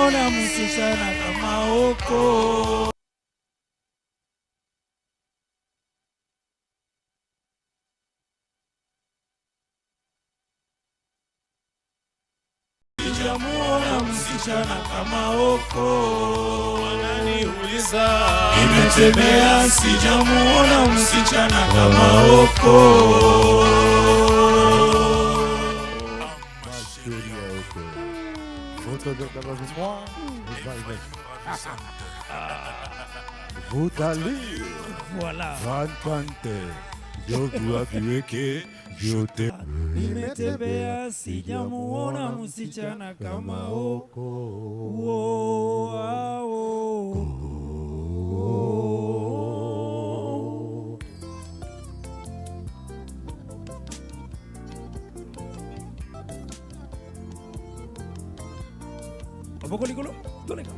sijamuona msichana kama huko. Sijamuona msichana kama huko. Wananiuliza nimetembea, sijamuona msichana kama huko. Vous allez, voilà. Nimetembea sijamuona msichana kama huko. Abokolikolo, doleka.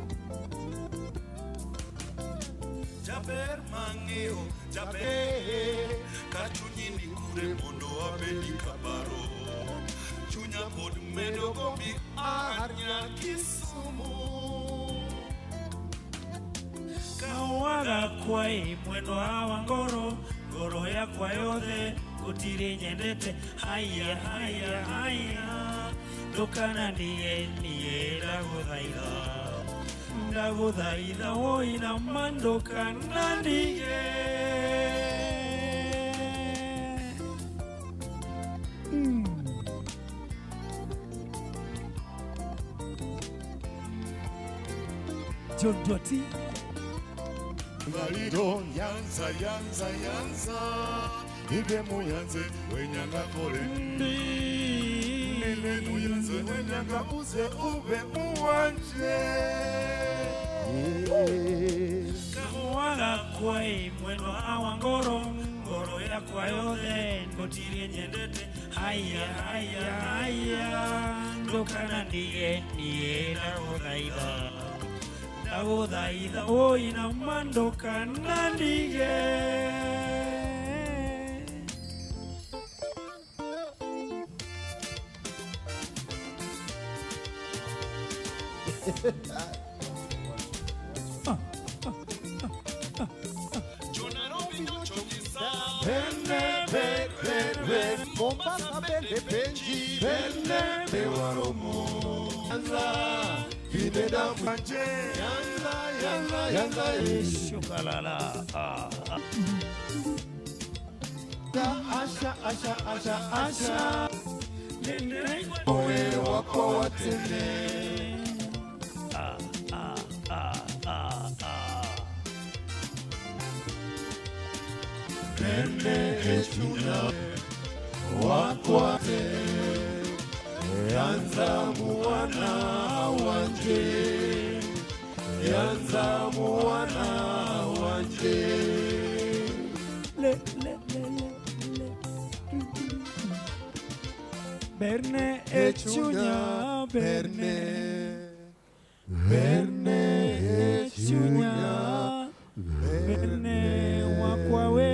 Jaber mangeo, jaber kachunyini kure mondo abedi kabaro. Chunya pod medo gombi anya Kisumu. Kawaga kwai mwendo hawa ngoro, ngoro ya kwa yothe gutire nyendete. Haya haya haya dokana ndiye ndaguthaitha woi na mandoka nandige. John Doty Ngalido yanza yanza yanza Ibe muyanze wenyanga kore Nene muyanze wenyanga uze ube muwanje Kawaga kwai mwendo hawa ngoro, ngoro ya kwa yothe ngotire nyendete. Haya haya haya ndokana ndiye ndaguthaitha woi na mandoka nandige. Mombasa bende benji bende bewaromo yanza bideda manje yanza Shukalala asha oe wako watene Nene echunya wakwate yanza muwana wanje yanza muwana wanje Berne echunya berne echunya berne wakwawe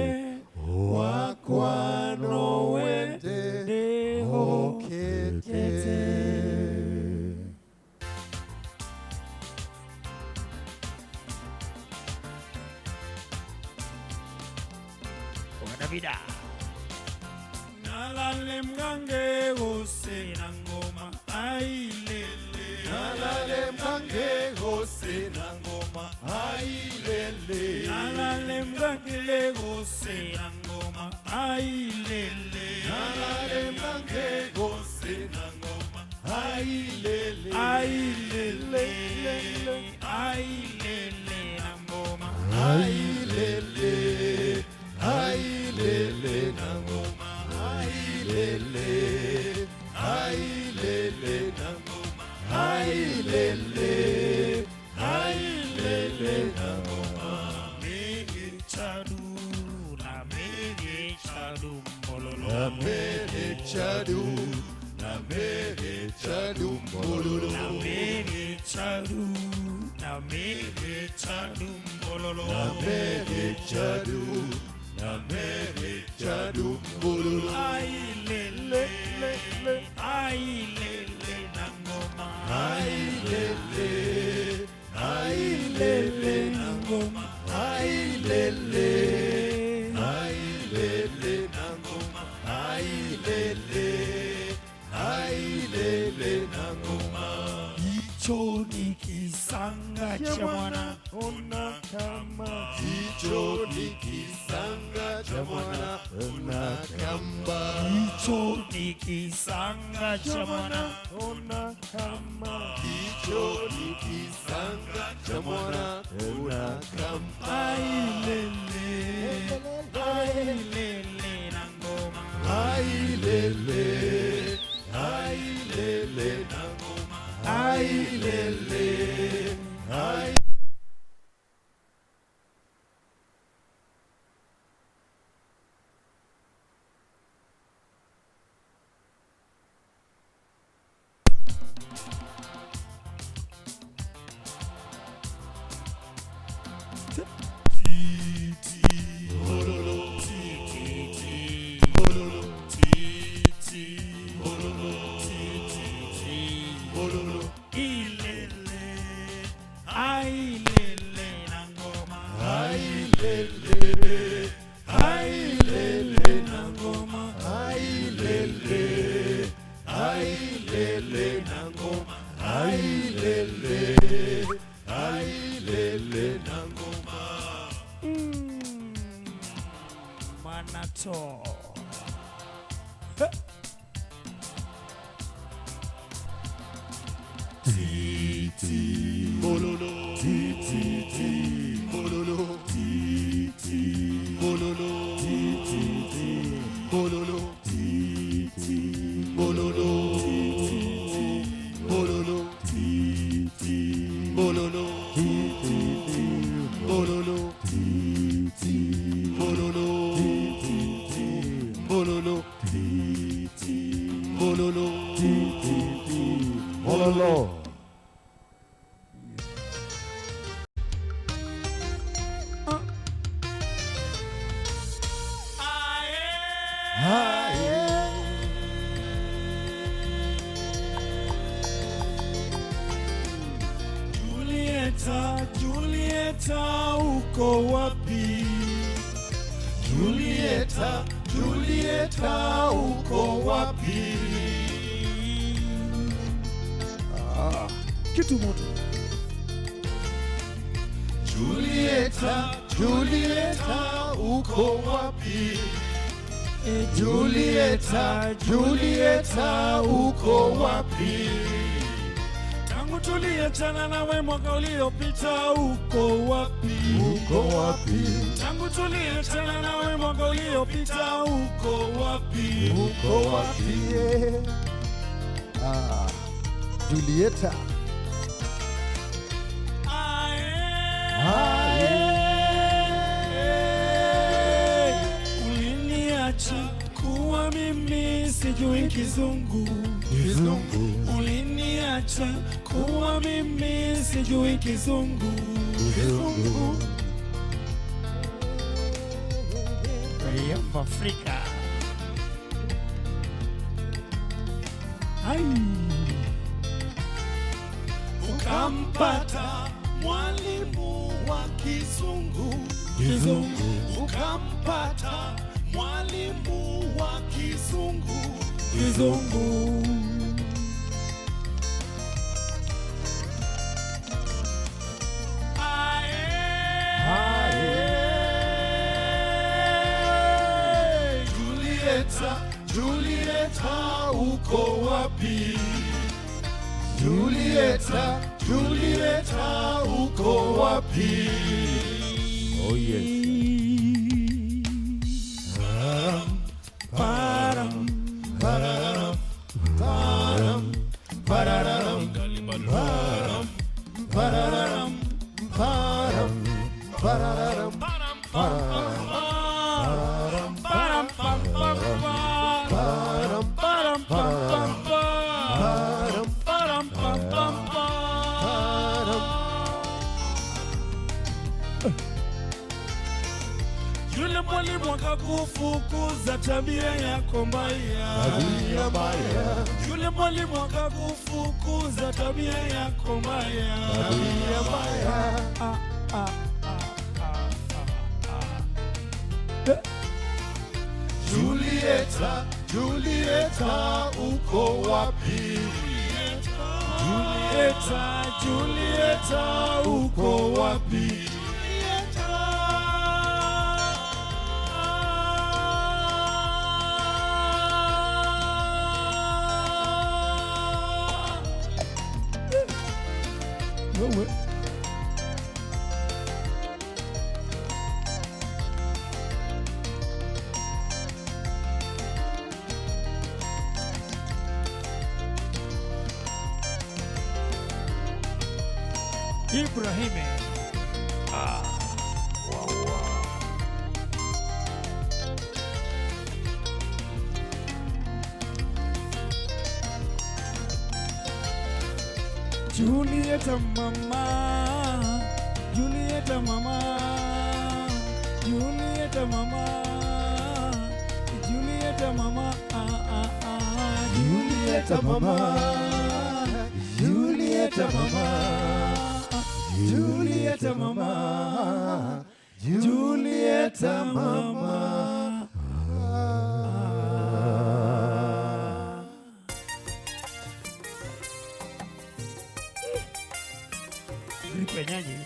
wakwanowe deho kete. Wanabida nalale mgange gose na ngoma ailele. Nalale mgange gose na ngoma ailele. Nalale mgange gose na ngoma ailele. Nalale mgange gose na ngoma ailele. Ailele ailele na ngoma ailele. Ailele na ngoma ailele. Ailele na ngoma ailele. Ailele na ngoma mege chadu na mege chadu mololo. na mere chadu na mere chadu mololo. Na mege chadu na mege chadu mololo. Na mere chadu na mere chadu mololo. Ailele ailele na ngoma Ailele. hicho ni kisanga cha mwana. Ona kama hicho ni kisanga cha mwana. Ona kama Ailele, ailele na ngoma. ailele, ailele na ngoma. Ailele, ailele. Manato. Titi, bololo, titi, bololo, titi, bololo, titi, bololo, titi, bololo, bololo, titi, bololo, titi, bololo, titi, bololo, bololo, titi, bololo, titi, bololo. Julieta, Julieta, uko wapi? Julieta, Julieta, uko wapi? Kitu moto. Julieta, Julieta, uko wapi? Julieta, Julieta, uko wapi? Tangu tuliachana nawe mwaka uliopita, uko wapi? Uko wapi? Tangu tuliachana nawe mwaka uliopita, uko wapi? Uko wapi? Julieta. Uliniacha kuwa mimi sijui kizungu. Uliniacha kuwa mimi sijui kizungu. Yamba Afrika. Ukampata mwalimu wa kizungu. Ukampata mwalimu wa kizungu. Julieta, Julieta, uko wapi? Julieta, Julieta, uko wapi? Oh yes. Param, pararam, param, pararam, param, pararam, param, pararam, Yule mwalimu akakufukuza tabia yako mbaya. Yule mwalimu akakufukuza tabia yako mbaya. Julieta, Julieta, uko wapi? Julieta, Julieta, uko wapi? Ibrahim. Julieta mama, Julieta mama, Julieta mama, Julieta mama, Julieta mama, Julieta mama, Julieta mama, Julieta mama. Penyanyi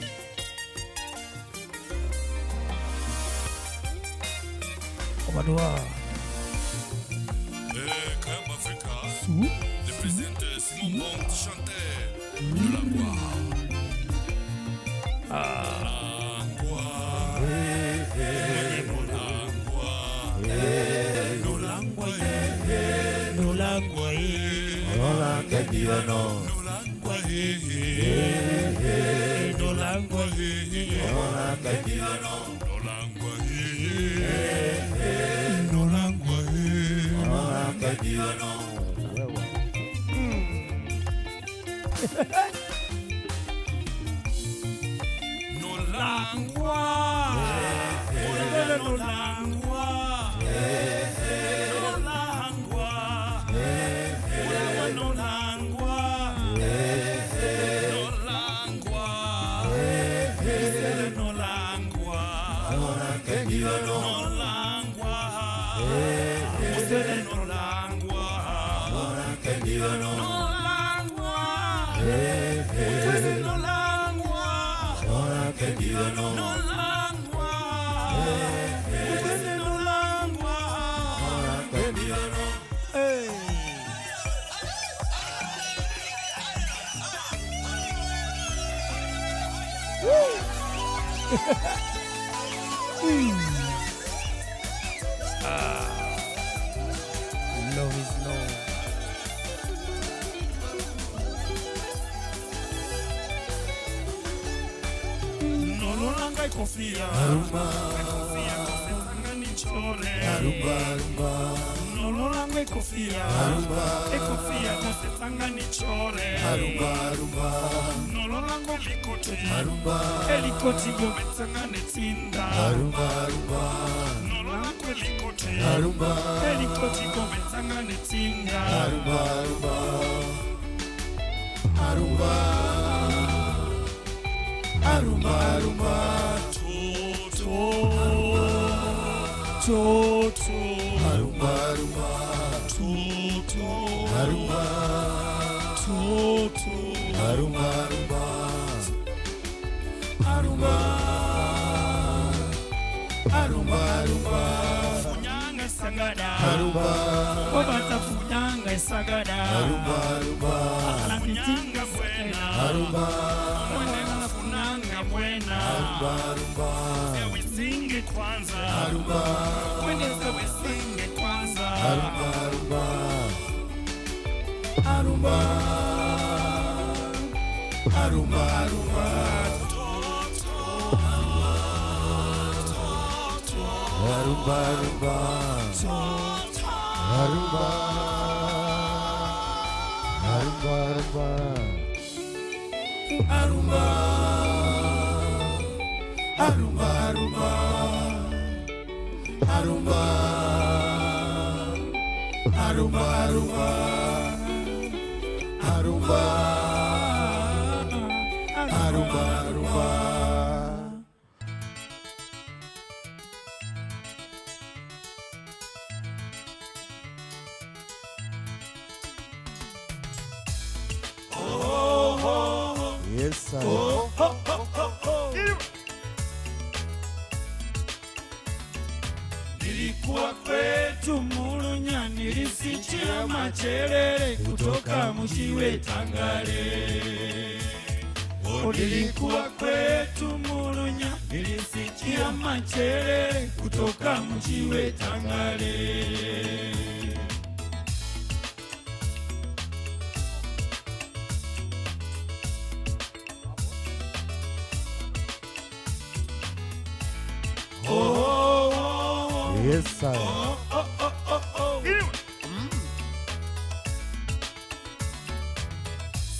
Omadua Comme Africa, le président Simon Bond chantait de la voix. Love is love. Nololanga ikofia Nololanga ikofia kosetanga nichore Nololanga elikoti gometanga netinda Nololanga elikoti gometanga netinda Arumba Toto Arumba Toto Arumba Toto Arumba Funyanga sagada Arumba Obata funyanga sagada Arumba Funyanga buena Arumba Buena we sing it kwanza when we sing it kwanza Arumba Yes, sir. Nilikuwa kwetu Mulunya, nilisikia macherere kutoka Mushiwe Tangale. Nilikuwa kwetu Mulunya, nilisikia macherere kutoka Mushiwe Tangale. Yes, sir.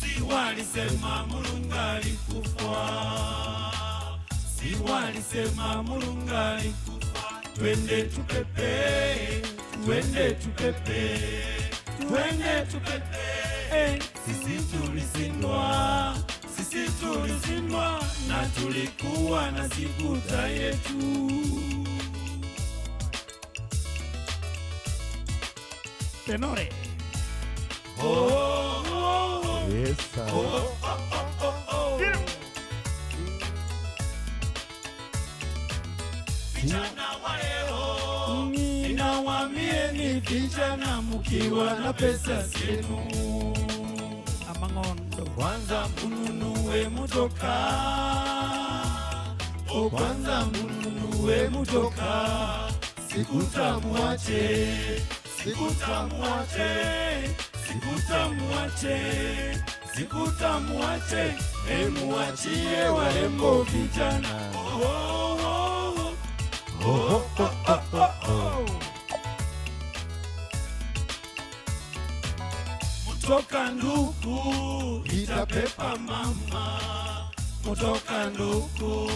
Si walisema Mulungu alikufa, si walisema Mulungu alikufa. Twende tupepe, twende tupepe, twende tupepe. Sisi tulisindwa, sisi tulisindwa, na tulikuwa na sikuta yetu. Tenore. Oh, oh, oh. Yes, sir. Oh, oh, oh, oh. Vijana wa leo ninawaambieni, vijana mkiwa na pesa zenu, Amangondo. kwanza mununue motoka, kwanza mununue motoka. Sikutamuache, sikutamuache, sikutamuache, sikutamuache. Muachie warembo vijana. Oh, oh, oh, oh, oh, oh, oh. Mutoka nduku itapepa mama, mutoka nduku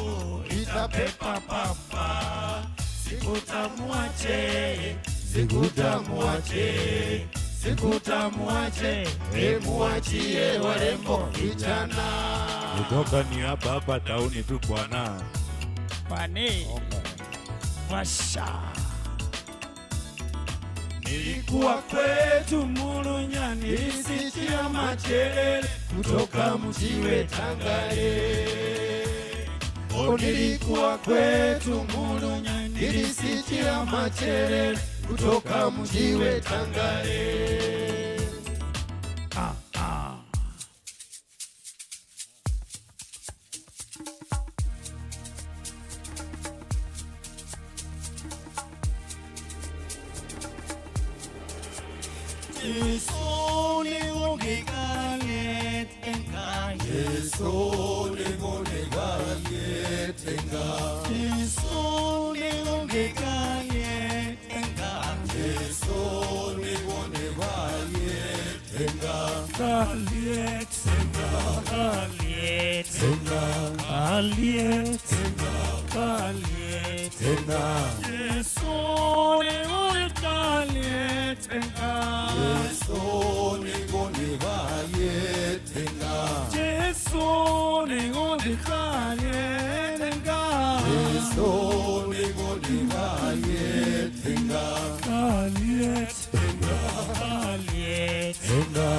itapepa papa. Sikutamuache, sikutamuache, sikutamuache. Muachie warembo vijana. Kutoka ni hapa tauni tu bwana. Pani. Washa. Nilikuwa kwetu Mulunya, nilisikia makelele kutoka mjiwe Tangale. Nilikuwa kwetu Mulunya, nilisikia makelele kutoka mjiwe Tangale. Yesu ningongekale tenga, Yesu ningongekale tenga, Yesu ningongekale tenga, Yesu ningongekale tenga. Kaliet tenga, kaliet tenga, kaliet tenga, kaliet tenga. Yesu ningongekale tenga, Yesu ningongekale tenga, Yesu ningongekale tenga, Yesu ningongekale tenga. Kaliet tenga, kaliet tenga,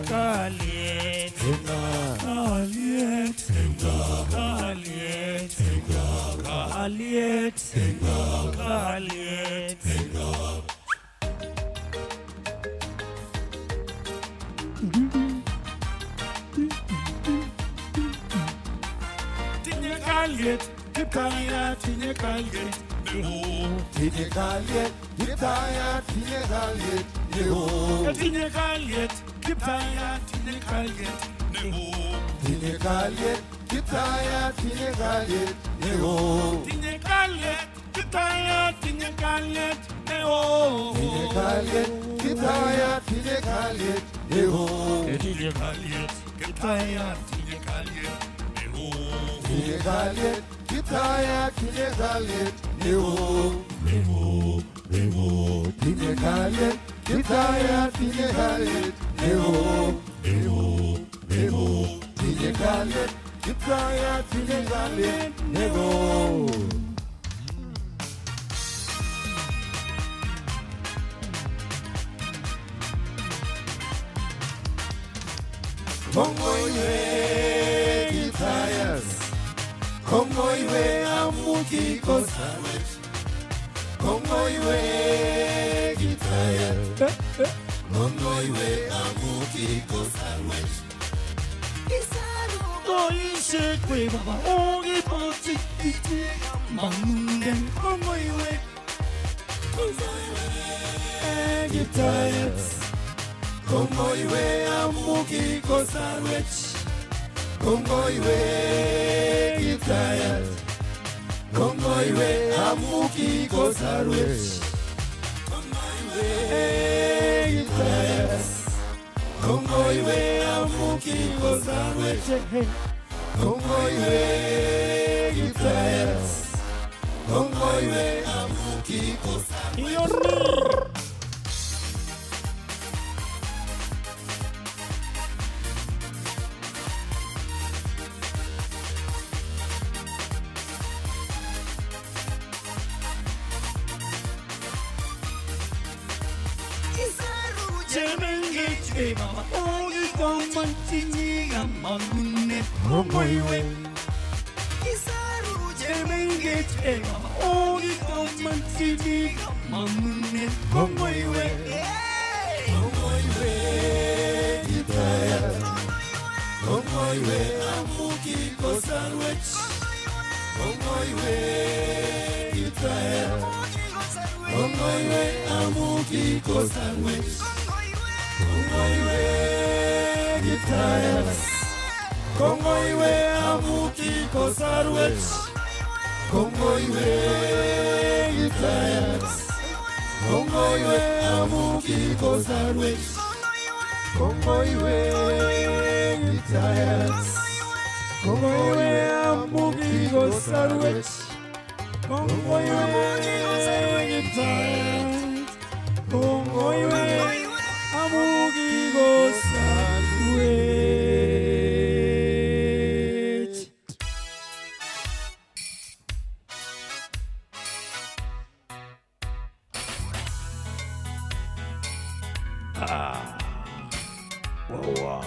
kaliet tenga, kaliet tenga, kaliet tenga, kaliet tenga, kaliet tenga, kaliet tenga. Tinye kaliet, kipaya, tinye kaliet. Tinye kaliet, kipaya, tinye kaliet. Tinye kaliet, kipaya, tinye kaliet. Tinye kaliet, kipaya, tinye kaliet. Tinye kaliet, kipaya, tinye kaliet. Tinye kaliet, kipaya, tinye kaliet. Tinye kaliet, kipaya, tinye kaliet. Tinye kaliet, kipaya, tinye kaliet. Tinye kaliet, kipaya, tinye kaliet. Tinye kaliet, kipaya, tinye kaliet. Kongo iwe gitayas, Kongo iwe amuki kosawet, Kongo iwe gitayas, Kongo iwe amuki kosawet. Ishe kwe baba ogi poti iti mangen. Kongo iwe gitayas, Kongo iwe amuki kosawet, Kongo iwe gitayas, Kongoiwe amuki kosarwech. Kongoiwe gitayas. Kongoiwe amuki kosarwech. Kongoiwe gitayas. Kongoiwe amuki kosarwech. Mama, oh, you come and sing a mamune, oh, my way. Isaru, Jemenge, Mama, oh, you come and sing a mamune, oh, my way. Oh, my way, Itaya. Oh, my way, Amuki Kosarwech. Oh, my way, Itaya. Oh, my way, Amuki Kosarwech. Kongoiwe gitayas. Kongoiwe amuki kosarwech. Kongoiwe gitayas. Kongoiwe amuki kosarwech. Kongoiwe gitayas. Kongoiwe amuki kosarwech. Kongoiwe gitayas. Kongoiwe amuki kosarwech. Wow.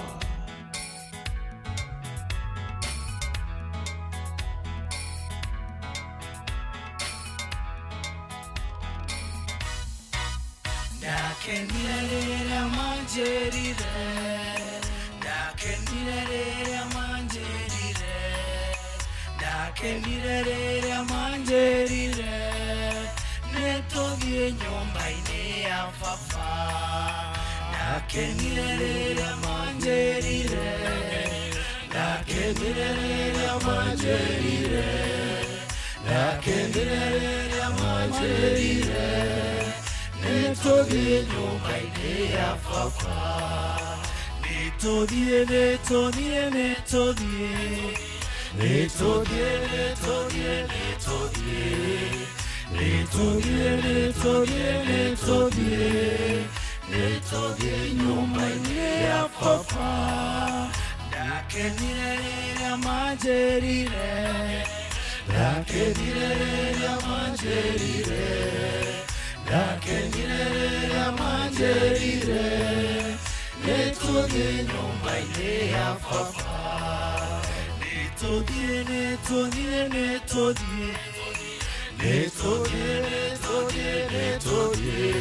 Dakendirera manjerire, dakendirera manjerire, dakendirera manjerire, neto die nyumba ine ya fafa. Dakendirera manjerire, dakendirera manjerire, dakendirera manjerire. Netodie nyumba ine ya fafa. Netodie, netodie, netodie. Netodie, netodie, netodie. Netodie, netodie, netodie. Netodie nyumba ine ya fafa. Dakendirera manjerire. Dakendirera manjerire. Dakendirera manjerire. Netodie nyumba ine ya fafa. Netodie, netodie, netodie. Netodie, netodie, netodie.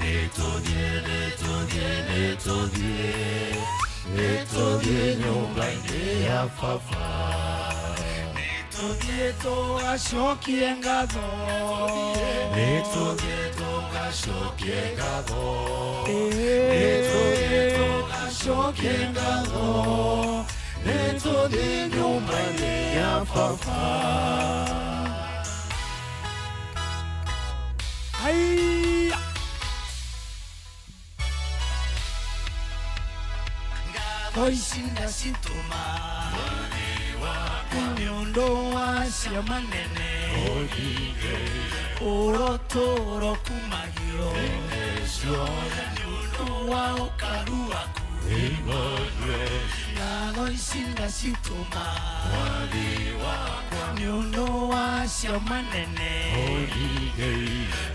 Netodie, netodie, netodie. Netodie nyumba ine ya fafa. Netodie to ashokie ngado. Netodie to ashokie ngado. Netodie to ashokie ngado. Netodie nyumba ine ya fafa. Ai. Oishinda sintoma. Nyondo asia manene. Orotoro kumagio. Nyondo wa okaru aku. Nago isinda sintoma. Nyondo asia manene.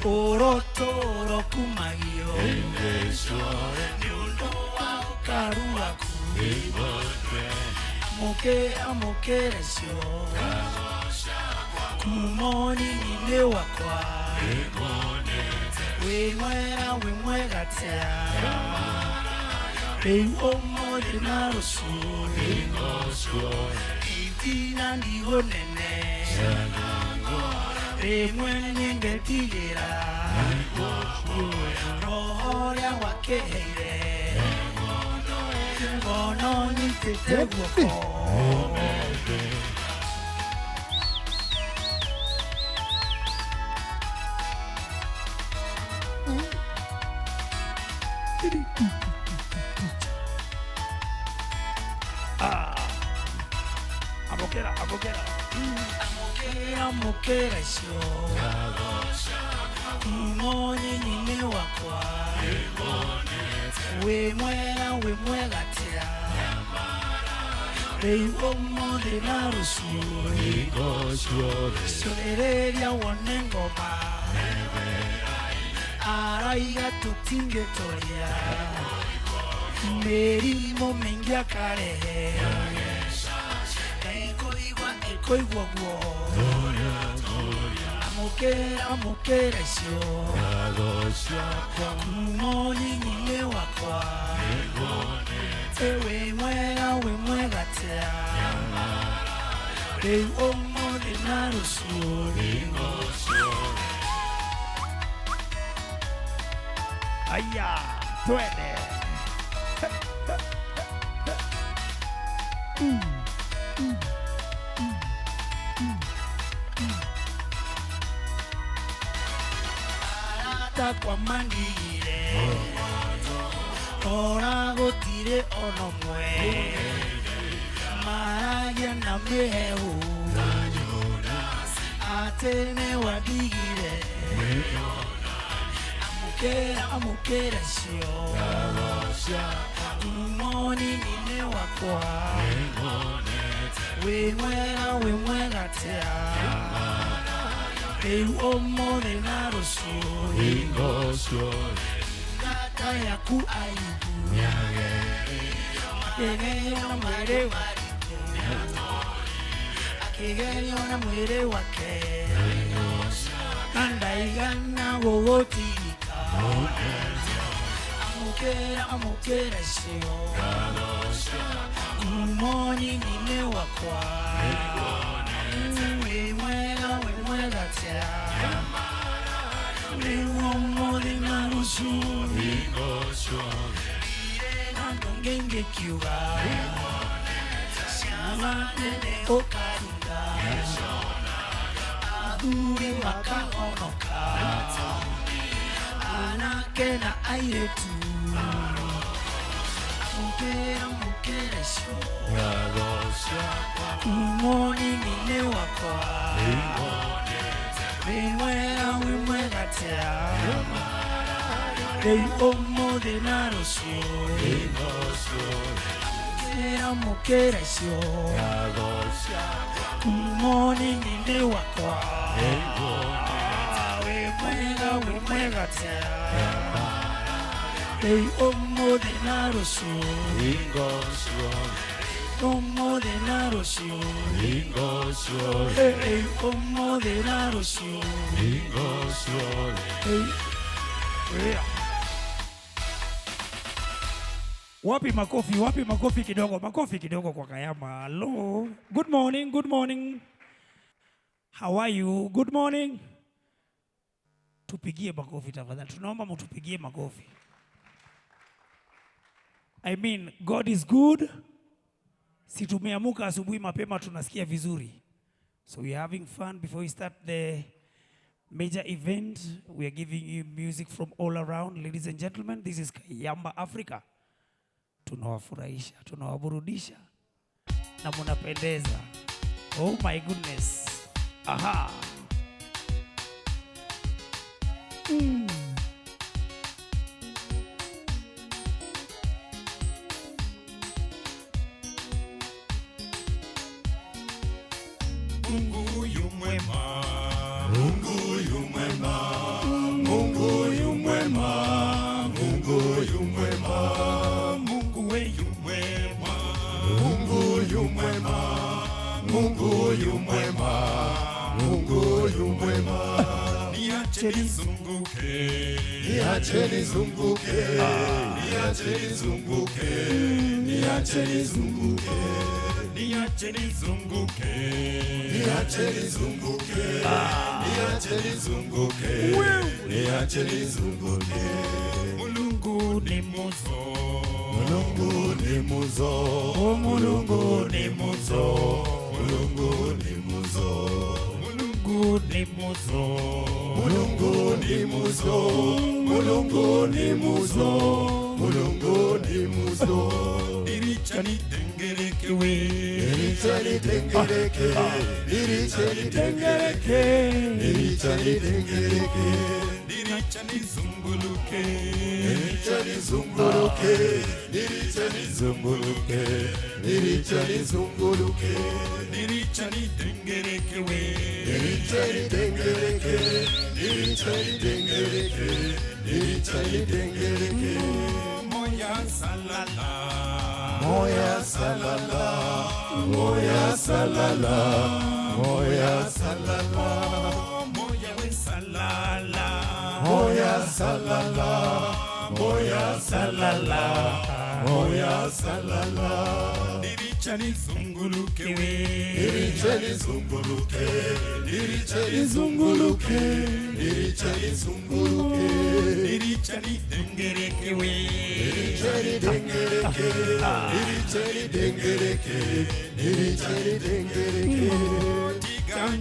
Orotoro kumagio. Nyondo wa okaru aku. Moke amokeresyo. Kumoni nile wakwa. Wemwera wemwegatea. Omoje narosu. Itina ndiho nene. Remwenye tigera. Roho ya wakeheire. Gono nitete woko. Amokera. Amokera sho. Moni nime wakwa. We mwega tia. Reiwo mode na rusu. Solereria wonengoma. Araiga tutinge toria. Merimo mengia karehe. Ekoigwa guo. Amokera sho. Moni nime wakwa. We mwega tia. Reiwo mode na rusu. Aya, twende. Arata kwa mandire. Ora gotire ono mwe. Maragia na mehu. Atene wadigire. Amokera sho. Moni nime wakwa. We mwega tia. Reiwo mode na rusu. Kata yaku aibu. Akegerio na mwere wariku. Akegerio na mwere wake. Kandaigana gogotirika. Amokera sho. Moni nime wakwa. We mwega tia. Reiwo mode na rusu. Ngenge kiuga. Shama nene okaringa. Aduri makahonoka. Anake na airetu. Amokera sho. Moni nime wakwa. We mwega tia. Reiwo mode na rusu. Amokera sho. Moni nime wakwa. We mwega tia. Reiwo mode na rusu. Mode na rusu. Mode na rusu. Wapi makofi kidogo kwa Kayama. Hello. Good morning. How are you? Good morning. Tupigie makofi tafadhali. Tunaomba mtupigie makofi. I mean, God is good. Si tumeamuka asubuhi mapema tunasikia vizuri. So we are having fun before we start the major event. We are giving you music from all around. Ladies and gentlemen, this is Kayamba Africa. Tunawafurahisha, tunawaburudisha na mnapendeza. Oh my goodness. Aha. Mungu yu mwema. Mungu yu mwema. Mungu yu mwema. Mungu yu mwema. Mungu we yu mwema. Mungu yu mwema. Mungu yu mwema. Mungu yu mwema. Niache nizunguke. Niache nizunguke. Niache nizunguke. Niache nizunguke. Niache nizunguke. Niache nizunguke. Niache nizunguke. Niache nizunguke. Mulungu ni muzo. Mulungu ni muzo. Mulungu ni muzo. Mulungu ni muzo. Mulungu ni muzo. Mulungu ni muzo. Mulungu ni muzo. mulungu ni muso. Dirichani dengereke we. Dirichani dengereke. Dirichani dengereke. Dirichani dengereke. Dirichani zunguluke. Dirichani zunguluke. Dirichani zunguluke. Dirichani zunguluke. Dirichani dengereke we. Dirichani dengereke. Dirichani dengereke. Dirichani dengereke. Moya salala. Moya salala. Moya salala. Moya salala. Moya we salala. Moya salala. Moya salala. Moya salala. Dirichani zunguluke we. Dirichani zunguluke. Dirichani zunguluke. Dirichani zunguluke. Dirichani dengereke we. Dirichani dengereke. Dirichani dengereke. Dirichani dengereke.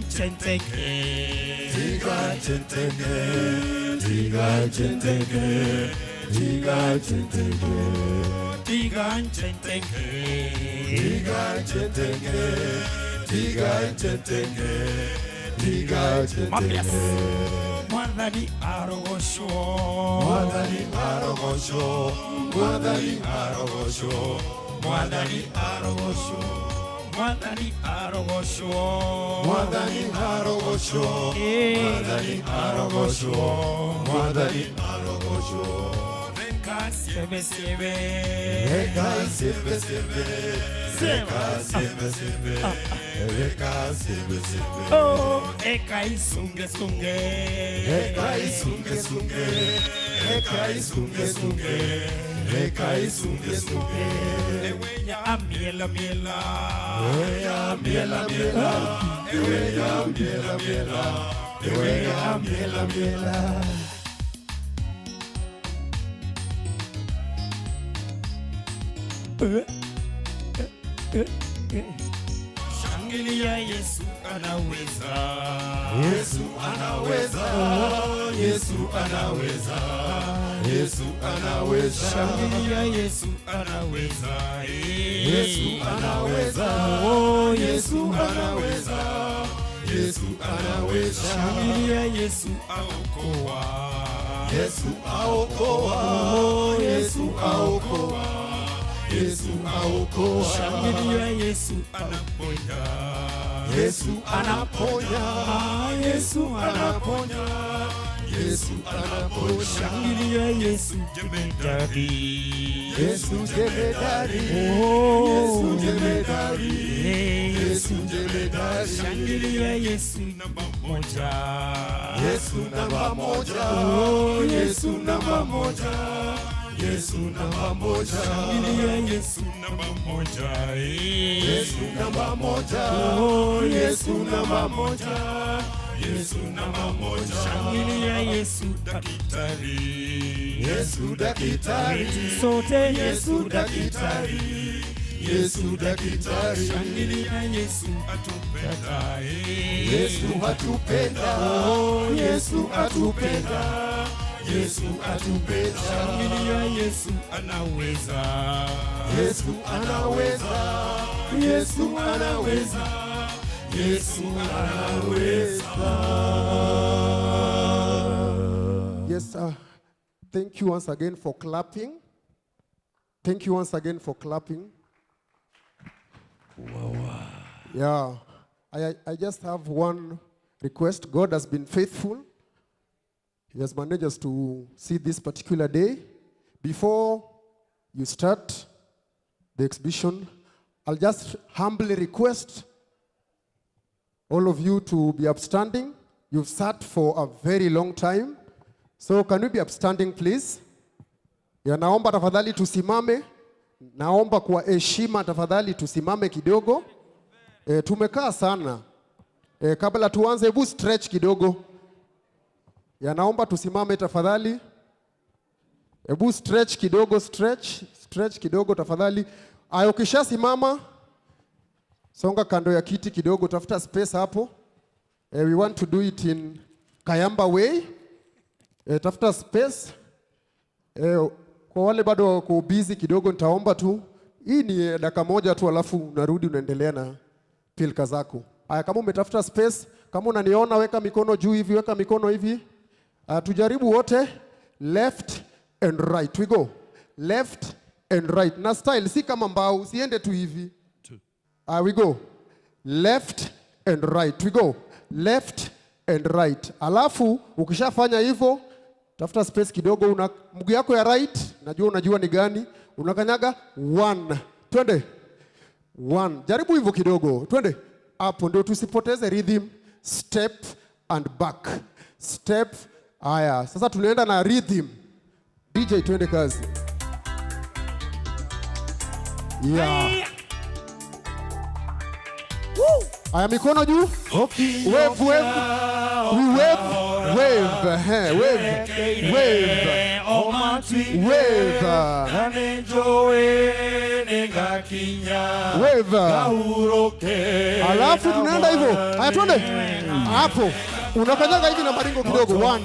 Chenteke. Tiga chenteke. Tiga chenteke. Tiga chenteke. Tiga chenteke. Tiga chenteke. Tiga chenteke. Tiga chenteke. Mwadhani arogosho. Mwadhani arogosho. Mwadhani arogosho. Mwadhani arogosho. Mwadhani arogosho. Mwadhani arogosho. Mwadhani arogosho. Mwadhani arogosho. Venga sieve sieve. Reka sebe sebe. Reka sebe sebe. Reka sebe sebe. Oh, ekai sunge sunge. Reka isunge sunge. Reka isunge sunge. Reka isunge sunge. Eweya amiela miela. Eweya miela miela. Eweya miela miela. Eweya miela miela. Shangilia Yesu anaweza. Yesu anaweza. Yesu anaweza. Yesu anaweza. Shangilia Yesu anaweza. Yesu anaweza. Oh, Yesu anaweza. Yesu anaweza. Shangilia Yesu aokoa. Yesu aokoa. Oh, Yesu aokoa. Yesu aokoa. Shangilia Yesu anaponya. Yesu anaponya. Yesu anaponya. Yesu anaponya. Shangilia Yesu jemedari. Yesu jemedari. Oh, Yesu jemedari. Yesu jemedari. Shangilia Yesu namba moja. Yesu namba moja. Oh, Yesu namba moja. Yesu namba moja. Shangilia Yesu namba moja. Yesu namba moja. Oh, Yesu namba moja. Yesu namba moja. Shangilia Yesu daktari. Yesu daktari. Sote Yesu daktari. Yesu daktari. Shangilia Yesu atupenda. Yesu atupenda. Oh, Yesu atupenda. Yesu atupenda. Shangilia Yesu anaweza. Yesu anaweza. Yesu anaweza. Yesu anaweza. Yes, thank you once again for clapping. Thank you once again for clapping. Wow. Yeah, I just have one request. God has been faithful. He has managed us to see this particular day. Before you start the exhibition, I'll just humbly request all of you to be upstanding. You've sat for a very long time. So can we be upstanding, please? Ya, naomba tafadhali tusimame. Naomba kwa heshima tafadhali tusimame kidogo. Tumekaa sana. Kabla tuanze, hebu stretch kidogo. Ya, naomba tusimame tafadhali. Hebu stretch kidogo, stretch kidogo tafadhali. Ayo, kisha simama. Songa kando ya kiti kidogo, tafuta space hapo. We want to do it in Kayamba way. Tafuta space. Kwa wale bado wako busy kidogo, nitaomba tu. Hii ni dakika moja tu, alafu unarudi unaendelea na pilka zako. Haya, kama umetafuta space, kama unaniona, weka mikono juu hivi, weka mikono hivi. Tujaribu wote, left and right. We go. Left and right. Na style si kama mbao, usiende tu hivi. We go. Left and right. We go. Left and right. Alafu ukishafanya hivyo, tafuta space kidogo, una mguu yako ya right, unajua ni gani, unakanyaga 1. Twende. 1. Jaribu hivyo kidogo. Twende. Hapo ndio tusipoteze rhythm. Step and back. Step. Haya, sasa tunaenda na rhythm. DJ, twende kazi. Yeah. Haya, mikono juu. Wave, wave. We wave, wave, wave, wave, wave. Alafu tunaenda hivyo. Haya, twende. Hapo. Unakanyaga hivi na maringo kidogo. 1.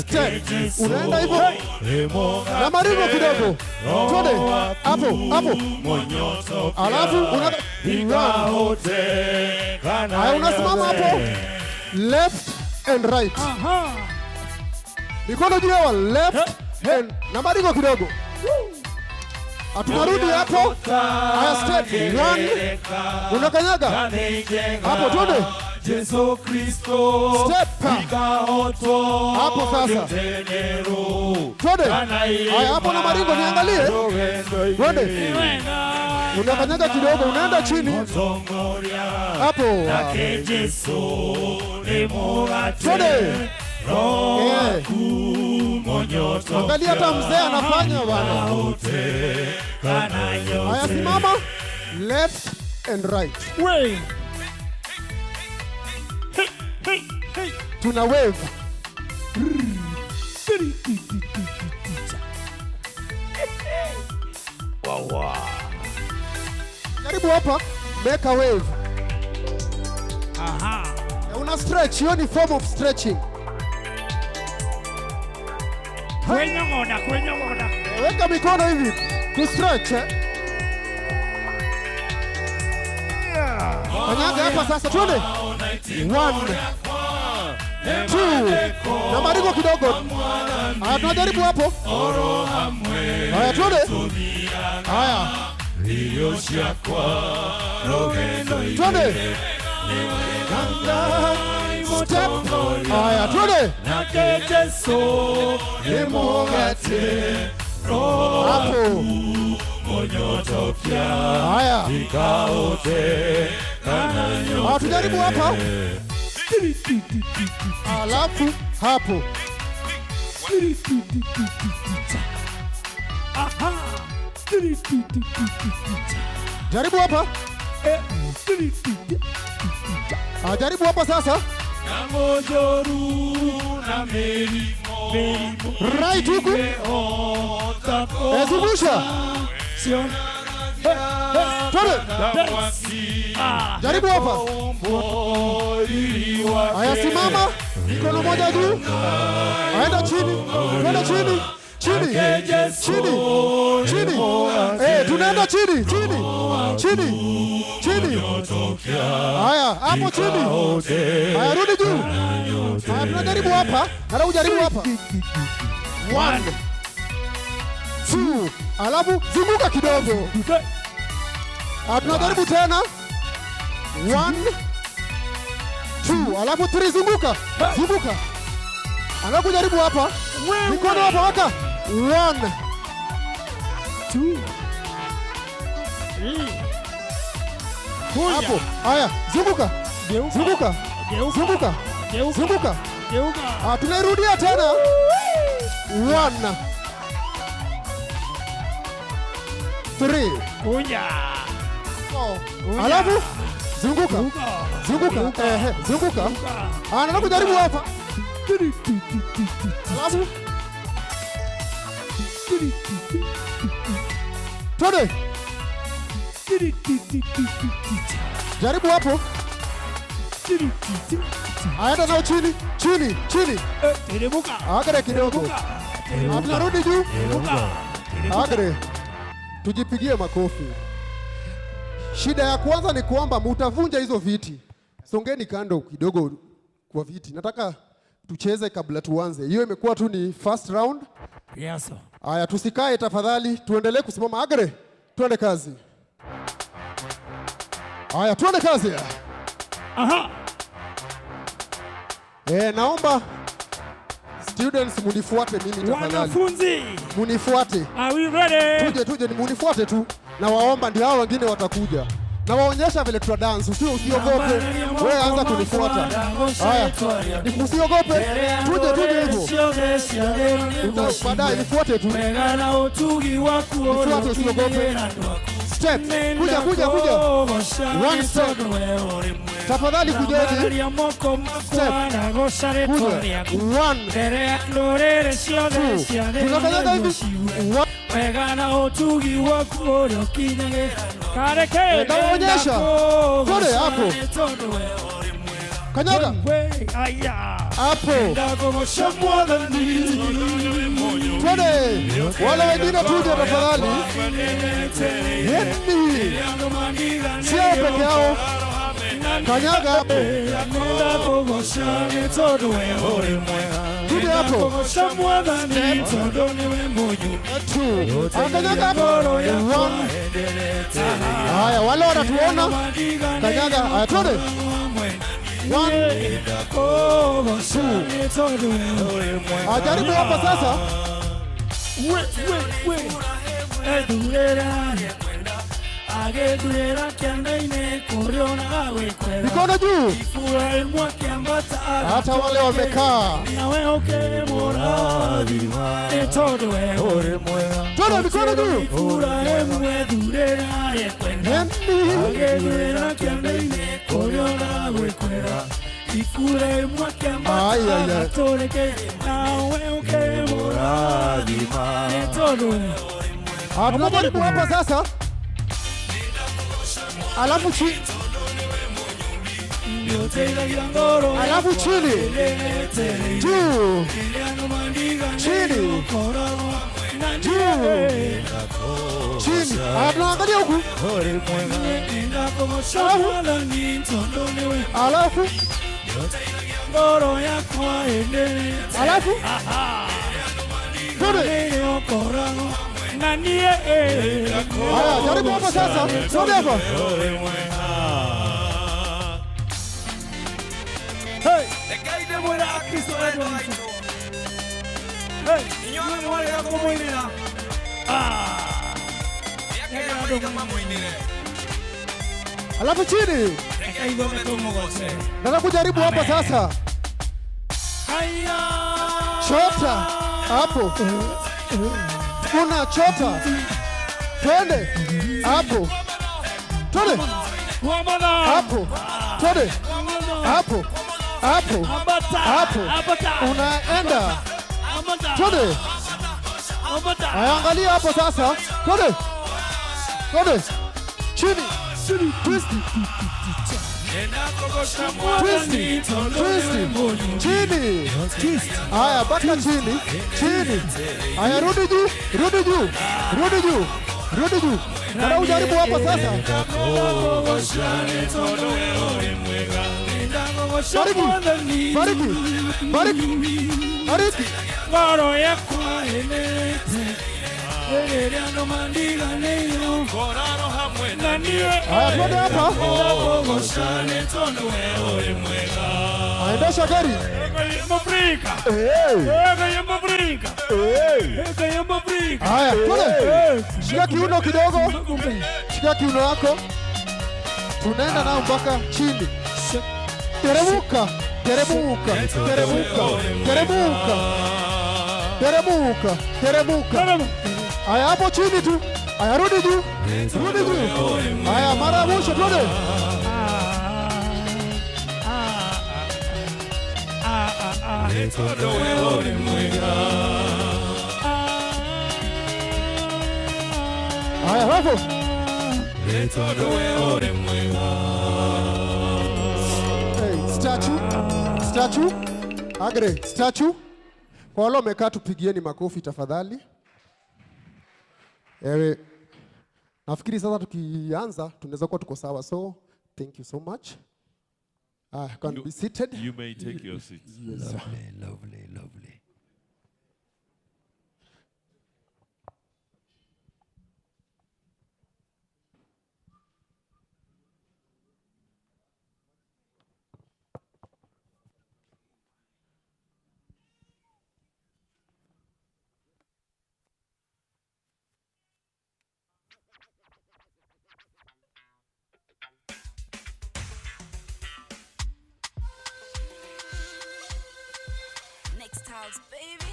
Step. Unaenda hivyo. Na maringo kidogo. Twende. Hapo, hapo. Alafu unasimama hapo. Left and right. Mikono juu ya left and na maringo kidogo. Tunarudi hapo. Haya, step 1. Unakanyaga. Hapo, twende. Yesu Kristo step hapo sasa. Twende. Haya, hapo na maringo niangalie. Twende. Unakanyaga kidogo, unaenda chini. Hapo. Twende. Angalia hata mzee anafanya bwana. Haya, simama. Left and right. Wave. Tuna wave. Wow. Karibu hapa, make a wave. Aha. Una stretch, hiyo ni form of stretching. Kwenye ngoda. Weka mikono hivi, ku stretch. Kanyaga hapa sasa, twende. 1, 2. Na maringo kidogo. Haya, tunajaribu hapo. Haya, twende. Haya. Twende. Step. Haya, twende. Hapo. Haya. Tujaribu hapa. Alafu hapo. Jaribu hapa. Jaribu hapa sasa. Right huku. Zungusha. Twende. Jaribu hapa. Haya, simama. Mikono moja juu. Aenda chini. Twende chini. Chini. Tunaenda chini. Haya, hapo chini. Haya, rudi juu. Haya, tunajaribu hapa. Halafu jaribu hapa. 1, 2. Alafu zunguka kidogo. Tunajaribu tena. 1, 2. Alafu 3. Zunguka. Alafu jaribu hapa. Mikono hapa waka. 1, 2. Hapo. Haya, zunguka. Tunairudia tena. 1, 3. Kunya. Alafu zunguka. Nataka kujaribu hapa. Alafu twende. Jaribu hapo. Aenda nao chini. Teremuka. Agara kidogo. Tunarudi juu. Agre. Tujipigie makofi. Shida ya kwanza ni kwamba mutavunja hizo viti. Songeni kando kidogo kwa viti. Nataka tucheze kabla tuanze. Hiyo imekuwa tu ni first round. Yes. Aya, tusikae tafadhali, tuendelee kusimama. Agre, tuende kazi. Aya, tuende kazi. Aha. Naomba students munifuate mimi tafadhali. Wanafunzi, munifuate. are we ready? Tuje ni munifuate tu. Na waomba ndio hao wengine watakuja. Na waonyesha vile tuna dance. Usiogope. Wewe anza kunifuata. Haya. Usiogope. Tuje hivyo. Baadaye nifuate tu. Nifuate, usiogope. Step. Kuja. One step. Tafadhali kujeni. Step. Kuja. One. Two. Tunakanyaga hivi. Naonyesha. Kore hapo. Kanyaga. Hapo. Kore. Wale wengine tuje tafadhali. Hendi. Sio peke yao. Kanyaga hapo. Tuje hapo. Kanyaga hapo. One. Haya, wale wanatuona. Kanyaga. Haya, tuende. One. Two. Ajaribu hapa sasa. Mikono juu. Hata wale wamekaa. Tuende mikono juu. Tunajaribu hapa sasa. Alafu chini. Alafu chini. Juu. Chini. Juu. Chini. Tunaangalia huku. Alafu. Alafu. Haya, jaribu hapa sasa. Sodi hapa. Hey. Alafu chini. Nataka kujaribu hapa sasa. Chota hapo. Kuna chota. Twende. Hapo. Twende. Hapo. Twende. Hapo. Hapo. Hapo. Unaenda. Twende. Angalia hapo sasa. Twende. Twende. Chini. Twist. Chini. Haya, baka chini. Chini. Haya, rudi juu. Kada ujaribu hapa sasa. Bariki. Haya, twende hapa. Aendesha gari. Haya, twende. Shika kiuno kidogo. Shika kiuno yako. Tunaenda nao mpaka chini. Teremuka. Haya, hapo chini tu. Haya, rudi juu. Haya, mara ya mwisho twende. Haya, hapo. Hey, statue. Agre, statue. Kwa wale wamekaa tupigieni makofi tafadhali. Nafikiri sasa tukianza tunaweza kuwa tuko sawa. So thank you so much. Can be seated. You may take your seats. Yes, sir. Lovely, lovely. Next house, baby.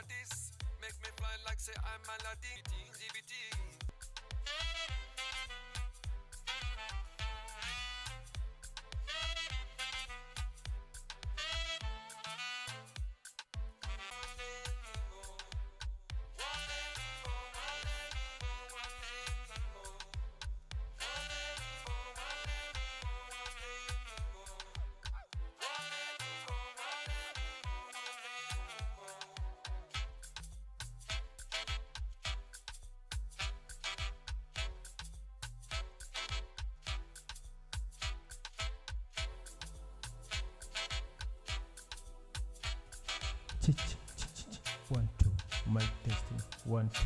this. Make me fly like say I'm Aladdin. GBT. One, two. Mic testing. 1, 2.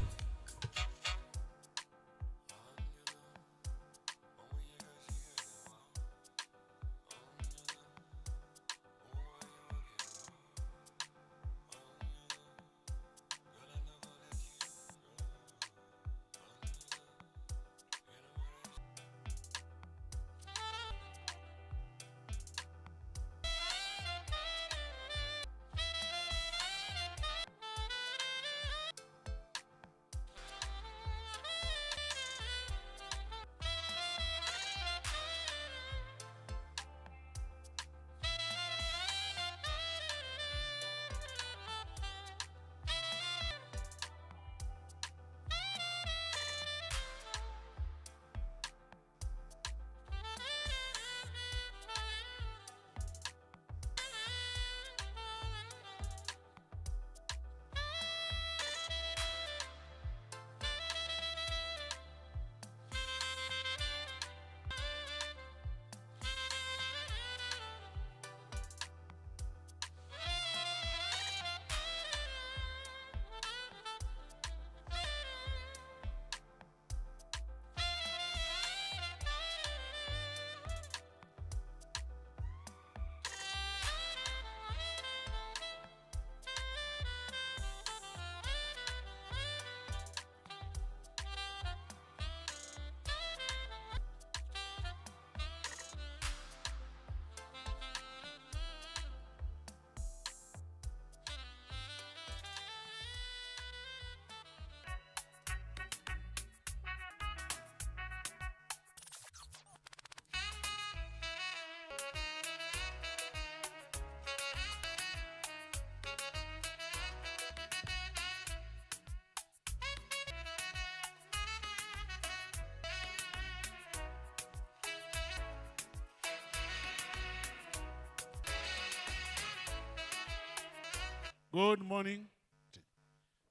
Good morning.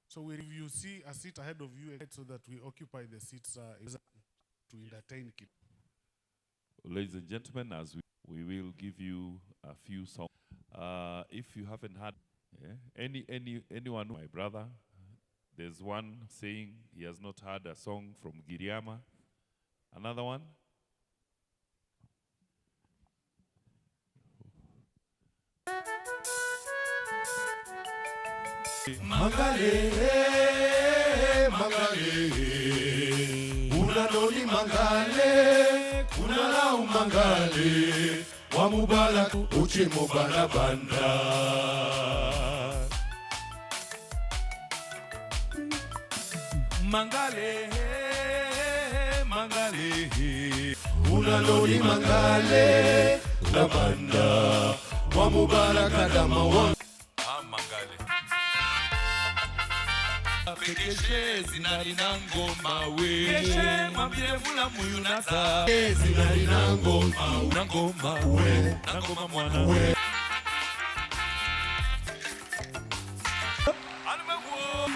So if you see a seat ahead of you, so that we occupy the seats to entertain kids. Ladies and gentlemen, as we will give you a few songs. If you haven't had anyone, my brother, there's one saying he has not heard a song from Giriama. Another one. Mangale, mangale, unanoni mangale, unalau mangale, wamubala uchimo bana banda. Mangale, mangale, unanoni mangale, la banda, wamubala kadama wa. Pekeshe zinarina ngoma we Pekeshe mambire mula muyunata Zinarina ngoma Nangoma we Nangoma mwana we Anumewo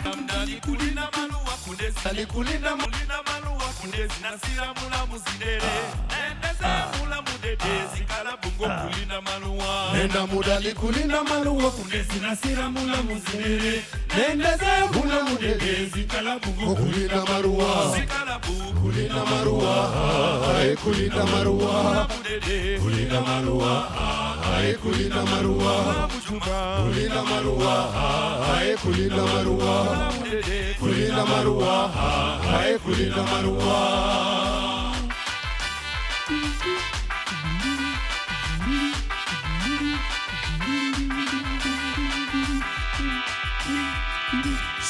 Namdani kulina maluwa kundezi Dali kulina maluwa kundezi Nasira mula muzidere Nendeze mula mudedezi Kala bungo kulina maluwa Nenda mudali kulina maluwa kundezi Nasira mula muzidere Nendeze mula mudedezi Kala bungo kulina maluwa Zikala bungo kulina maluwa Hai kulina maluwa Kulina maluwa Hai kulina maluwa Kulina maluwa Hai kulina maluwa Kulina maluwa Hai kulina maluwa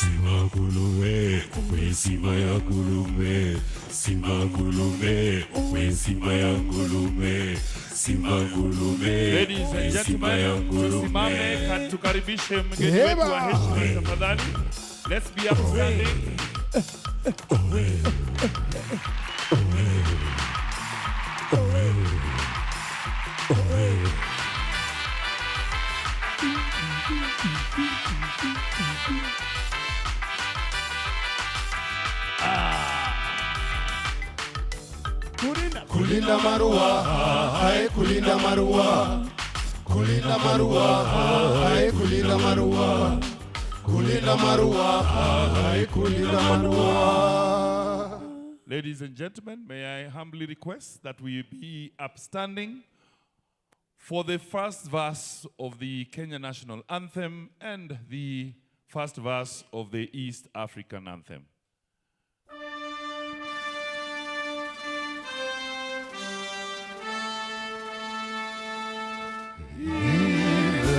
Simba gulume, we simba ya gulume. Simba gulume, we simba ya gulume. Simba gulume, Ladies and gentlemen, tusimame tukaribishe mgeni wetu wa heshima tafadhali. Let's be upstanding. Kulinda marua, hai kulinda marua. Kulinda marua, hai kulinda marua. Kulinda marua, hai kulinda marua. Ladies and gentlemen, may I humbly request that we be upstanding for the first verse of the Kenya National Anthem and the first verse of the East African Anthem.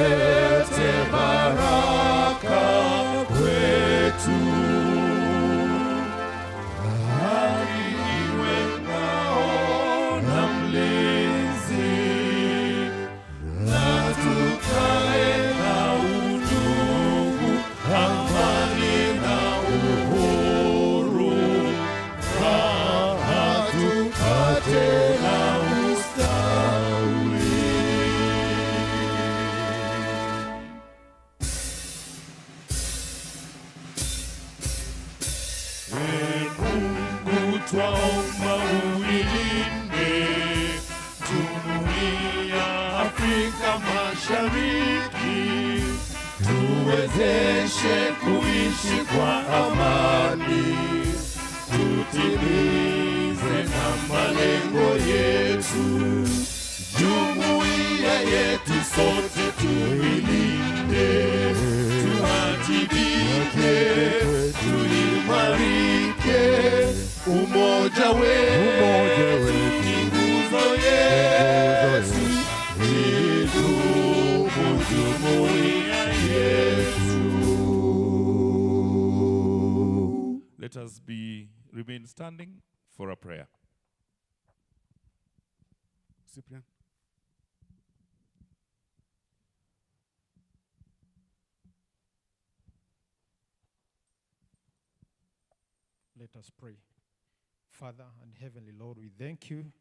Ilete baraka kwetu, iwe ngao na mlinzi, na tukae na undugu, amani na uhuru, raha tupate na ustawi. Mungu twaomba uilinde Jumuiya Afrika Mashariki, tuwezeshe kuishi kwa amani, tutimize na malengo yetu. Jumuiya yetu sote tuilinde, tuwajibike, tuimarike. Umoja wetu ni nguzo yetu, idumu jumuiya yetu. Let us remain standing for a prayer. Cyprian. Let us pray. Father and Heavenly Lord, we thank you.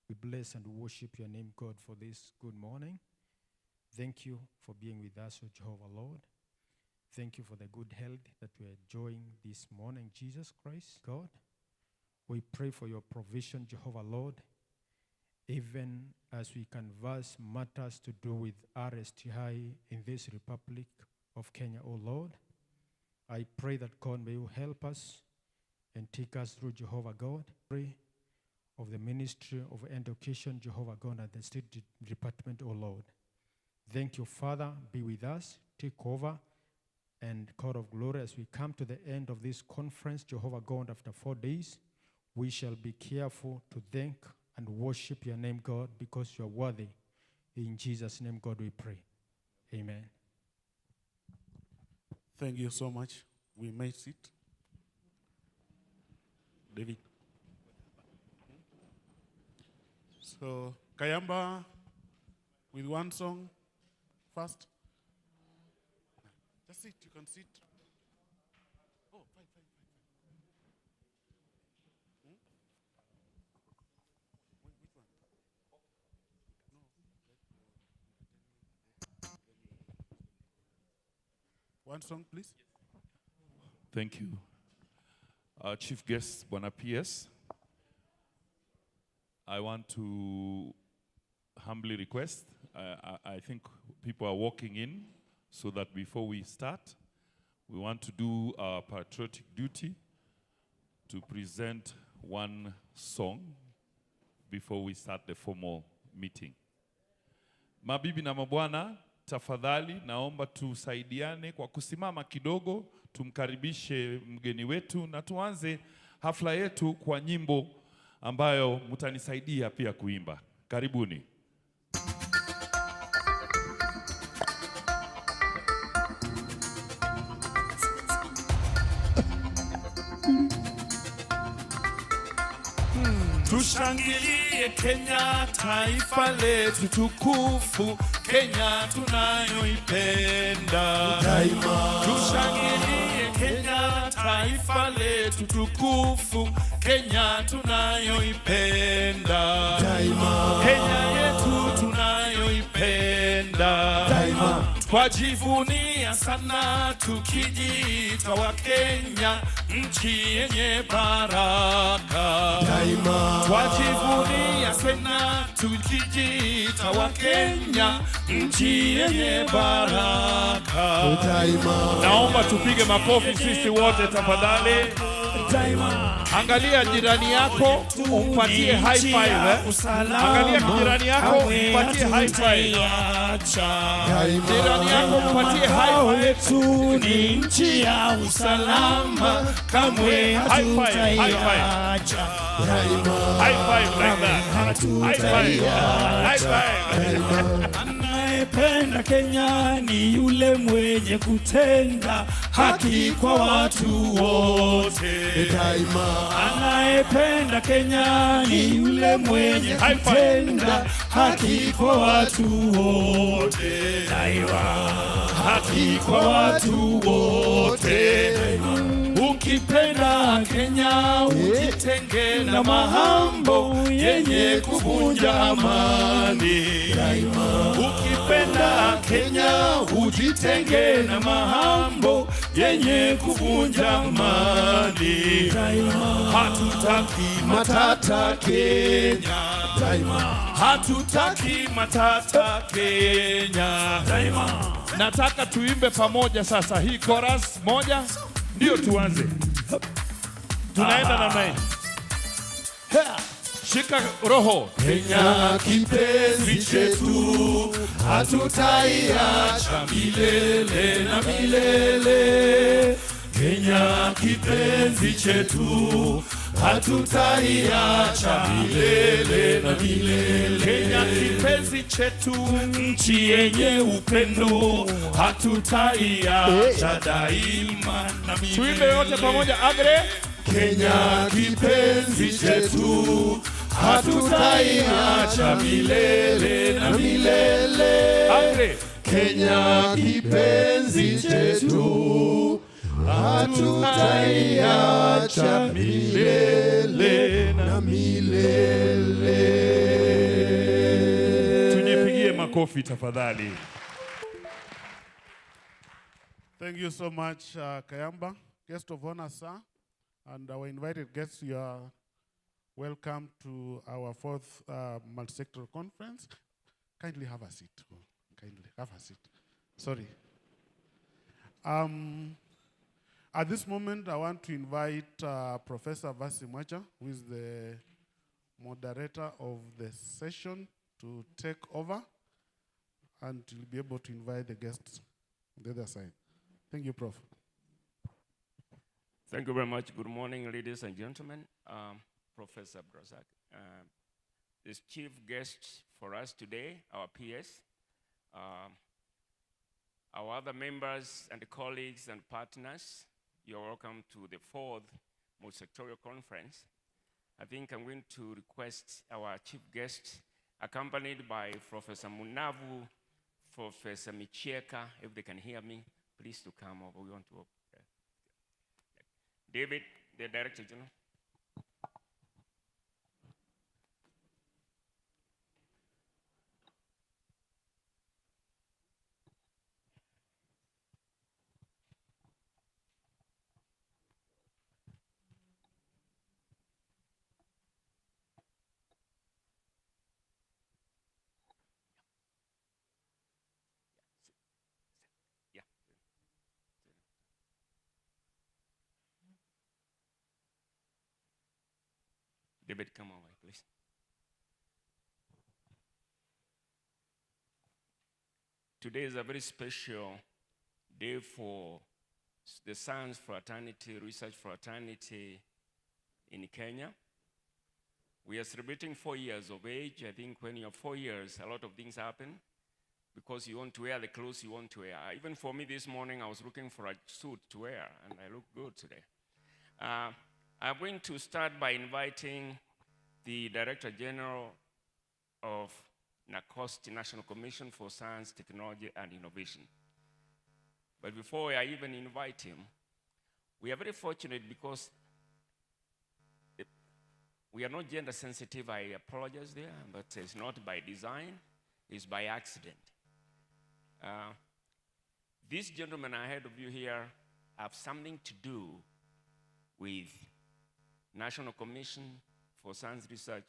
We bless and worship your name, God, for this good morning. Thank you for being with us, O Jehovah Lord. Thank you for the good health that we are enjoying this morning, Jesus Christ, God. We pray for your provision, Jehovah Lord, even as we canvass matters to do with RSTI in this Republic of Kenya, O Lord. I pray that, God, may you help us and take us through, Jehovah God. Pray of the Ministry of Education, Jehovah God, and the State Department, O Lord. Thank you, Father. Be with us. Take over. And God of glory, as we come to the end of this conference, Jehovah God, after 4 days, we shall be careful to thank and worship your name, God, because you are worthy. In Jesus' name, God, we pray. Amen. Thank you so much. We may sit. David. So, Kayamba with one song first. Just sit, you can sit. Oh, fine. Hmm? Which one? No. One song, please. Thank you. Our chief guest, Bwana PS, I want to humbly request, I think people are walking in, so that before we start, we want to do our patriotic duty to present one song before we start the formal meeting. Mabibi na mabwana, tafadhali naomba tusaidiane kwa kusimama kidogo, tumkaribishe mgeni wetu na tuanze hafla yetu kwa nyimbo ambayo mtanisaidia pia kuimba. Karibuni. Tushangilie Kenya, taifa letu tukufu, Kenya tunayoipenda daima. Tushangilie Kenya, taifa letu tukufu, Kenya tunayoipenda daima. Kenya yetu tunayoipenda daima. Twajivunia sana tukijiita wa Kenya, nchi yenye baraka daima. Twajivunia sana tukijiita wa Kenya, nchi yenye baraka daima. Naomba tupige makofi sisi wote tafadhali. Angalia jirani yako umpatie high five. Angalia jirani yako umpatie high five. Jirani yako umpatie high five. Tu ni nchi ya usalama, kamwe hatutaiacha. High five like that. High five. High five. Anayependa Kenya ni yule mwenye kutenda haki kwa watu wote daima. Anayependa Kenya ni yule mwenye kutenda haki kwa watu wote daima. Haki kwa watu wote daima. Ukipenda Kenya ujitenge na mahambo yenye kuvunja amani daima. Ukipenda Kenya ujitenge na mahambo yenye kuvunja amani daima. Hatutaki matata Kenya daima. Hatutaki matata Kenya daima. Nataka tuimbe pamoja sasa hii chorus moja. Ndio tuanze. Tunaenda namna hii. Shika roho. Kenya kipenzi chetu, hatutaiacha milele na milele. Kenya kipenzi chetu, hatutaiacha milele na milele. Kenya kipenzi chetu, nchi yenye upendo, hatutaiacha daima na milele. Tuimbe yote pamoja, agre. Kenya kipenzi chetu, hatutaiacha milele na milele. Agre. Kenya kipenzi chetu, hatutaiacha milele na milele. Tujipigie makofi tafadhali. Thank you so much, Kayamba. Guest of honor, sir. And our invited guests, you are welcome to our fourth multisectoral conference. Kindly have a seat. Kindly have a seat. Sorry. At this moment, I want to invite Professor Vasi Mwacha, who is the moderator of the session, to take over, and to be able to invite the guests on the other side. Thank you, Prof. Thank you very much. Good morning, ladies and gentlemen. Professor Brazak. This chief guest for us today, our PS, our other members and colleagues and partners, you're welcome to the fourth multisectoral conference. I think I'm going to request our chief guest, accompanied by Professor Munavu, Professor Michieka, if they can hear me, please to come over. We want to David, the Director General. David, come over, please. Today is a very special day for the Science Fraternity, Research Fraternity in Kenya. We are celebrating 4 years of age. I think when you're 4 years, a lot of things happen because you want to wear the clothes you want to wear. Even for me this morning, I was looking for a suit to wear, and I look good today. I'm going to start by inviting the Director General of NACOST, National Commission for Science, Technology, and Innovation. But before I even invite him, we are very fortunate because we are not gender sensitive. I apologize there, but it's not by design, it's by accident. These gentlemen ahead of you here have something to do with National Commission for Science Research,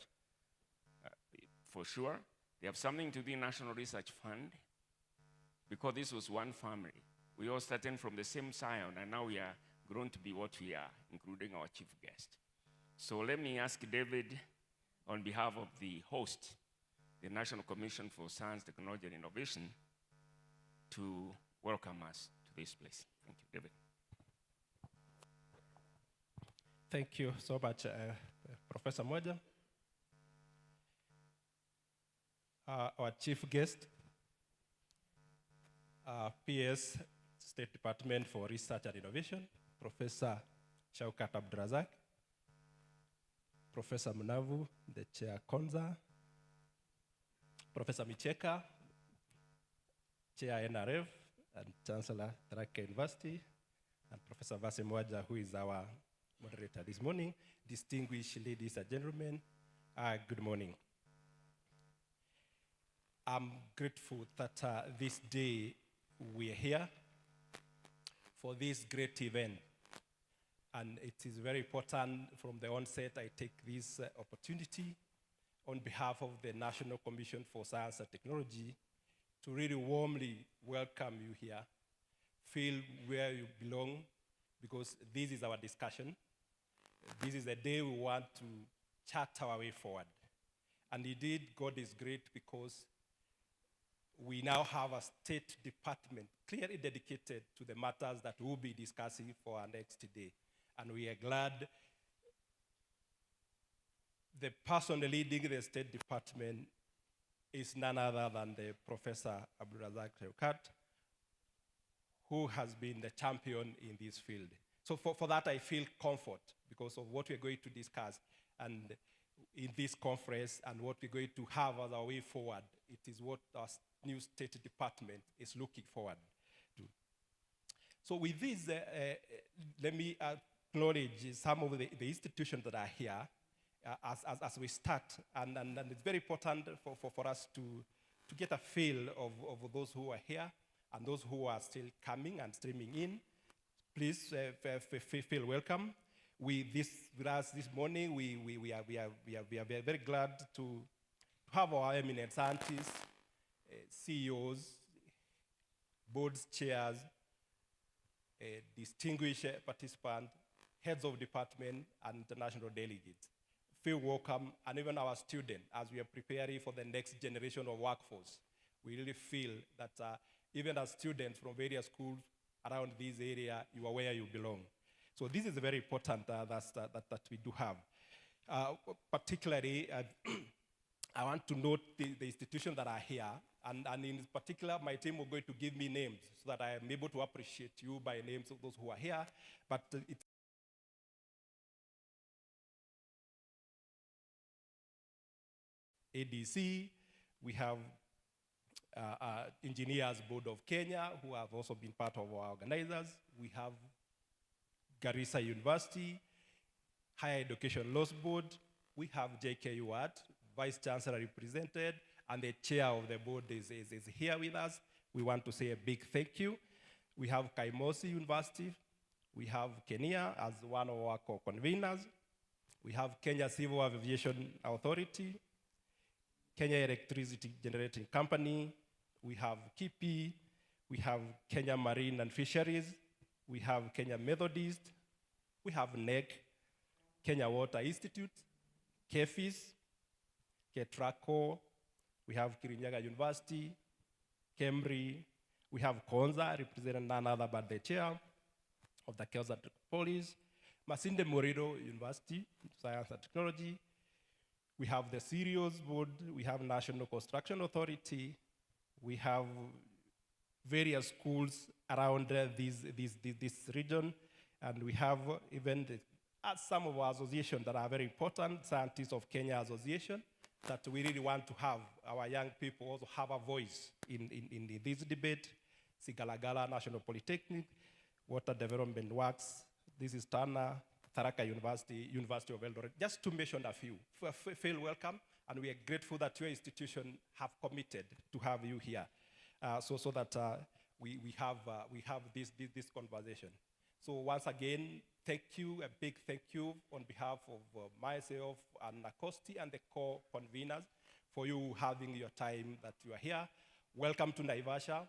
for sure. They have something to do with National Research Fund, because this was one family. We all started from the same scion, and now we are grown to be what we are, including our chief guest. So let me ask David, on behalf of the host, the National Commission for Science, Technology, and Innovation, to welcome us to this place. Thank you, David. Thank you so much, Professor Moja. Our chief guest, PS, State Department for Research and Innovation, Professor Shaukat Abdurazak, Professor Munavu, the Chair Konza, Professor Micheka, Chair NRF and Chancellor Tharaka University, and Professor Vasi Moja, who is our moderator this morning. Distinguished ladies and gentlemen, good morning. I'm grateful that this day we are here for this great event. And it is very important from the onset I take this opportunity on behalf of the National Commission for Science and Technology to really warmly welcome you here. Feel where you belong, because this is our discussion. This is the day we want to chart our way forward. And indeed, God is great because we now have a state department clearly dedicated to the matters that we'll be discussing for our next day. And we are glad the person leading the State Department is none other than the Professor Abdurazak Shaukat, who has been the champion in this field. So for that, I feel comfort because of what we're going to discuss and in this conference and what we're going to have as our way forward. It is what our new State Department is looking forward to. So with this, let me acknowledge some of the institutions that are here as we start. And it's very important for us to get a feel of those who are here and those who are still coming and streaming in. Please feel welcome. With us this morning, we are very glad to have our eminent scientists, CEOs, boards, chairs, distinguished participants, heads of department, and international delegates. Feel welcome, and even our students, as we are preparing for the next generation of workforce. We really feel that even as students from various schools around this area, you are where you belong. So this is very important that we do have. Particularly, I want to note the institutions that are here, and in particular, my team are going to give me names so that I am able to appreciate you by names of those who are here. But it's ADC, we have Engineers Board of Kenya, who have also been part of our organizers. We have Garissa University, Higher Education Laws Board. We have JKU Art, Vice Chancellor represented, and the chair of the board is here with us. We want to say a big thank you. We have Kaimosi University. We have Kenya as one of our co-conveners. We have Kenya Civil Aviation Authority, Kenya Electricity Generating Company. We have KIPI. We have Kenya Marine and Fisheries. We have Kenya Methodist. We have NEC, Kenya Water Institute, KEFIS, KETRACO. We have Kirinyaga University, KEMRI. We have Konza, representing none other but the chair of the Kenya Police, Masinde Morido University, Science and Technology. We have the Sirius Board. We have National Construction Authority. We have various schools around this region. And we have even the some of our associations that are very important, Scientists of Kenya Association, that we really want to have our young people also have a voice in this debate. Sigalagala National Polytechnic, Water Development Works, this is Tana, Tharaka University, University of Eldoret, just to mention a few. Feel welcome, and we are grateful that your institution have committed to have you here, so that we have this conversation. So once again, thank you, a big thank you on behalf of myself and Nakosti and the core conveners for you having your time that you are here. Welcome to Naivasha.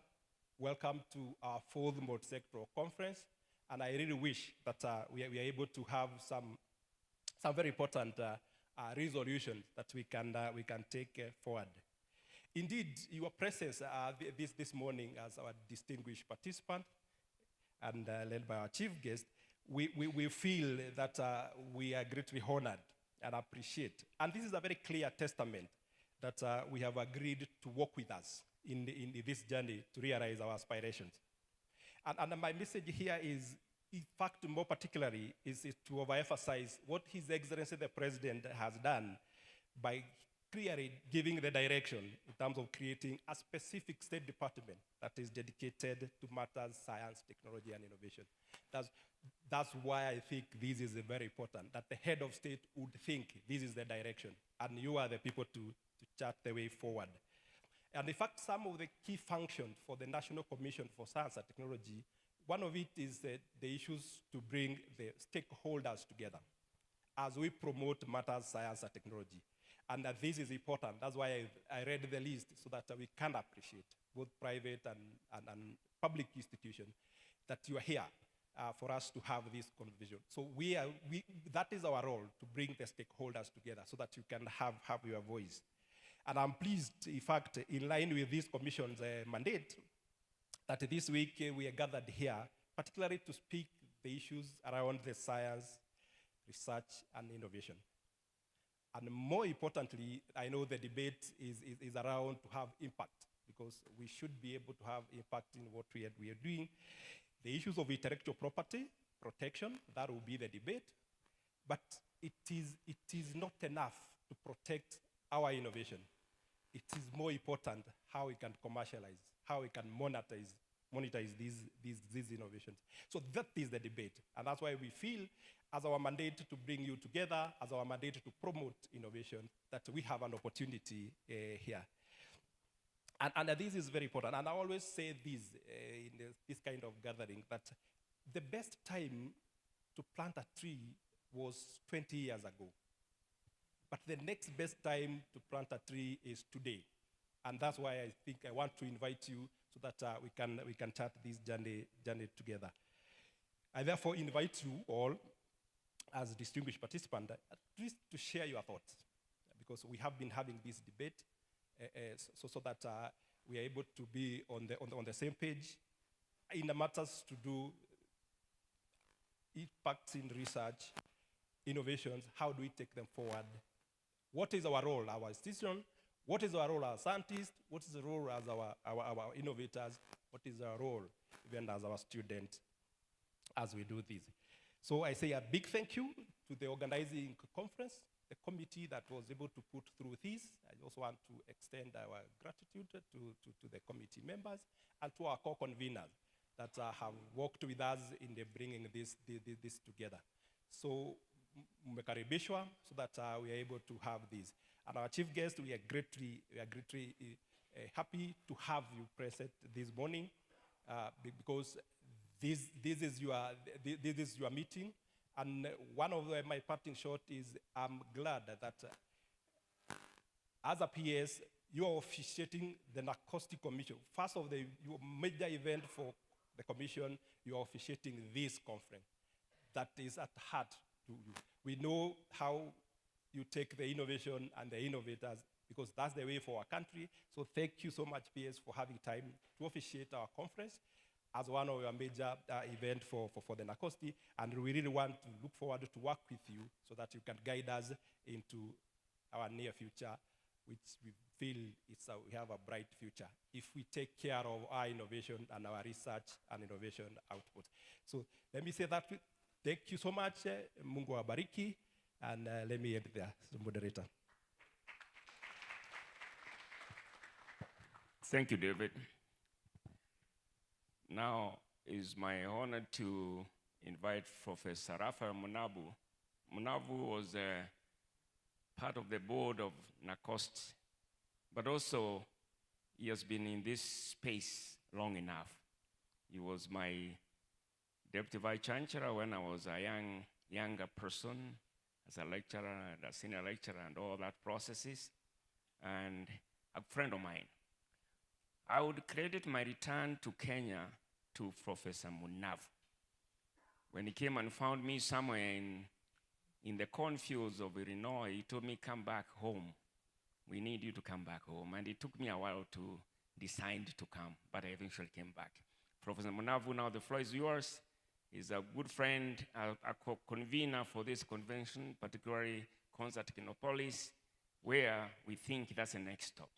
Welcome to our 4th multisectoral conference. And I really wish that we are able to have some very important resolutions that we can take forward. Indeed, your presence this morning as our distinguished participant and led by our chief guest, we feel that we are greatly honored and appreciate. And this is a very clear testament that we have agreed to work with us in this journey to realize our aspirations. And my message here is, in fact, more particularly, is to overemphasize what His Excellency the President has done by clearly giving the direction in terms of creating a specific state department that is dedicated to matters, science, technology, and innovation. That's why I think this is very important, that the head of state would think this is the direction, and you are the people to chart the way forward. And in fact, some of the key functions for the National Commission for Science and Technology, one of it is the issues to bring the stakeholders together as we promote matters, science, and technology. And this is important. That's why I read the list, so that we can appreciate both private and public institutions that you are here for us to have this conversation. So that is our role, to bring the stakeholders together so that you can have your voice. And I'm pleased, in fact, in line with this commission's mandate, that this week we are gathered here, particularly to speak the issues around the science, research, and innovation. And more importantly, I know the debate is around to have impact, because we should be able to have impact in what we are doing. The issues of intellectual property, protection, that will be the debate. But it is not enough to protect our innovation. It is more important how we can commercialize, how we can monetize these innovations. So that is the debate. And that's why we feel, as our mandate to bring you together, as our mandate to promote innovation, that we have an opportunity here. And this is very important. And I always say this in this kind of gathering, that the best time to plant a tree was 20 years ago. But the next best time to plant a tree is today. And that's why I think I want to invite you so that we can chart this journey together. I therefore invite you all, as distinguished participants, at least to share your thoughts, because we have been having this debate, so that we are able to be on the same page in the matters to do impacts in research, innovations. How do we take them forward? What is our role, our institution? What is our role as scientists? What is the role as our innovators? What is our role even as our students as we do this? So I say a big thank you to the organizing conference, the committee that was able to put through this. I also want to extend our gratitude to the committee members and to our co-conveners that have worked with us in bringing this together. So mmekaribishwa, so that we are able to have this. And our chief guest, we are greatly happy to have you present this morning, because this is your meeting. And one of my parting shot is, I'm glad that as a PS, you are officiating the Nakosti Commission. First of your major event for the commission, you are officiating this conference. That is at heart to you. We know how you take the innovation and the innovators, because that's the way for our country. So thank you so much, PS, for having time to officiate our conference as one of your major events for the Nakosti. And we really want to look forward to work with you so that you can guide us into our near future, which we feel we have a bright future if we take care of our innovation and our research and innovation output. So let me say that Thank you so much. Mungu awabariki. And let me end there, moderator. Thank you, David. Now it's my honor to invite Professor Raphael Munabu. Munabu was part of the board of NACOST, but also he has been in this space long enough. He was my deputy vice chancellor when I was a younger person, as a lecturer and a senior lecturer and all that processes, and a friend of mine. I would credit my return to Kenya to Professor Munavu. When he came and found me somewhere in the cornfields of Illinois, he told me, come back home. We need you to come back home. And it took me a while to decide to come, but I eventually came back. Professor Munavu, now the floor is yours. He's a good friend, a convener for this convention, particularly Concert Kinopolis, where we think that's the next stop.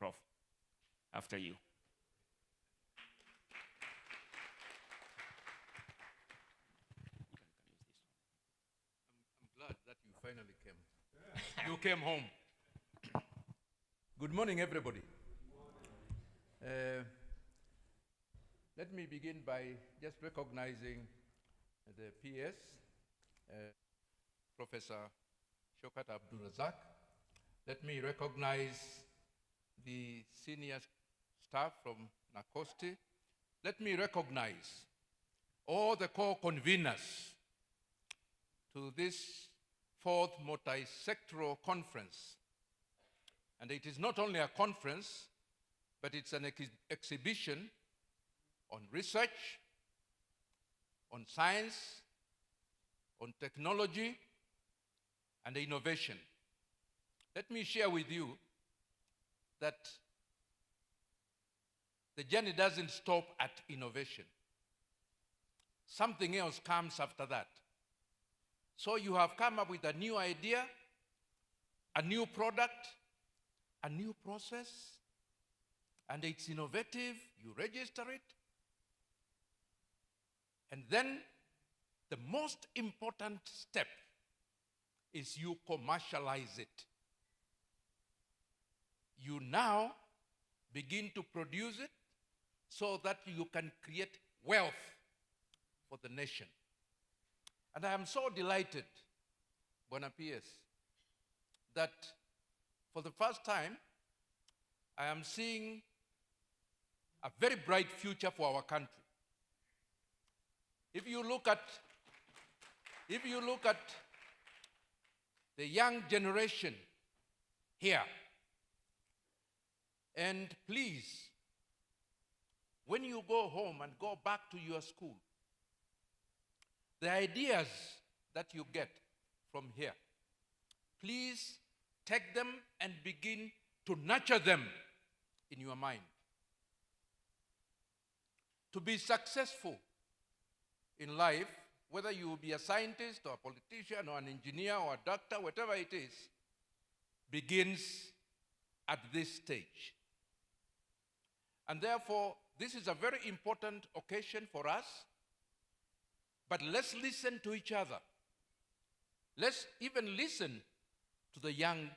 Prof, after you. I'm glad that you finally came. You came home. Good morning, everybody. Let me begin by just recognizing the PS, Professor Shokat Abdulrazak. Let me recognize the senior staff from NACOSTI. Let me recognize all the co-conveners to this fourth multisectoral conference. And it is not only a conference, but it's an exhibition on research, on science, on technology, and innovation. Let me share with you that the journey doesn't stop at innovation. Something else comes after that. So you have come up with a new idea, a new product, a new process, and it's innovative, you register it, and then the most important step is you commercialize it. You now begin to produce it so that you can create wealth for the nation. And I am so delighted, Bona PS, that for the first time, I am seeing a very bright future for our country. If you look at the young generation here, and please, when you go home and go back to your school, the ideas that you get from here, please take them and begin to nurture them in your mind. To be successful in life, whether you will be a scientist or a politician or an engineer or a doctor, whatever it is, begins at this stage. And therefore, this is a very important occasion for us, but let's listen to each other. Let's even listen to the young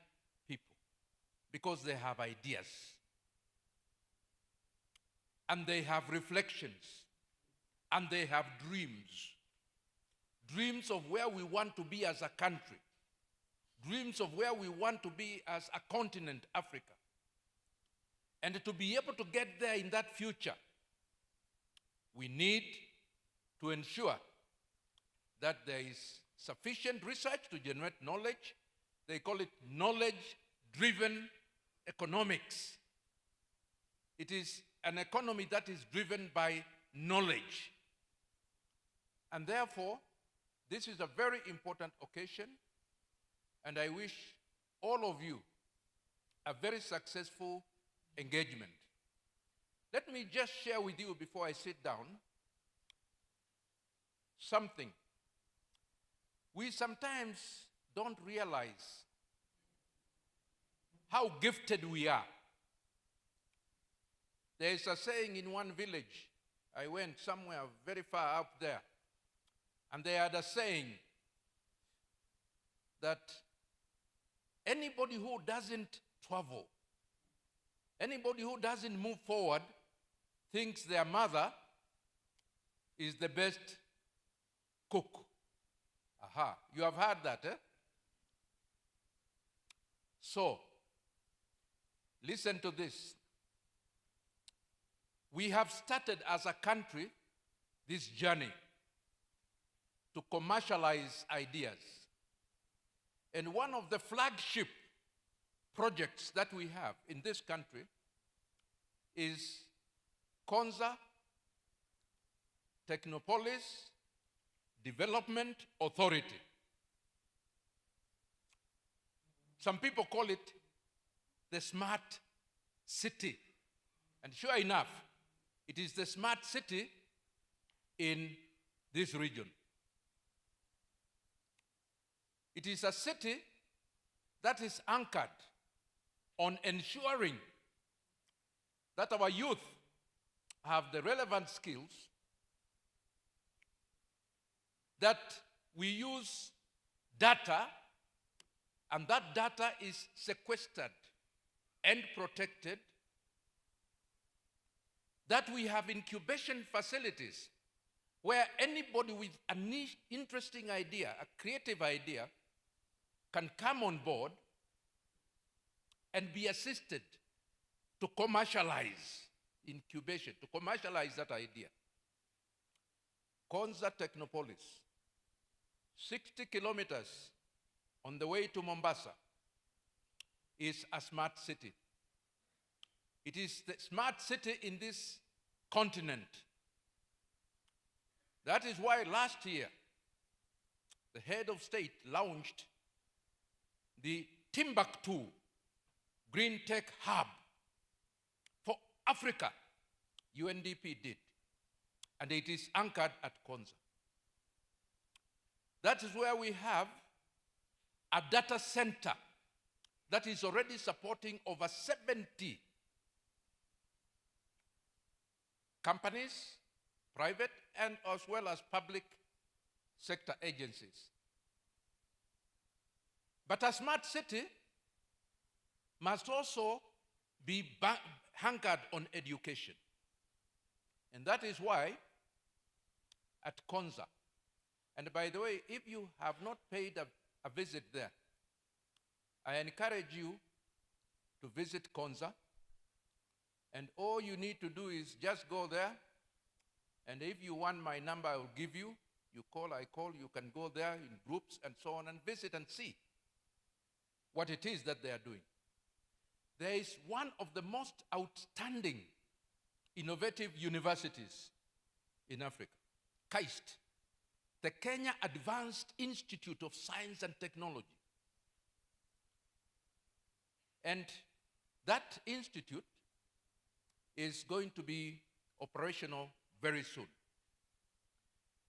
people, because they have ideas. And they have reflections. And they have dreams. Dreams of where we want to be as a country. Dreams of where we want to be as a continent, Africa. And to be able to get there in that future, we need to ensure that there is sufficient research to generate knowledge. They call it knowledge-driven economics. It is an economy that is driven by knowledge. And therefore, this is a very important occasion, and I wish all of you a very successful engagement. Let me just share with you before I sit down something. We sometimes don't realize how gifted we are. There is a saying in one village. I went somewhere very far up there, And they had a saying that anybody who doesn't travel, anybody who doesn't move forward, thinks their mother is the best cook. Aha, you have heard that, eh? So, listen to this. We have started as a country this journey to commercialize ideas. And one of the flagship projects that we have in this country is Konza Technopolis Development Authority. Some people call it the smart city. And sure enough, it is the smart city in this region. It is a city that is anchored on ensuring that our youth have the relevant skills, that we use data, and that data is sequestered and protected, that we have incubation facilities where anybody with an interesting idea, a creative idea, can come on board and be assisted to commercialize incubation, to commercialize that idea. Konza Technopolis, 60 kilometers on the way to Mombasa, is a smart city. It is the smart city in this continent. That is why last year, the head of state launched the Timbuktu Green Tech Hub for Africa. UNDP did. And it is anchored at Konza. That is where we have a data center that is already supporting over 70 companies, private and as well as public sector agencies. But a smart city must also be anchored on education. And that is why at Konza, and by the way, if you have not paid a visit there, I encourage you to visit Konza. And all you need to do is just go there. And if you want my number, I will give you. You call, I call. You can go there in groups and so on and visit and see what it is that they are doing. There is one of the most outstanding innovative universities in Africa, KAIST, the Kenya Advanced Institute of Science and Technology. And that institute is going to be operational very soon.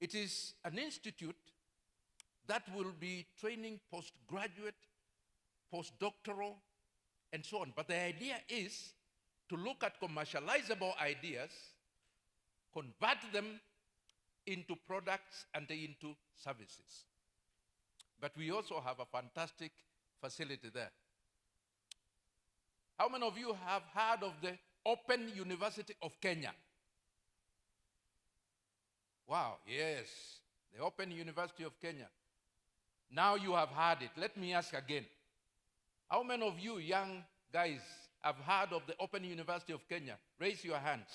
It is an institute that will be training postgraduate, postdoctoral, and so on. But the idea is to look at commercializable ideas, convert them into products and into services. But we also have a fantastic facility there. How many of you have heard of the Open University of Kenya? Wow, yes, the Open University of Kenya. Now you have heard it. Let me ask again. How many of you young guys have heard of the Open University of Kenya? Raise your hands.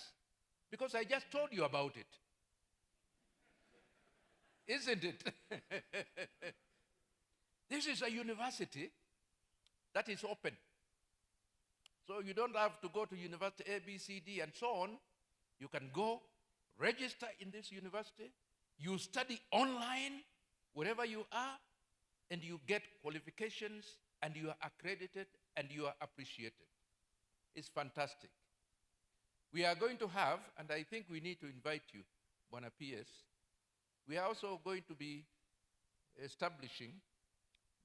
Because I just told you about it. Isn't it? This is a university that is open. So you don't have to go to university A, B, C, D, and so on. You can go, register in this university. You study online, wherever you are, and you get qualifications, and you are accredited, and you are appreciated. It's fantastic. We are going to have, and I think we need to invite you, Bwana PS, we are also going to be establishing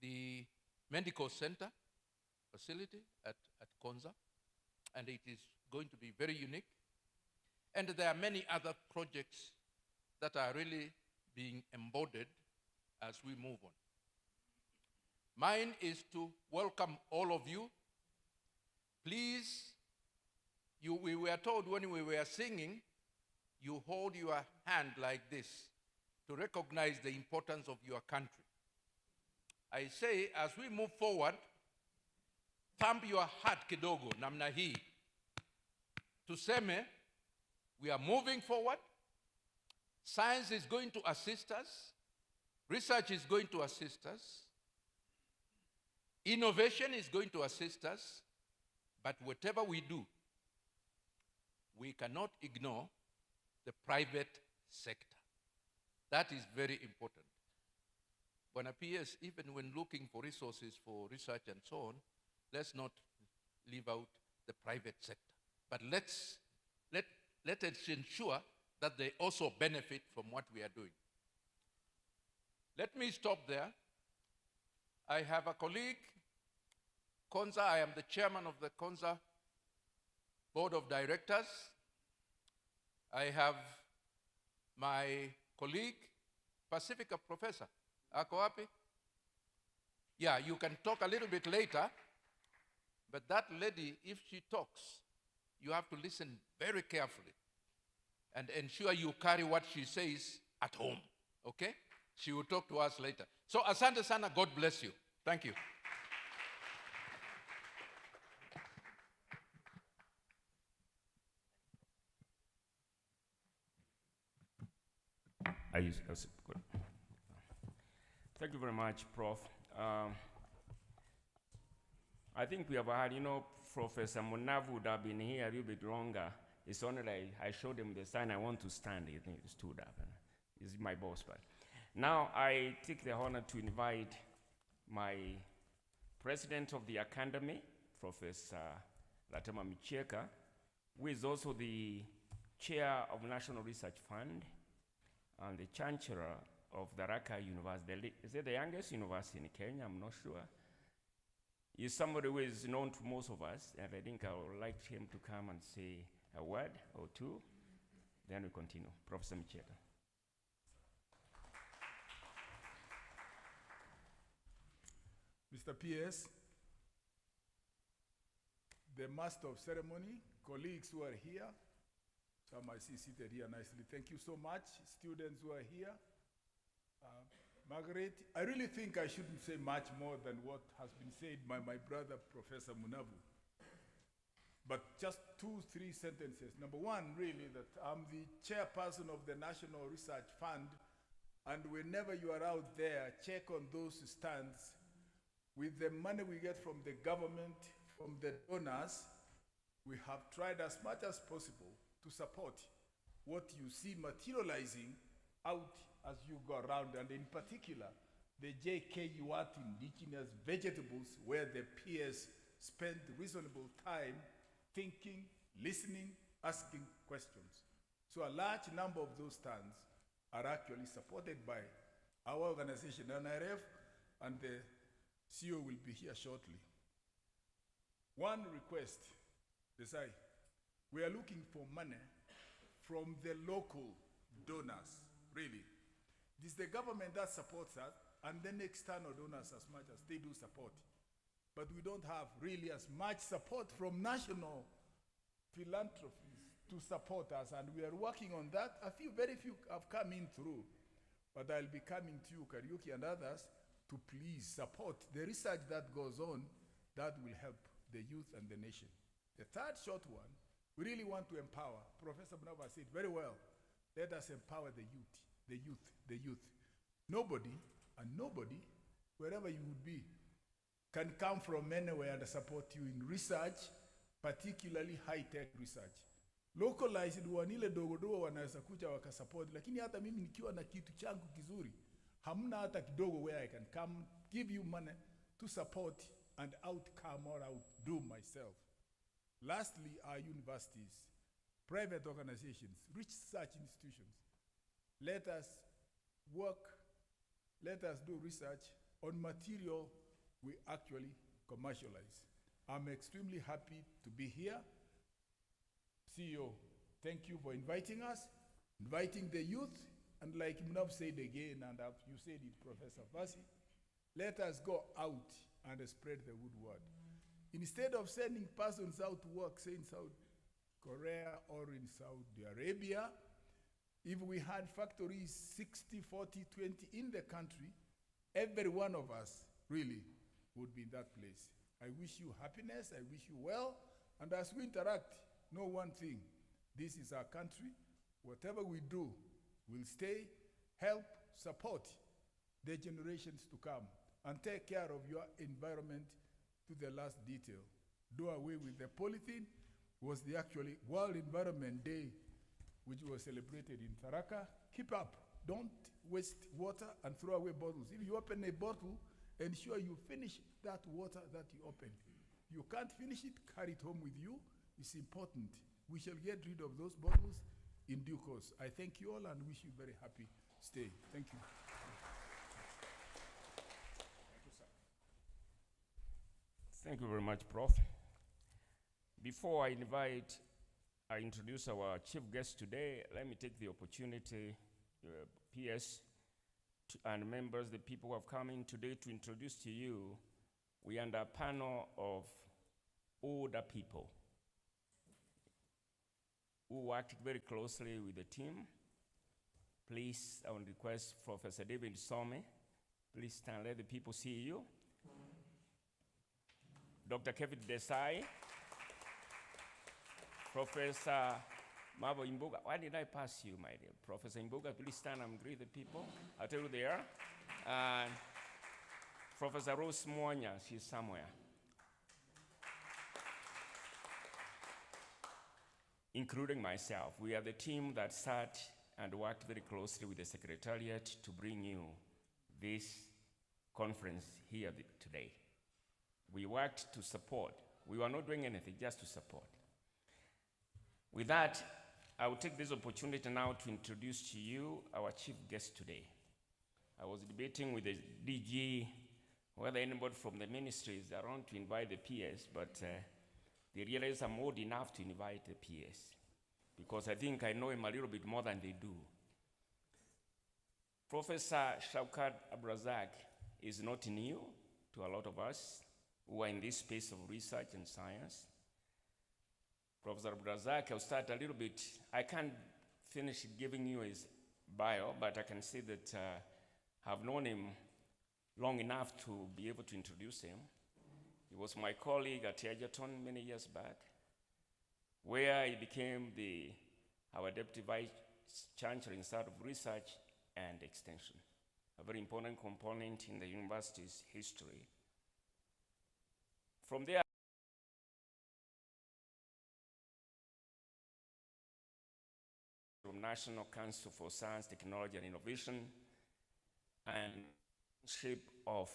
the medical center facility at Konza, and it is going to be very unique. And there are many other projects that are really being embodied as we move on. Mine is to welcome all of you. Please, we were told when we were singing, you hold your hand like this to recognize the importance of your country. I say, as we move forward, thump your heart kidogo, namna hii. Tuseme, we are moving forward. Science is going to assist us. Research is going to assist us. Innovation is going to assist us. But whatever we do, we cannot ignore the private sector. That is very important. When PS, even when looking for resources for research and so on, let's not leave out the private sector. But let us ensure that they also benefit from what we are doing. Let me stop there. I have a colleague, Konza. I am the chairman of the Konza Board of Directors. I have my colleague, Pacifica Professor. Ako wapi? Yeah, you can talk a little bit later, but that lady, if she talks, you have to listen very carefully and ensure you carry what she says at home, okay? She will talk to us later. So, asante sana, God bless you. Thank you. Good. Thank you very much, Prof. I think we have had, Professor Munavu would have been here a little bit longer. It's only like I showed him the sign I want to stand. He stood up. And he's my boss. But now I take the honor to invite my president of the academy, Professor Latema Micheka, who is also the chair of National Research Fund and the chancellor of the Raka University. Is it the youngest university in Kenya? I'm not sure. He's somebody who is known to most of us, and I think I would like him to come and say a word or two. Then we continue. Professor Micheka. Mr. PS, the master of ceremony, colleagues who are here, some I see seated here nicely. Thank you so much, students who are here. Margaret, I really think I shouldn't say much more than what has been said by my brother, Professor Munavu. But just 2-3 sentences. Number one, really, that I'm the chairperson of the National Research Fund, and whenever you are out there, check on those stands. With the money we get from the government, from the donors, we have tried as much as possible to support what you see materializing out as you go around, and in particular, the JKUAT indigenous vegetables, where the peers spend reasonable time thinking, listening, asking questions. So a large number of those stands are actually supported by our organization, NRF, and the CEO will be here shortly. One request, Desai, we are looking for money from the local donors, really. It is the government that supports us, and then external donors as much as they do support. But we don't have really as much support from national philanthropies to support us, and we are working on that. Very few have come in through, but I'll be coming to you, Kariuki and others, to please support the research that goes on that will help the youth and the nation. The third short one, we really want to empower. Professor Bunava said very well, let us empower the youth, the youth, the youth. Nobody, and nobody, wherever you would be, can come from anywhere and support you in research, particularly high-tech research. Localized wanile dogo wanaweza kuja wakasupport, lakini hata mimi nikiwa na kitu changu kizuri, hamna hata kidogo where I can come, give you money to support and outcome or outdo myself. Lastly, our universities, private organizations, research institutions. Let us work, let us do research on material we actually commercialize. I'm extremely happy to be here. CEO, thank you for inviting us, inviting the youth, And like Mnav said again, and you said it, Professor Vasi, let us go out and spread the good word. Instead of sending persons out to work, say in South Korea or in Saudi Arabia, if we had factories 60, 40, 20 in the country, every one of us really would be in that place. I wish you happiness, I wish you well, and as we interact, know one thing, this is our country. Whatever we do will stay, help, support the generations to come, and take care of your environment to the last detail. Do away with the polythene. Was the actually World Environment Day, which was celebrated in Tharaka. Keep up. Don't waste water and throw away bottles. If you open a bottle, ensure you finish that water that you opened. You can't finish it, carry it home with you. It's important. We shall get rid of those bottles in due course. I thank you all and wish you very happy stay. Thank you. Thank you very much, Prof. Before I introduce our chief guest today, let me take the opportunity, PS, and members, the people who have come in today, to introduce to you, we are under a panel of older people who worked very closely with the team. Please, I will request Professor David Some. Please stand, let the people see you. Dr. Kevin Desai, Professor Mabo Imbuga. Why did I pass you, my dear? Professor Imbuga, please stand and greet the people. I'll tell you there. And Professor Rose Mwanya, she's somewhere. Including myself. We are the team that sat and worked very closely with the Secretariat to bring you this conference here today. We worked to support. We were not doing anything, just to support. With that, I will take this opportunity now to introduce to you our chief guest today. I was debating with the DG whether anybody from the ministry is around to invite the PS, but they realize I'm old enough to invite the PS, because I think I know him a little bit more than they do. Professor Shaukat Abrazak is not new to a lot of us who are in this space of research and science. Professor Abrazak, I'll start a little bit. I can't finish giving you his bio, but I can say that I've known him long enough to be able to introduce him. He was my colleague at Egerton many years back, where he became our Deputy Vice Chancellor in charge of Research and Extension, a very important component in the university's history. From there, from National Council for Science, Technology, and Innovation, and shape of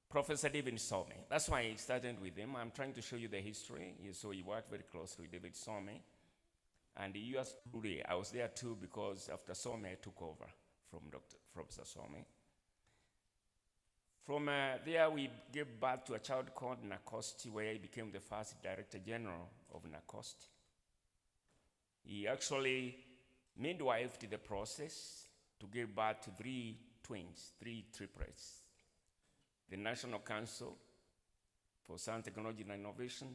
Professor David Some. That's why I started with him. I'm trying to show you the history. So he worked very closely with David Some. And the US today, I was there too, because after Some, I took over from Professor Some. From there, we gave birth to a child called NACOST, where he became the first Director General of NACOST. He actually midwifed the process to give birth to 3 twins, 3 triplets. The National Council for Science, Technology, and Innovation,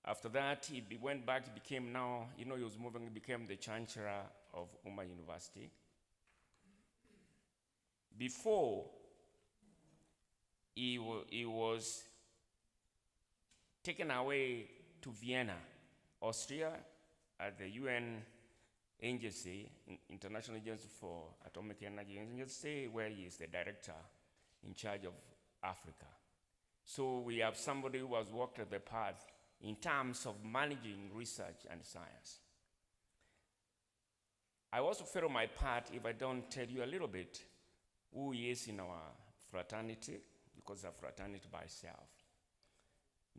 after that, he went back, he became now, he was moving, he became the Chancellor of Umma University. Before, he was taken away to Vienna, Austria, at the UN agency, International Agency for Atomic Energy Agency, where he is the director in charge of Africa. So we have somebody who has walked the path in terms of managing research and science. I also feel my part if I don't tell you a little bit who he is in our fraternity, because a fraternity by itself.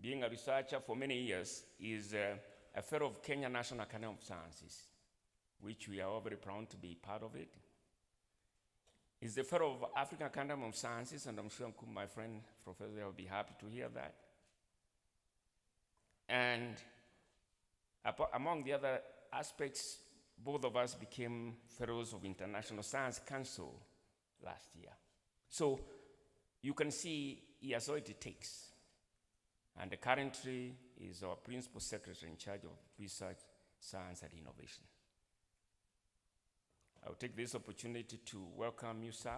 Being a researcher for many years, is a fellow of Kenya National Academy of Sciences, which we are all very proud to be part of it. He's the fellow of African Academy of Sciences, and I'm sure my friend Professor will be happy to hear that. And among the other aspects, both of us became fellows of International Science Council last year. So you can see he has all it takes. And currently is our principal secretary in charge of research, science, and innovation. I will take this opportunity to welcome you, sir,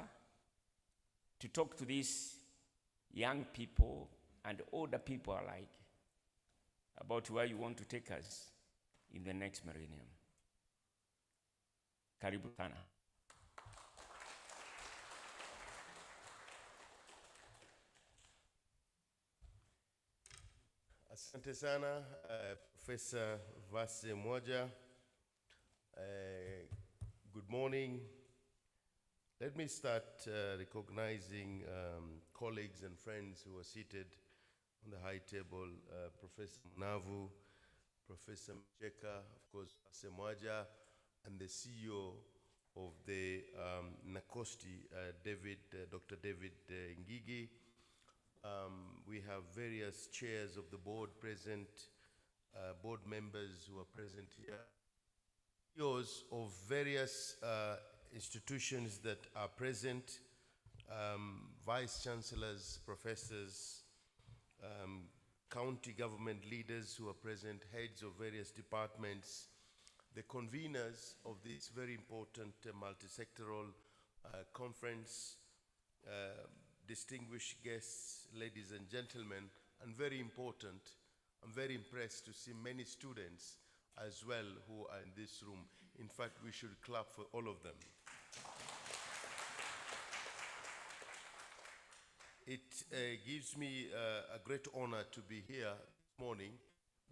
to talk to these young people and older people alike about where you want to take us in the next millennium. Karibu sana. Asante sana, Professor Vase Mwaja. Good morning. Let me start recognizing colleagues and friends who are seated on the high table. Professor Munavu, Professor Mcheka, of course, Vase Mwaja, and the CEO of the NACOSTI, Dr. David Ngigi. We have various chairs of the board present, board members who are present here, CEOs of various institutions that are present, vice chancellors, professors, county government leaders who are present, heads of various departments, the conveners of this very important multi-sectoral conference, distinguished guests, ladies and gentlemen, and very important, I'm very impressed to see many students as well who are in this room. In fact, we should clap for all of them. It gives me a great honor to be here this morning,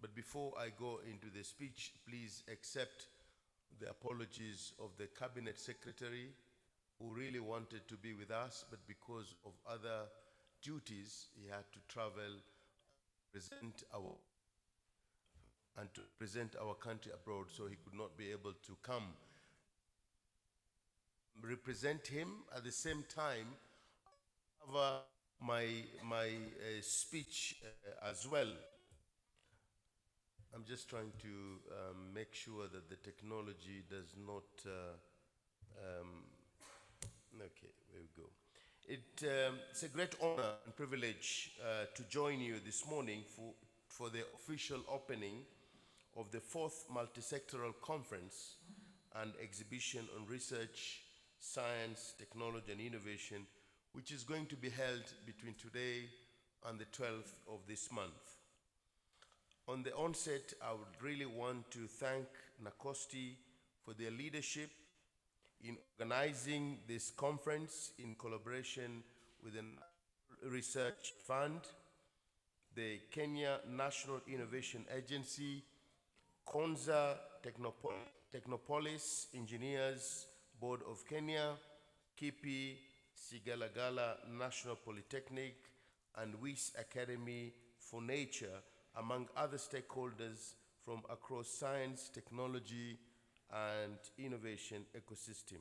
but before I go into the speech, please accept the apologies of the Cabinet Secretary, who really wanted to be with us, but because of other duties, he had to travel to present our country abroad, so he could not be able to come. Represent him at the same time, cover my speech as well. I'm just trying to make sure that the technology does not. Okay, there we go. It's a great honor and privilege to join you this morning for the official opening of the 4th Multisectoral Conference and Exhibition on Research, Science, Technology, and Innovation, which is going to be held between today and the 12th of this month. On the onset, I would really want to thank NACOSTI for their leadership in organizing this conference in collaboration with the Research Fund, the Kenya National Innovation Agency, Konza Technopolis Engineers Board of Kenya, KIPI, Sigalagala National Polytechnic, and WIS Academy for Nature, among other stakeholders from across science, technology, and innovation ecosystem.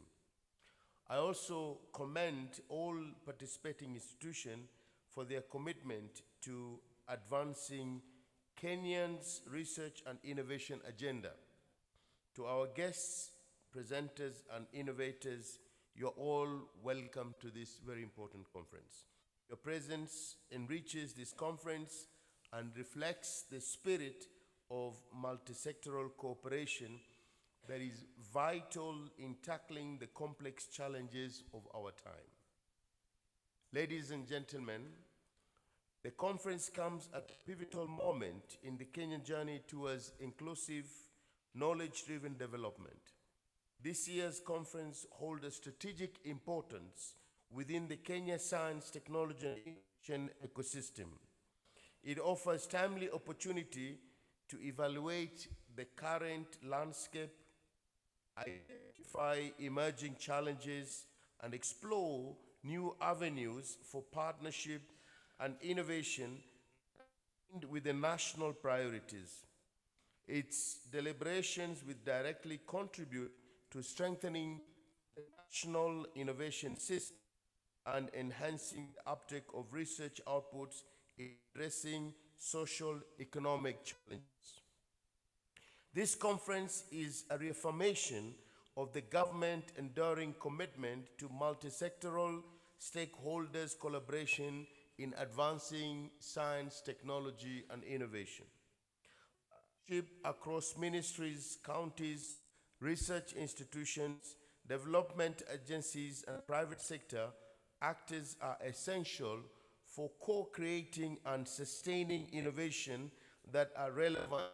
I also commend all participating institutions for their commitment to advancing Kenya's research and innovation agenda. To our guests, presenters, and innovators, you're all welcome to this very important conference. Your presence enriches this conference and reflects the spirit of multi-sectoral cooperation that is vital in tackling the complex challenges of our time. Ladies and gentlemen, the conference comes at a pivotal moment in the Kenyan journey towards inclusive, knowledge-driven development. This year's conference holds a strategic importance within the Kenya science, technology, and innovation ecosystem. It offers timely opportunity to evaluate the current landscape, identify emerging challenges, and explore new avenues for partnership and innovation with the national priorities. Its deliberations will directly contribute to strengthening the national innovation system and enhancing the uptake of research outputs in addressing social economic challenges. This conference is a reaffirmation of the government's enduring commitment to multi-sectoral stakeholders' collaboration in advancing science, technology, and innovation. Across ministries, counties, research institutions, development agencies, and private sector actors are essential for co-creating and sustaining innovation that are relevant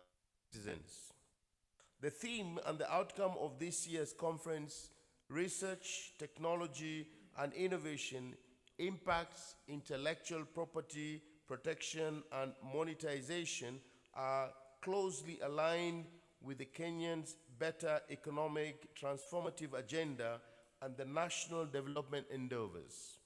to citizens. The theme and the outcome of this year's conference, Research, Technology, and Innovation, Impacts, Intellectual Property, Protection, and Monetization, are closely aligned with the Kenyans' better economic transformative agenda and the national development endeavors.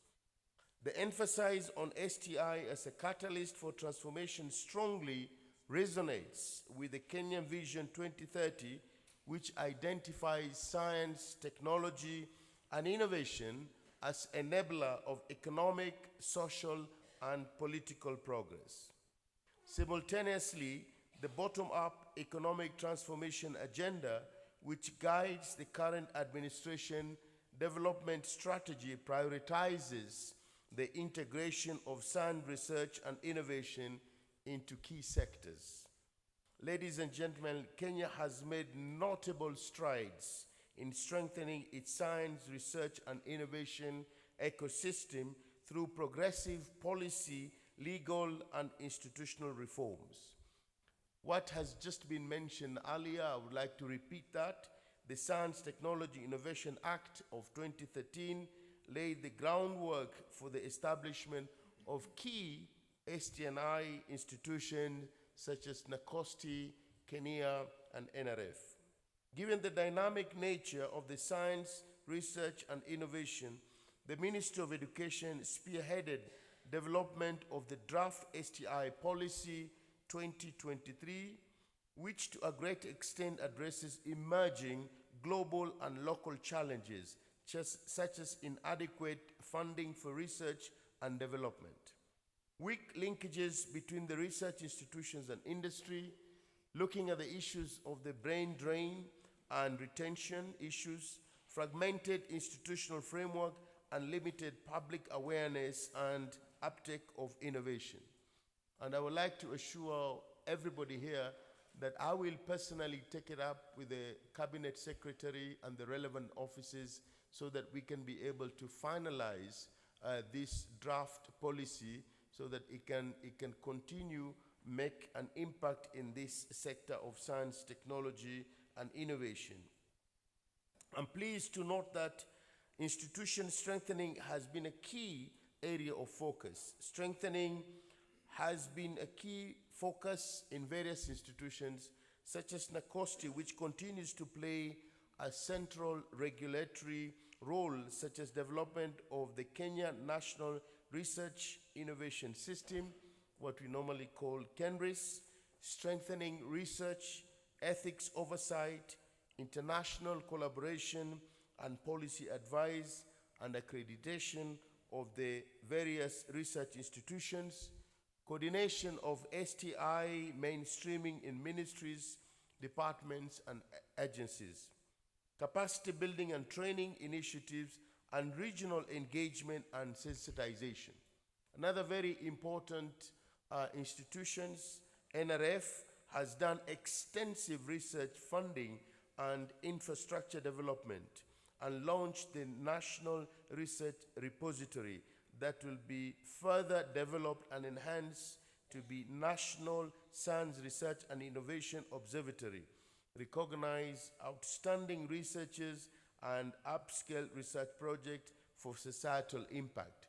The emphasis on STI as a catalyst for transformation strongly resonates with the Kenyan Vision 2030, which identifies science, technology, and innovation as enabler of economic, social, and political progress. Simultaneously, the bottom-up economic transformation agenda, which guides the current administration development strategy, prioritizes the integration of science research and innovation into key sectors. Ladies and gentlemen, Kenya has made notable strides in strengthening its science, research, and innovation ecosystem through progressive policy, legal, and institutional reforms. What has just been mentioned earlier, I would like to repeat that. The Science, Technology, Innovation Act of 2013 laid the groundwork for the establishment of key STNI institutions such as NACOSTI, Kenya, and NRF. Given the dynamic nature of the science, research, and innovation, the Ministry of Education spearheaded development of the draft STI policy 2023, which to a great extent addresses emerging global and local challenges, such as inadequate funding for research and development, weak linkages between the research institutions and industry, looking at the issues of the brain drain and retention issues, fragmented institutional framework, and limited public awareness and uptake of innovation. And I would like to assure everybody here that I will personally take it up with the Cabinet Secretary and the relevant offices so that we can be able to finalize this draft policy so that it can continue make an impact in this sector of science, technology, and innovation. I'm pleased to note that institution strengthening has been a key area of focus. Strengthening has been a key focus in various institutions, such as NACOSTI, which continues to play a central regulatory role, such as development of the Kenya National Research Innovation System, what we normally call KENRIS, strengthening research, ethics oversight, international collaboration, and policy advice and accreditation of the various research institutions, coordination of STI mainstreaming in ministries, departments, and agencies, capacity building and training initiatives, and regional engagement and sensitization. Another very important institutions, NRF, has done extensive research funding and infrastructure development and launched the National Research Repository that will be further developed and enhanced to be National Science Research and Innovation Observatory, recognize outstanding researchers and upscale research projects for societal impact.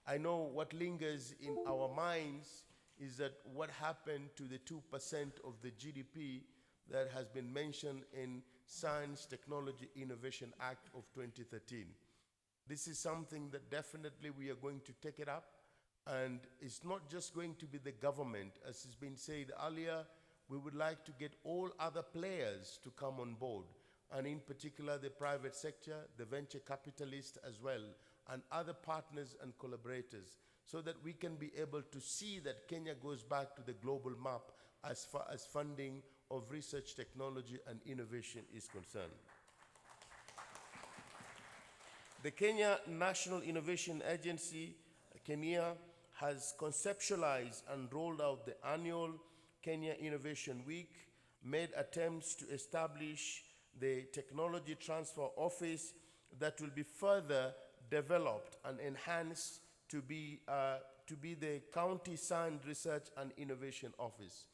I know what lingers in our minds is that what happened to the 2% of the GDP that has been mentioned in Science, Technology, Innovation Act of 2013. This is something that definitely we are going to take it up, and it's not just going to be the government. As has been said earlier, we would like to get all other players to come on board, and in particular the private sector, the venture capitalists as well, and other partners and collaborators, so that we can be able to see that Kenya goes back to the global map as far as funding of research, technology, and innovation is concerned. The Kenya National Innovation Agency, Kenya, has conceptualized and rolled out the annual Kenya Innovation Week, made attempts to establish the Technology Transfer Office that will be further developed and enhanced to be the County Science Research and Innovation Office.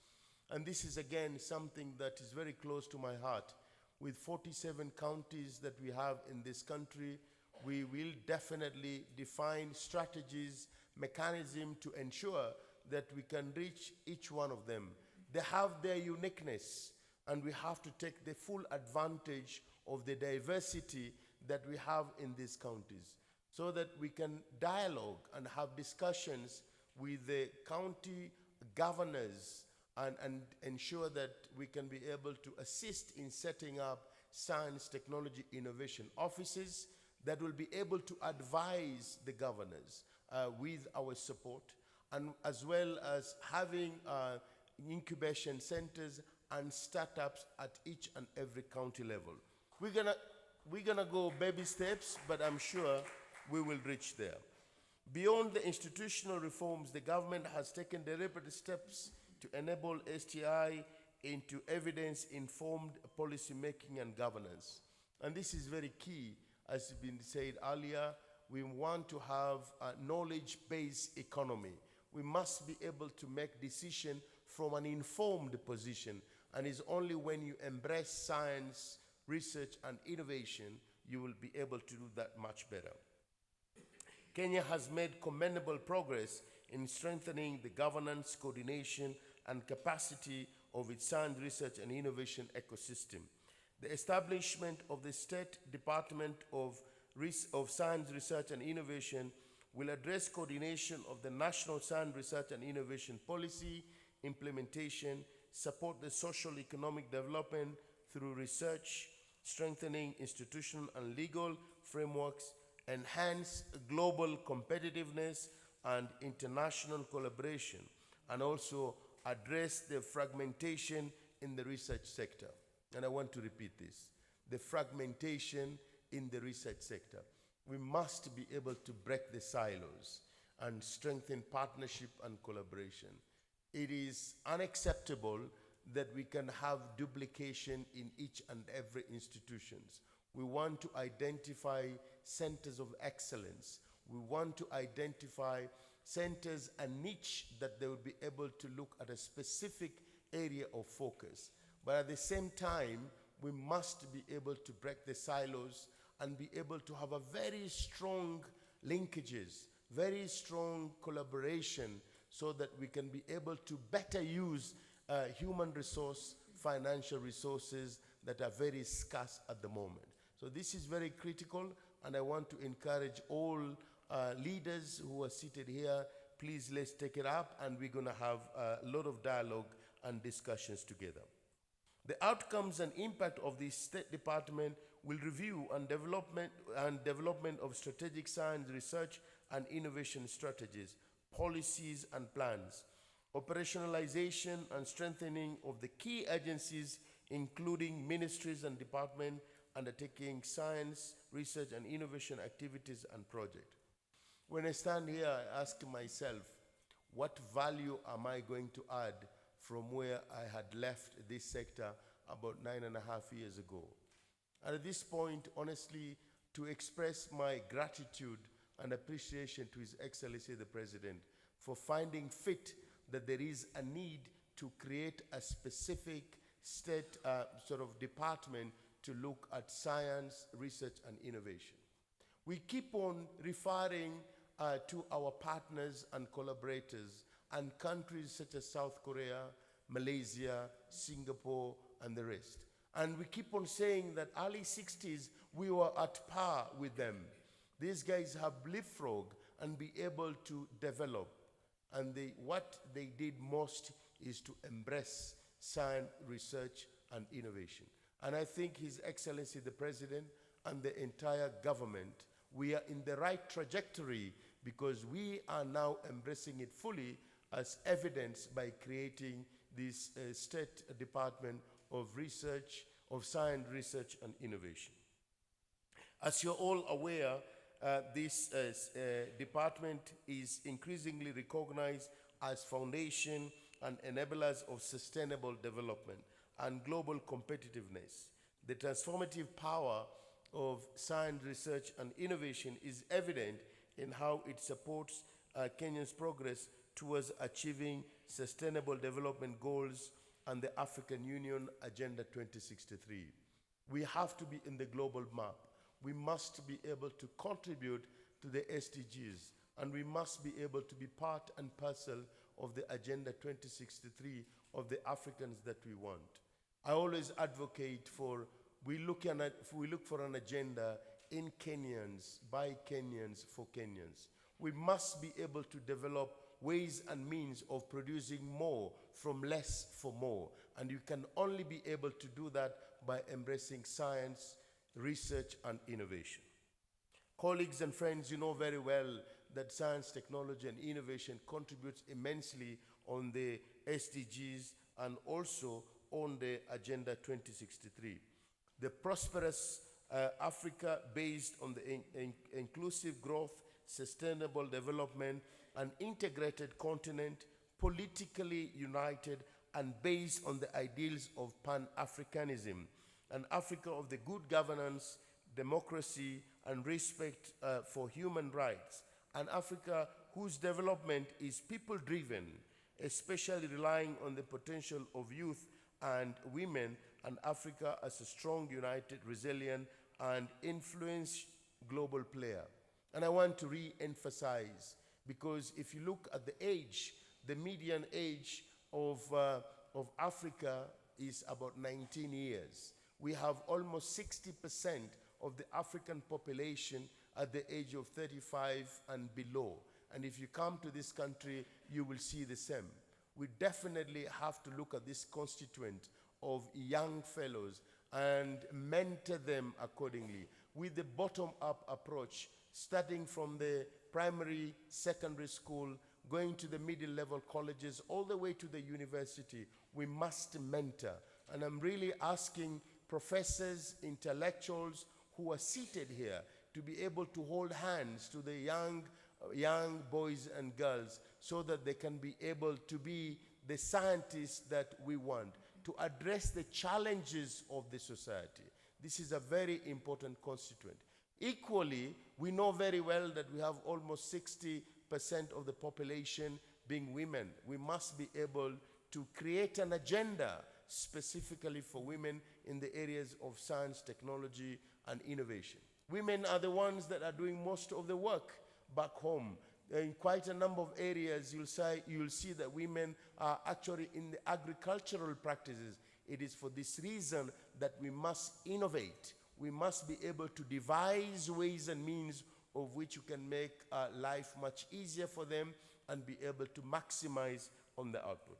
And this is again something that is very close to my heart. With 47 counties that we have in this country, we will definitely define strategies, mechanism to ensure that we can reach each one of them. They have their uniqueness, and we have to take the full advantage of the diversity that we have in these counties, so that we can dialogue and have discussions with the county governors and ensure that we can be able to assist in setting up science, technology, innovation offices that will be able to advise the governors with our support, and as well as having incubation centers and startups at each and every county level. We're gonna go baby steps, but I'm sure we will reach there. Beyond the institutional reforms, the government has taken deliberate steps to enable STI into evidence-informed policy making and governance. And this is very key, as has been said earlier. We want to have a knowledge-based economy. We must be able to make decisions from an informed position, and it's only when you embrace science, research, and innovation you will be able to do that much better. Kenya has made commendable progress in strengthening the governance, coordination, and capacity of its science, research, and innovation ecosystem. The establishment of the State Department of Science, Research, and Innovation will address coordination of the national science, research, and innovation policy, implementation, support the social economic development through research, strengthening institutional and legal frameworks, enhance global competitiveness and international collaboration, and also address the fragmentation in the research sector. And I want to repeat this, the fragmentation in the research sector. We must be able to break the silos and strengthen partnership and collaboration. It is unacceptable that we can have duplication in each and every institutions. We want to identify centers of excellence. We want to identify centers and niche that they will be able to look at a specific area of focus. But at the same time, we must be able to break the silos and be able to have a very strong linkages, very strong collaboration, so that we can be able to better use human resource, financial resources that are very scarce at the moment. So this is very critical, and I want to encourage all leaders who are seated here, please let's take it up, and we're gonna have a lot of dialogue and discussions together. The outcomes and impact of the State Department will review and development of strategic science, research, and innovation strategies, policies and plans, operationalization and strengthening of the key agencies, including ministries and departments undertaking science, research, and innovation activities and projects. When I stand here, I ask myself, what value am I going to add from where I had left this sector about 9.5 years ago? And at this point, honestly, to express my gratitude and appreciation to His Excellency the President for finding fit that there is a need to create a specific state sort of department to look at science, research, and innovation. We keep on referring to our partners and collaborators and countries such as South Korea, Malaysia, Singapore, and the rest. And we keep on saying that early 60s, we were at par with them. These guys have leapfrogged and be able to develop. And what they did most is to embrace science, research, and innovation. And I think His Excellency the President and the entire government, we are in the right trajectory because we are now embracing it fully, as evidenced by creating this State Department of Research, of Science, Research and Innovation. As you're all aware, this department is increasingly recognized as foundation and enablers of sustainable development and global competitiveness. The transformative power of science, research, and innovation is evident in how it supports Kenya's progress towards achieving sustainable development goals and the African Union Agenda 2063. We have to be in the global map. We must be able to contribute to the SDGs, and we must be able to be part and parcel of the Agenda 2063 of the Africans that we want. I always advocate for, we look for an agenda in Kenyans, by Kenyans, for Kenyans. We must be able to develop ways and means of producing more from less for more. And you can only be able to do that by embracing science, research, and innovation. Colleagues and friends, you know very well that science, technology, and innovation contributes immensely on the SDGs and also on the Agenda 2063. The prosperous Africa based on the inclusive growth, sustainable development, an integrated continent, politically united and based on the ideals of Pan-Africanism, an Africa of the good governance, democracy, and respect for human rights, an Africa whose development is people-driven, especially relying on the potential of youth and women, and Africa as a strong, united, resilient, and influential global player. And I want to re-emphasize, because if you look at the age, the median age of Africa is about 19 years. We have almost 60% of the African population at the age of 35 and below. And if you come to this country, you will see the same. We definitely have to look at this constituent of young fellows and mentor them accordingly with the bottom-up approach, starting from the primary, secondary school, going to the middle-level colleges, all the way to the university. We must mentor. And I'm really asking professors, intellectuals who are seated here to be able to hold hands to the young boys and girls so that they can be able to be the scientists that we want, to address the challenges of the society. This is a very important constituent. Equally, we know very well that we have almost 60% of the population being women. We must be able to create an agenda specifically for women in the areas of science, technology, and innovation. Women are the ones that are doing most of the work back home. In quite a number of areas, you'll see that women are actually in the agricultural practices. It is for this reason that we must innovate. We must be able to devise ways and means of which you can make life much easier for them and be able to maximize on the output.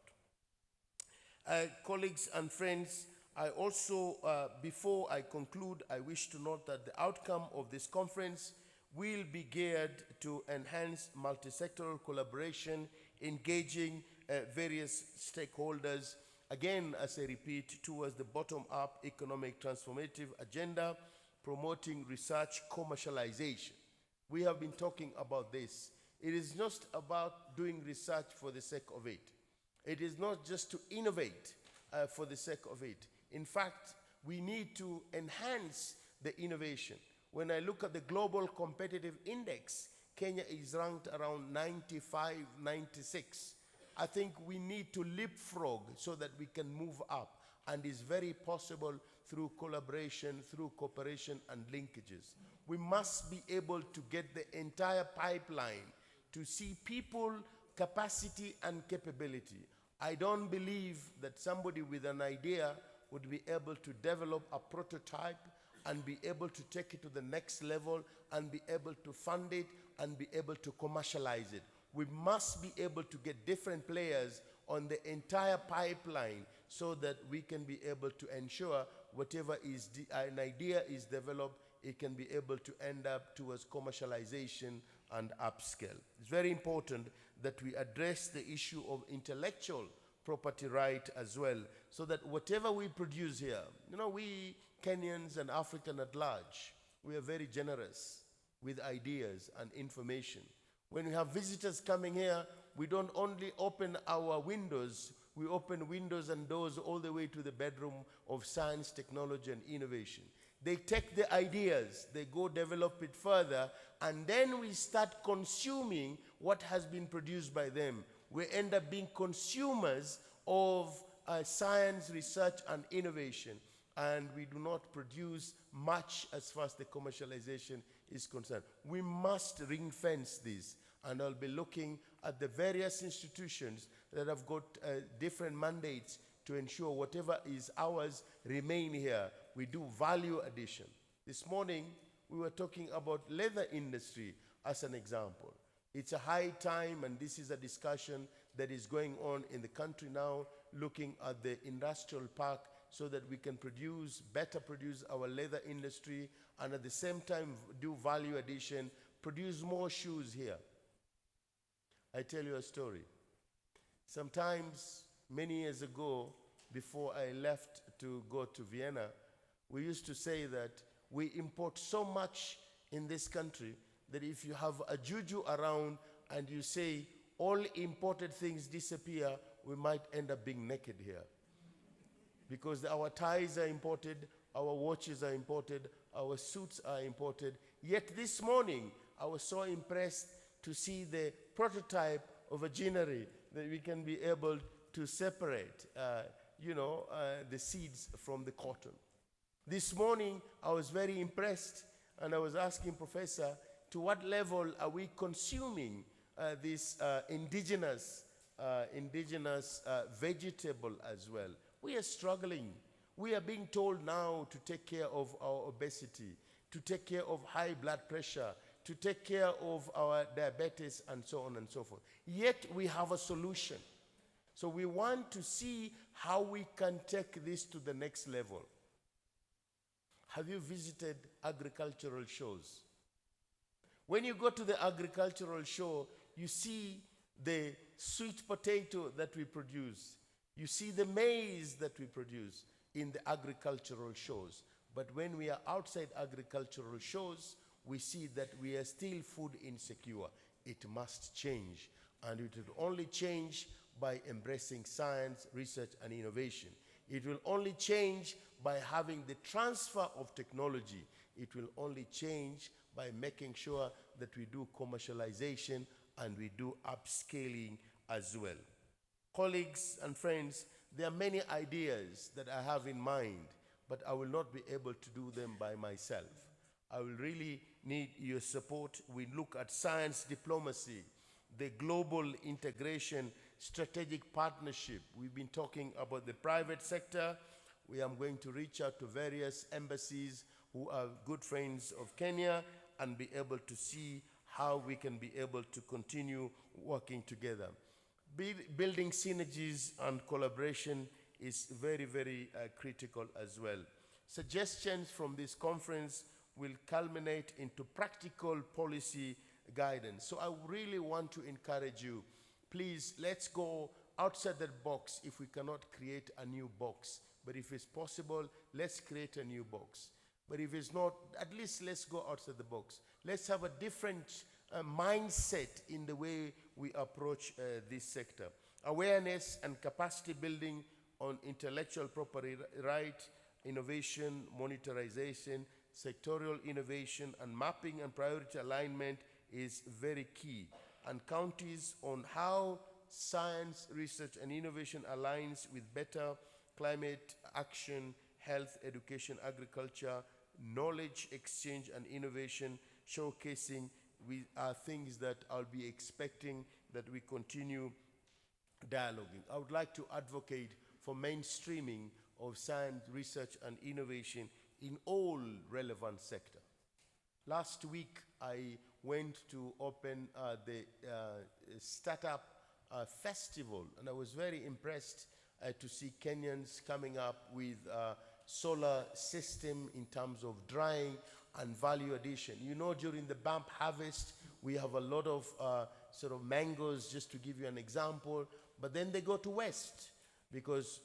Colleagues and friends, I also, before I conclude, I wish to note that the outcome of this conference will be geared to enhance multi-sectoral collaboration, engaging various stakeholders, again, as I repeat, towards the bottom-up economic transformative agenda, promoting research commercialization. We have been talking about this. It is just about doing research for the sake of it. It is not just to innovate for the sake of it. In fact, we need to enhance the innovation. When I look at the global competitive index, Kenya is ranked around 95, 96. I think we need to leapfrog so that we can move up. And it's very possible through collaboration, through cooperation and linkages. We must be able to get the entire pipeline to see people, capacity, and capability. I don't believe that somebody with an idea would be able to develop a prototype and be able to take it to the next level and be able to fund it and be able to commercialize it. We must be able to get different players on the entire pipeline so that we can be able to ensure whatever is an idea is developed, it can be able to end up towards commercialization and upscale. It's very important that we address the issue of intellectual property right as well, so that whatever we produce here, we Kenyans and African at large, we are very generous with ideas and information. When we have visitors coming here, we don't only open our windows, we open windows and doors all the way to the bedroom of science, technology, and innovation. They take the ideas, they go develop it further, and then we start consuming what has been produced by them. We end up being consumers of science, research, and innovation, and we do not produce much as far as the commercialization is concerned. We must ring-fence this, and I'll be looking at the various institutions that have got different mandates to ensure whatever is ours remain here. We do value addition. This morning, we were talking about leather industry as an example. It's a high time, and this is a discussion that is going on in the country now, looking at the industrial park so that we can better produce our leather industry, and at the same time do value addition, produce more shoes here. I tell you a story. Sometimes, many years ago, before I left to go to Vienna, we used to say that we import so much in this country that if you have a juju around and you say all imported things disappear, we might end up being naked here. Because our ties are imported, our watches are imported, our suits are imported. Yet this morning, I was so impressed to see the prototype of a ginnery that we can be able to separate, the seeds from the cotton. This morning, I was very impressed, and I was asking Professor, to what level are we consuming this indigenous vegetable as well? We are struggling. We are being told now to take care of our obesity, to take care of high blood pressure, to take care of our diabetes, and so on and so forth. Yet we have a solution. So we want to see how we can take this to the next level. Have you visited agricultural shows? When you go to the agricultural show, you see the sweet potato that we produce. You see the maize that we produce in the agricultural shows. But when we are outside agricultural shows, we see that we are still food insecure. It must change. And it will only change by embracing science, research, and innovation. It will only change by having the transfer of technology. It will only change by making sure that we do commercialization and we do upscaling as well. Colleagues and friends, there are many ideas that I have in mind, but I will not be able to do them by myself. I will really need your support. We look at science diplomacy, the global integration, strategic partnership. We've been talking about the private sector. We are going to reach out to various embassies who are good friends of Kenya and be able to see how we can be able to continue working together. Building synergies and collaboration is very, very critical as well. Suggestions from this conference will culminate into practical policy guidance. So I really want to encourage you, please, let's go outside that box if we cannot create a new box. But if it's possible, let's create a new box. But if it's not, at least let's go outside the box. Let's have a different mindset in the way we approach this sector. Awareness and capacity building on intellectual property right, innovation, monetization, sectorial innovation, and mapping and priority alignment is very key. And counties on how science, research, and innovation aligns with better climate action, health, education, agriculture, knowledge exchange, and innovation, showcasing are things that I'll be expecting that we continue dialoguing. I would like to advocate for mainstreaming of science, research, and innovation in all relevant sectors. Last week, I went to open the startup festival, and I was very impressed to see Kenyans coming up with solar system in terms of drying and value addition. You know, during the bump harvest, we have a lot of sort of mangoes, just to give you an example, but then they go to waste because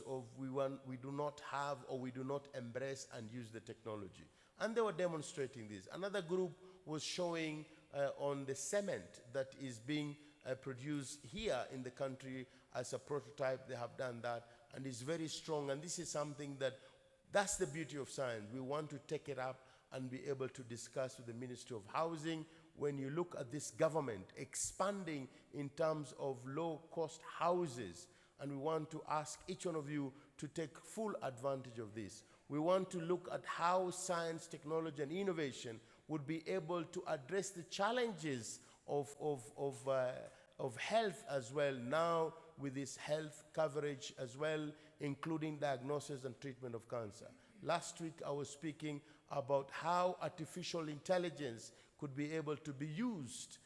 of we do not have, or we do not embrace and use the technology. And they were demonstrating this. Another group was showing on the cement that is being produced here in the country as a prototype. They have done that, and it's very strong. And this is something that's the beauty of science. We want to take it up and be able to discuss with the Ministry of Housing. When you look at this government expanding in terms of low-cost houses, and we want to ask each one of you to take full advantage of this. We want to look at how science, technology, and innovation would be able to address the challenges of health as well, now with this health coverage as well, including diagnosis and treatment of cancer. Last week, I was speaking about how artificial intelligence could be able to be used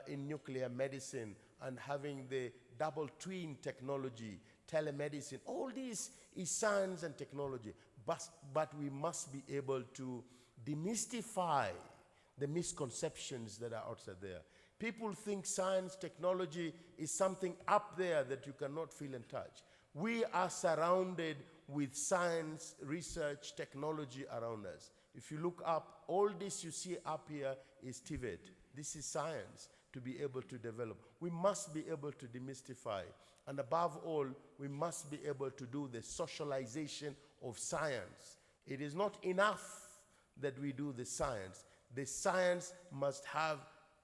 in nuclear medicine, and having the double twin technology, telemedicine. All this is science and technology, but we must be able to demystify the misconceptions that are outside there. People think science, technology is something up there that you cannot feel and touch. We are surrounded with science, research, technology around us. If you look up, all this you see up here is TVET. This is science to be able to develop. We must be able to demystify. And above all, we must be able to do the socialization of science. It is not enough that we do the science. The science must have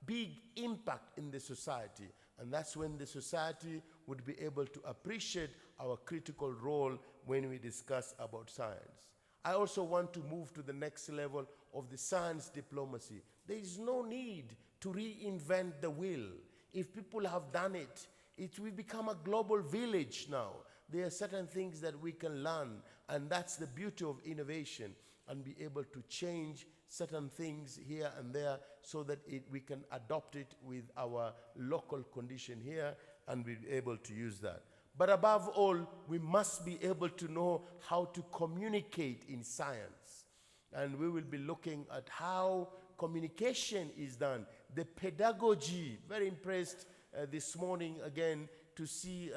big impact in the society. And that's when the society would be able to appreciate our critical role when we discuss about science. I also want to move to the next level of the science diplomacy. There is no need to reinvent the wheel. If people have done it, it will become a global village now. There are certain things that we can learn, and that's the beauty of innovation, and be able to change certain things here and there so that we can adopt it with our local condition here and be able to use that. But above all, we must be able to know how to communicate in science. And we will be looking at how communication is done, the pedagogy. Very impressed this morning again to see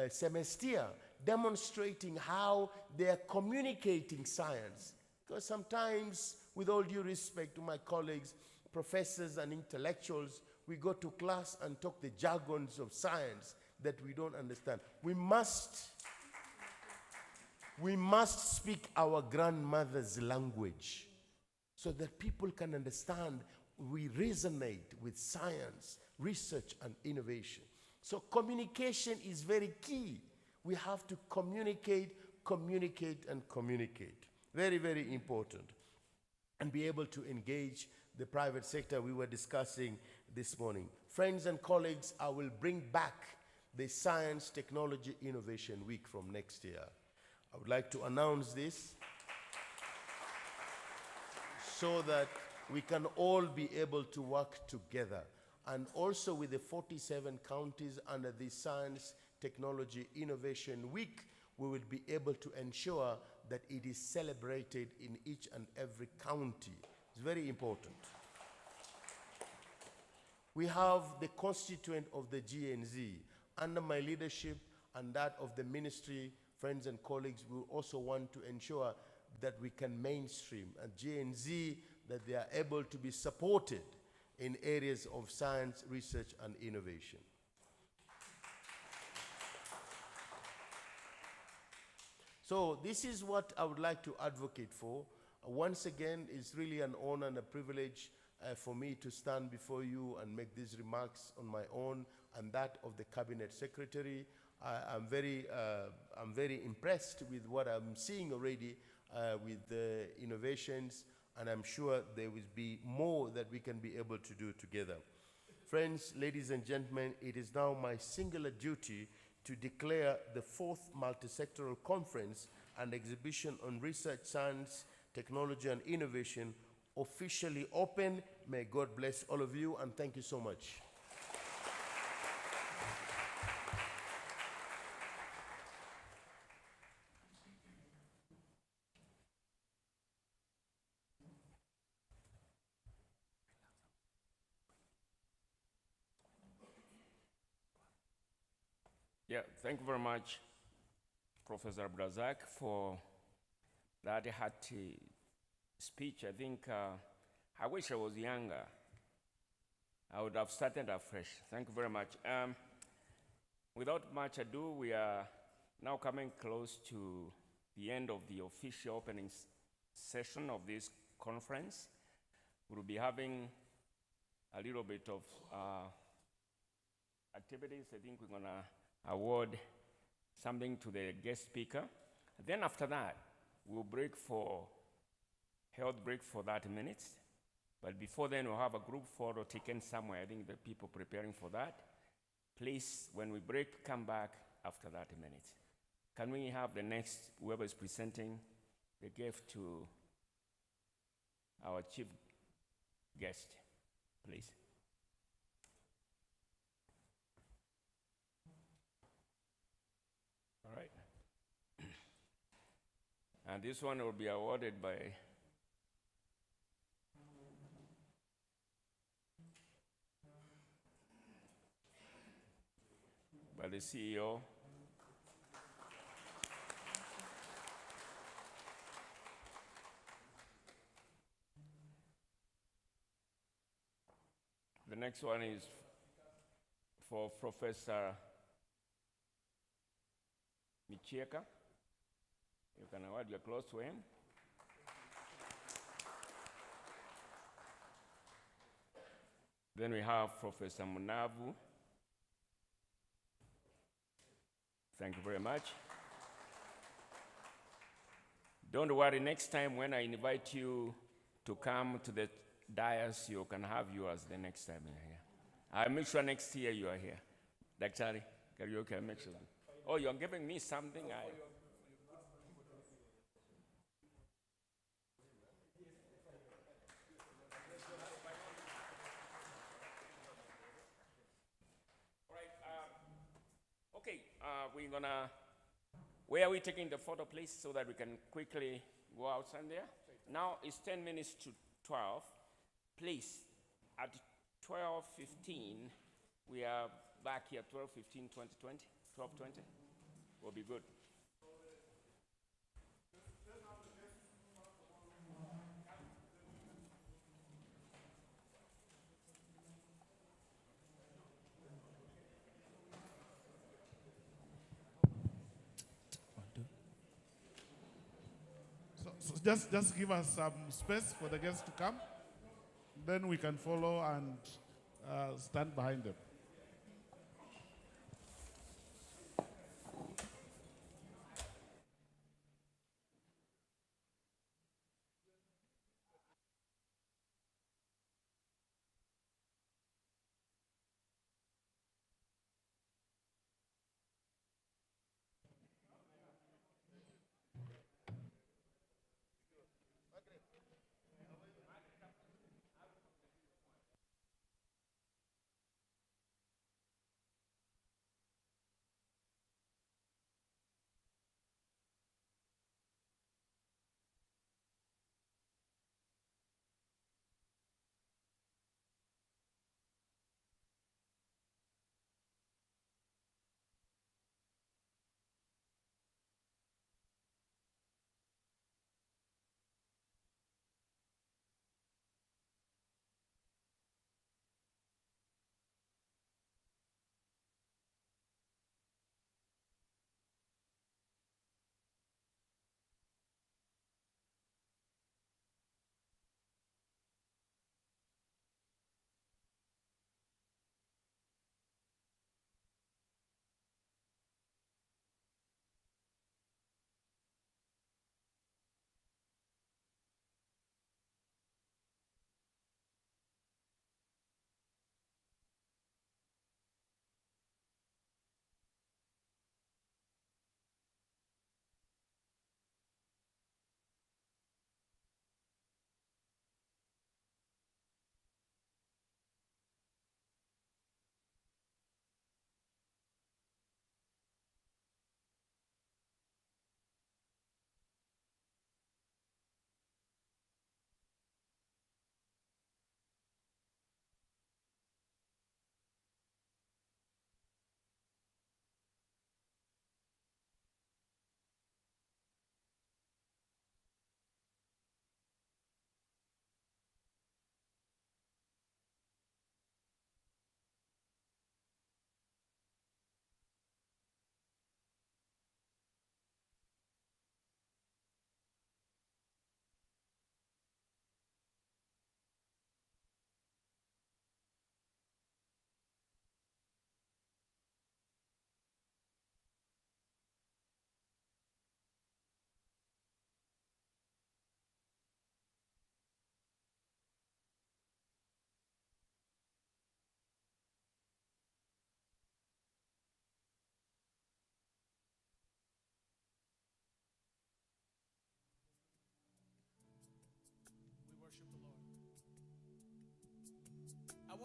Semestia demonstrating how they are communicating science. Because sometimes, with all due respect to my colleagues, professors and intellectuals, we go to class and talk the jargons of science that we don't understand. We must speak our grandmother's language so that people can understand. We resonate with science, research, and innovation. So communication is very key. We have to communicate, and communicate. Very, very important. And be able to engage the private sector we were discussing this morning. Friends and colleagues, I will bring back the Science, Technology, Innovation Week from next year. I would like to announce this so that we can all be able to work together. And also with the 47 counties under the Science, Technology, Innovation Week, we will be able to ensure that it is celebrated in each and every county. It's very important. We have the constituent of the GNZ. Under my leadership and that of the ministry, friends and colleagues, we also want to ensure that we can mainstream at GNZ, that they are able to be supported in areas of science, research, and innovation. So this is what I would like to advocate for. Once again, it's really an honor and a privilege for me to stand before you and make these remarks on my own and that of the Cabinet Secretary. I'm very impressed with what I'm seeing already with the innovations, and I'm sure there will be more that we can be able to do together. Friends, ladies and gentlemen, it is now my singular duty to declare the 4th Multisectoral Conference and Exhibition on Research, Science, Technology, and Innovation officially open. May God bless all of you, and thank you so much. Yeah, thank you very much, Professor Brazak, for that hearty speech. I think I wish I was younger. I would have started afresh. Thank you very much. Without much ado, we are now coming close to the end of the official opening session of this conference. We'll be having a little bit of activities. I think we're gonna award something to the guest speaker. Then after that, we'll break for health break for 30 minutes. But before then, we'll have a group photo taken somewhere. I think the people preparing for that. Please, when we break, come back after 30 minutes. Can we have the next, whoever is presenting the gift to our chief guest, please? All right. And this one will be awarded by the CEO. The next one is for Professor Michieka. You can award, you're close to him. Then we have Professor Munavu. Thank you very much. Don't worry, next time when I invite you to come to the dais, you can have yours the next time you're here. I'll make sure next year you are here. Daktari, karaoke, I'll make sure. Oh, you're giving me something? We're gonna, where are we taking the photo, please, so that we can quickly go outside there? Now it's 10 minutes to 12. Please, at 12:15, we are back here, 12:15, 2020, 12:20. Will be good. So just give us some space for the guests to come. Then we can follow and stand behind them.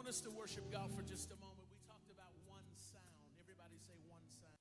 want us to worship God for just a moment. We talked about one sound. Everybody say one sound.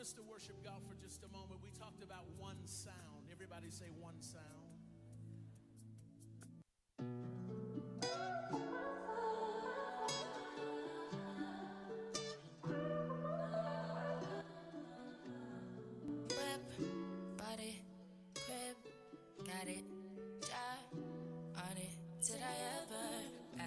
us to worship God for just a moment. We talked about one sound. Everybody say one sound. Whip, body, crib, got it, job on it. Did I ever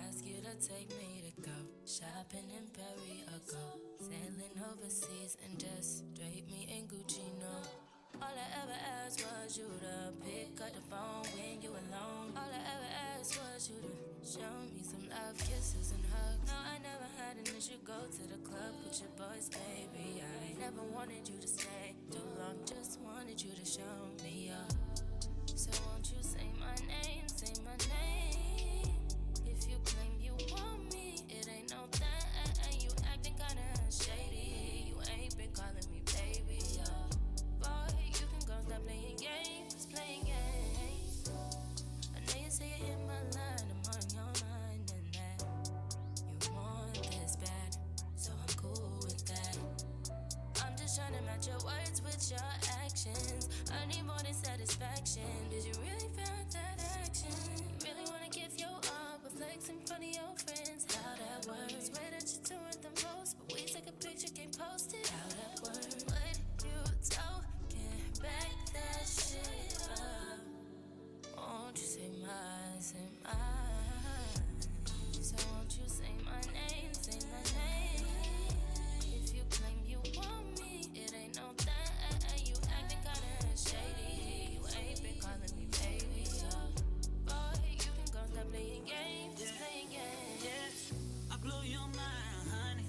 ask you to take me to go shopping in Paris or go sailing overseas and just drape me in Gucci? No, all I ever asked was you to pick up the phone when you alone. All I ever asked was you to show me some love, kisses and hugs. No, I never had an issue. Go to the club with your boys, baby. I never wanted you to stay too long, just wanted you to show me up. So won't you say my name, say my name? If you claim you want me, it ain't no thing. You acting kinda shady. You ain't been calling me baby, boy, you can go stop playing games, playing games. I know you say you hit my line, I'm on your mind, and that you want this bad, so I'm cool with that. I'm just trying to match your words with your actions. I need more than satisfaction. Did you really feel that action? Really wanna give you all, but flex in front of your friends. How that works? Swear that you're doing the most, but we take a picture, can't post it. How that works? What you talking? Back that shit up. Won't you say mine, say mine? So won't you say my name, say my name? If you claim you want me, it ain't no thing. You acting kinda shady. You ain't been calling me baby, boy, you can go stop playing games, just playing games. Yeah, I blow your mind, honey.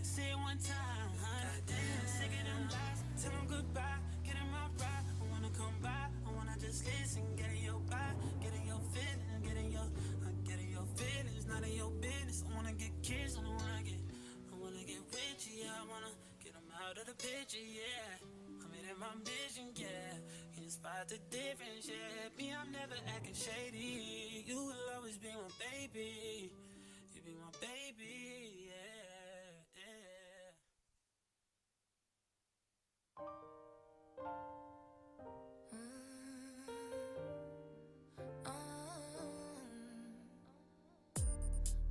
Say it one time, honey. Sick of them lies, tell them goodbye. Get in my ride, I wanna come by. I wanna just listen, get in your vibe, get in your feelings, get in your feelings, not in your business. I wanna get kissed, I wanna get with you, yeah. I wanna get them out of the picture, yeah. I made it my mission, yeah. Can you spot the difference, yeah? Me, I'm never acting shady. You will always be my baby. You be my baby, yeah, yeah. The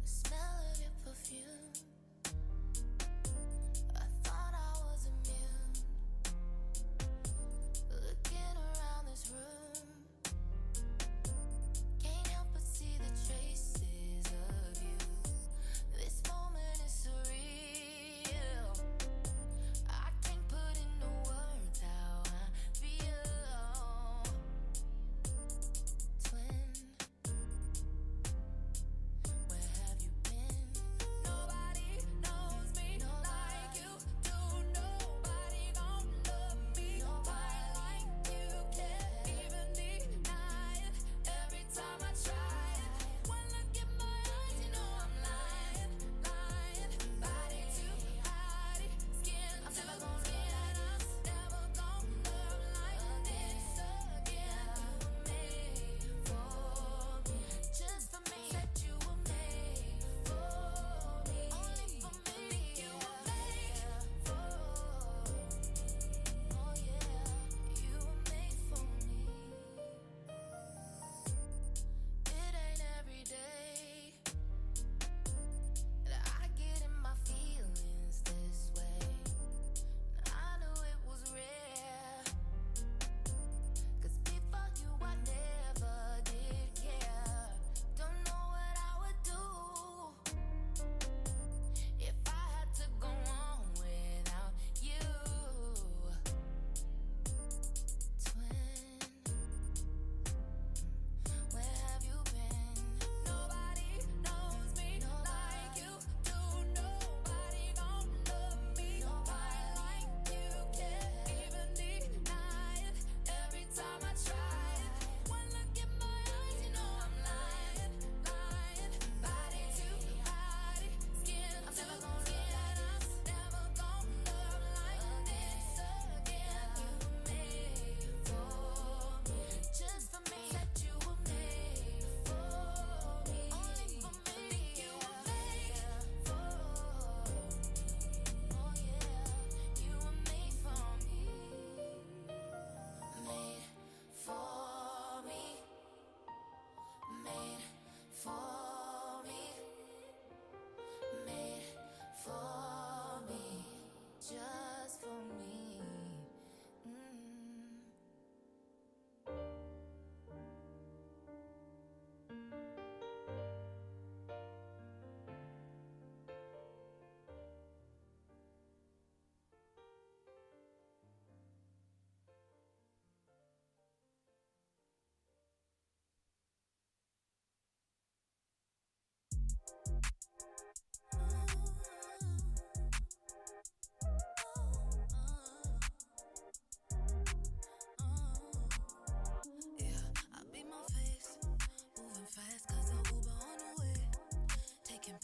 smell of your perfume, I thought I was immune. Looking around this room, can't help but see the traces of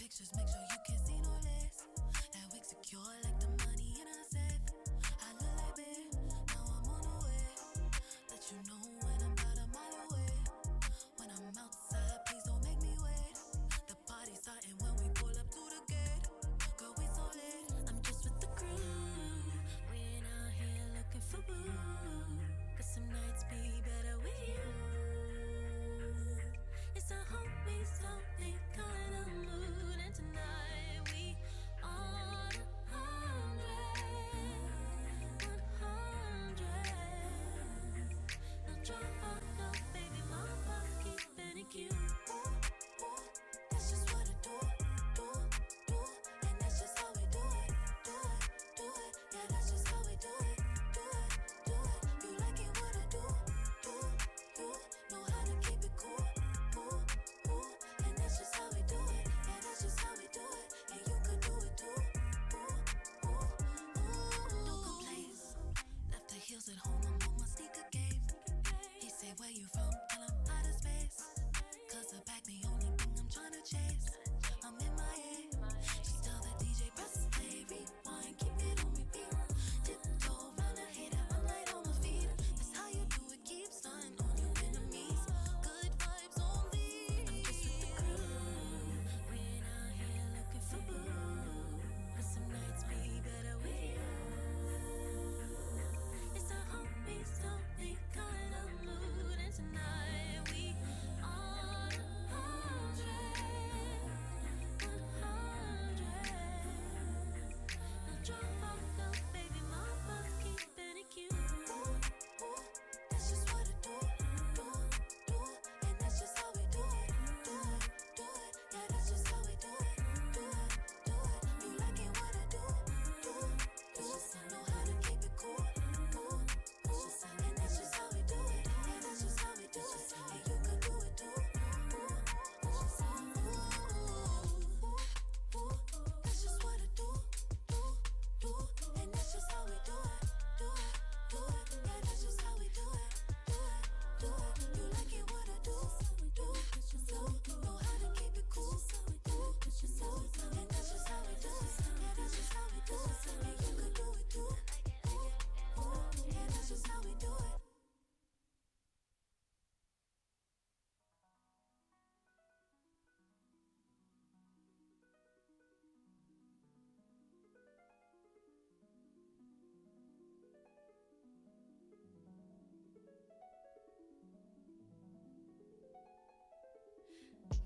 pictures, make sure you can see no less. That wig secure like the money in a safe. I look like bear, now I'm on the way. Let you know when I'm about a mile away. When I'm outside, please don't make me wait. The party's starting when we pull up to the gate. Girl, we so late. I'm just with the crew. We ain't out here looking for boo. Cause some nights be better with you. It's a homie, something kind of mood. And tonight we on 100. No drama, no baby mama, keeping it cute. That's just what I do. And that's just how we do it. Yeah, that's just how we do it. You like it what I do. Know how to keep it cool. And that's just how we do it. Yeah, that's just how we do it. And you could do it too. No complaints. Left the heels at home, I'm on my sneaker game. He say, where you from? Tell him out of space. Cause the back the only thing I'm trying to chase. I'm in my head. Just tell the DJ, press play, rewind, keep it on repeat. Tiptoe round the hater, I'm light on my feet. That's how you do it, keep stunting on your enemies. Good vibes only. I'm just with the crew. We ain't out here looking for boo. But some nights be better with you. It's a homie, something kind of mood. And tonight we on 100. No drama, no baby mama, keeping it cute. That's just what I do. And that's just how we do it. Yeah, that's just how we do it. You like it what I do. Know how to keep it cool. And that's just how we do it. Yeah, that's just how we do it. And you could do it too. That's just what I do. And that's just how we do it. Yeah, that's just how we do it. You like it what I do. Know how to keep it cool. And that's just how we do it. Yeah, that's just how we do it. And you could do it too. Yeah, that's just how we do it.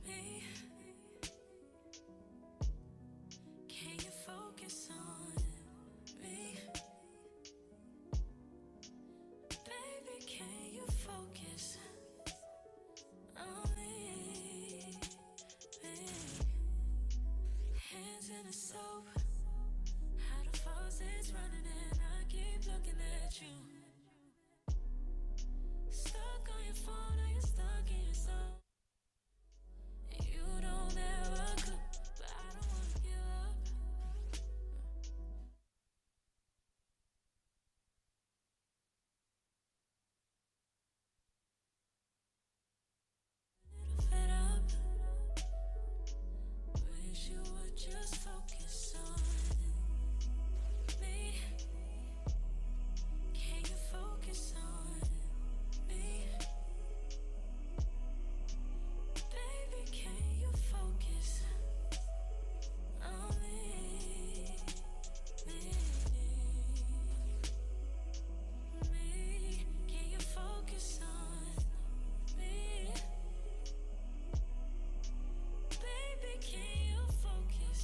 Me, can you focus on me? Baby, can you focus on me? Hands in the soap, how the faucet's running and I keep looking at you. Stuck on your phone or you're stuck in your soul. You don't ever cook, but I don't wanna give up. Little fed up. Wish you would just focus on me. Can you focus on me? Baby, can you focus on me? Can you focus on me? Baby, can you focus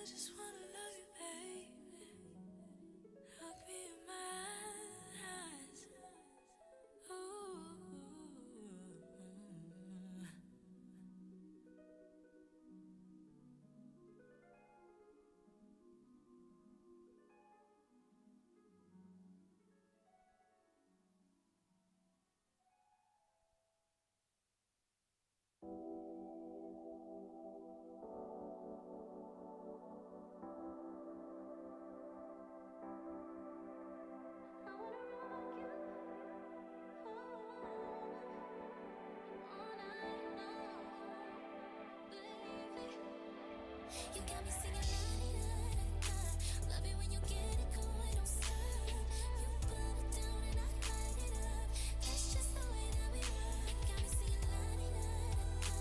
just wanna love you, baby. Look me in my eyes. Ooh. You got me singing la-di-da-da-da. Love it when you get it going, don't stop. You put it down and I light it up. That's just the way that we rock. Got me singing la-di-da-da-da.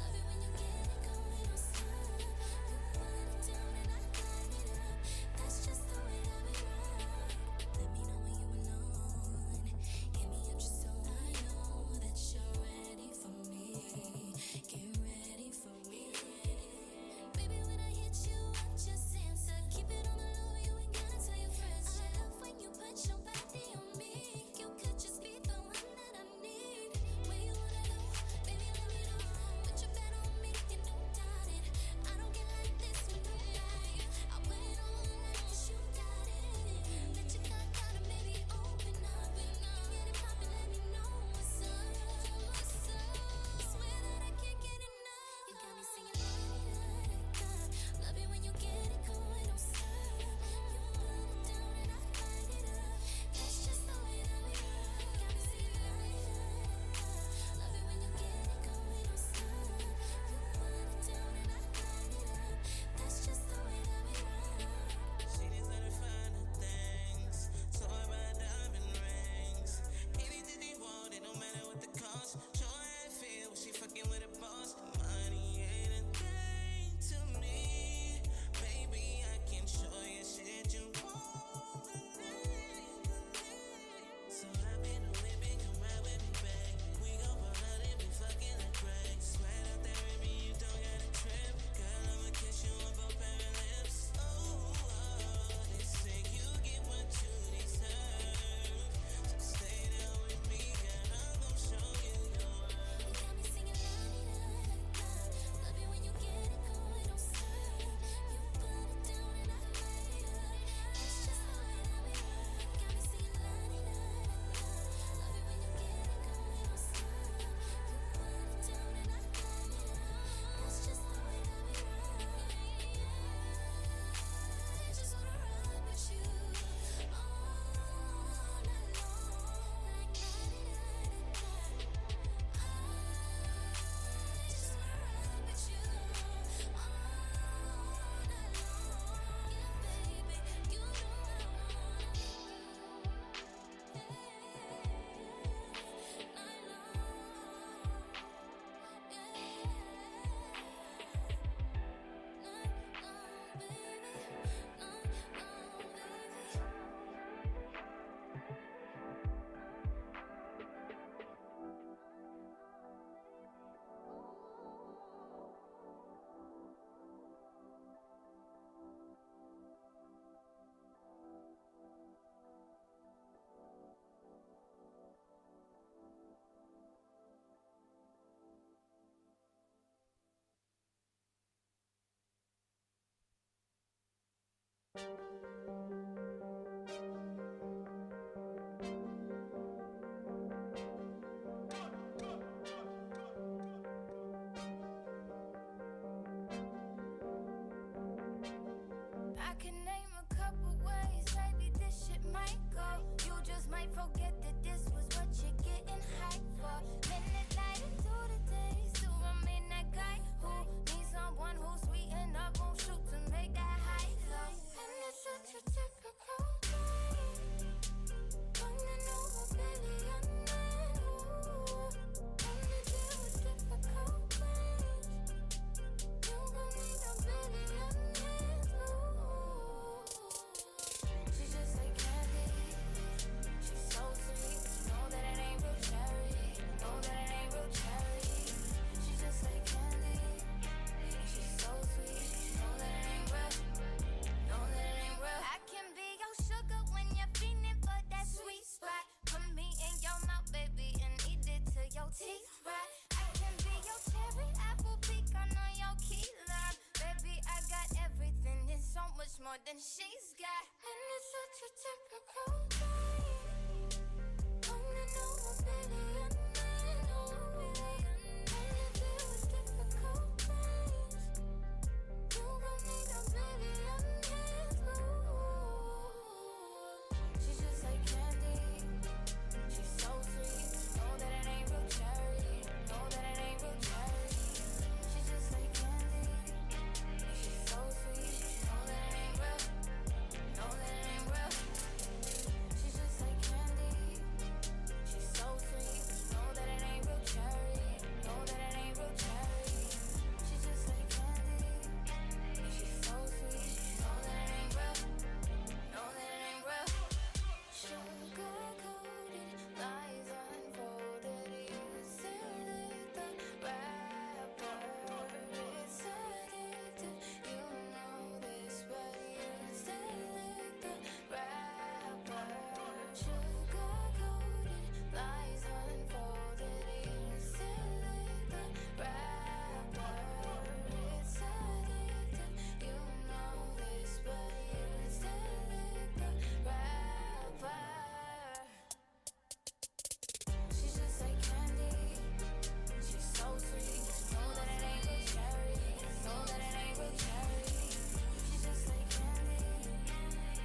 Love it when you get it going, don't stop. You put it down and I light it up. That's just the way that we rock. Let me know when you alone. Hit me up just so I know that you're ready for me. Get ready for me. Baby, when I hit you up, just answer. Keep it on the low, you ain't gotta tell your friends. I love when you put your body on me. You could just be the one that I need. Where you wanna go, baby, let me know. Put your bet on me and don't doubt it. I don't get like this when you lie. I'll put it on like 'cause you got it. Let your got it, baby, open up. Get it poppin', let me know what's up. Swear that I can't get enough. You got me singing la-di-da-da-da. Love it when you get it going, don't stop. You put it down and I light it up. That's just the way that we rock. Got me singing la-di-da-da-da. Love it when you get it going, don't stop. You put it down and I light it up. That's just the way that we rock. She deserve finer things. Toy by diamond rings. Anything they want, it don't matter what the cost. Show her how it feel when she fucking with a boss. Money ain't a thing to me. Baby, I can show you shit you want. So hop in the whip and come ride with me, babe. We gon' pull out and be fucking like crack. Sweat out there with me, you don't gotta trip. Girl, I'ma kiss you on both pair of lips. They say you get what you deserve. So stay there with me, girl, I'm gon' show you your worth. You got me singing la-di-da-da-da. Love it when you get it going, don't stop. You put it down and I light it up. That's just the way that we rock. Got me singing la-di-da-da-da. Love it when you get it going, don't stop. You put it down and I light it up. That's just the way that we rock. I just wanna rock with you all night long, like la-di-da-da-da. I just wanna rock with you all night long. Yeah, baby, you know I wanna night long. Night long, baby. Night long, baby. I can name a couple ways, maybe this shit might go. You just might forget that this was what you're getting hyped for. Minute light into the day, so I'm in that guy who needs someone who's sweet enough, won't shoot to make that high low. And it's such a typical day. Running over billionaires, only deal with difficult things. You gon' need a billionaires, she's just like candy. She's so sweet, but you know that it ain't real cherry. No, more than she's got. And it's such a typical thing. Wanna know a billion men, oh a billion men. And if it was difficult things, you gon' need a billion hands, ooh. She's just like candy. She's so sweet. Know that it ain't real cherry. Know that it ain't real cherry. She's just like candy. She's so sweet. Know that it ain't real. Know that it ain't real. She's just like candy. She's so sweet. Know that it ain't real cherry. Know that it ain't real cherry. She's just like candy. She's so sweet. Know that it ain't real. Know that it ain't real. Sugar coated, lies unfolded. You still lit the wrapper. It's addictive. You know this, but you still lit the wrapper. Sugar coated, lies unfolded. You still lit the wrapper. It's addictive. You know this, but you still lit the wrapper. She's just like candy. She's so sweet. Know that it ain't real cherry. Know that it ain't real cherry. She's just like candy.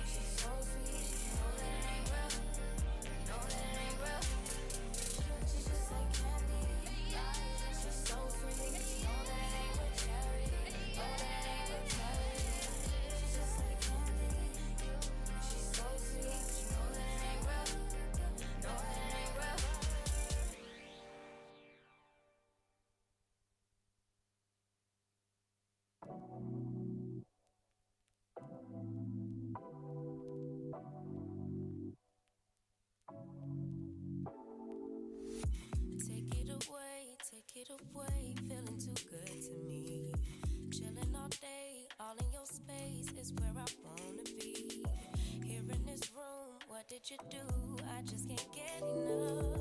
She's so sweet. Know that it ain't real. Know that it ain't real. She's just like candy. She's so sweet. Know that it ain't real cherry. Know that it ain't real cherry. She's just like candy. She's so sweet. Know that it ain't real. Know that it ain't real. Take it away, feeling too good to me. Chilling all day, all in your space is where I wanna be. Here in this room, what did you do? I just can't get enough.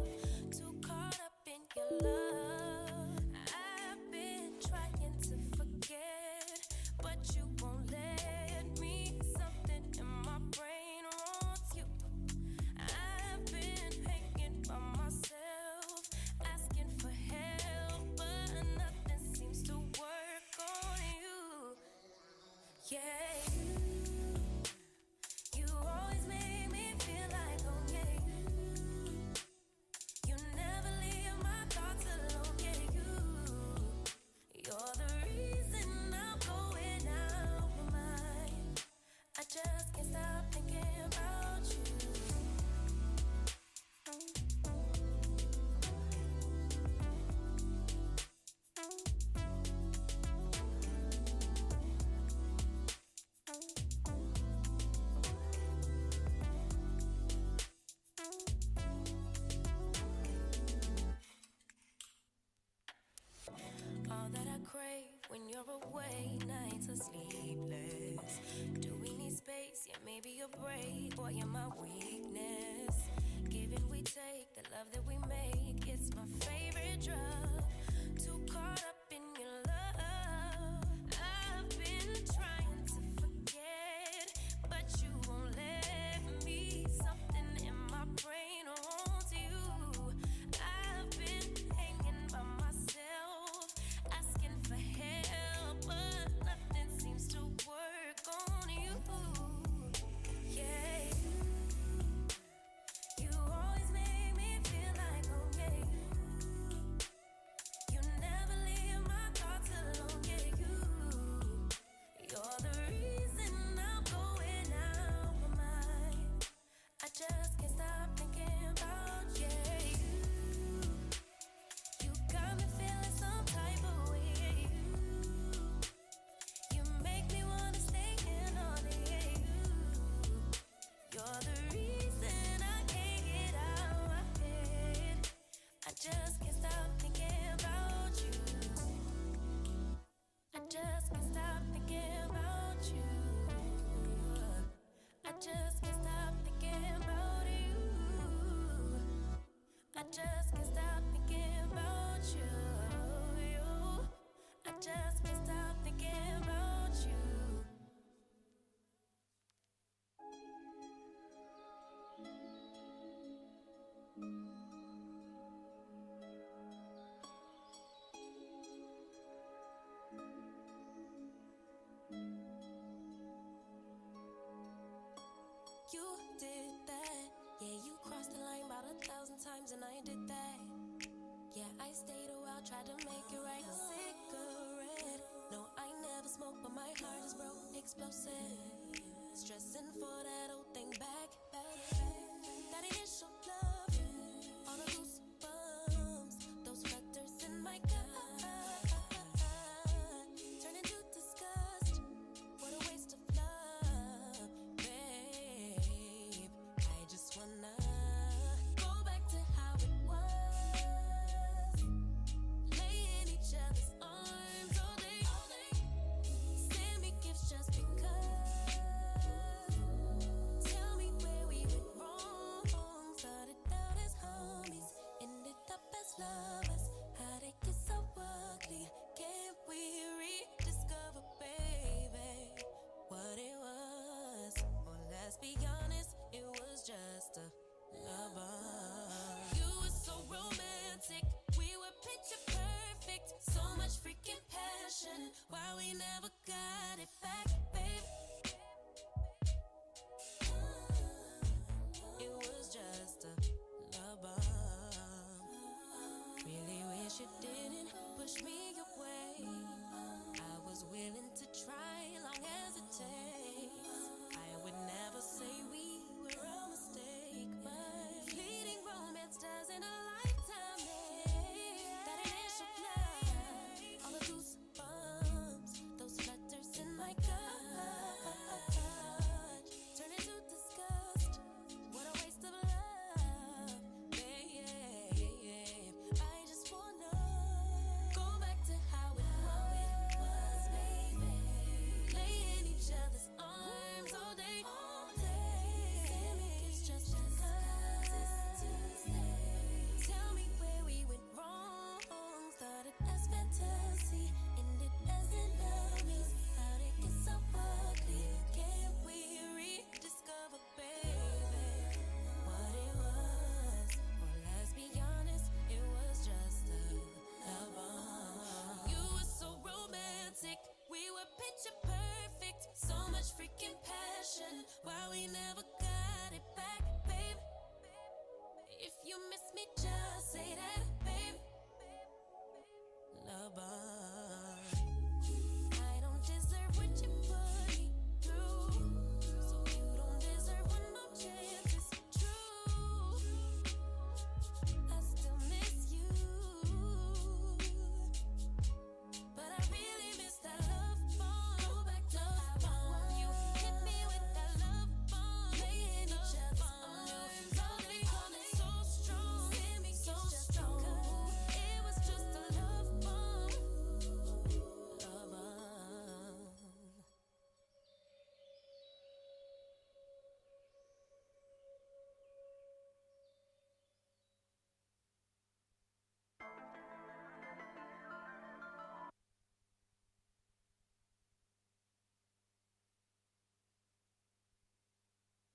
Too caught up in your love. I've been trying to forget, but you won't let me. Something in my brain wants you. I've been hanging by myself, asking for help, but nothing seems to work on you. Yeah, you always make me feel like, oh yeah, you never leave my thoughts alone, yeah, you're the reason I'm going out my mind. I just can't stop thinking about you. All that I crave when you're away, nights are sleepless. Do we need space? Yeah, maybe a break. Boy, you're my weakness. Giving we take, the love that we make, it's my favorite drug. Too caught up in your love. I've been trying to forget, but you won't let me. Something in my brain wants you. I've been hanging by myself, asking for help, but nothing seems to work on you. Yeah, you always make me feel like, oh yeah,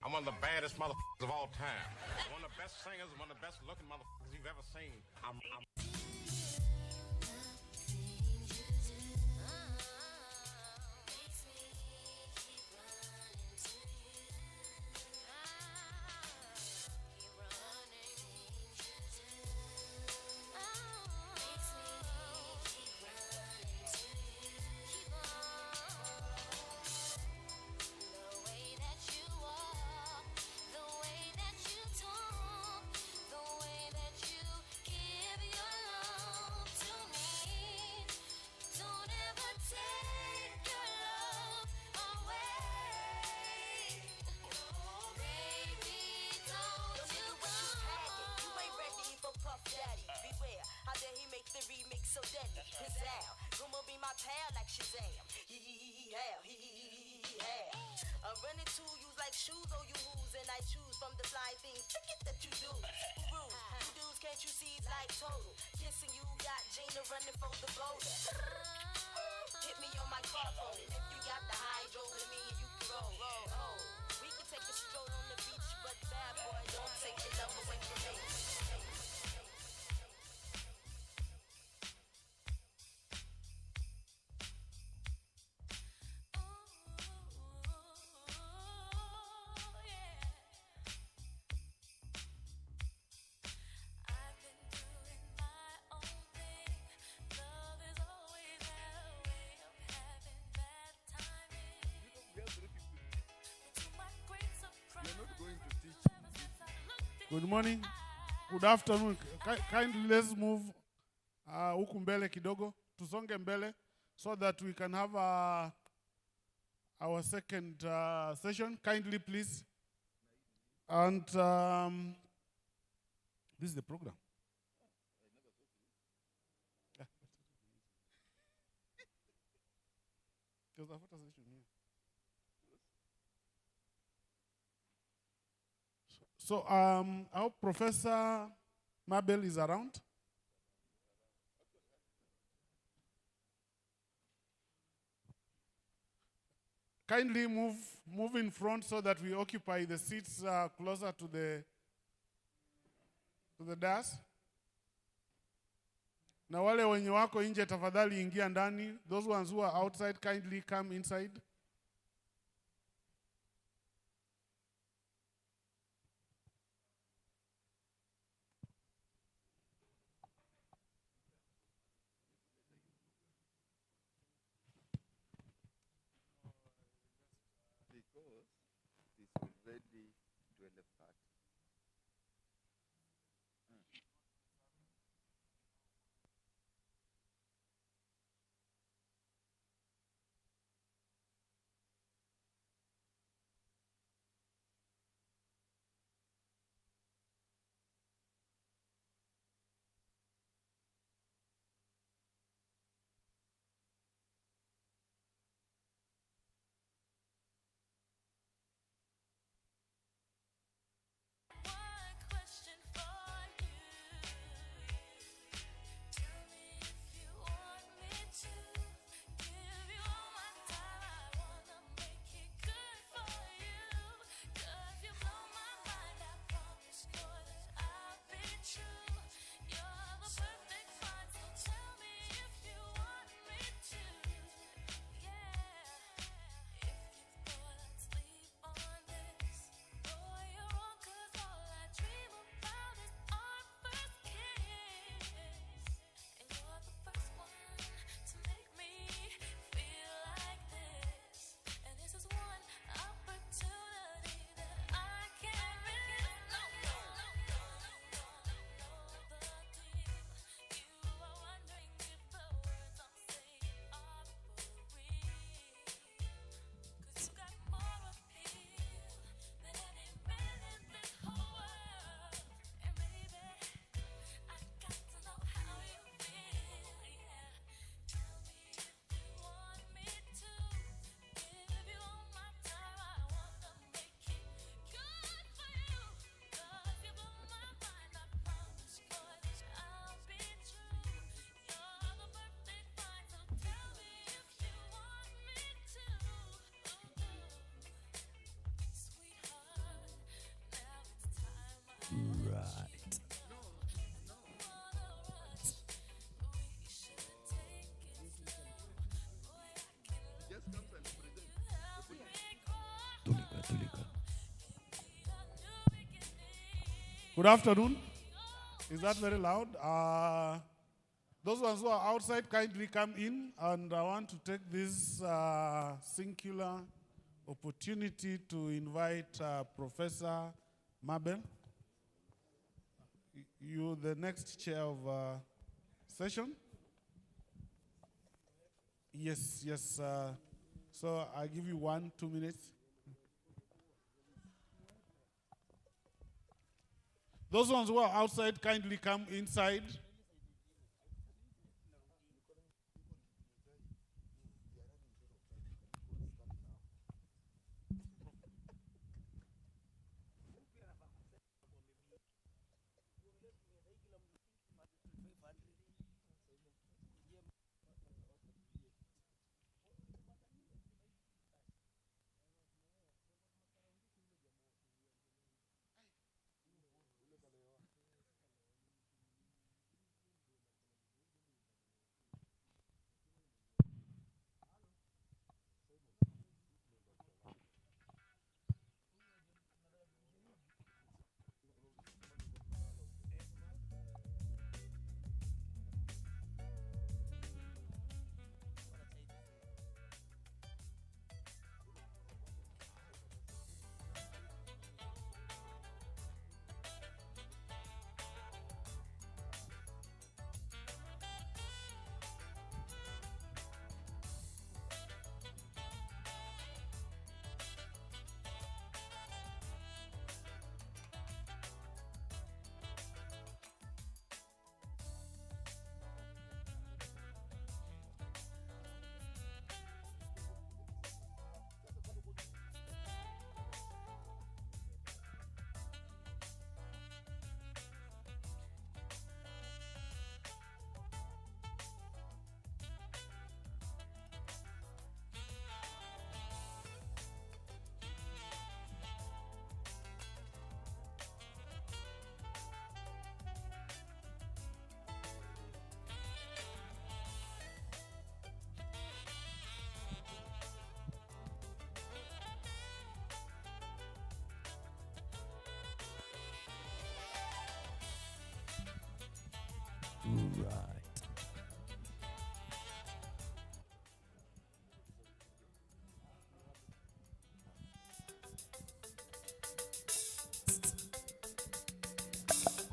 I'm one of the baddest motherfuckers of all time. One of the best singers, one of the best looking motherfuckers you've ever seen. I'm so deadly, pizzazz. Gonna be my pal like Shazam. I'm running to you like shoes, oh you who's, and I choose from the fly things. Forget that you do. Who rules? You dudes, can't you see like total? Kissing you got Gina running for the boulder. Hit me on my car phone. If you got the hydro with me, you can roll. Oh, we can take a stroll on the beach, but bad boy, don't take your love away from me. Good morning, good afternoon. Kindly let's move huku mbele kidogo, tusonge mbele so that we can have our second session. Kindly please. And this is the program. There's a photo session here. So I hope Professor Mabel is around. Kindly move in front so that we occupy the seats closer to the dais. Na wale wenye wako nje tafadhali ingia ndani. Those ones who are outside, kindly come inside. Good afternoon. Is that very loud? Those ones who are outside, kindly come in. And I want to take this singular opportunity to invite Professor Mabel. You, the next chair of session. Yes. So I give you 1-2 minutes. Those ones who are outside, kindly come inside.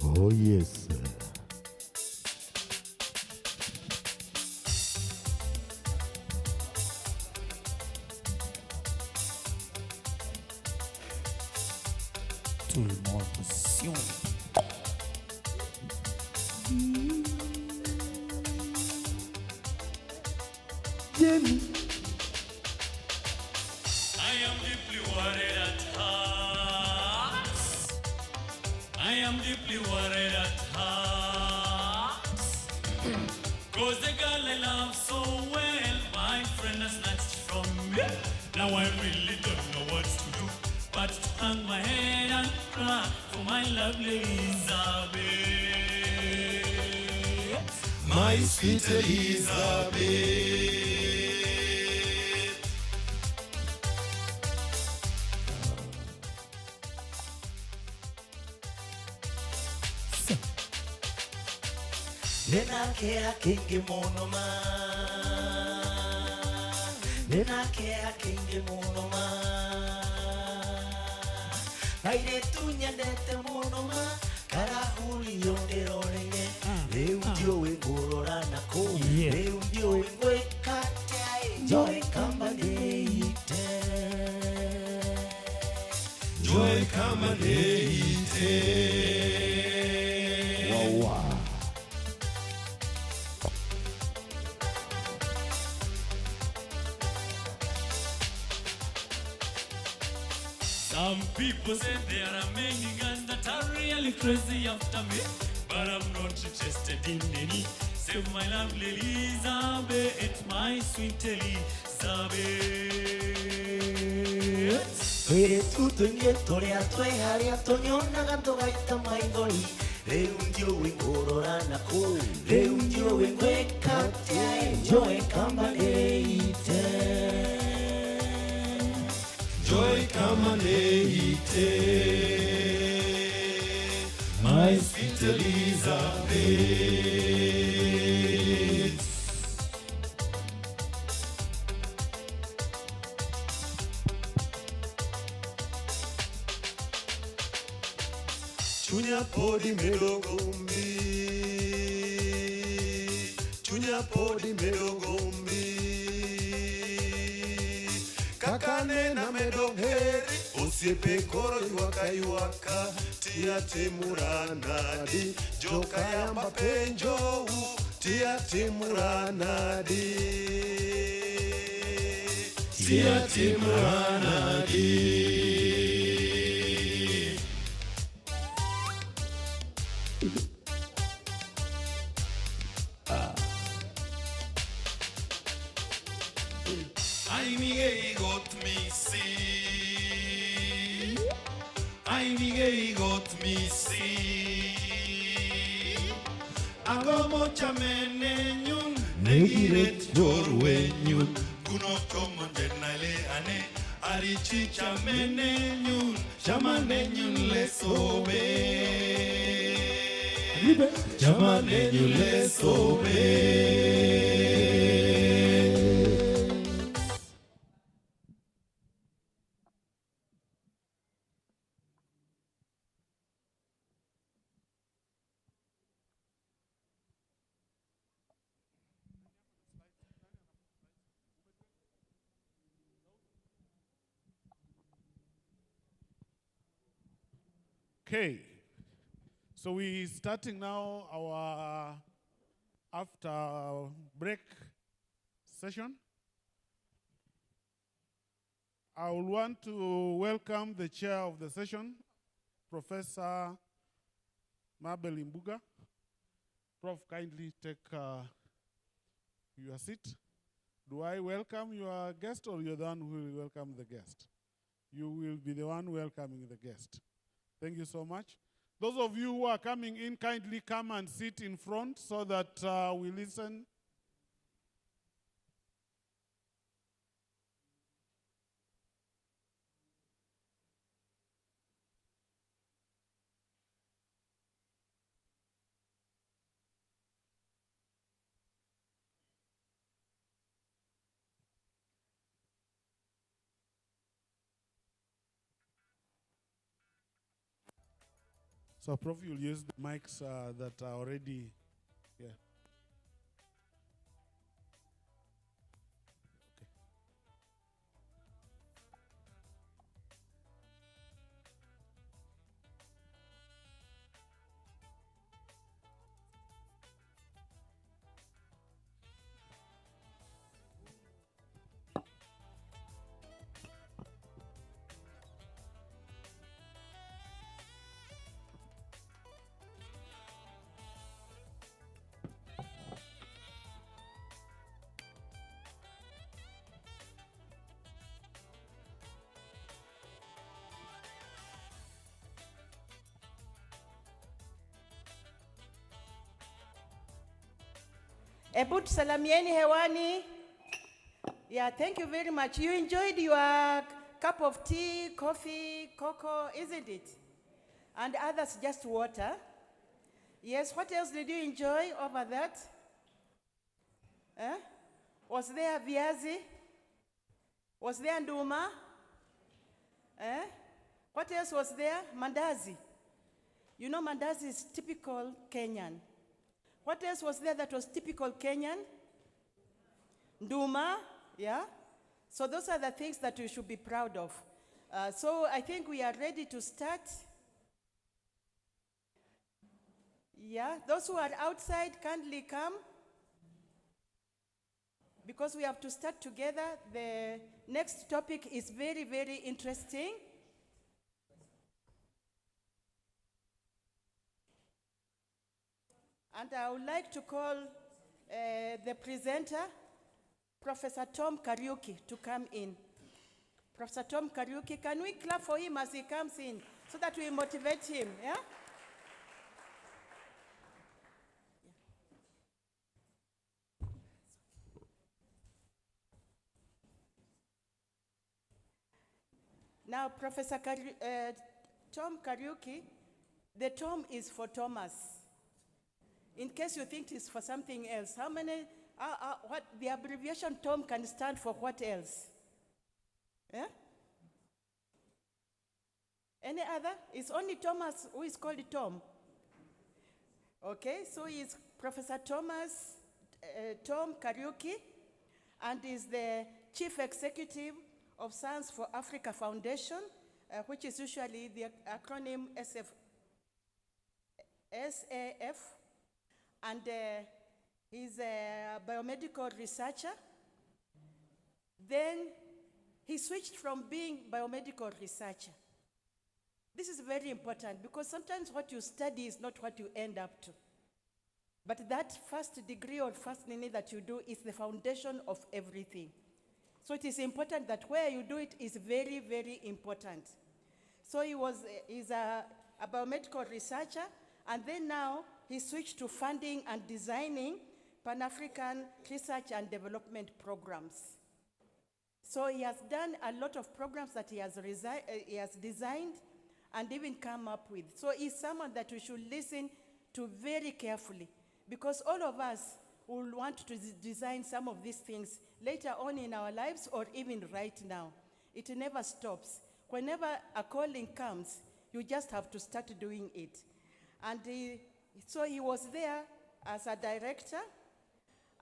Oh, yes, sir. Tout le monde passion. Jenny. I am deeply worried at heart. I am deeply worried at heart. Cause the girl I love so well, my friend has snatched from me. Now I really don't know what to do, but to hang my head and cry for my lovely Elizabeth. My sweet Elizabeth. Nena kea kingi mono ma. Nena kea kingi mono ma. Naire tunya dete mono ma. Karahuli yonde rolenge. Leu dio wengorora na ko. Leu dio wengwe katai. Joy kama deite. Joy kama deite. Wow. Some people say there are many guys that are really crazy after me, but I'm not interested in any. Save my lovely Elizabeth, my sweet Elizabeth. Ere tutto indietro le atue hari atonyona ganto gaita maindoli. Le un dio wengorora ko. Le un dio wengwekate. Joy kama deite. Joy kama deite. Elizabeth. Chunya podi medogombi, chunya podi medogombi, kakane na medongeri, osiepe koro ywaka ywaka, tia timuranadi, joka yamba penjo, tia timuranadi, tia timuranadi. Einige got misi, einige got misi. Agomo chamenenyun, negiret dorwenyun. Kuno tomo denale ane, arichi chamenenyun, chamenenyun lesobe. Chamenenyun lesobe. Okay, so we're starting now our after break session. I would want to welcome the chair of the session, Professor Mabel Imbuga. Prof, kindly take your seat. Do I welcome your guest or you're the one who will welcome the guest? You will be the one welcoming the guest. Thank you so much. Those of you who are coming in, kindly come and sit in front so that we listen. So, Prof, you'll use the mics that are already here. Ebu tusalamieni hewani. Yeah, thank you very much. You enjoyed your cup of tea, coffee, cocoa, isn't it? And others just water. Yes, what else did you enjoy over that? Was there viazi? Was there nduma? What else was there? Mandazi. You know mandazi is typical Kenyan. What else was there that was typical Kenyan? Nduma, yeah? So those are the things that we should be proud of. So I think we are ready to start. Yeah, those who are outside, kindly come. Because we have to start together. The next topic is very, very interesting. And I would like to call the presenter, Professor Tom Kariuki, to come in. Professor Tom Kariuki, can we clap for him as he comes in so that we motivate him, yeah? Now, Tom Kariuki, the Tom is for Thomas. In case you think it's for something else, how many, what the abbreviation TOM can stand for what else? Yeah? Any other? It's only Thomas who is called Tom. Okay, so he's Professor Thomas Tom Kariuki, and is the Chief Executive of Science for Africa Foundation, which is usually the acronym SAF, and he's a biomedical researcher. Then he switched from being biomedical researcher. This is very important because sometimes what you study is not what you end up to. But that first degree or first nini that you do is the foundation of everything. So it is important that where you do it is very, very important. So he's a biomedical researcher, and then now he switched to funding and designing Pan-African research and development programs. So he has done a lot of programs that he has designed and even come up with. So he's someone that we should listen to very carefully, because all of us will want to design some of these things later on in our lives or even right now. It never stops. Whenever a calling comes, you just have to start doing it. And so he was there as a director,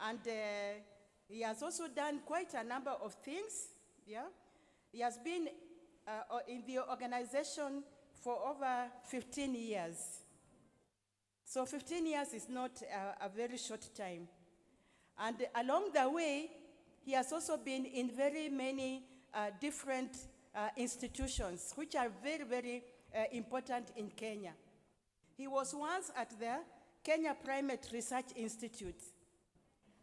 and he has also done quite a number of things. Yeah, he has been in the organization for over 15 years. So 15 years is not a very short time. And along the way, he has also been in very many different institutions, which are very, very important in Kenya. He was once at the Kenya Primate Research Institute.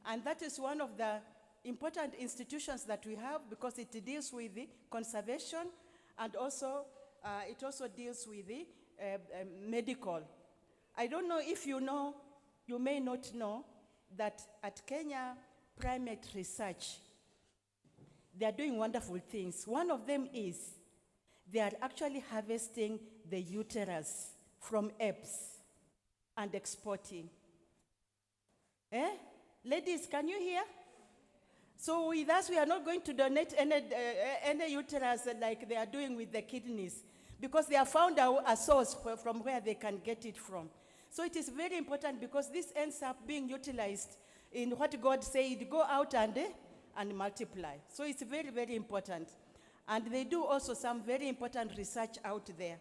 And that is one of the important institutions that we have because it deals with the conservation, and also it also deals with the medical. I don't know if you know, you may not know, that at Kenya Primate Research, they are doing wonderful things. One of them is they are actually harvesting the uterus from apes and exporting. Ladies, can you hear? So with us, we are not going to donate any uterus like they are doing with the kidneys, because they have found a source from where they can get it from. So it is very important because this ends up being utilized in what God said, go out and multiply. So it's very, very important. And they do also some very important research out there.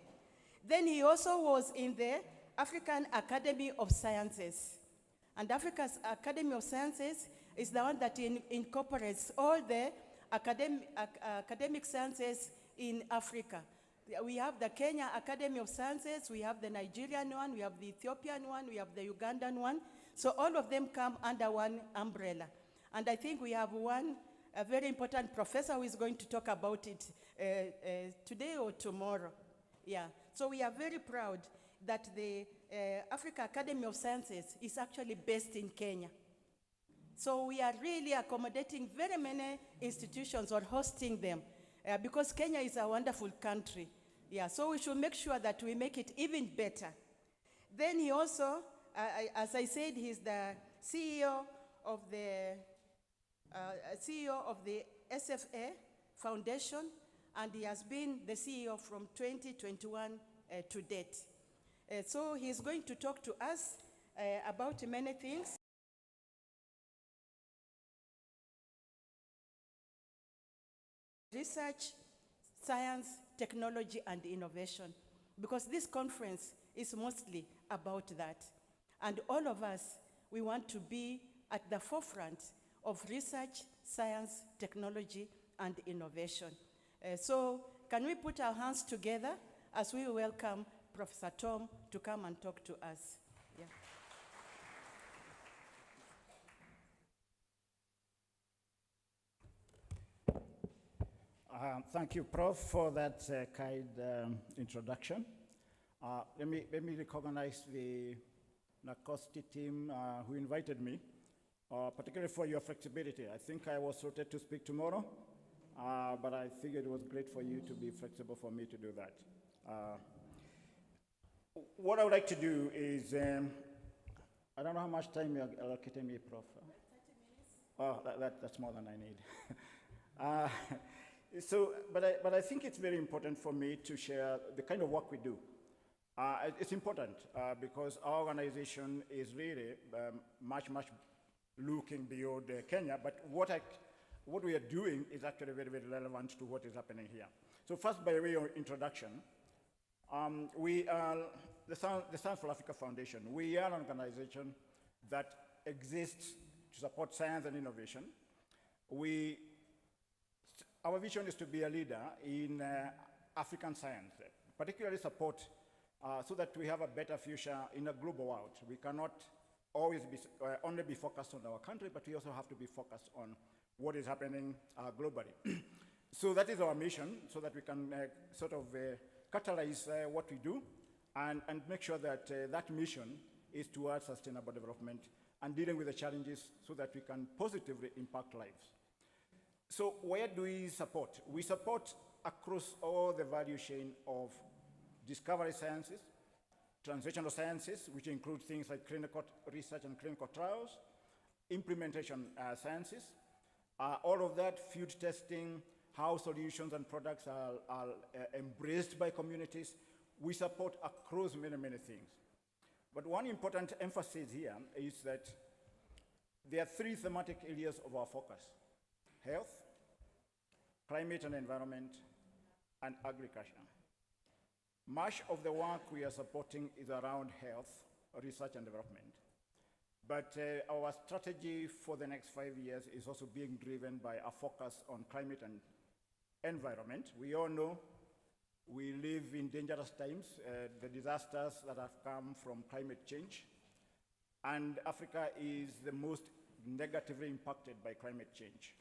Then he also was in the African Academy of Sciences. And Africa's Academy of Sciences is the one that incorporates all the academic sciences in Africa. We have the Kenya Academy of Sciences, we have the Nigerian one, we have the Ethiopian one, we have the Ugandan one. So all of them come under one umbrella. And I think we have a very important professor who is going to talk about it today or tomorrow. Yeah. So we are very proud that the Africa Academy of Sciences is actually based in Kenya. So we are really accommodating very many institutions or hosting them because Kenya is a wonderful country. Yeah, so we should make sure that we make it even better. Then he also, as I said, he's the CEO of the SFA Foundation, and he has been the CEO from 2021 to date. So he's going to talk to us about many things. Research, science, technology, and innovation, because this conference is mostly about that. And all of us, we want to be at the forefront of research, science, technology, and innovation. So can we put our hands together as we welcome Professor Tom to come and talk to us? Yeah. Thank you, Prof, for that kind introduction. Let me recognize the NACOSTI team who invited me, particularly for your flexibility. I think I was sorted to speak tomorrow, but I figured it was great for you to be flexible for me to do that. What I would like to do is I don't know how much time you're allocating me, Prof. 30 minutes. Oh, that's more than I need. But I think it's very important for me to share the kind of work we do. It's important because our organization is really much looking beyond Kenya, but what we are doing is actually very, very relevant to what is happening here. So first, by way of introduction, we are the Science for Africa Foundation. We are an organization that exists to support science and innovation. Our vision is to be a leader in African science, particularly support so that we have a better future in a global world. We cannot always only be focused on our country, but we also have to be focused on what is happening globally. So that is our mission, so that we can sort of catalyze what we do and make sure that that mission is towards sustainable development and dealing with the challenges so that we can positively impact lives. So where do we support? We support across all the value chain of discovery sciences, translational sciences, which include things like clinical research and clinical trials, implementation sciences, all of that, field testing, how solutions and products are embraced by communities. We support across many, many things. But one important emphasis here is that there are three thematic areas of our focus: health, climate and environment, and agriculture. Much of the work we are supporting is around health, research and development. But our strategy for the next 5 years is also being driven by a focus on climate and environment. We all know we live in dangerous times, the disasters that have come from climate change, and Africa is the most negatively impacted by climate change.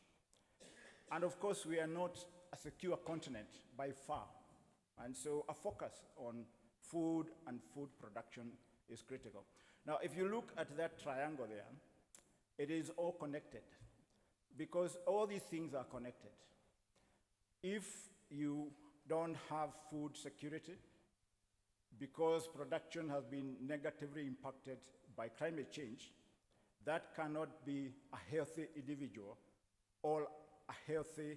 And of course, we are not a secure continent by far. And so a focus on food and food production is critical. Now, if you look at that triangle there, it is all connected because all these things are connected. If you don't have food security because production has been negatively impacted by climate change, that cannot be a healthy individual or a healthy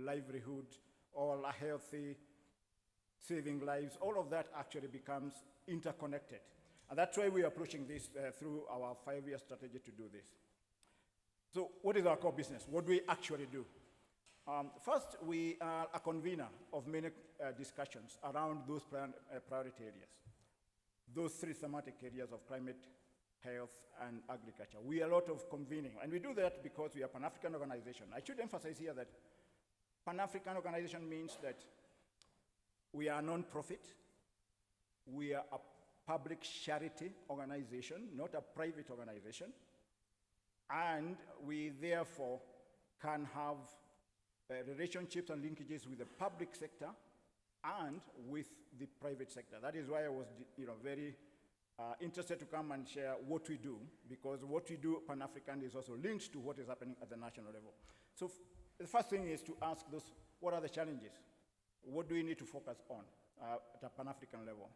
livelihood or a healthy saving lives. All of that actually becomes interconnected. And that's why we are approaching this through our 5-year strategy to do this. So what is our core business? What do we actually do? First, we are a convener of many discussions around those priority areas, those three thematic areas of climate, health, and agriculture. We are a lot of convening, and we do that because we are a Pan-African organization. I should emphasize here that Pan-African organization means that we are non-profit, we are a public charity organization, not a private organization, and we therefore can have relationships and linkages with the public sector and with the private sector. That is why I was very interested to come and share what we do, because what we do Pan-African is also linked to what is happening at the national level. So the first thing is to ask those, what are the challenges? What do we need to focus on at a Pan-African level?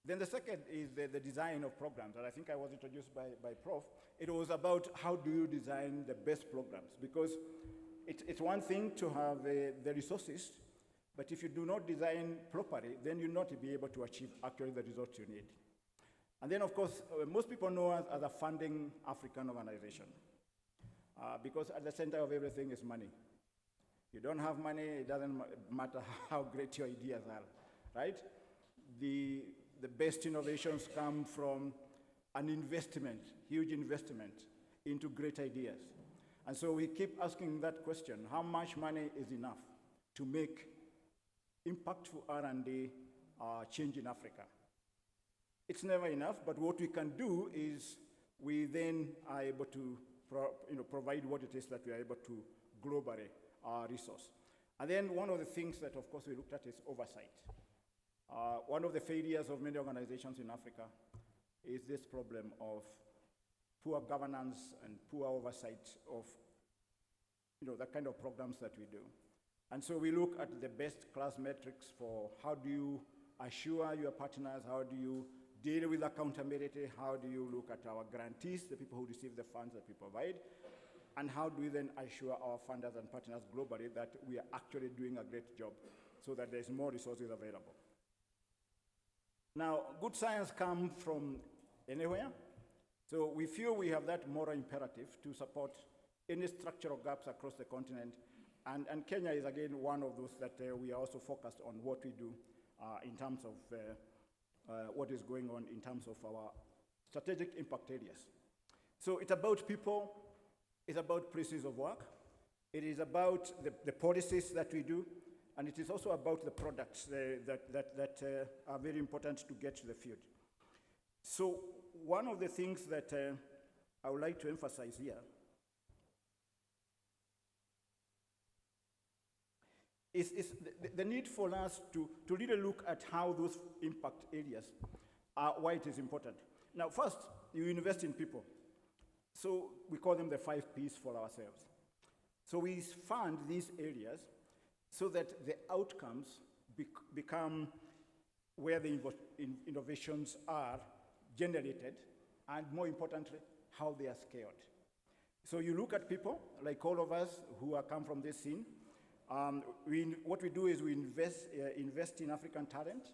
Then the second is the design of programs, and I think I was introduced by Prof. It was about how do you design the best programs, because it's one thing to have the resources, but if you do not design properly, then you'll not be able to achieve actually the results you need. And then, of course, most people know us as a funding African organization, because at the center of everything is money. You don't have money, it doesn't matter how great your ideas are, right? The best innovations come from an investment, huge investment into great ideas. And so we keep asking that question, how much money is enough to make impactful R&D change in Africa? It's never enough, but what we can do is we then are able to provide what it is that we are able to globally resource. And then one of the things that, of course, we looked at is oversight. One of the failures of many organizations in Africa is this problem of poor governance and poor oversight of the kind of programs that we do. And so we look at the best class metrics for how do you assure your partners, how do you deal with accountability? How do you look at our grantees, the people who receive the funds that we provide? And how do we then assure our funders and partners globally that we are actually doing a great job so that there's more resources available? Now, good science comes from anywhere. So we feel we have that moral imperative to support any structural gaps across the continent. And Kenya is, again, one of those that we are also focused on what we do in terms of what is going on in terms of our strategic impact areas. So it's about people, it's about places of work, it is about the policies that we do, and it is also about the products that are very important to get to the field. So one of the things that I would like to emphasize here is the need for us to really look at how those impact areas are, why it is important. Now, first, you invest in people. So we call them the 5 Ps for ourselves. So we fund these areas so that the outcomes become where the innovations are generated, and more importantly, how they are scaled. So you look at people, like all of us who come from this scene. What we do is we invest in African talent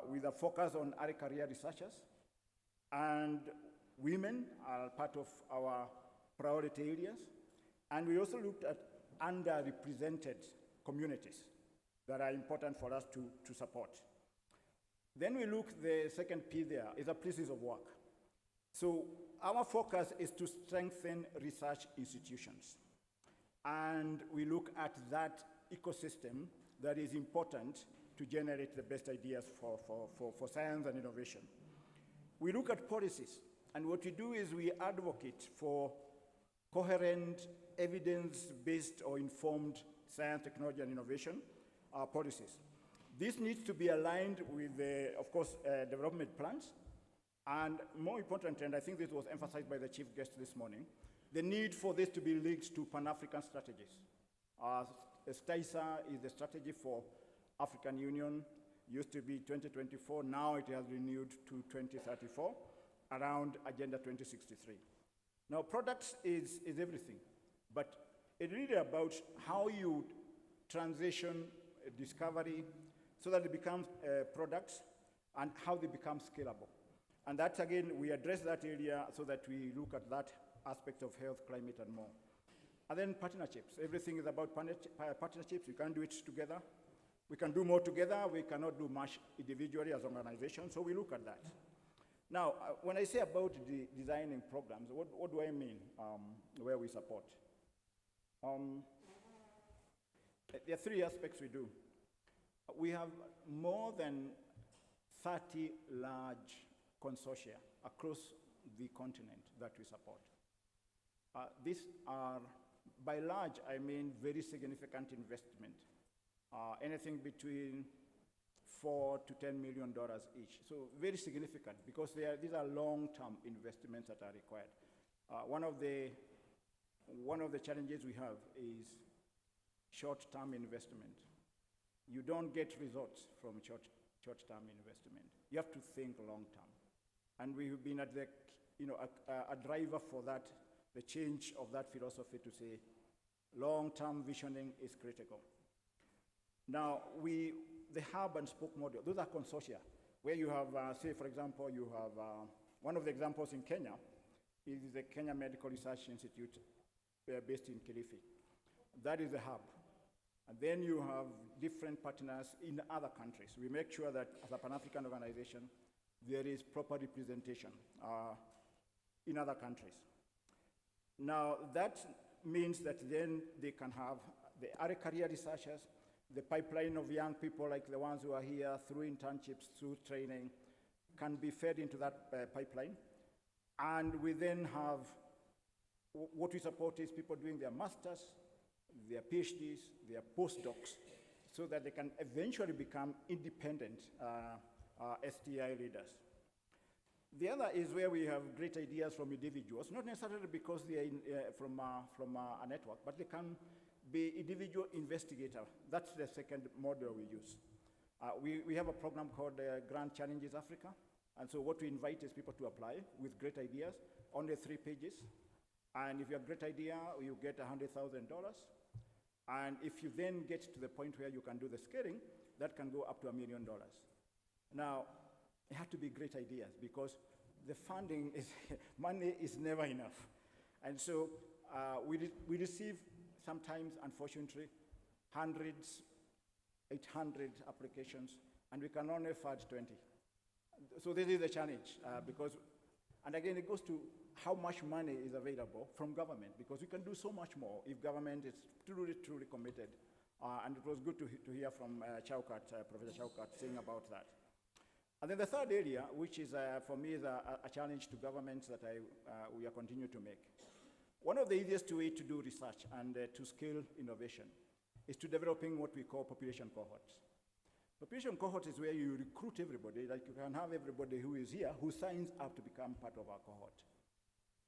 with a focus on early career researchers, and women are part of our priority areas. And we also looked at underrepresented communities that are important for us to support. Then we look, the second P there is the places of work. So our focus is to strengthen research institutions. And we look at that ecosystem that is important to generate the best ideas for science and innovation. We look at policies, and what we do is we advocate for coherent, evidence-based or informed science, technology, and innovation policies. This needs to be aligned with, of course, development plans, and more important, and I think this was emphasized by the chief guest this morning, the need for this to be linked to Pan-African strategies. STISA is the strategy for African Union, used to be 2024, now it has renewed to 2034, around Agenda 2063. Now, products is everything, but it's really about how you transition discovery so that it becomes products and how they become scalable. And that's, again, we address that area so that we look at that aspect of health, climate, and more. And then partnerships. Everything is about partnerships. We can't do it together. We can do more together. We cannot do much individually as organizations, so we look at that. Now, when I say about designing programs, what do I mean where we support? There are 3 aspects we do. We have more than 30 large consortia across the continent that we support. These are, by large, I mean very significant investment, anything between $4 to $10 million each. So very significant, because these are long-term investments that are required. One of the challenges we have is short-term investment. You don't get results from short-term investment. You have to think long-term. And we've been at a driver for that, the change of that philosophy to say long-term visioning is critical. Now, the hub and spoke model, those are consortia, where you have, say, for example, you have, one of the examples in Kenya is the Kenya Medical Research Institute based in Kilifi. That is the hub. And then you have different partners in other countries. We make sure that as a Pan-African organization, there is proper representation in other countries. Now, that means that then they can have the early career researchers, the pipeline of young people like the ones who are here through internships, through training, can be fed into that pipeline. And we then have, what we support is people doing their masters, their PhDs, their postdocs, so that they can eventually become independent STI leaders. The other is where we have great ideas from individuals, not necessarily because they are from a network, but they can be individual investigator. That's the second model we use. We have a program called Grand Challenges Africa, And so what we invite is people to apply with great ideas, only 3 pages. And if you have a great idea, you get $100,000. And if you then get to the point where you can do the scaling, that can go up to $1 million. Now, it has to be great ideas because the funding is, money is never enough. And so we receive sometimes, unfortunately, hundreds, 800 applications, and we can only fund 20. So this is the challenge because, and again, it goes to how much money is available from government because we can do so much more if government is truly, truly committed. And it was good to hear from Professor Chaukat saying about that. And then the third area, which is for me is a challenge to governments that we are continuing to make. One of the easiest ways to do research and to scale innovation is to developing what we call population cohorts. Population cohort is where you recruit everybody, like you can have everybody who is here who signs up to become part of our cohort.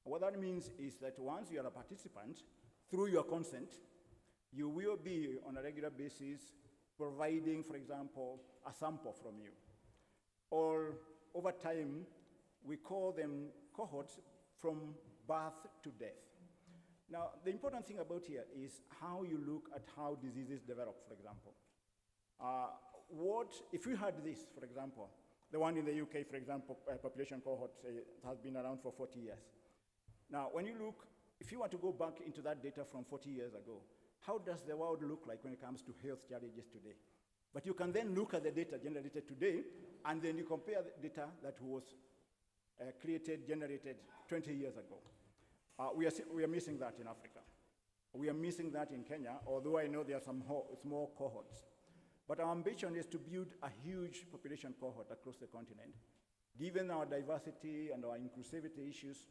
What that means is that once you are a participant, through your consent, you will be on a regular basis providing, for example, a sample from you. Or over time, we call them cohorts from birth to death. Now, the important thing about here is how you look at how diseases develop, for example. If you had this, for example, the one in the UK, for example, population cohort has been around for 40 years. Now, when you look, if you want to go back into that data from 40 years ago, how does the world look like when it comes to health challenges today? But you can then look at the data generated today, and then you compare the data that was generated 20 years ago. We are missing that in Africa. We are missing that in Kenya, although I know there are some small cohorts. But our ambition is to build a huge population cohort across the continent. Given our diversity and our inclusivity issues,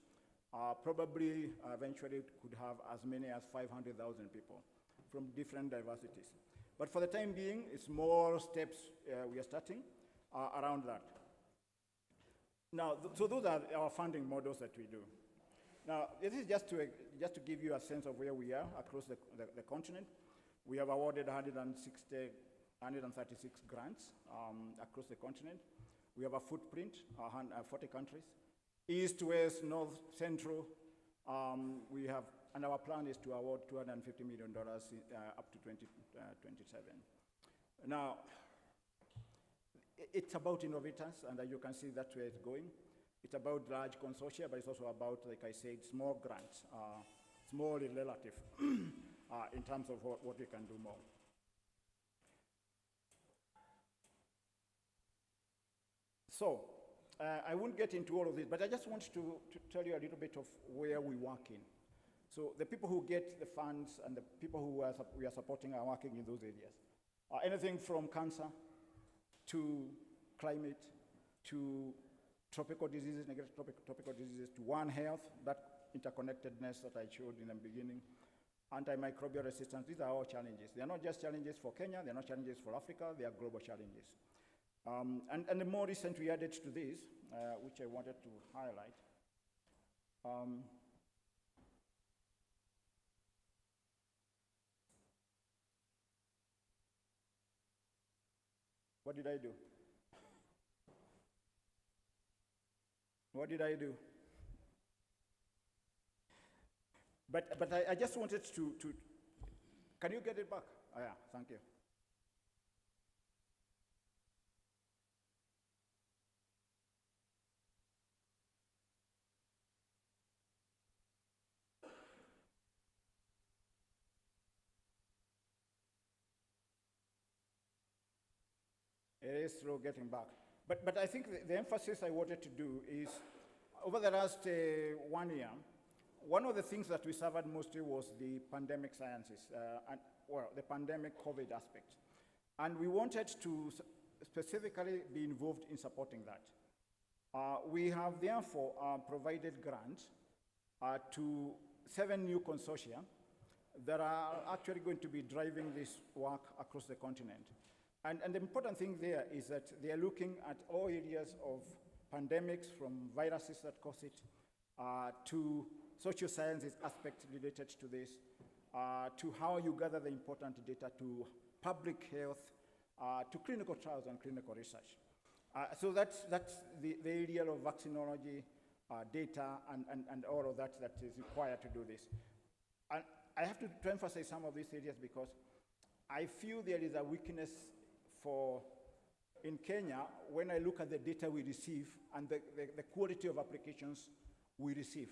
probably eventually could have as many as 500,000 people from different diversities. But for the time being, it's more steps we are starting around that. Now, so those are our funding models that we do. Now, this is just to give you a sense of where we are across the continent. We have awarded 136 grants across the continent. We have a footprint, 40 countries. East, west, north, central. And our plan is to award $250 million up to 2027. Now, it's about innovators, and as you can see, that's where it's going. It's about large consortia, but it's also about, like I said, small grants, small in relative, in terms of what we can do more. So, I won't get into all of this, but I just want to tell you a little bit of where we work in. So the people who get the funds and the people who we are supporting are working in those areas. Anything from cancer to climate to tropical diseases, negative tropical diseases, to One Health, that interconnectedness that I showed in the beginning, antimicrobial resistance. These are all challenges. They are not just challenges for Kenya, they are not challenges for Africa, they are global challenges. And the more recent we added to this, which I wanted to highlight, what did I do? What did I do? But I just wanted to, can you get it back? Oh, yeah, thank you. It is slow getting back. But I think the emphasis I wanted to do is, over the last 1 year, one of the things that we suffered mostly was the pandemic sciences, the pandemic COVID aspect. And we wanted to specifically be involved in supporting that. We have therefore provided grants to 7 new consortia that are actually going to be driving this work across the continent. And the important thing there is that they are looking at all areas of pandemics, from viruses that cause it, to social sciences aspects related to this, to how you gather the important data, to public health, to clinical trials and clinical research. So that's the area of vaccinology, data, and all of that is required to do this. And I have to emphasize some of these areas because I feel there is a weakness in Kenya when I look at the data we receive and the quality of applications we receive.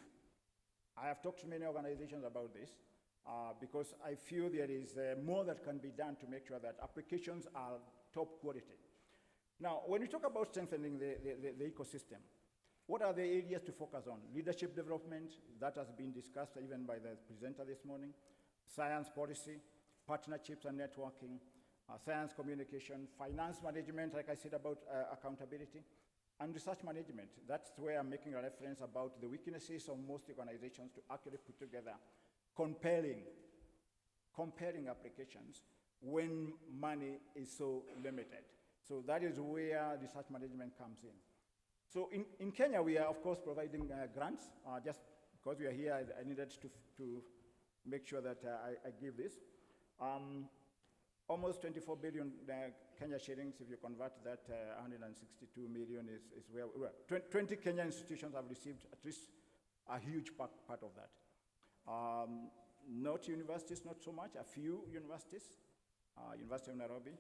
I have talked to many organizations about this because I feel there is more that can be done to make sure that applications are top quality. Now, when we talk about strengthening the ecosystem, what are the areas to focus on? Leadership development, that has been discussed even by the presenter this morning. Science policy, partnerships and networking, science communication, finance management, like I said about accountability, and research management. That's where I'm making a reference about the weaknesses of most organizations to actually put together compelling applications when money is so limited. So that is where research management comes in. So in Kenya, we are, of course, providing grants. Just because we are here, I needed to make sure that I give this. Almost 24 billion Kenya shillings, if you convert that, 162 million is where 20 Kenya institutions have received at least a huge part of that. Not universities, not so much, a few universities. University of Nairobi,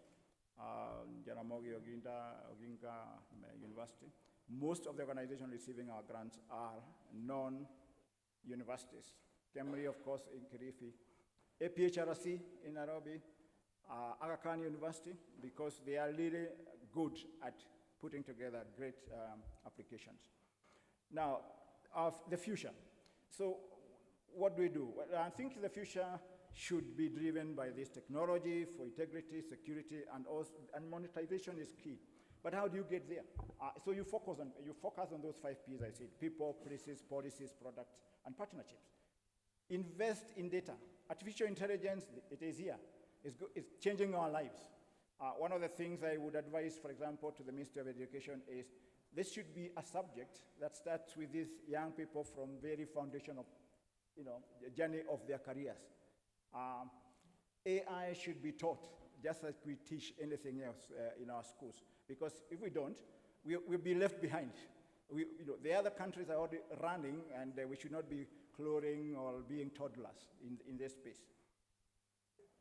Jaramogi Oginga University. Most of the organizations receiving our grants are non-universities. KEMRI, of course, in Kilifi. APHRC in Nairobi, Aga Khan University, because they are really good at putting together great applications. Now, the future. So what do we do? Well, I think the future should be driven by this technology for integrity, security, and monetization is key. But how do you get there? So you focus on those 5 P's I said: people, places, policies, products, and partnerships. Invest in data. Artificial intelligence, it is here. It's changing our lives. One of the things I would advise, for example, to the Ministry of Education is this should be a subject that starts with these young people from very foundation of, the journey of their careers. AI should be taught just like we teach anything else in our schools. Because if we don't, we'll be left behind. The other countries are already running, and we should not be cloring or being toddlers in this space.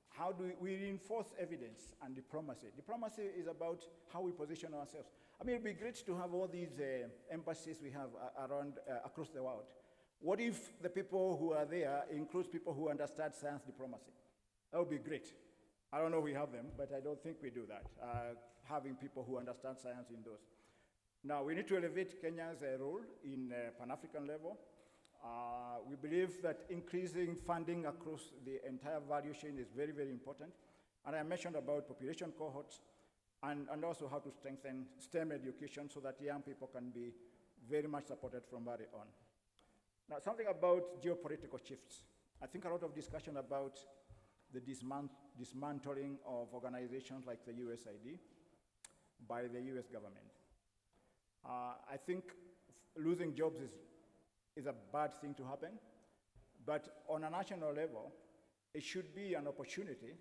How do we reinforce evidence and diplomacy? Diplomacy is about how we position ourselves. I mean, it'd be great to have all these embassies we have around across the world. What if the people who are there includes people who understand science diplomacy? That would be great. I don't know if we have them, but I don't think we do that, having people who understand science in those. Now, we need to elevate Kenya's role in Pan-African level. We believe that increasing funding across the entire value chain is very, very important. And I mentioned about population cohorts and also how to strengthen STEM education so that young people can be very much supported from very on. Now, something about geopolitical shifts. I think a lot of discussion about the dismantling of organizations like the USAID by the US government. I think losing jobs is a bad thing to happen, but on a national level, it should be an opportunity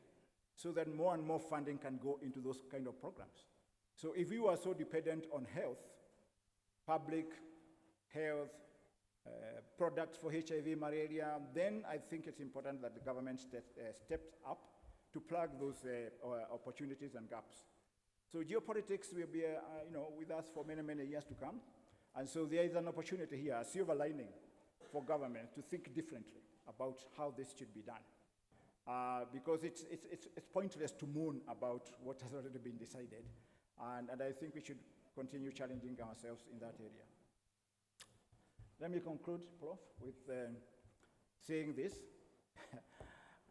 so that more and more funding can go into those kind of programs. So if you are so dependent on health, public health, products for HIV, malaria, then I think it's important that the government steps up to plug those opportunities and gaps. So geopolitics will be with us for many, many years to come. And so there is an opportunity here, a silver lining for government to think differently about how this should be done. Because it's pointless to moan about what has already been decided. And I think we should continue challenging ourselves in that area. Let me conclude, Prof, with saying this.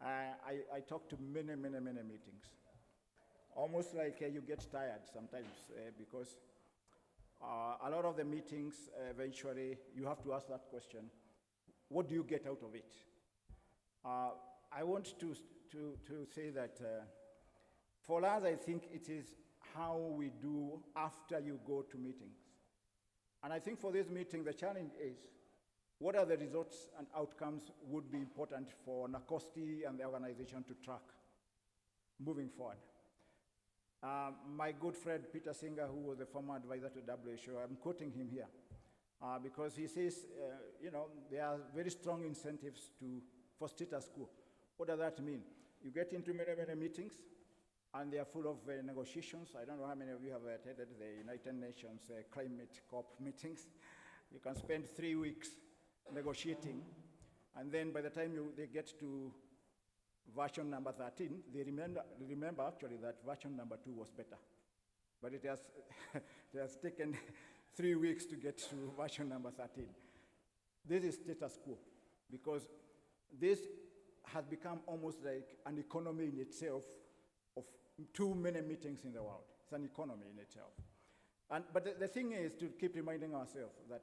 I talk to many, many, many meetings. Almost like you get tired sometimes because a lot of the meetings, eventually, you have to ask that question, what do you get out of it? I want to say that for us, I think it is how we do after you go to meetings. And I think for this meeting, the challenge is, what are the results and outcomes would be important for NACOSTI and the organization to track moving forward? My good friend Peter Singer, who was the former advisor to WHO, I'm quoting him here because he says, there are very strong incentives for status quo. What does that mean? You get into many, many meetings, and they are full of negotiations. I don't know how many of you have attended the United Nations Climate COP meetings. You can spend 3 weeks negotiating, and then by the time they get to version number 13, they remember actually that version number 2 was better. But it has taken 3 weeks to get to version number 13. This is status quo, because this has become almost like an economy in itself of too many meetings in the world. It's an economy in itself. But the thing is to keep reminding ourselves that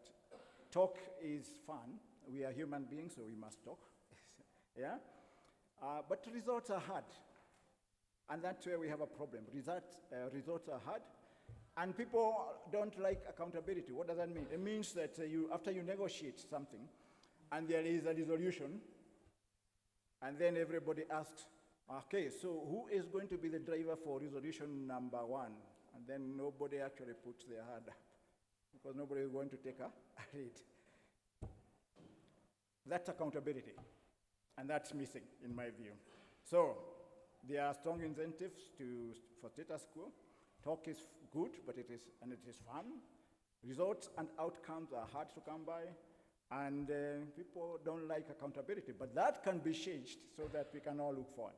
talk is fun. We are human beings, so we must talk. Yeah? But results are hard. And that's where we have a problem. Results are hard. And people don't like accountability. What does that mean? It means that after you negotiate something, and there is a resolution, and then everybody asks, okay, so who is going to be the driver for resolution number 1? And then nobody actually puts their hand up, because nobody is going to take a lead. That's accountability, and that's missing, in my view. So there are strong incentives for status quo. Talk is good, but it is fun. Results and outcomes are hard to come by, and people don't like accountability. But that can be changed so that we can all look forward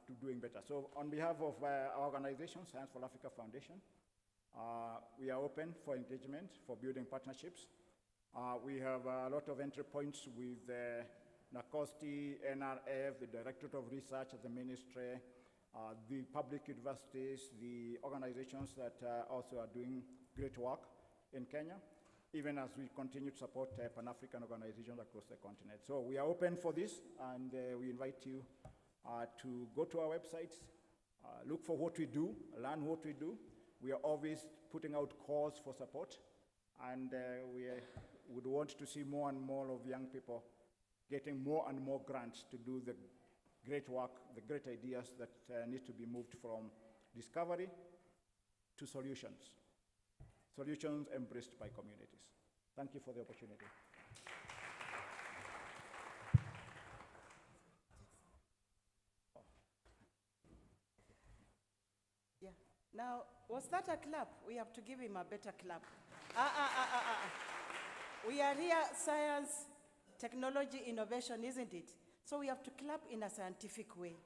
to doing better. So on behalf of our organization, Science for Africa Foundation, we are open for engagement, for building partnerships. We have a lot of entry points with NACOSTI, NRF, the Directorate of Research at the Ministry, the public universities, the organizations that also are doing great work in Kenya, even as we continue to support Pan-African organizations across the continent. So we are open for this, and we invite you to go to our websites, look for what we do, learn what we do. We are always putting out calls for support, and we would want to see more and more of young people getting more and more grants to do the great work, the great ideas that need to be moved from discovery to solutions. Solutions embraced by communities. Thank you for the opportunity. Yeah. Now, was that a clap? We have to give him a better clap. We are here, science, technology, innovation, isn't it? So we have to clap in a scientific way.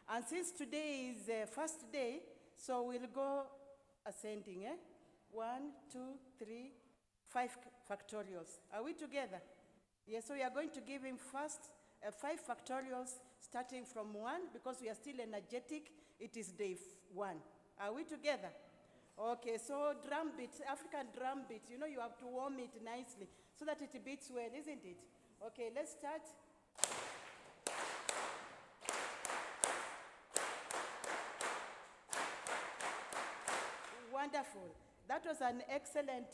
And since today is the first day, so we'll go ascending, 1, 2, 3, 5 factorials. Are we together? Yes, so we are going to give him first 5 factorials starting from 1, because we are still energetic. It is day 1. Are we together? Okay, so drum beat, African drum beat, you have to warm it nicely so that it beats well, isn't it? Okay, let's start. Wonderful. That was an excellent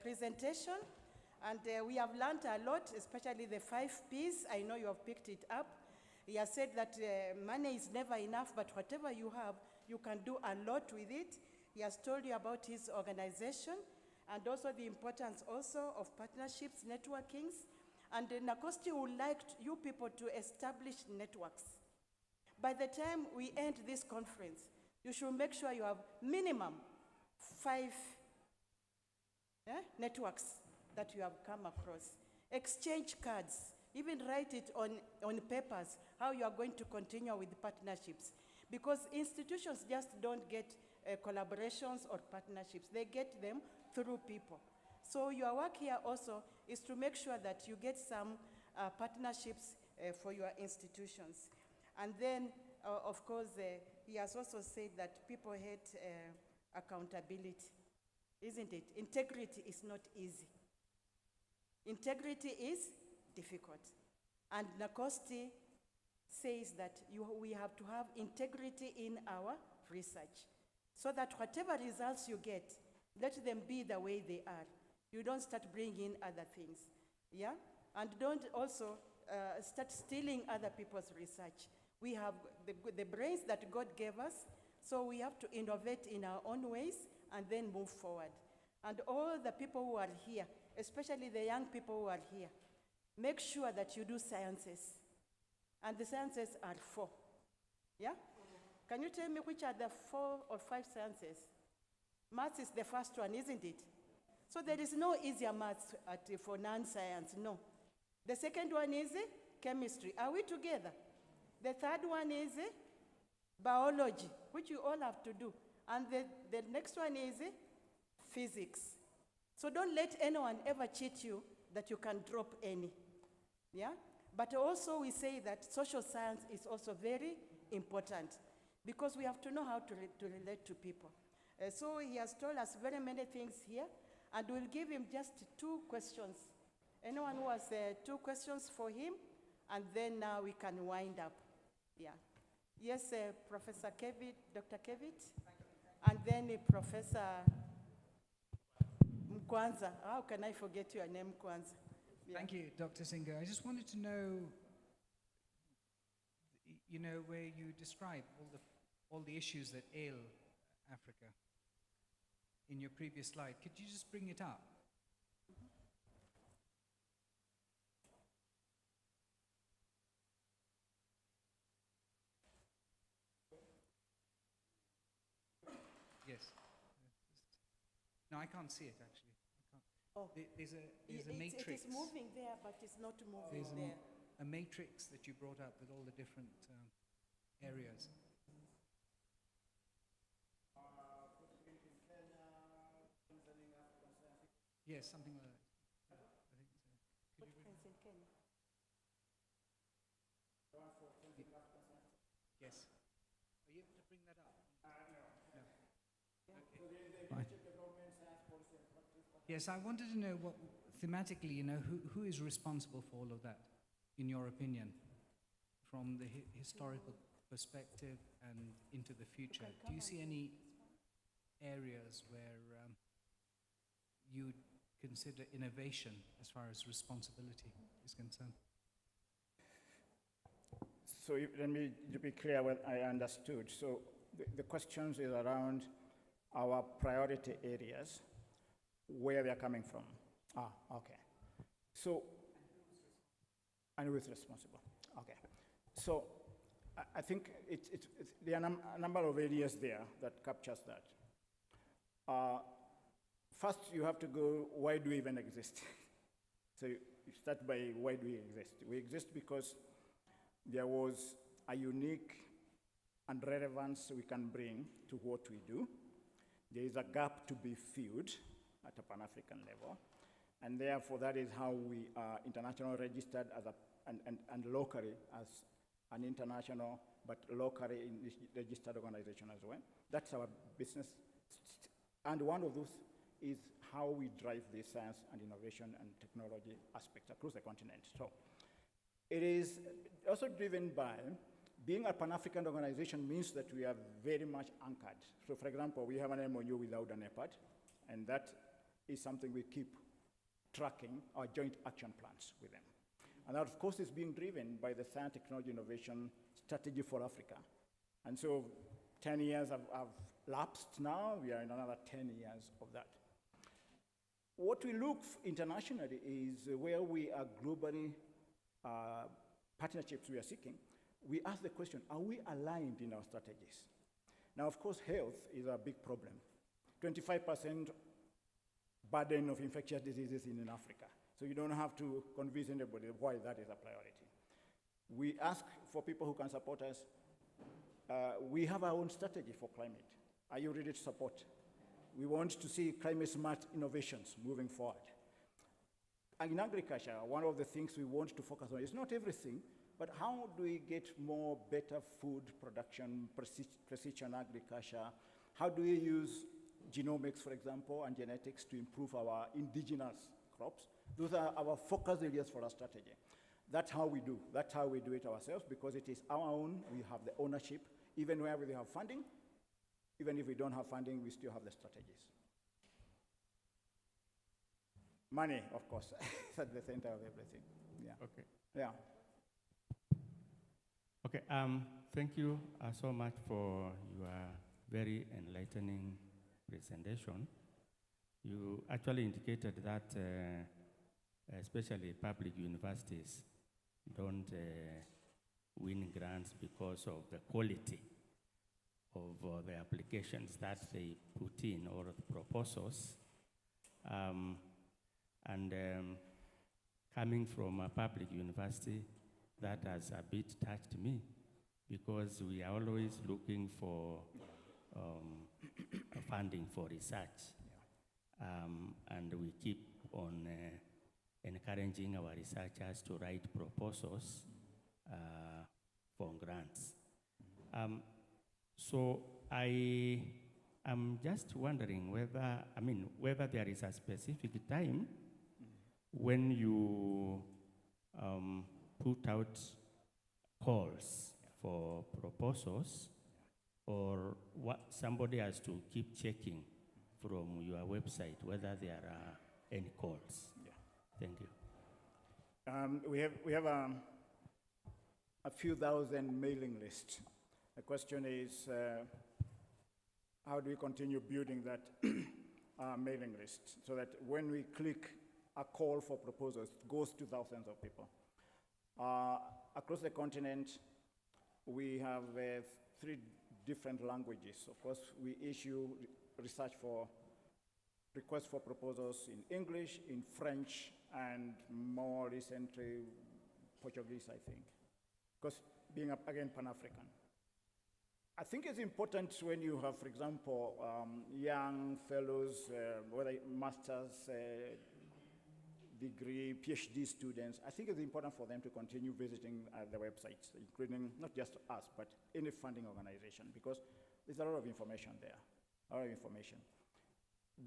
presentation, and we have learned a lot, especially the 5 Ps. I know you have picked it up. He has said that money is never enough, but whatever you have, you can do a lot with it. He has told you about his organization, and also the importance also of partnerships, networkings. And NACOSTI would like you people to establish networks. By the time we end this conference, you should make sure you have minimum 5 networks that you have come across. Exchange cards, even write it on papers, how you are going to continue with partnerships. Because institutions just don't get collaborations or partnerships. They get them through people. So your work here also is to make sure that you get some partnerships for your institutions. And then, of course, he has also said that people hate accountability, isn't it? Integrity is not easy. Integrity is difficult. And NACOSTI says that we have to have integrity in our research, so that whatever results you get, let them be the way they are. You don't start bringing in other things, yeah? And don't also start stealing other people's research. We have the brains that God gave us, So we have to innovate in our own ways and then move forward. And all the people who are here, especially the young people who are here, make sure that you do sciences. And the sciences are 4. Yeah? Can you tell me which are the 4 or 5 sciences? Maths is the first one, isn't it? So there is no easier maths for non-science, no. The second one is chemistry. Are we together? The third one is biology, which you all have to do. And the next one is physics. So don't let anyone ever cheat you that you can drop any. Yeah? But also we say that social science is also very important because we have to know how to relate to people. So he has told us very many things here, and we'll give him just 2 questions. Anyone who has 2 questions for him, and then now we can wind up. Yeah. Yes, Professor Kevit, Dr. Kevit, and then Professor Mkwanza. How can I forget your name, Mkwanza? Yeah. Thank you, Dr. Singer. I just wanted to know, where you describe all the issues that ail Africa in your previous slide. Could you just bring it up? Yes. No, I can't see it actually. There's a matrix. It is moving there, but it's not moving There's there. a matrix that you brought up with all the different areas. Yes, something like that. I think so. Footprints in Kenya. Yes. Are you able to bring that up? No. Yeah. Fine. Yes, I wanted to know what, thematically, who is responsible for all of that, in your opinion, from the historical perspective and into the future? Do you see any areas where you consider innovation as far as responsibility is concerned? So let me be clear what I understood. So the questions is around our priority areas, where they're coming from. Okay. So, and who's responsible? Okay. So I think there are a number of areas there that captures that. First, you have to go, why do we even exist? So you start by why do we exist? We exist because there was a unique and relevance we can bring to what we do. There is a gap to be filled at a Pan-African level, and therefore that is how we are internationally registered as and locally as an international, but locally registered organization as well. That's our business, and one of those is how we drive the science and innovation and technology aspects across the continent. So it is also driven by being a Pan-African organization means that we are very much anchored. So for example, we have an MOU without an EPAD, and that is something we keep tracking our joint action plans with them. And that, of course, is being driven by the Science, Technology, Innovation Strategy for Africa. And so 10 years have lapsed now. We are in another 10 years of that. What we look internationally is where we are globally, partnerships we are seeking, we ask the question, are we aligned in our strategies? Now, of course, health is a big problem. 25% burden of infectious diseases in Africa. So you don't have to convince anybody why that is a priority. We ask for people who can support us. We have our own strategy for climate. Are you ready to support? We want to see climate-smart innovations moving forward. And in agriculture, one of the things we want to focus on is not everything, but how do we get more better food production, precision agriculture? How do we use genomics, for example, and genetics to improve our indigenous crops? Those are our focus areas for our strategy. That's how we do. That's how we do it ourselves, because it is our own. We have the ownership. Even where we have funding, even if we don't have funding, we still have the strategies. Money, of course, is at the center of everything. Yeah. Okay. Yeah. Okay. Thank you so much for your very enlightening presentation. You actually indicated that especially public universities don't win grants because of the quality of the applications that they put in or the proposals. Coming from a public university, that has a bit touched me because we are always looking for funding for research. And we keep on encouraging our researchers to write proposals for grants. So I am just wondering whether there is a specific time when you put out calls for proposals, or what somebody has to keep checking from your website whether there are any calls. Yeah. Thank you. We have a few thousand mailing lists. The question is, how do we continue building that mailing list so that when we click a call for proposals, it goes to thousands of people. Across the continent, we have 3 different languages. Of course, we issue requests for proposals in English, in French, and more recently, Portuguese, I think. Because being, again, Pan-African. I think it's important when you have, for example, young fellows, whether master's degree, PhD students, I think it's important for them to continue visiting the websites, including not just us, but any funding organization, because there's a lot of information there, a lot of information.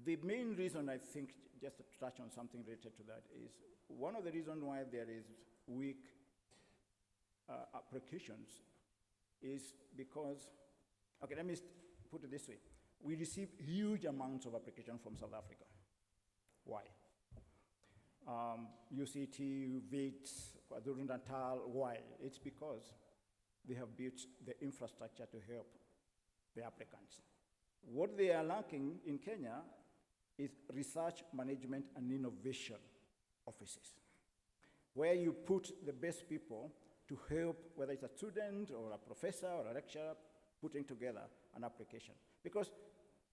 The main reason, I think, just to touch on something related to that, is one of the reasons why there is weak applications is because, okay, let me put it this way. We receive huge amounts of applications from South Africa. Why? UCT, VITS, KwaZulu-Natal, why? It's because they have built the infrastructure to help the applicants. What they are lacking in Kenya is research, management, and innovation offices, where you put the best people to help, whether it's a student or a professor or a lecturer, putting together an application. Because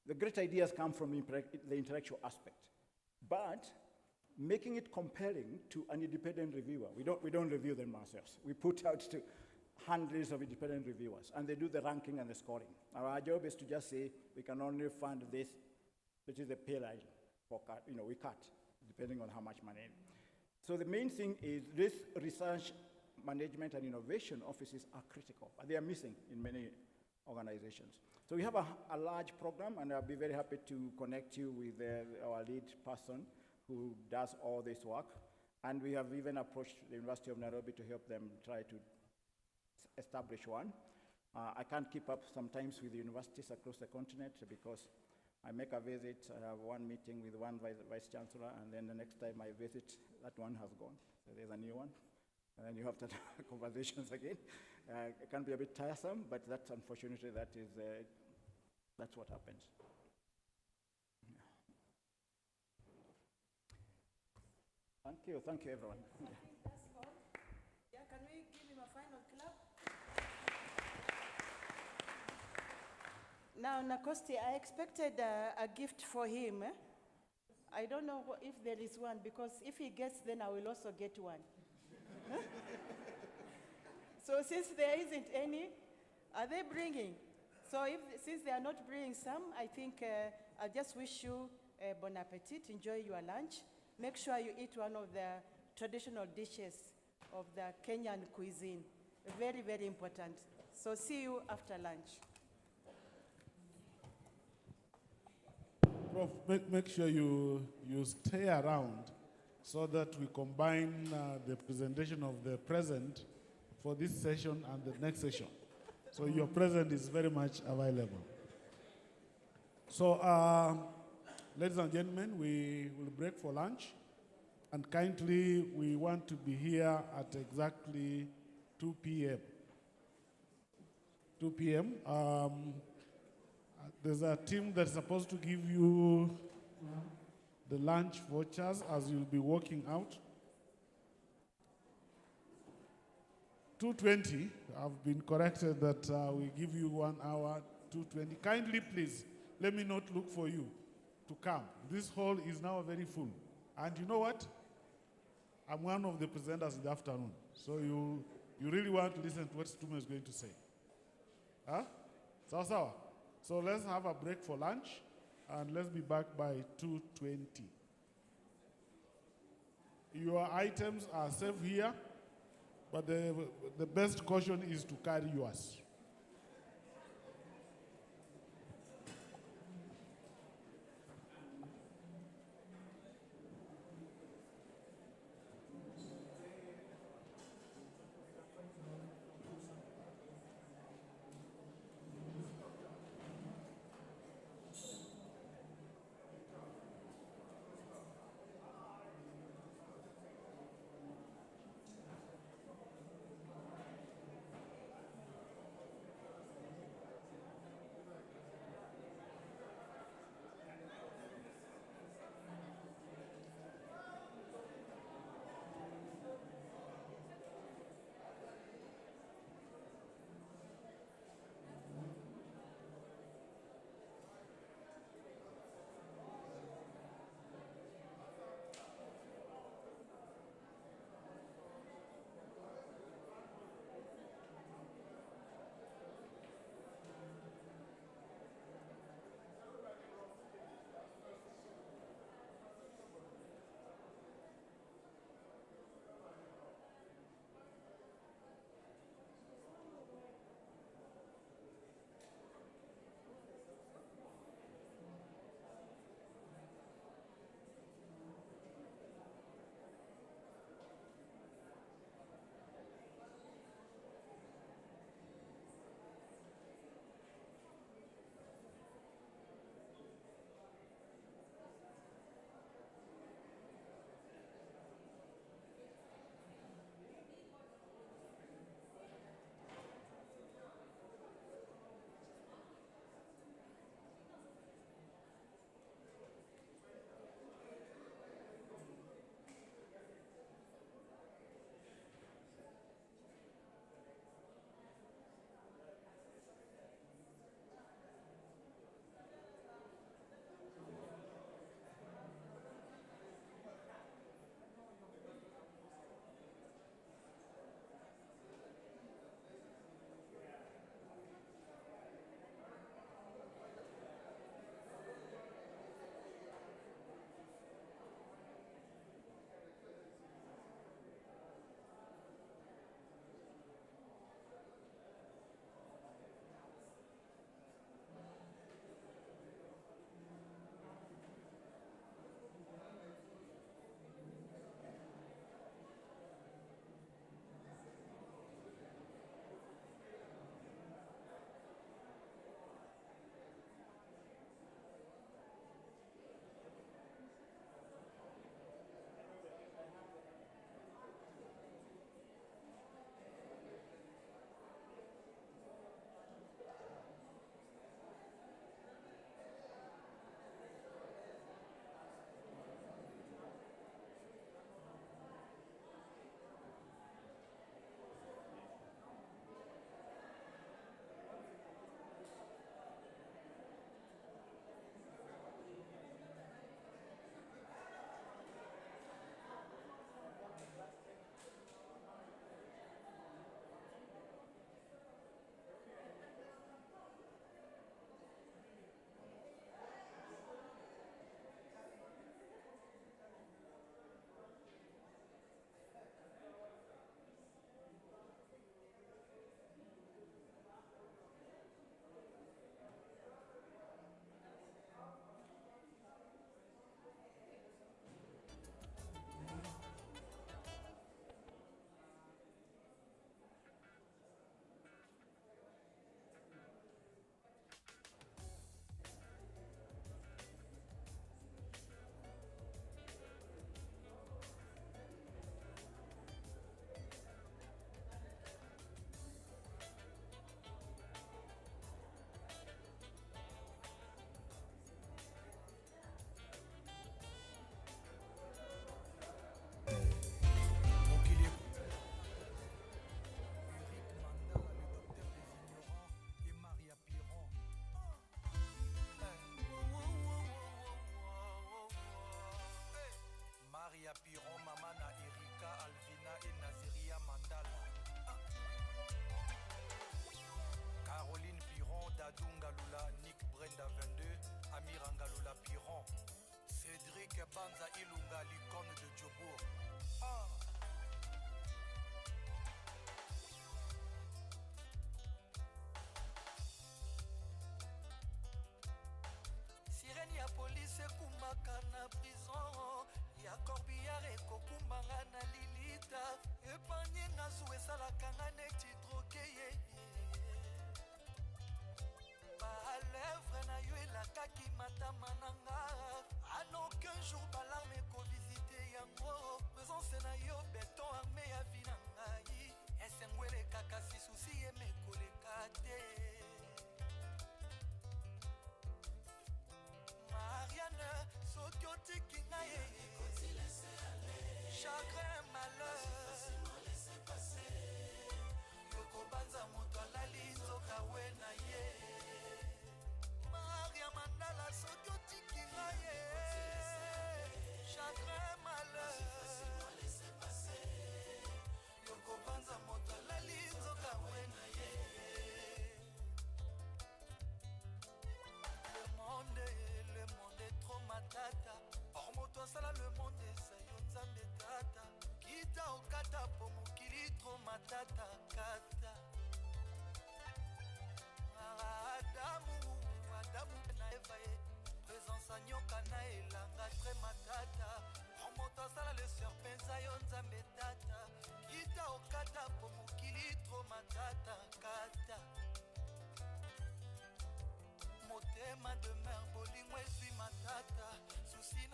the great ideas come from the intellectual aspect, but making it compelling to an independent reviewer. We don't review them ourselves. We put out to hundreds of independent reviewers, and they do the ranking and the scoring. Our job is to just say, we can only fund this, which is the pay line for cut. We cut, depending on how much money. So the main thing is this research, management, and innovation offices are critical, but they are missing in many organizations. So we have a large program, and I'll be very happy to connect you with our lead person who does all this work. And we have even approached the University of Nairobi to help them try to establish one. I can't keep up sometimes with the universities across the continent because I make a visit, I have one meeting with one vice chancellor, and then the next time I visit, that one has gone. So there's a new one. And then you have to have conversations again. It can be a bit tiresome, but that's unfortunately, that's what happens. Thank you everyone. Yeah, can we give him a final clap? Now, Nakosti, I expected a gift for him. I don't know if there is one, because if he gets, then I will also get one. So since there isn't any, are they bringing? So since they are not bringing some, I think I just wish you bon appetit, enjoy your lunch. Make sure you eat one of the traditional dishes of the Kenyan cuisine. Very, very important. So see you after lunch. Prof, make sure you stay around so that we combine the presentation of the present for this session and the next session. So your present is very much available. So, ladies and gentlemen, we will break for lunch. And kindly, we want to be here at exactly 2 p.m. 2 p.m. There's a team that's supposed to give you the lunch vouchers as you'll be walking out. 2:20, I've been corrected that we give you 1 hour, 2:20. Kindly, please, let me not look for you to come. This hall is now very full. And you know what? I'm one of the presenters in the afternoon. So you really want to listen to what Stumo is going to say. Huh? Sawa sawa. So let's have a break for lunch and let's be back by 2:20. Your items are safe here, but the best caution is to carry yours.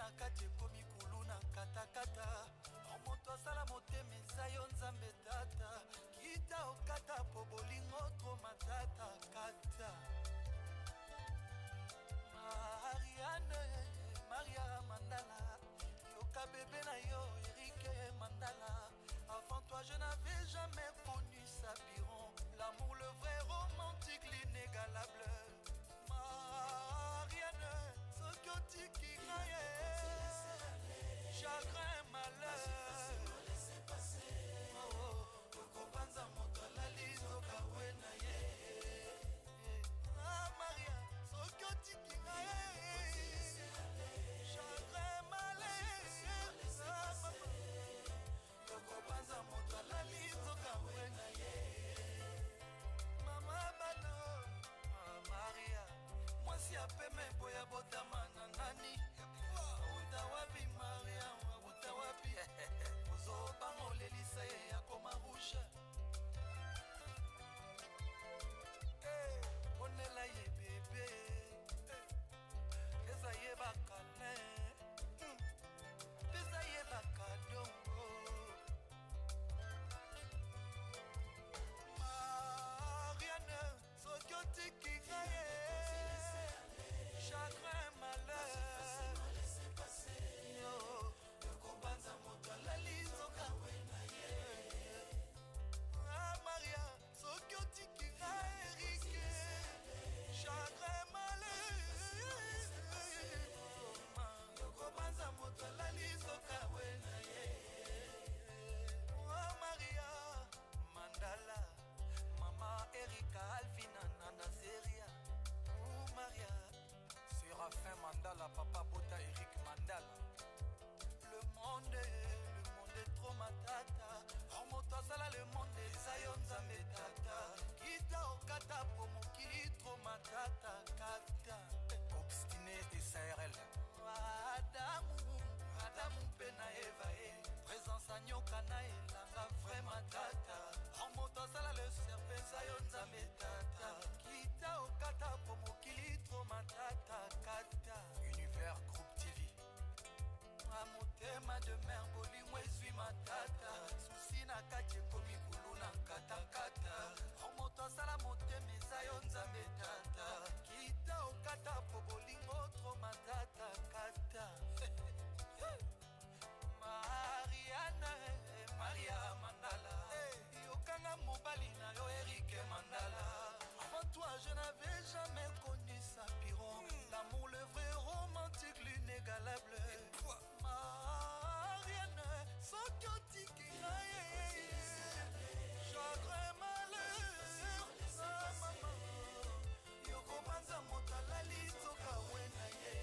na kati ekomi kuluna katakata moto asala motema eza yo nzambe tata kita okata po bolingo tro matata kata Marianne Maria Mandala yoka bébé na yo Eric Mandala avant toi je n'avais jamais connu Sapiron l'amour le vrai romantique l'inégalable Marianne soki otiki na ye chagrin malheur kokobanza moto alali zoka we na ye Maria soki otiki na ye chagrin malheur kokobanza moto alali zoka we na ye mama bana Maria mwasi apeme boya botama na nani uta wapi Maria uta wapi ozobango lelisa ye akoma rouge onela ye bebe eza ye bakale eza ye bakadongo Marianne soki otikika ye chagrin malheur kobanza moto alali zoka we na ye Maria soki otikika Erike chagrin malheur kobanza moto alali zoka we na ye Maria Mandala Mama Erika Alvina Nanazeria Maria Séraphin Mandala Papa Bota Eric Mandala le monde est trop matata remonte asala le monde eza yo nzambe tata kita okata po mokili trop matata kata obstiné et SARL Adamu mpe na Eva présence anyoka na elanga vrai matata remonte asala le serpe eza yo nzambe tata kita okata po mokili trop matata kata Univers Groupe TV motema de mer bolingo ezwi matata susi na kati ekomi kuluna katakata moto asala motema eza yo nzambe tata kita okata po bolingo tro matata kata Marianne Maria Mandala yokanga mobali na yo Eric Mandala avant toi je n'avais jamais connu Sapiron l'amour le vrai romantique l'inégalable Marianne soki otiki na ye chagrin malheur mama yokobanza moto alali zoka we na ye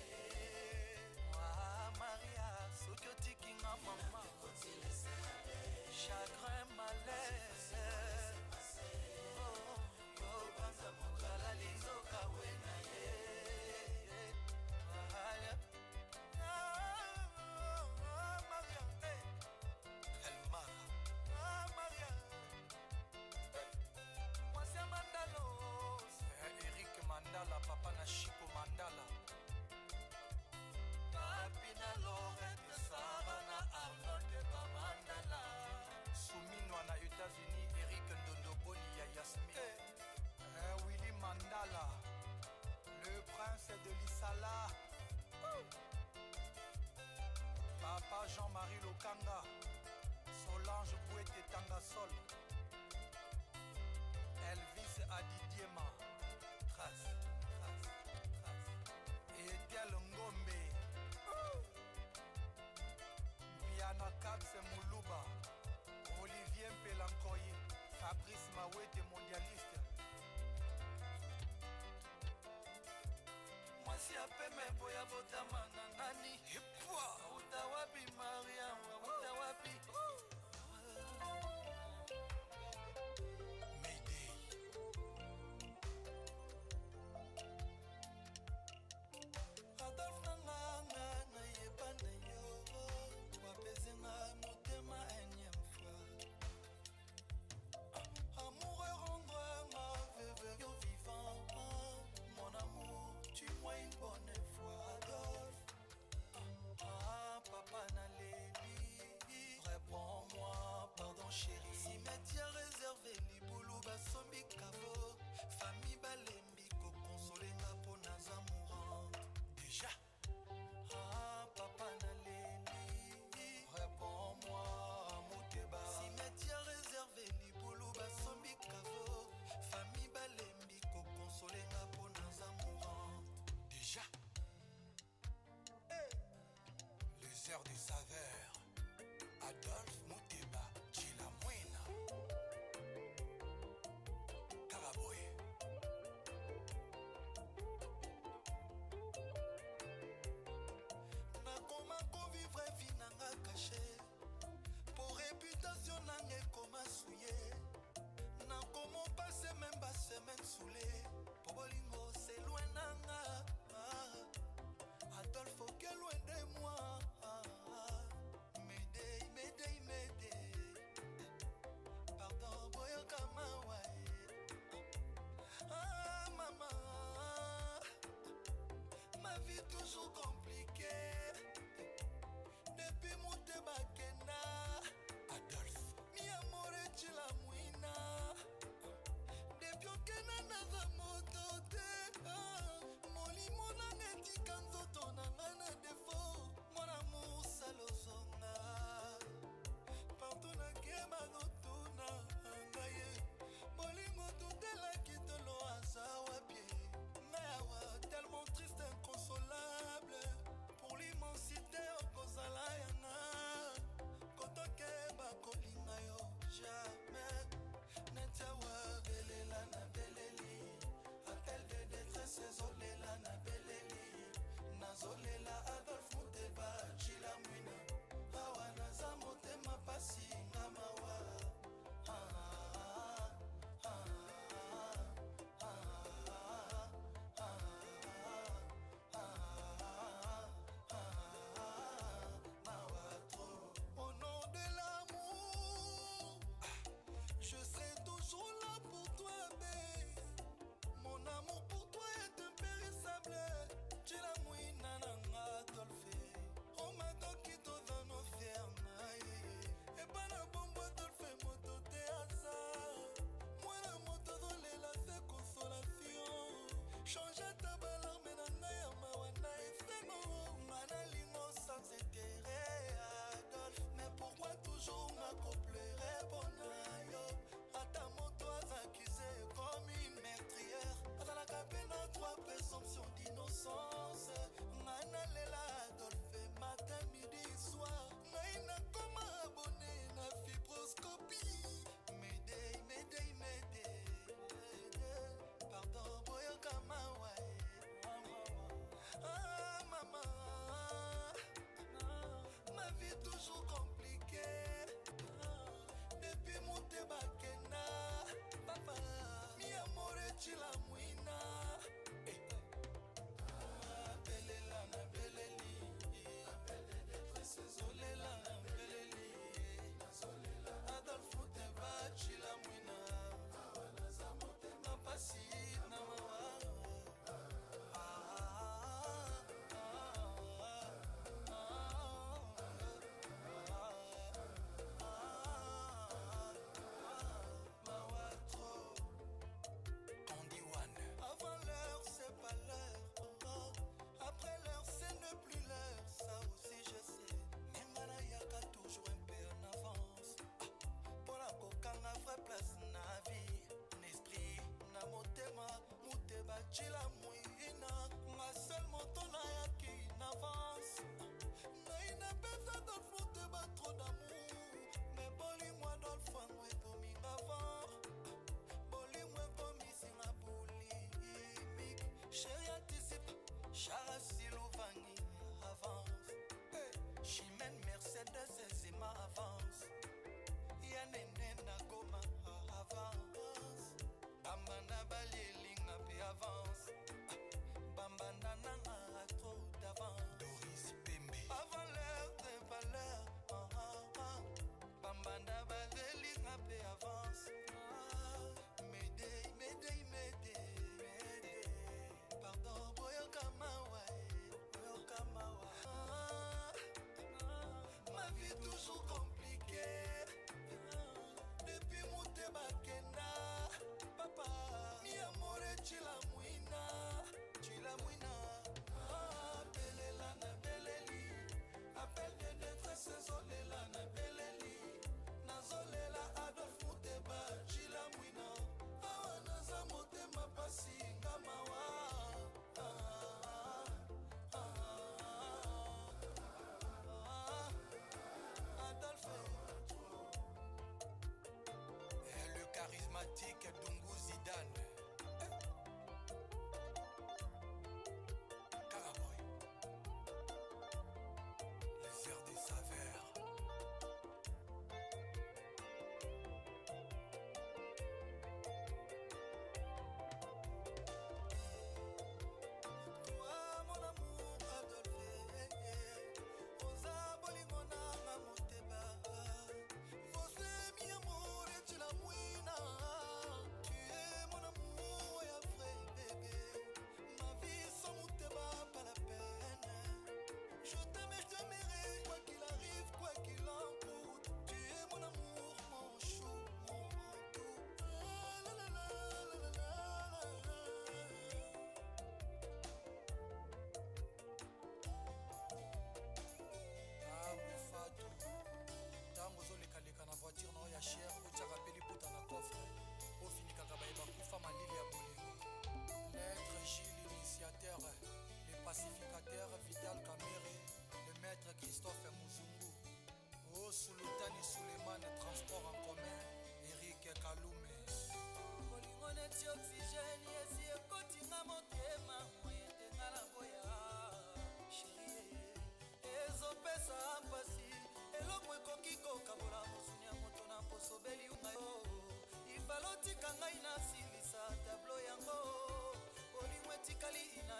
Maria soki otiki nga mama chagrin malheur yokobanza moto alali zoka we na ye Mandala, papa na Chico Mandala Papi na Lorette Sara na Arnold Eba Mandala Souminwa na États-Unis Eric Ndondoboni ya Yasmine Willy Mandala le prince de l'Isala Papa Jean-Marie Lokanga Solange Bouete Tangasol Elvis Adidiema Etel Ngombe Biana Kabse Muluba Olivier Mpelankoye Fabrice Mawete mondialiste Mwasi apeme boya botama na nani Epwa Utawapi Maria Utawapi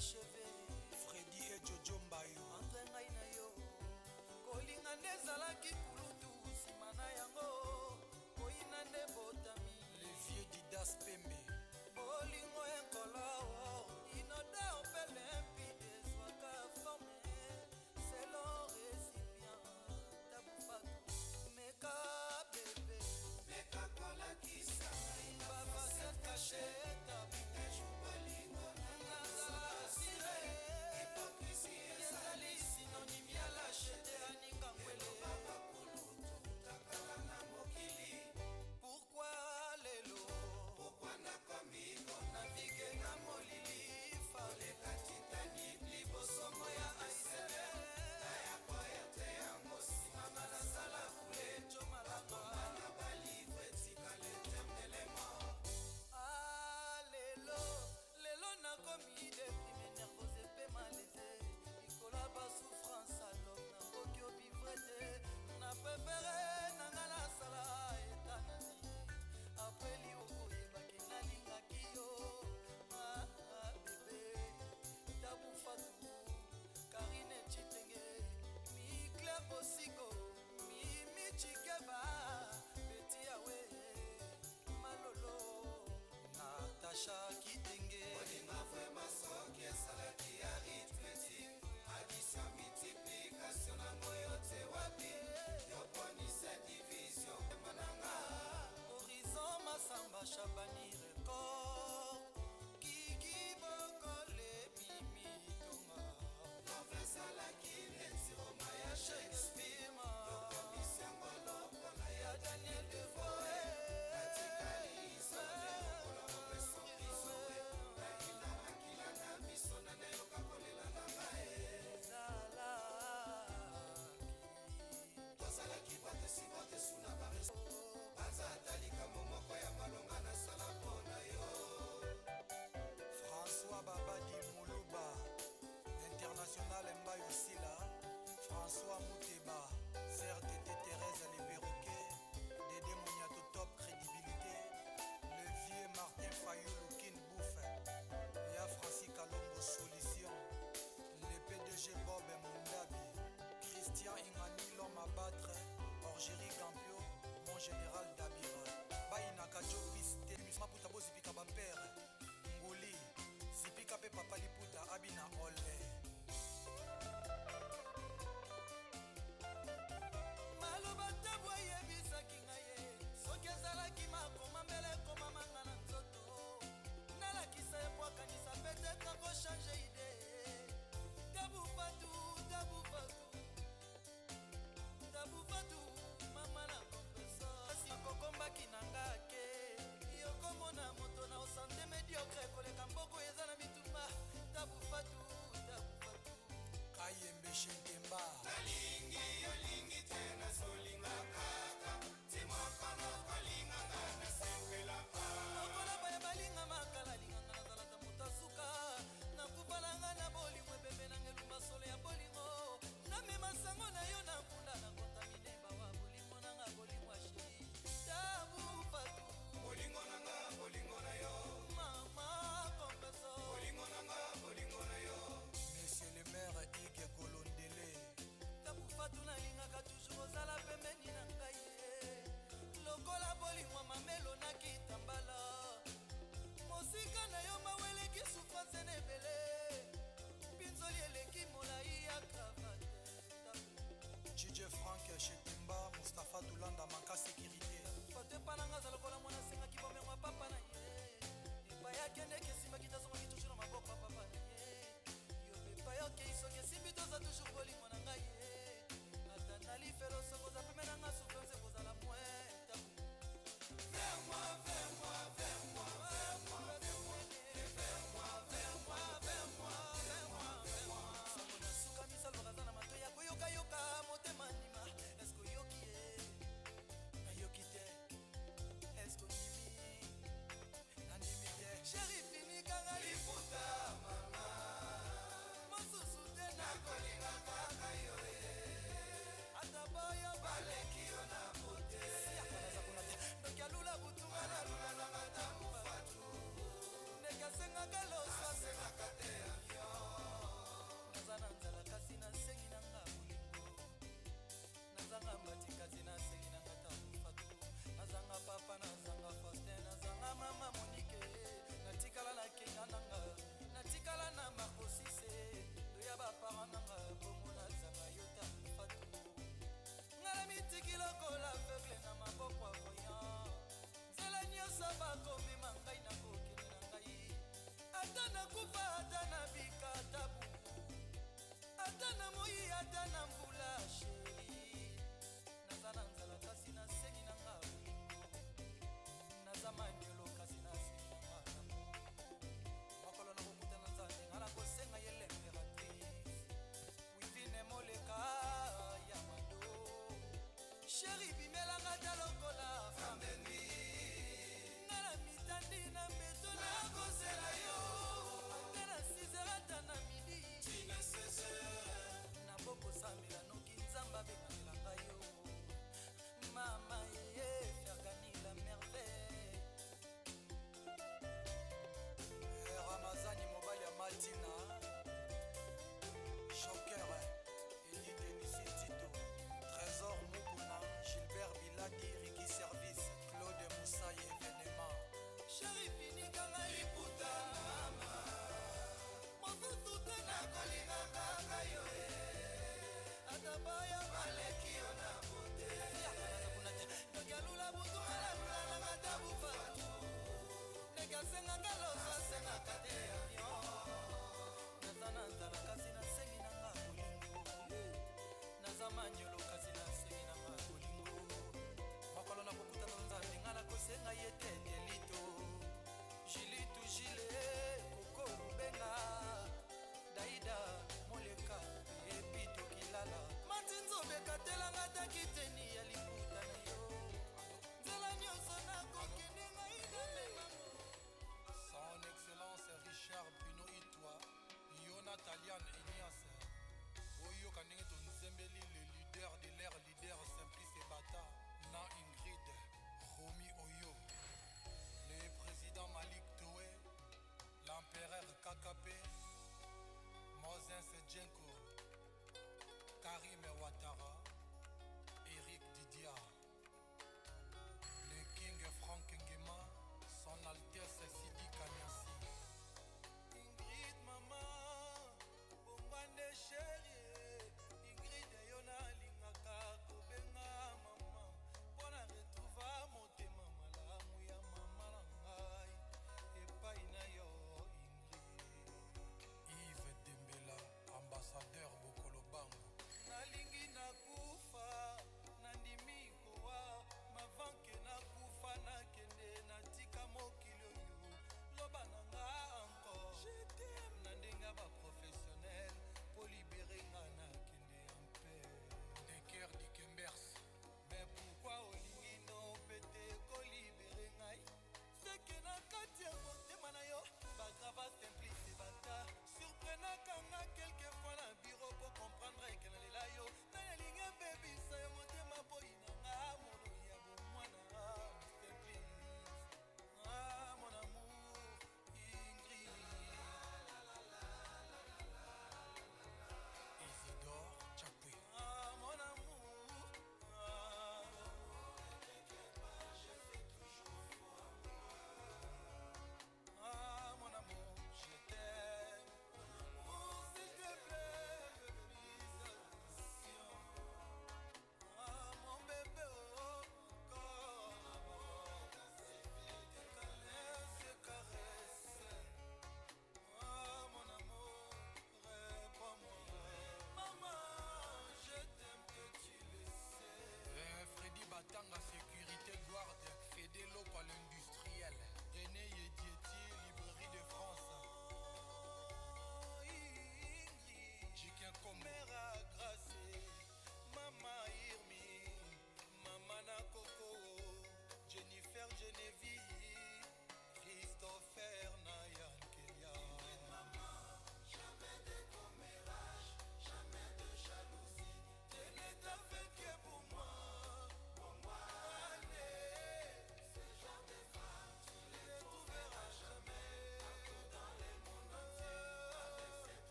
acheve Freddy et Jojo Mbayo entre ngai na yo kolinga nde ezalaki kulutu nsima na yango koyina nde botami le vieux Didas Pembe bolingo ekolo inode mpe limpide ezwaka forme selon récipient tabufatu meka bebe meka kolakisa bavase kasheta Pourquoi lelo? Pourquoi ata na moi ata na mbula sheri naza na nzala kasi nasengi na nga bolingo naza manyolo kasi nasengi na nga mokolo na kokuta na nzambe nga na kosenga ye l'impératrice wivine moleka ya mado sheri bimelanga ta lokola fambeni nga na mitandi na mbeto na kosela yo nga na 6 ata na midi na bokosambela noki nzambe abenganelanga yo mama ye fergani la merveille ramazani mobali ya matina joker eli denisi tito trésor mukuna gilbert biladi riki service claude musai événement sherifinikanga liputa mama mosusu te nakolingakaka yo ata baya baleki yo na bote nokialula butu malalulananga ta bufatu nekiasengaka loso asengaka te avion naza na nzala kasi nasengi nanga bolingo naza manyolo kasi nasengi nanga bolingo mokolo na kokutana nzambe nga na kosenga ye te delito jilitu jile koko rubenga daida moleka epito kilala matinzobe katelanga ta kiteni ya liputa na yo nzela nyonso nakokende ngai namemango son excellence richard bruno itwa yo natalian enias oyoka ndenge tonzembeli le leader de l'air leader simplice ebata na ingrid romi oyo le président malik toé l'empereur kakape moses jenko karim ouattara eric didia le king frank ngema son altesse sidi kanyasi ingrid mama bongwane sheri ingrid yo nalingaka kobenga mama mpona retrouva motema malamu ya mama na ngai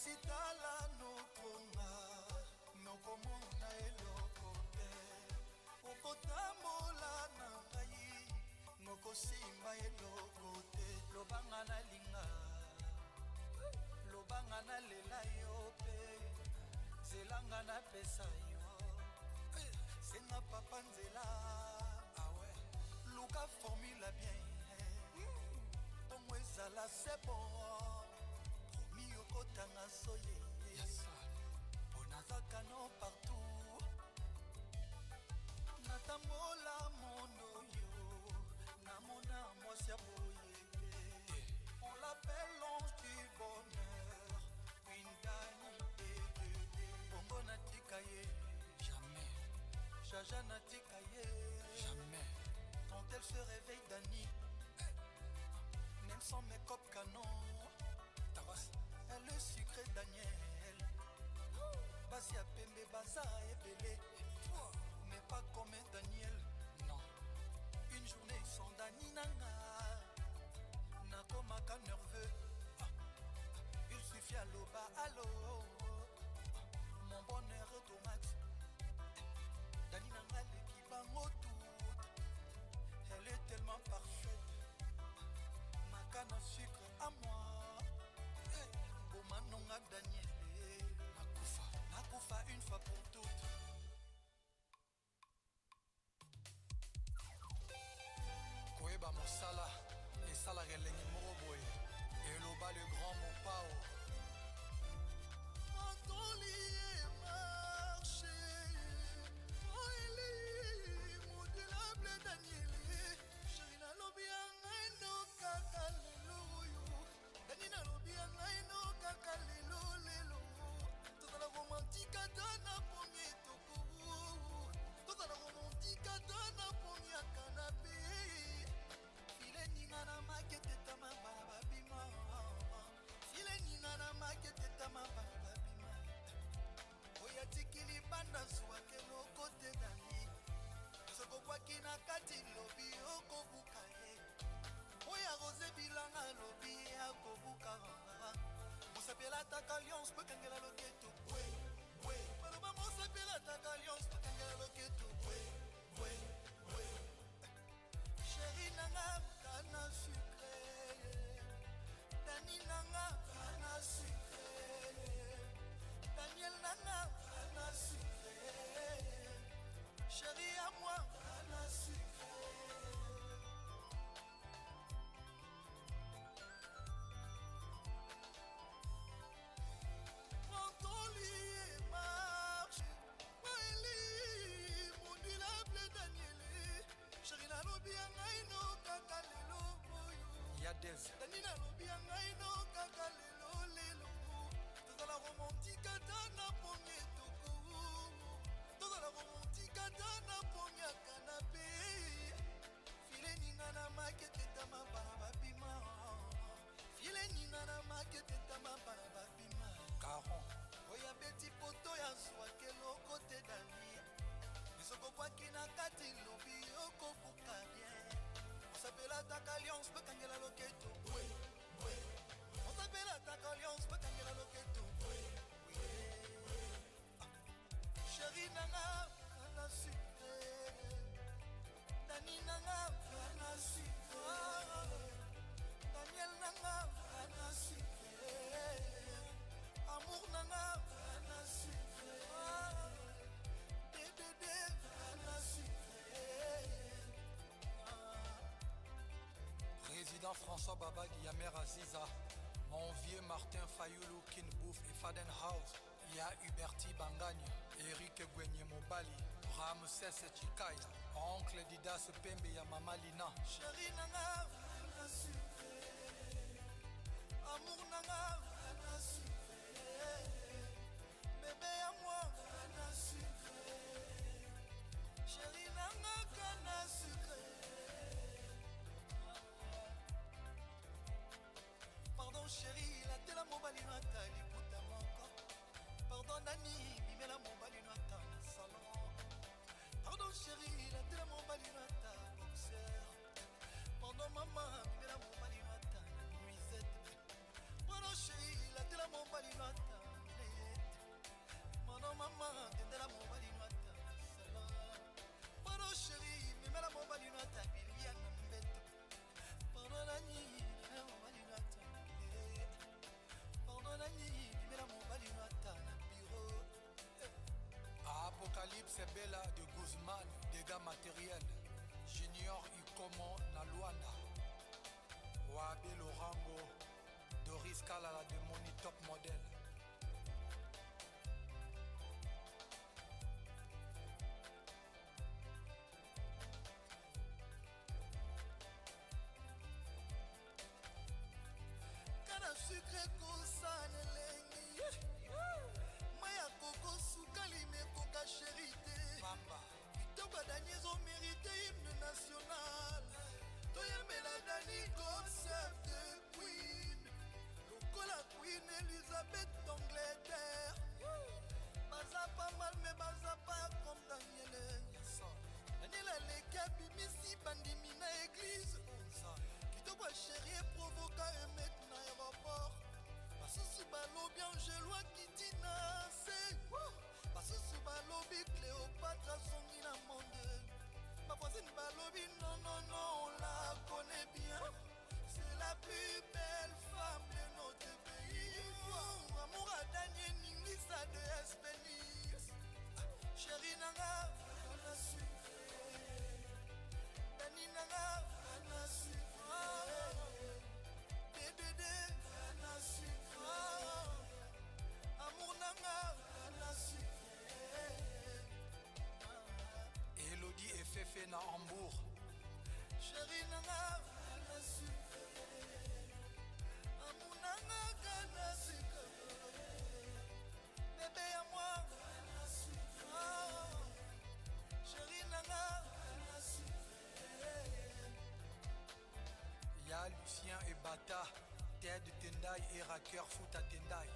kasi tala nokonga nokomona eloko te okotambola na ngai nokosimba eloko te lobanga nalinga lobanga nalela yo pe zelanga napesa yo senga papa nzela awe luka formula bien bongo ezala se bon promi okotanga soye ponazaka no partout natambola mondo yo namona mwasi ya boye on l'appelle l'ange du bonheur une dame bongo natika ye jamais jaja natika ye jamais quand elle se réveille Dani même sans make-up canon elle est sucrée Daniel basi ya pembe baza ebele mais pas comme Daniel non une journée sans Dani nanga nakomaka nerveux il suffit à loba allo mon bonheur automate Dani nanga leki bango tout elle est tellement parfaite ma canne à sucre à moi bomanonga Daniel nakufa une fois pour toutes koyeba mosala esalaka elengi moko boye eloba le grand mopao Antoli et marché Oeli modulable Daniel chéri nalobi ya ngai no kaka lelo oyo Dani nalobi ya ngai no kaka lelo lelo tozala romantika ta na pongi etoko tozala romantika ta na pongi ya kanape file ninga na makete tama bana babima file ninga na makete tama bana babima oya tikili banda zwake loko te Dani sokokwaki na kati lobi okobuka ye oya rose bilanga lobi akobuka mosapela ataka alliance pekangela loketo baloba mosapela ataka alliance pekangela loketo sheri nanga kana sucre Dani nanga kana sucre Daniel nanga kana sucre chéri à moi kana sucre Dani nalobi ya ngai no kaka lelo lelo tozala romantika ta na pongi etoko tozala romantika ta na pongi ya kanape file ninga na makete tama bana babima file ninga na makete tama bana babima caron oya beti poto ya zwake loko te Dani misokokwaki na kati lobi okobuka bien osapela ataka alliance pekangela loketo osapela ataka alliance pekangela loketo sheri nanga kana sucre Dani nanga kana sucre Daniel nanga kana sucre amour nanga kana sucre Dédé kana sucre Président François Baba Guillamer Aziza, mon vieux Martin Fayoulou Kinbouf et Fadenhouse, Ya Huberti Bangagne, Eric Gwenye Mobali, Ramses Chikaya, Oncle Didas Pembe ya Mama Lina. Chéri nanga, kana sucre, amour nanga, kana sucre, bébé à moi, kana sucre, chéri nanga, kana sucre. Pardon chérie, la tela mobali no ata liputa moko. Pardon Dani, bimela mobali no ata na salon. Pardon chérie, la tela mobali no ata boxer. Pardon maman, bimela mobali no ata na nuisette. Pardon chérie, la tela mobali no ata Fabrice Kalala de Moni Top Model. Kana sucre kosana elengi maya koko sukali mekoka sherite kitoko dani ezomérite hymne national toyembela dani concept de queen lokola queen Elizabeth d'Angleterre baza pas mal mais baza pas comme Daniel aleki abimisi bandimi na église kitoko chéri provoka emet na aéroport basusu balobi angelo akiti na se basusu balobi Cléopâtre azongi na monde bavoisine balobi non on la connaît bien c'est la plus belle femme de notre pays amour a Daniel ningisa de Espénis chéri nanga ana sucre Dani nanga ana sucre Dédé ana sucre amour nanga ana sucre Elodie et Fefe na Hambourg. chéri nanga ana sucre amour nanga ana sucre bébé à moi ana sucre chéri nanga ana sucre Ya Lucien et Bata, Ted Tendai et Racker Foot à Tendai.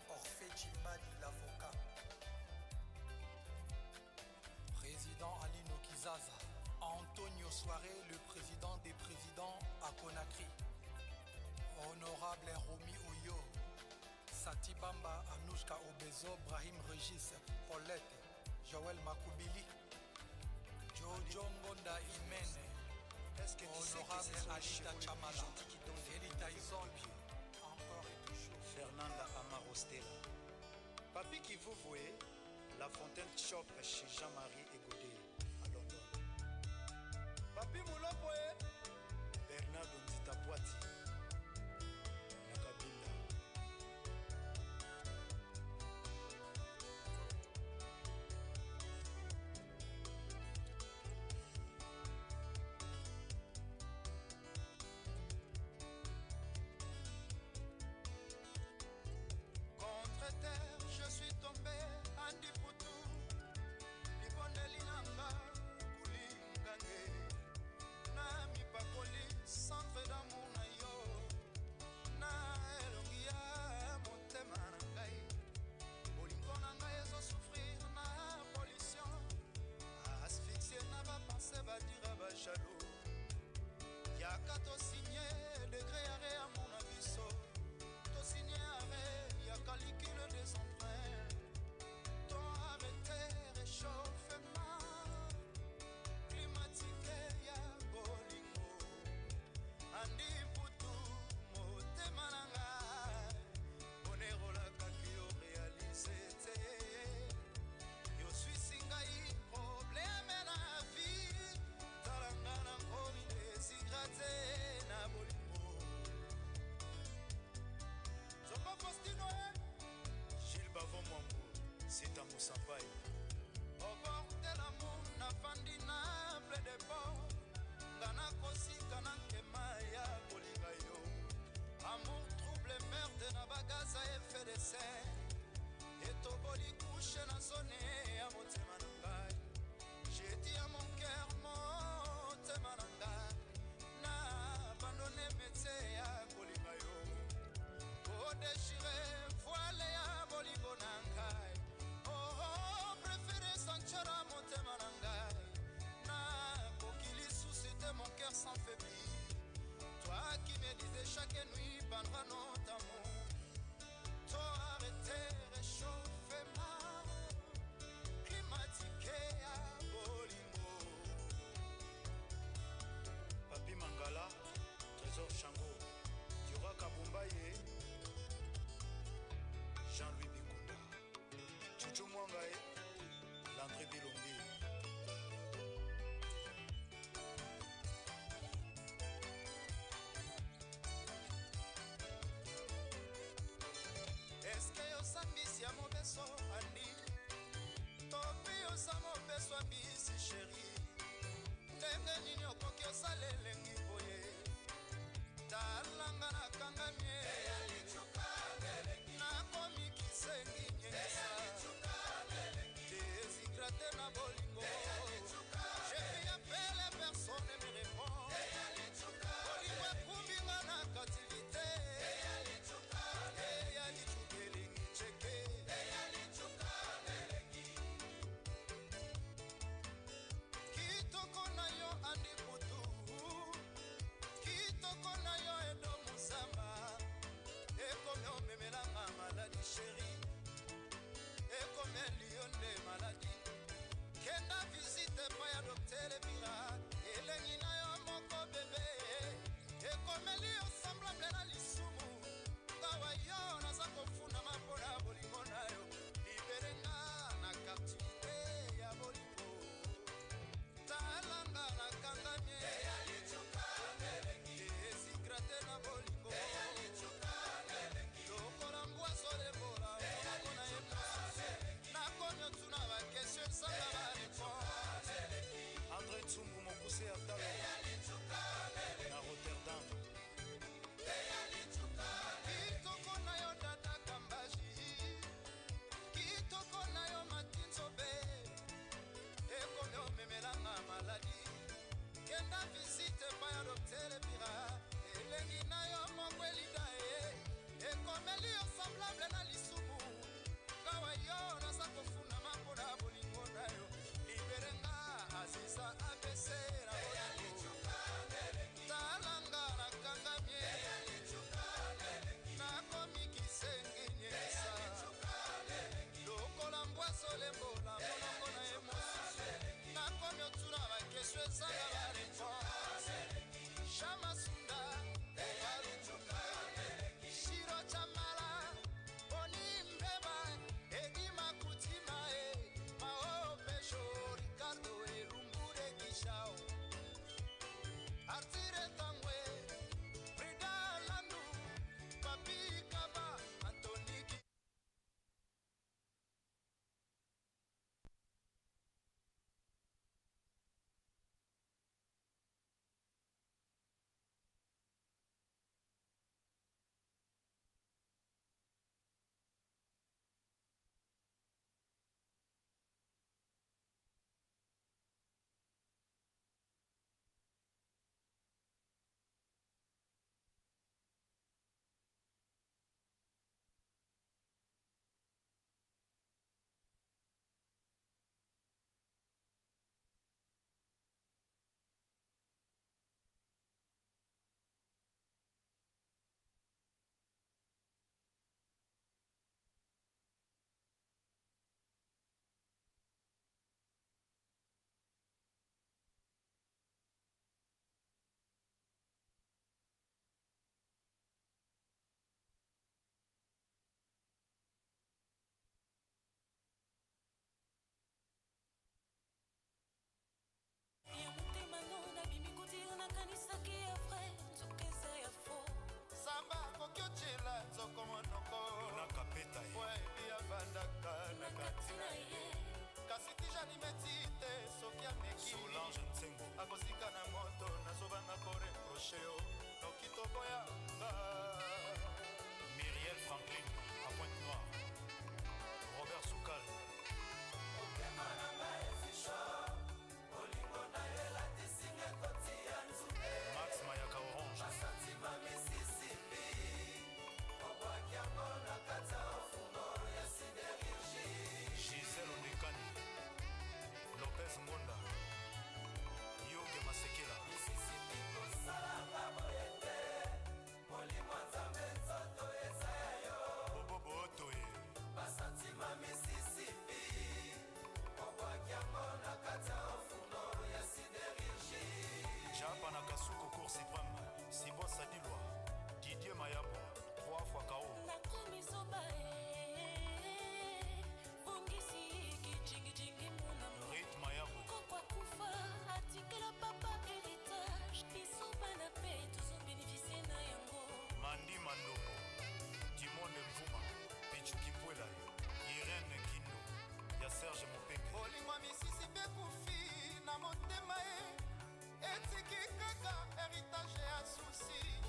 Orphée Chimbali, l'avocat. Président Alino Kizaza. Antonio Soare, le président des présidents à Conakry. Honorable Romy Oyo. Sati Bamba, Anouchka Obezo, Brahim Regis, Paulette, Joël Makoubili, Jojo Ngonda Imene, Honorable Alita Chamala, Elita Izombi, encore et toujours. Fernanda Amarostela. Papi qui vous voyez, la Fontaine Shop chez Jean-Marie Egodé à London. Papi Moulopoe, Bernardo Nditapoati, Nakabinda. Contre terre, je suis tombé, Andy Poutou, Liboneli Nanga, Koulingange, Nami Pakoli, centre d'amour na yo, na elongia motema na ngai, bolingo na ngai ezo souffrir na pollution, asphyxie na bapense badira bajaloux, yaka tosigné degré arrêt à mon abisso, tosigné arrêt yaka calcul des emprunts, ton arrêté réchauffement climatique ya bolingo, andi putu motema na ngai, onerolaka ki yo réalisé te, yo swisi ngai problème na vie, talanga na nkomi désirate na bolingo. Zomba Faustino Gilles Bavon Mwambo, c'est un Moussampaï. au bord de l'amour na fandi na ple de port ngana kosika na nkema ya kolinga yo amour trouble merde na bagaza effet de serre etoboli couche na zone ya motema na ngai j'ai dit à mon cœur motema na ngai na abandonne métier ya kolinga yo odéchiré voile ya bolingo na ngai oh préféré sanchara motema na ngai na kokili souci de mon cœur sans faiblir toi qui me disais chaque nuit pendant notre amour toi arrêté réchauffement climatique ya bolingo. Papi Mangala, Trésor Chango, Dura Kabumbaye, Jean-Louis Bikunda, Chuchu Mwangae, Landré Bilombi,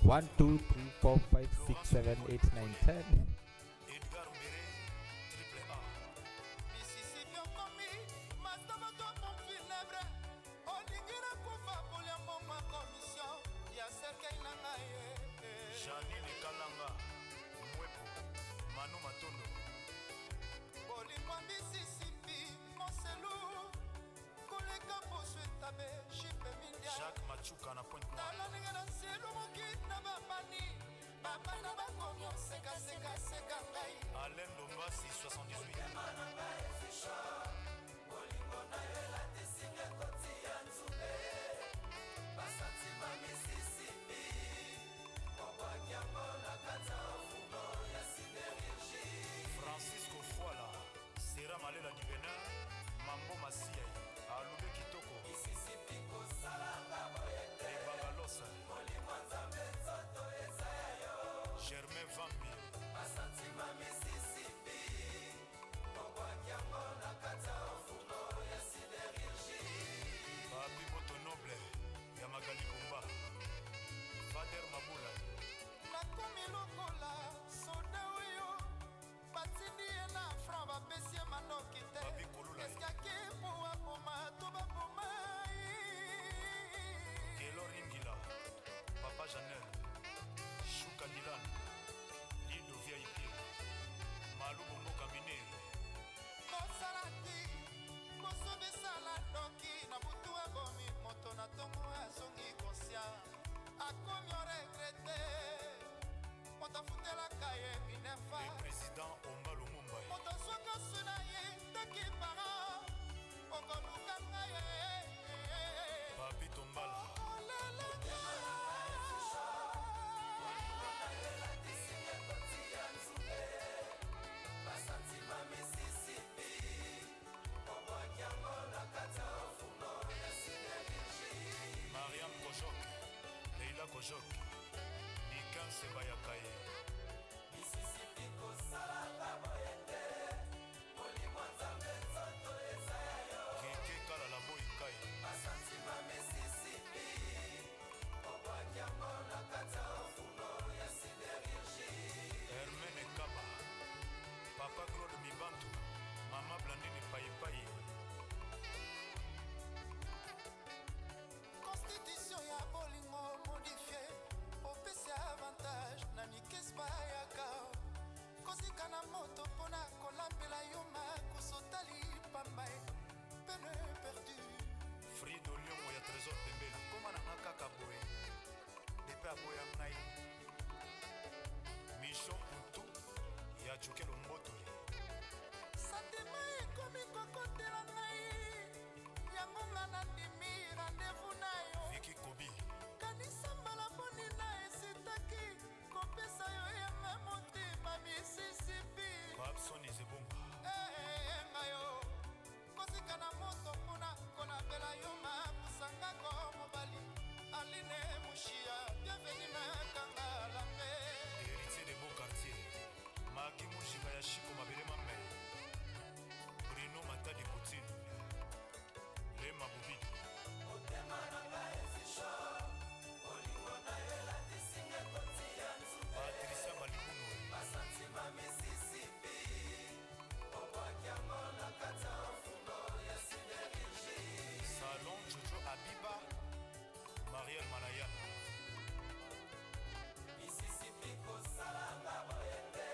1, 2, 3, 4, 5, 6, 7, 8, 9, 10. Janine Kalanga, Mwepo, Manu Matondo. Bolingo Mississippi, Monselu, Koleka Bosu Tabe, Chipe Mindia. Jacques Machuka na Pointe Noire. Talaninga na Selu Mokit na Babani, Babana Bakomyo, Seka Seka Seka Ngai. Alain Dombasi, 78. Bolingo na Ela Tesinga Koti Yanzube, Basantima Mississippi. Francisco Fuala, Sera Malela du Bénin, Mambo Masia, Alube Kitoko, Ebangalosa, Germain Vambi, Papi Boto Noble, Yamagali Kumba, Vader Mabula. Nakomi lokola soda oyo batindi ye na franc bapesi ye mandoki te eske ake po aboma to baboma Kelo Ringila, Papa Janel, Shuka Dilan, Lido VIP, Malu Bongo Kabinere. Kosalaki, kosobisala doki na butu abomi moto na tongo azongi konsia akomi oregrete. Le président Omba Lumumba. Papi Tombala. Mariam Kojok, Leila Kojok, Nikan Sebayakaye. Mississippi Kosalanga Boyete, Molimwanza Metsoto Ezayo. Keke Kala la Boyikai. Basantima Mississippi, Obwakiamona Kata Fumo ya Sidérurgie. Hermene Kaba, Papa Claude Mibantu, Mama Blandine Paipai. Constitution ya bolingo modifié, opesi avantage na mikespa ya kao. Kosika na moto pona kolambela yo makosotali pambai, pene perdu. Frido Liongo ya Trésor Pembele, koma na kaka boye, depe aboya ngai. Micho Mputu ya Chukelo Mboto. Santima ekomi kokotela ngai, yango nga na ndimi rendez-vous na yo. Viki Kobi. Kanisa mbala boni na esitaki, kopesa yo yanga motema Mississippi. Babsoni Zebonga. Ngayo, kosika na moto mpona kolambela yo makusangako mobali. Aline Mushia, bienveni makanga lambe. Héritier de beau quartier, Maki Mushika ya Shiko Mabele Mame. Bruno Matadi Poutine, Lema Bobi. Patricia Malikuno. Basantima Mississippi, Obwakiamona Kata Fumo ya Sidérurgie. Salon Jojo Abiba, Mariel Malaya. Mississippi Kosalanga Boyete,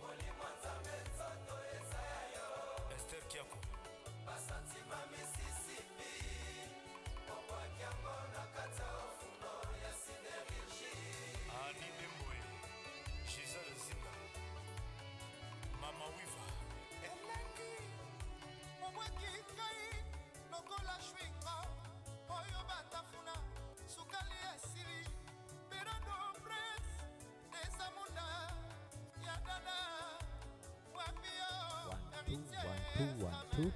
Molimwanza Metsoto Ezayo. Esther Kiako. Basantima Mississippi, Obwakiamona Kata Fumo ya Sidérurgie. Ani Demboe, Giselle Zinga, Mama Wiva. Elengi, Mubweki Kai, Lokola Shwinga, Oyo Batafuna, Sukali Asili, Perado Press, Desamunda, Yadana, Wapio, 1, 2, 1, 2, 1, 2.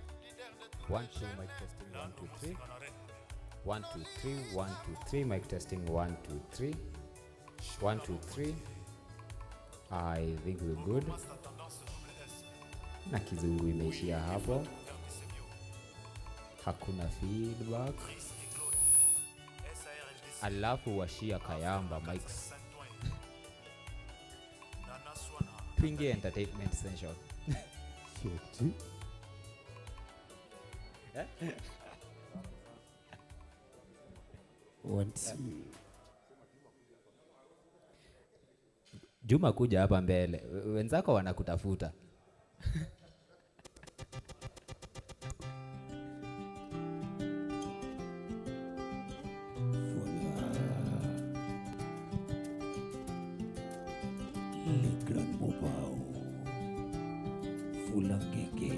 1, 2, mic testing, 1, 2, 3. 1, 2, 3, 1, 2, 3, mic testing, 1, 2, 3. 1, 2, 3. I think we're good. Na kizungu imeishia hapo. Hakuna feedback. alafu washia kayamba mics. Twingi Entertainment Essential. Shit. Juma, kuja hapa mbele, wenzako wanakutafuta. Le Grand Mobao Fulangeke,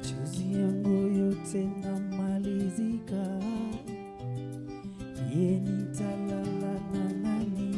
chozi yangu yote namalizika, yeni talala na nani.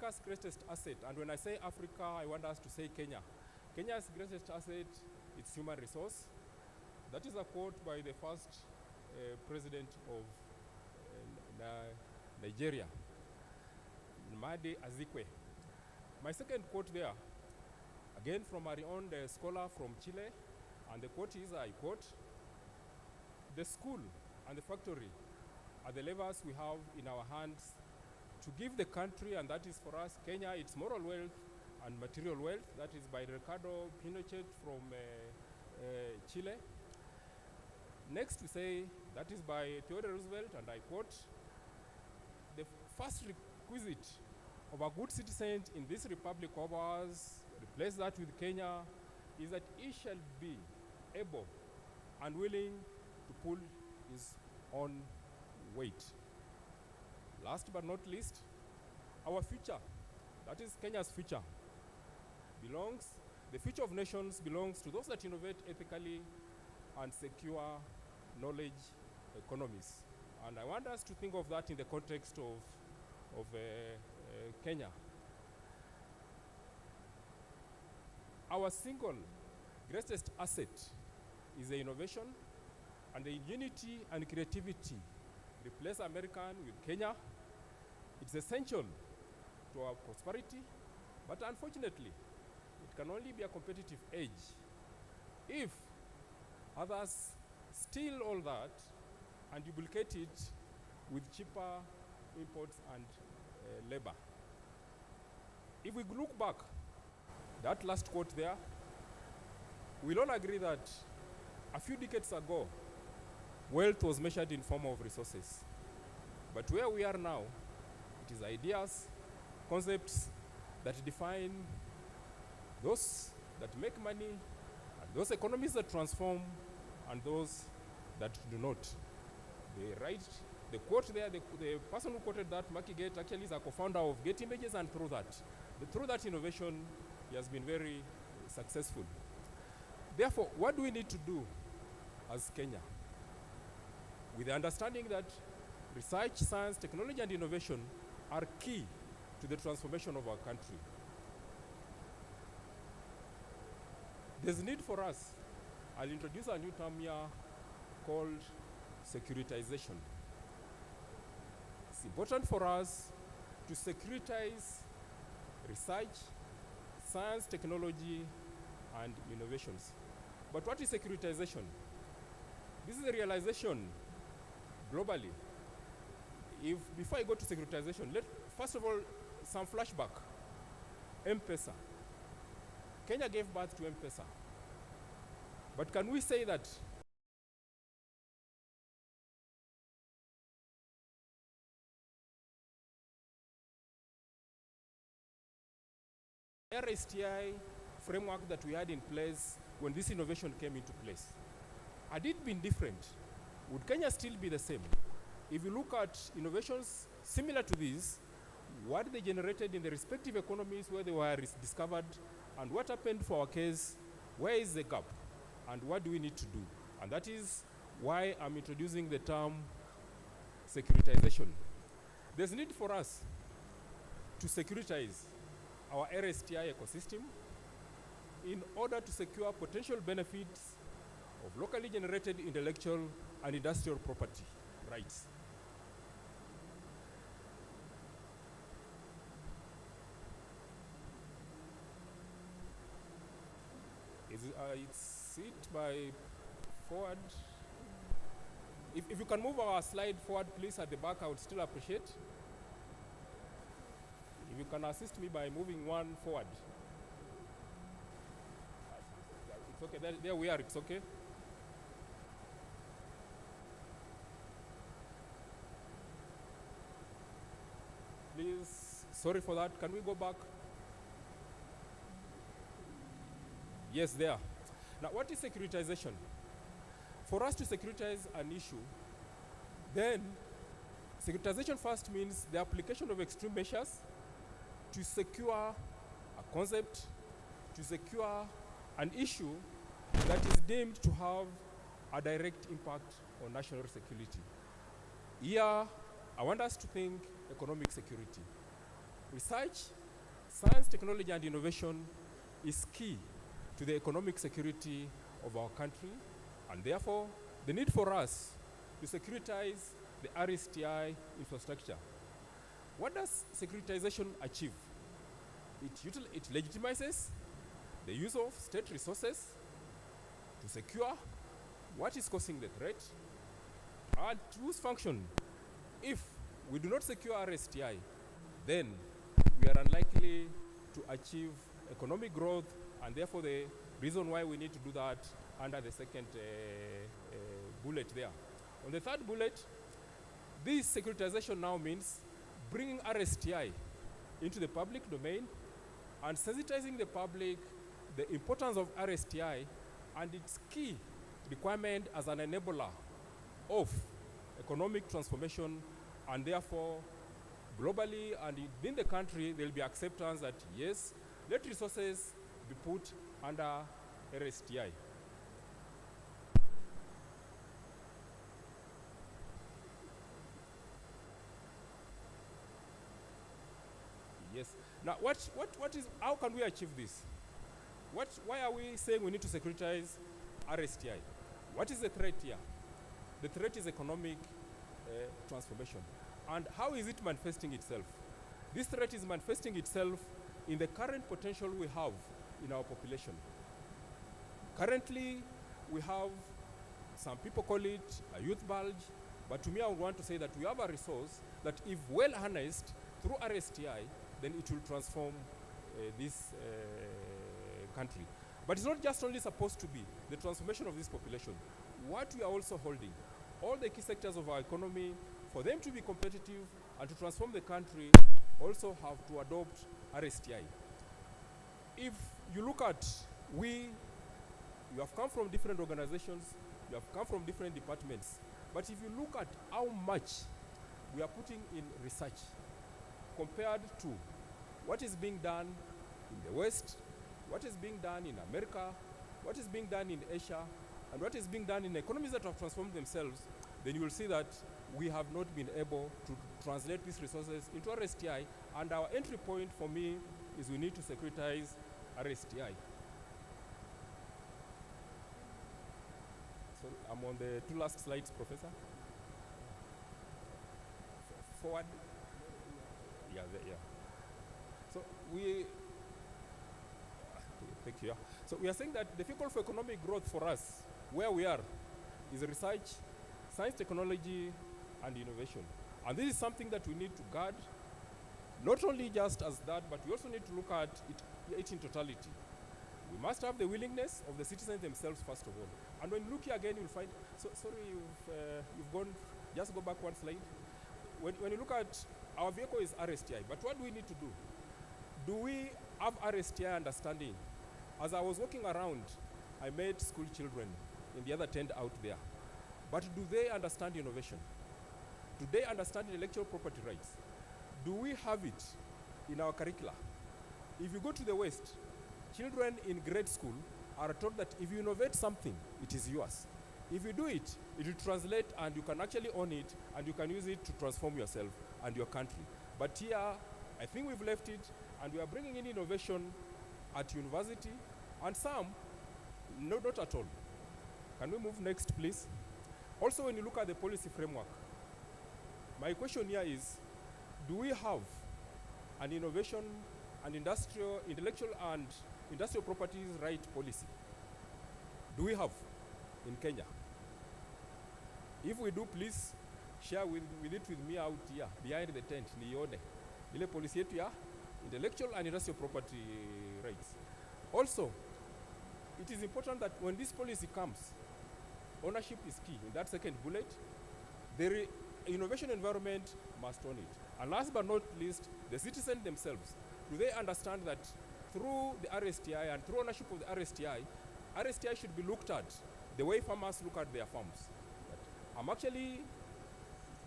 Africa's greatest asset, and when I say Africa, I want us to say Kenya. Kenya's greatest asset is human resource. That is a quote by the first president of Nigeria, Made Azikwe. My second quote there, again from a renowned scholar from Chile, and the quote is, I quote, "The school and the factory are the levers we have in our hands to give the country," and that is for us, Kenya, its moral wealth and material wealth. That is by Ricardo Pinochet from Chile. Next we say, that is by Theodore Roosevelt, and I quote, "The first requisite of a good citizen in this republic of ours," replace that with Kenya, "is that he shall be able and willing to pull his own weight." Last but not least, our future, that is Kenya's future, the future of nations belongs to those that innovate ethically and secure knowledge economies. And I want us to think of that in the context of Kenya. Our single greatest asset is the innovation and the unity and creativity. Replace American with Kenya. It's essential to our prosperity, but unfortunately, it can only be a competitive edge if others steal all that and duplicate it with cheaper imports and labor. If we look back, that last quote there, we'll all agree that a few decades ago, wealth was measured in form of resources. But where we are now, it is ideas, concepts that define those that make money, and those economies that transform, and those that do not. The quote there, the person who quoted that, Maki Gate, actually is a co-founder of Gate Images, and through that innovation, he has been very successful. Therefore, what do we need to do as Kenya? With the understanding that research, science, technology, and innovation are key to the transformation of our country. There's need for us, I'll introduce a new term here called securitization. It's important for us to securitize research, science, technology, and innovations. But what is securitization? This is a realization globally. Before I go to securitization, first of all, some flashback. M-Pesa. Kenya gave birth to M-Pesa. But can we say that RSTI framework that we had in place when this innovation came into place, had it been different, would Kenya still be the same? If you look at innovations similar to these, what they generated in the respective economies where they were discovered, and what happened for our case, where is the gap, and what do we need to do? And that is why I'm introducing the term securitization. There's need for us to securitize our RSTI ecosystem in order to secure potential benefits of locally generated intellectual and industrial property rights. It's it by forward. If you can move our slide forward, please, at the back, I would still appreciate. If you can assist me by moving one forward. It's okay, there we are, it's okay. Please, sorry for that, can we go back? Yes, there. Now, what is securitization? For us to securitize an issue, then securitization first means the application of extreme measures to secure a concept, to secure an issue that is deemed to have a direct impact on national security. Here, I want us to think economic security. Research, science, technology, and innovation is key to the economic security of our country, and therefore the need for us to securitize the RSTI infrastructure. What does securitization achieve? It legitimizes the use of state resources to secure what is causing the threat, and to whose function, if we do not secure RSTI, then we are unlikely to achieve economic growth, and therefore the reason why we need to do that under the second bullet there. On the third bullet, this securitization now means bringing RSTI into the public domain and sensitizing the public the importance of RSTI and its key requirement as an enabler of economic transformation, and therefore globally and within the country there will be acceptance that yes, let resources be put under RSTI. Yes. Now, how can we achieve this? Why are we saying we need to securitize RSTI? What is the threat here? The threat is economic transformation. And how is it manifesting itself? This threat is manifesting itself in the current potential we have in our population. Currently, we have, some people call it a youth bulge, but to me I would want to say that we have a resource that if well harnessed through RSTI, then it will transform this country. But it's not just only supposed to be the transformation of this population. What we are also holding, all the key sectors of our economy, for them to be competitive and to transform the country, also have to adopt RSTI. If you look at, you have come from different organizations, you have come from different departments, but if you look at how much we are putting in research compared to what is being done in the West, what is being done in America, what is being done in Asia, and what is being done in economies that have transformed themselves, then you will see that we have not been able to translate these resources into RSTI, and our entry point for me is we need to securitize RSTI. So I'm on the two last slides, Professor. Forward. Yeah, yeah. So thank you. So we are saying that the vehicle for economic growth for us, where we are, is research, science, technology, and innovation. And this is something that we need to guard, not only just as that, but we also need to look at it in totality. We must have the willingness of the citizens themselves, first of all. And when you look here again, you'll find, sorry, you've gone, just go back one slide. When you look at, our vehicle is RSTI, but what do we need to do? Do we have RSTI understanding? As I was walking around, I met school children in the other tent out there. But do they understand innovation? Do they understand intellectual property rights? Do we have it in our curricula? If you go to the West, children in grade school are told that if you innovate something, it is yours. If you do it, it will translate and you can actually own it and you can use it to transform yourself and your country. But here, I think we've left it and we are bringing in innovation at university and some, no, not at all. Can we move next, please? Also, when you look at the policy framework, my question here is, do we have an innovation and intellectual and industrial properties right policy? Do we have in Kenya? If we do, please share with it with me out here, behind the tent, nione. Ile policy yetu ya intellectual and industrial property rights. Also, it is important that when this policy comes, ownership is key. In that second bullet, the innovation environment must own it. And last but not least, the citizens themselves. Do they understand that through the RSTI and through ownership of the RSTI, RSTI should be looked at the way farmers look at their farms. I'm actually,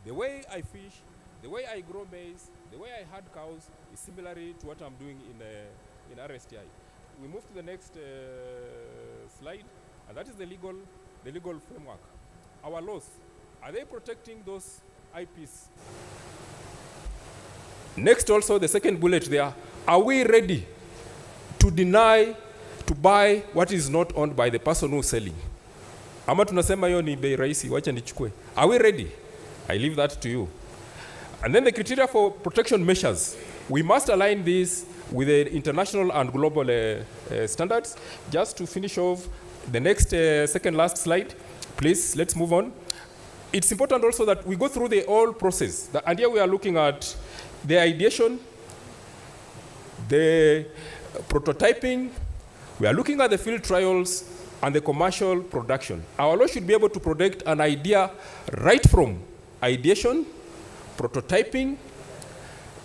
the way I fish, the way I grow maize, the way I herd cows is similarly to what I'm doing in RSTI. We move to the next slide, and that is the legal framework. Our laws, are they protecting those IPs? Next also, the second bullet there, are we ready to deny, to buy what is not owned by the person who's selling? Ama tunasema hiyo ni bei rahisi, wacha nichukue. Are we ready? I leave that to you. And then the criteria for protection measures. We must align this with the international and global standards. Just to finish off, the next second last slide, please, let's move on. It's important also that we go through the whole process. And here we are looking at the ideation, the prototyping, we are looking at the field trials and the commercial production. Our law should be able to protect an idea right from ideation, prototyping,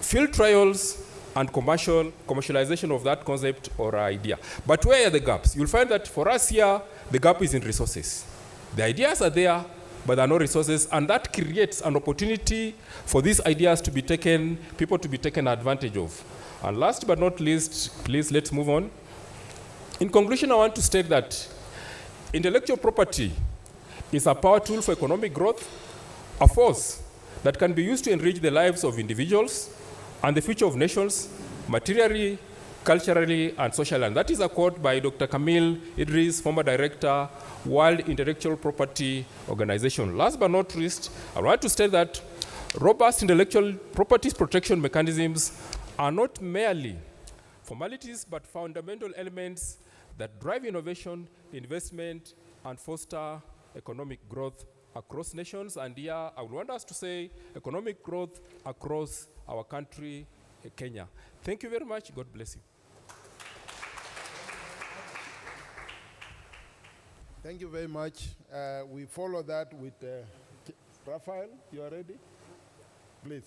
field trials, and commercialization of that concept or idea. But where are the gaps? You'll find that for us here, the gap is in resources. The ideas are there, but there are no resources, and that creates an opportunity for these ideas to be taken, people to be taken advantage of. And last but not least, please let's move on. In conclusion, I want to state that intellectual property is a power tool for economic growth, a force that can be used to enrich the lives of individuals and the future of nations, materially, culturally, and socially. And that is a quote by Dr. Camille Idris, former director, World Intellectual Property Organization. Last but not least, I want to state that robust intellectual property protection mechanisms are not merely formalities, but fundamental elements that drive innovation, investment, and foster economic growth across nations. And here, I would want us to say economic growth across our country, Kenya. Thank you very much. God bless you. Thank you very much. We follow that with Raphael. You are ready? Please.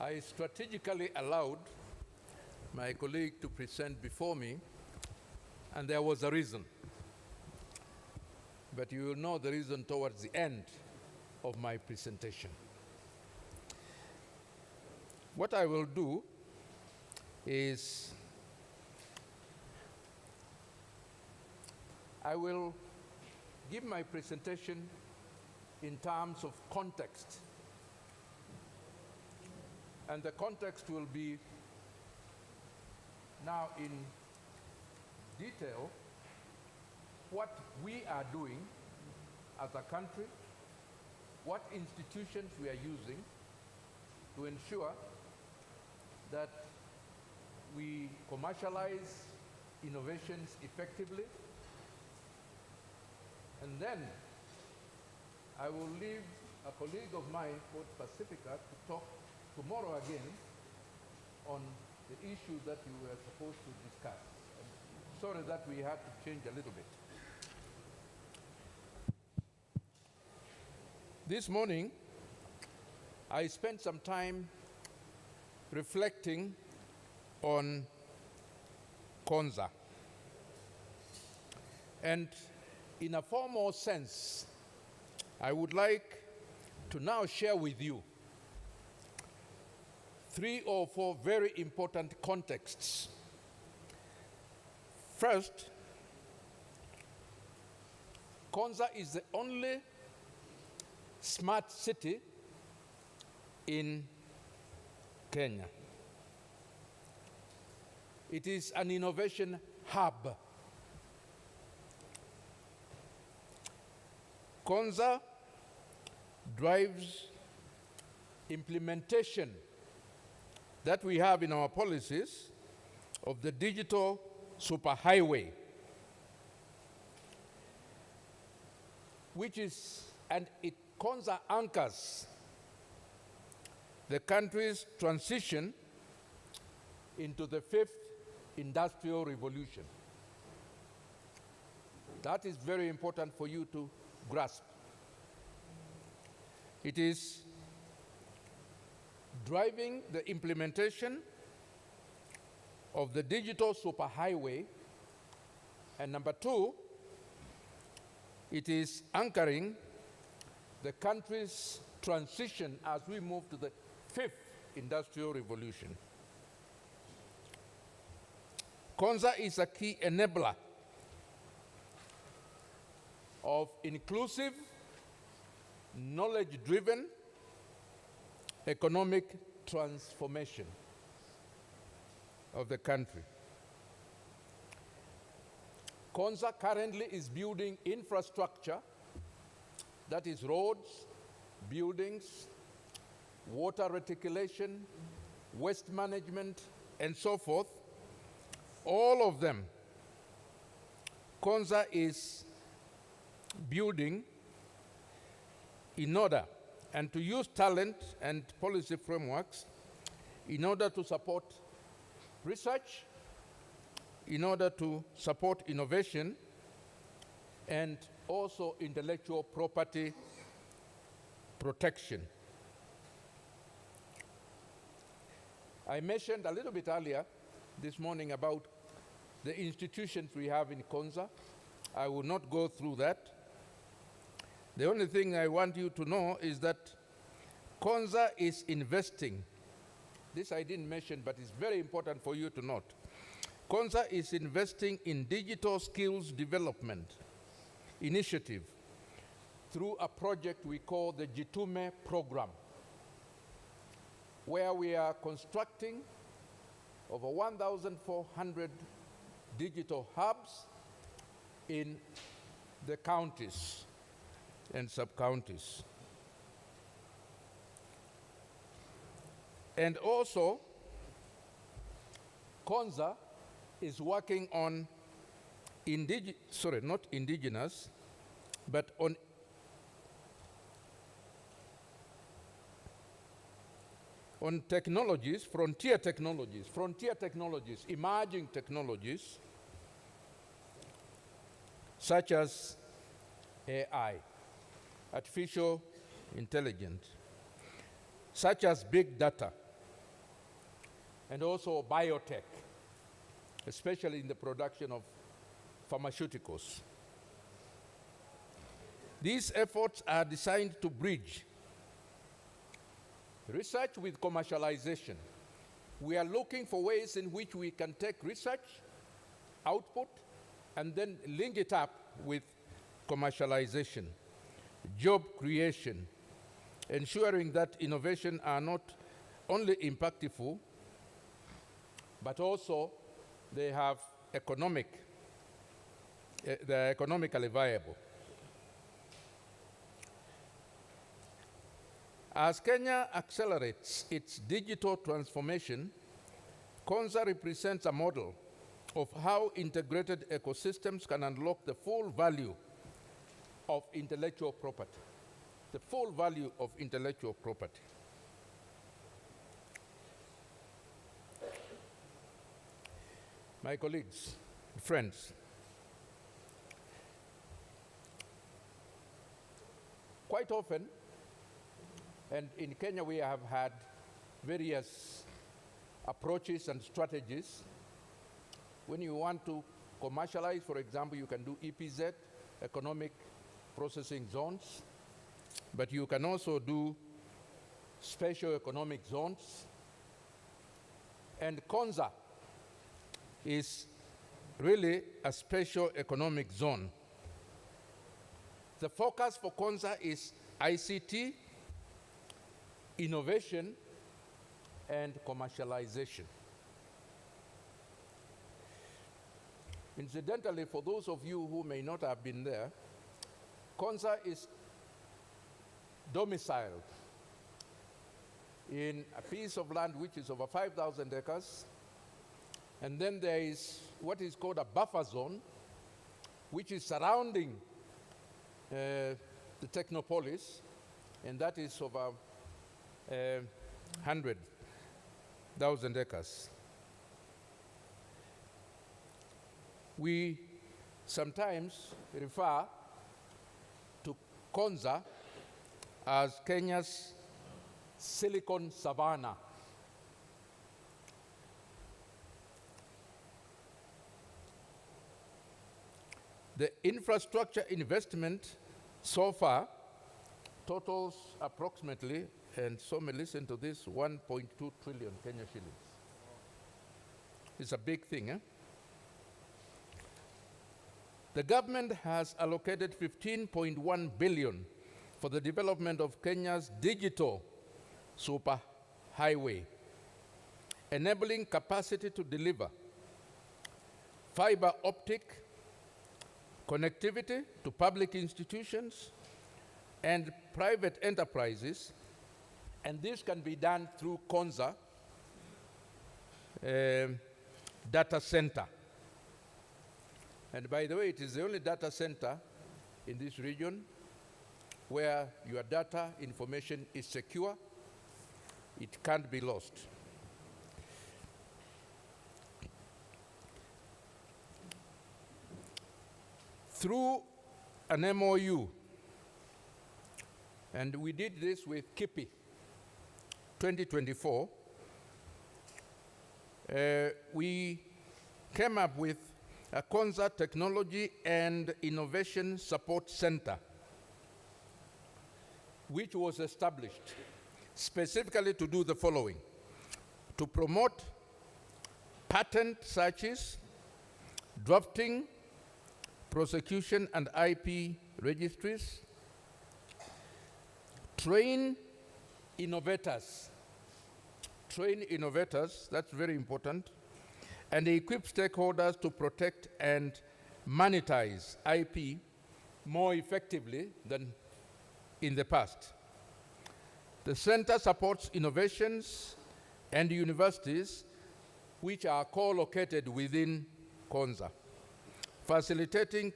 I strategically allowed my colleague to present before me, and there was a reason. But you will know the reason towards the end of my presentation. What I will do is I will give my presentation in terms of context. And the context will be now in detail what we are doing as a country, what institutions we are using to ensure that we commercialize innovations effectively. And then I will leave a colleague of mine, Port Pacifica, to talk tomorrow again on the issue that you were supposed to discuss. I'm sorry that we had to change a little bit. This morning, I spent some time reflecting on Konza. And in a formal sense, I would like to now share with you 3 or 4 very important contexts. First, Konza is the only smart city in Kenya. It is an innovation hub. Konza drives implementation that we have in our policies of the digital superhighway, which is, and it Konza anchors the country's transition into the 5th industrial revolution. That is very important for you to grasp. It is driving the implementation of the digital superhighway, and number 2, it is anchoring the country's transition as we move to the 5th industrial revolution. Konza is a key enabler of inclusive, knowledge-driven economic transformation of the country. Konza currently is building infrastructure, that is roads, buildings, water reticulation, waste management, and so forth. All of them, Konza is building in order and to use talent and policy frameworks in order to support research, in order to support innovation, and also intellectual property protection. I mentioned a little bit earlier this morning about the institutions we have in Konza. I will not go through that. The only thing I want you to know is that Konza is investing. This I didn't mention, but it's very important for you to note. Konza is investing in digital skills development initiative through a project we call the Jitume program, where we are constructing over 1,400 digital hubs in the counties and sub-counties. And also, Konza is working on not indigenous, but on technologies, frontier technologies, emerging technologies, such as AI, artificial intelligence, such as big data, and also biotech, especially in the production of pharmaceuticals. These efforts are designed to bridge research with commercialization. We are looking for ways in which we can take research output and then link it up with commercialization, job creation, ensuring that innovation are not only impactful, but also they have they're economically viable. As Kenya accelerates its digital transformation, Konza represents a model of how integrated ecosystems can unlock the full value of intellectual property. The full value of intellectual property. My colleagues, friends, quite often, and in Kenya we have had various approaches and strategies. When you want to commercialize, for example, you can do EPZ, economic processing zones, but you can also do special economic zones. And Konza is really a special economic zone. The focus for Konza is ICT, innovation, and commercialization. Incidentally, for those of you who may not have been there, Konza is domiciled in a piece of land which is over 5,000 acres, and then there is what is called a buffer zone, which is surrounding the Technopolis, and that is over 100,000 acres. We sometimes refer to Konza as Kenya's Silicon Savannah. The infrastructure investment so far totals approximately, and so may listen to this, 1.2 trillion Kenya shillings. It's a big thing, eh? The government has allocated 15.1 billion for the development of Kenya's digital super highway, enabling capacity to deliver fiber optic connectivity to public institutions and private enterprises, and this can be done through Konza data center. And by the way, it is the only data center in this region where your data information is secure. It can't be lost. Through an MOU, and we did this with KIPI 2024, we came up with a Konza Technology and Innovation Support Center, which was established specifically to do the following: to promote patent searches, drafting, prosecution and IP registries, train innovators, that's very important, and equip stakeholders to protect and monetize IP more effectively than in the past. The center supports innovations and universities which are co-located within Konza, facilitating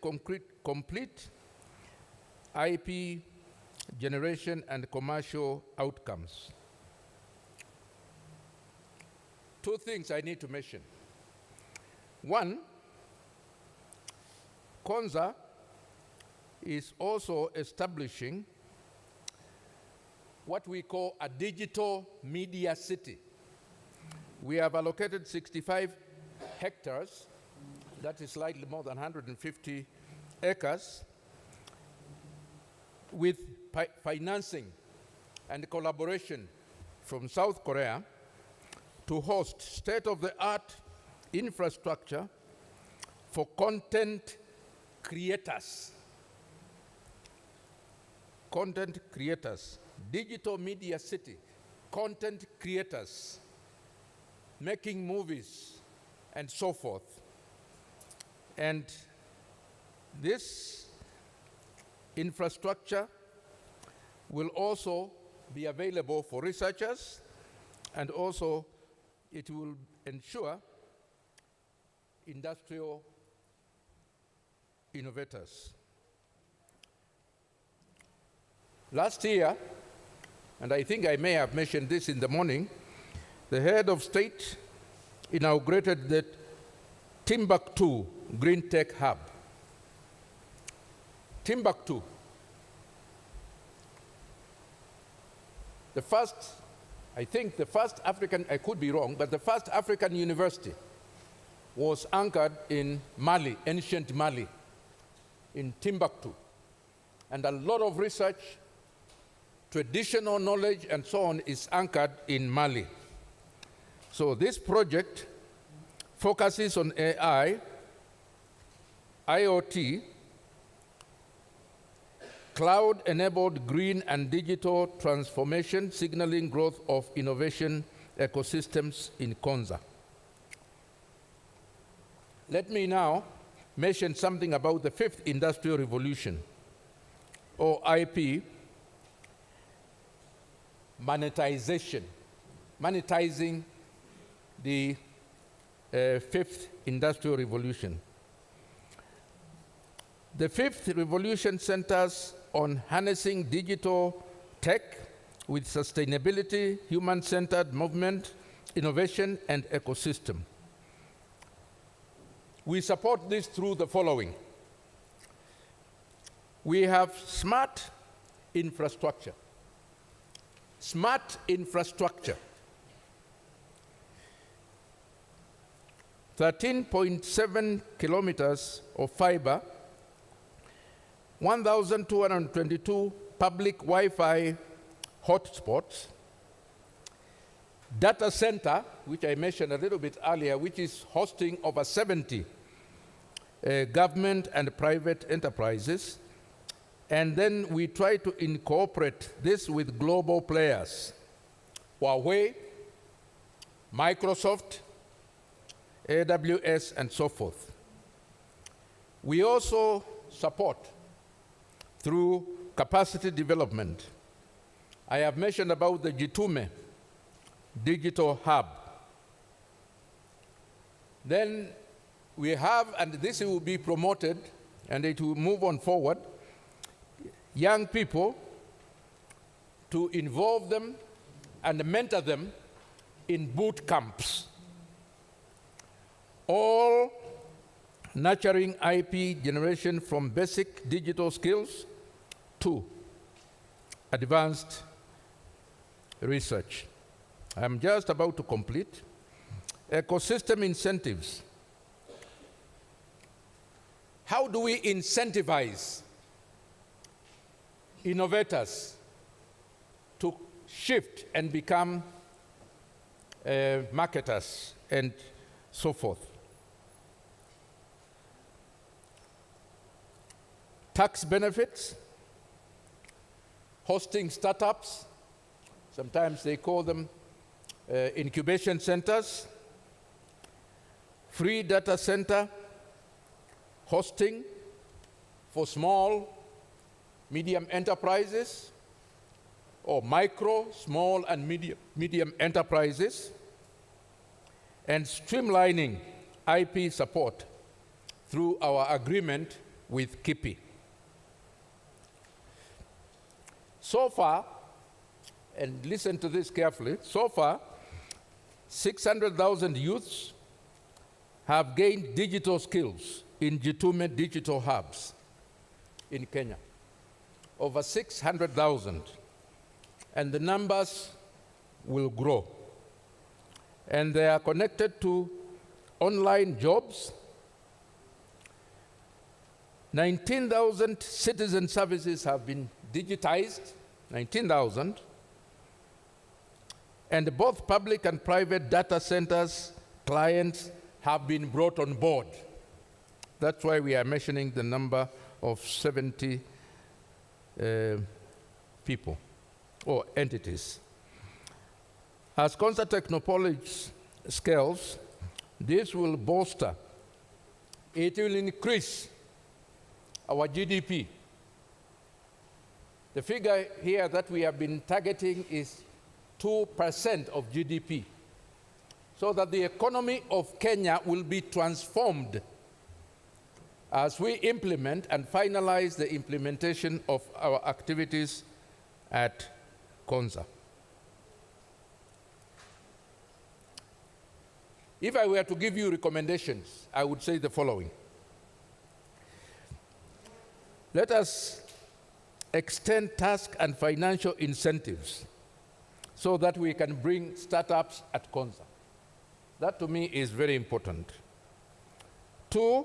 complete IP generation and commercial outcomes. Two things I need to mention. One, Konza is also establishing what we call a digital media city. We have allocated 65 hectares, that is slightly more than 150 acres, with financing and collaboration from South Korea to host state-of-the-art infrastructure for content creators. Content creators, digital media city, content creators, making movies, and so forth. And this infrastructure will also be available for researchers, and also it will ensure industrial innovators. Last year, and I think I may have mentioned this in the morning, the head of state inaugurated the Timbuktu Green Tech Hub. Timbuktu. The first, I think the first African, I could be wrong, but the first African university was anchored in Mali, ancient Mali, in Timbuktu. And a lot of research, traditional knowledge, and so on is anchored in Mali. So this project focuses on AI, IoT, cloud-enabled green and digital transformation, signaling growth of innovation ecosystems in Konza. Let me now mention something about the fifth industrial revolution, or IP, monetization, monetizing the fifth industrial revolution. The fifth revolution centers on harnessing digital tech with sustainability, human-centered movement, innovation, and ecosystem. We support this through the following. We have smart infrastructure. Smart infrastructure. 13.7 kilometers of fiber, 1,222 public Wi-Fi hotspots, data center, which I mentioned a little bit earlier, which is hosting over 70 government and private enterprises. And then we try to incorporate this with global players, Huawei, Microsoft, AWS, and so forth. We also support through capacity development. I have mentioned about the Jitume Digital Hub. Then we have, and this will be promoted, and it will move on forward, young people to involve them and mentor them in boot camps, all nurturing IP generation from basic digital skills to advanced research. I'm just about to complete. Ecosystem incentives. How do we incentivize innovators to shift and become marketers and so forth? Tax benefits, hosting startups, sometimes they call them incubation centers, free data center, hosting for small, medium enterprises, or micro, small, and medium enterprises, and streamlining IP support through our agreement with KIPI. So far, and listen to this carefully, so far, 600,000 youths have gained digital skills in Jitume digital hubs in Kenya. Over 600,000. And the numbers will grow. And they are connected to online jobs. 19,000 citizen services have been digitized, 19,000. And both public and private data centers clients have been brought on board. That's why we are mentioning the number of 70 people or entities. As Konza Technopolis scales, this will bolster, it will increase our GDP. The figure here that we have been targeting is 2% of GDP, so that the economy of Kenya will be transformed as we implement and finalize the implementation of our activities at Konza. If I were to give you recommendations, I would say the following. Let us extend task and financial incentives so that we can bring startups at Konza. That to me is very important. 2,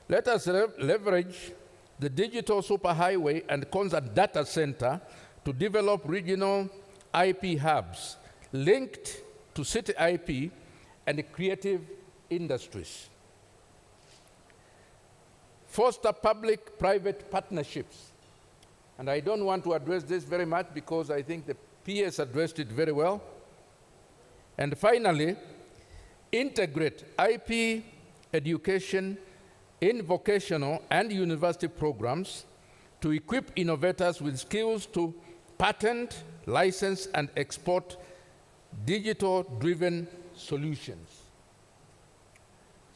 let us leverage the digital superhighway and Konza data center to develop regional IP hubs linked to city IP and creative industries. Foster public-private partnerships. And I don't want to address this very much because I think the PS addressed it very well. And finally, integrate IP education in vocational and university programs to equip innovators with skills to patent, license, and export digital-driven solutions.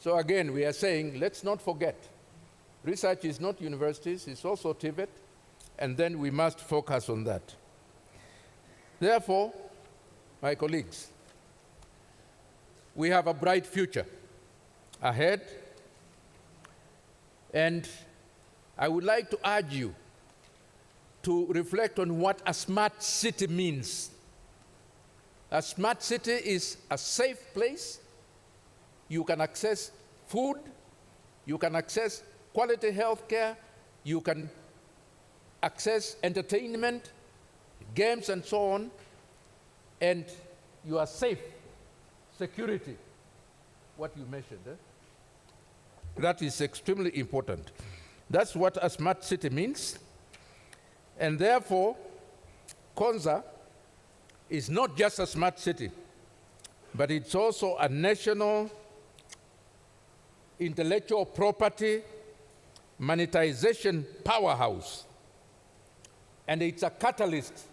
So again, we are saying, let's not forget, research is not universities, it's also TVET, and then we must focus on that. Therefore, my colleagues, we have a bright future ahead, and I would like to urge you to reflect on what a smart city means. A smart city is a safe place. You can access food, you can access quality health care, you can access entertainment, games and so on, and you are safe, security, what you mentioned. That is extremely important. That's what a smart city means. And therefore, Konza is not just a smart city, but it's also a national intellectual property monetization powerhouse. And it's a catalyst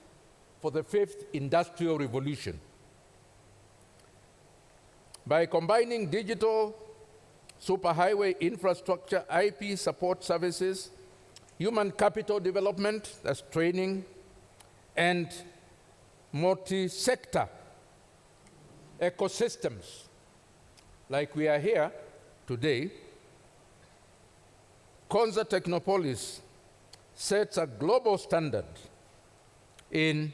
for the 5th industrial revolution. By combining digital superhighway infrastructure, IP support services, human capital development, that's training, and multi-sector ecosystems, like we are here today, Konza Technopolis sets a global standard in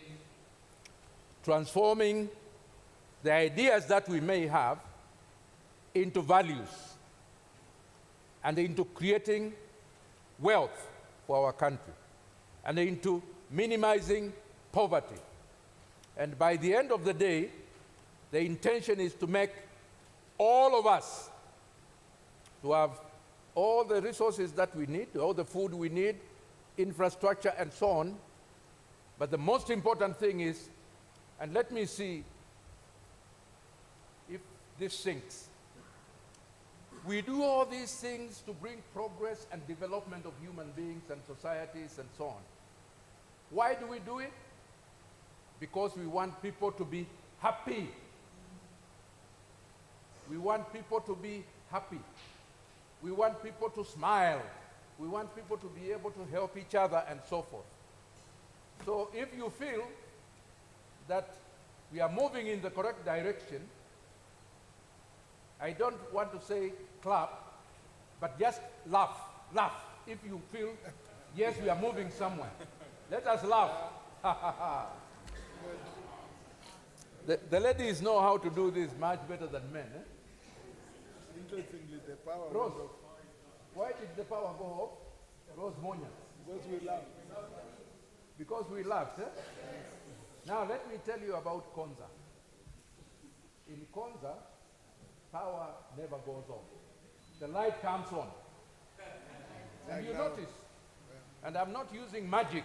transforming the ideas that we may have into values and into creating wealth for our country and into minimizing poverty. And by the end of the day, the intention is to make all of us to have all the resources that we need, all the food we need, infrastructure and so on. But the most important thing is, and let me see if this sinks. We do all these things to bring progress and development of human beings and societies and so on. Why do we do it? Because we want people to be happy. We want people to be happy. We want people to smile. We want people to be able to help each other and so forth. So if you feel that we are moving in the correct direction, I don't want to say clap, but just laugh, laugh. If you feel, yes, we are moving somewhere. Let us laugh. The ladies know how to do this much better than men. Interestingly, the power Rose, went off. why did the power go off? Rose Monya. Because we laughed. Because we laughed. Now let me tell you about Konza. In Konza, power never goes off. The light comes on. And you notice, and I'm not using magic,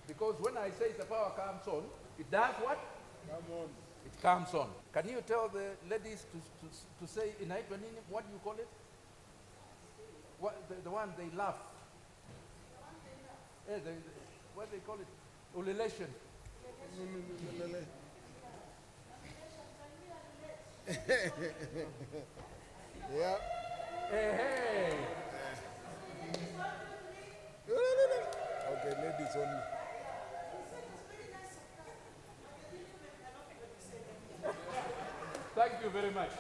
because when I say the power comes on, it does what? Come on. It comes on. Can you tell the ladies to say in Itwanini, what do you call it? What, the one they laugh. What they call it? Ululation. Yeah. Hey. Okay, ladies only. Thank you very much.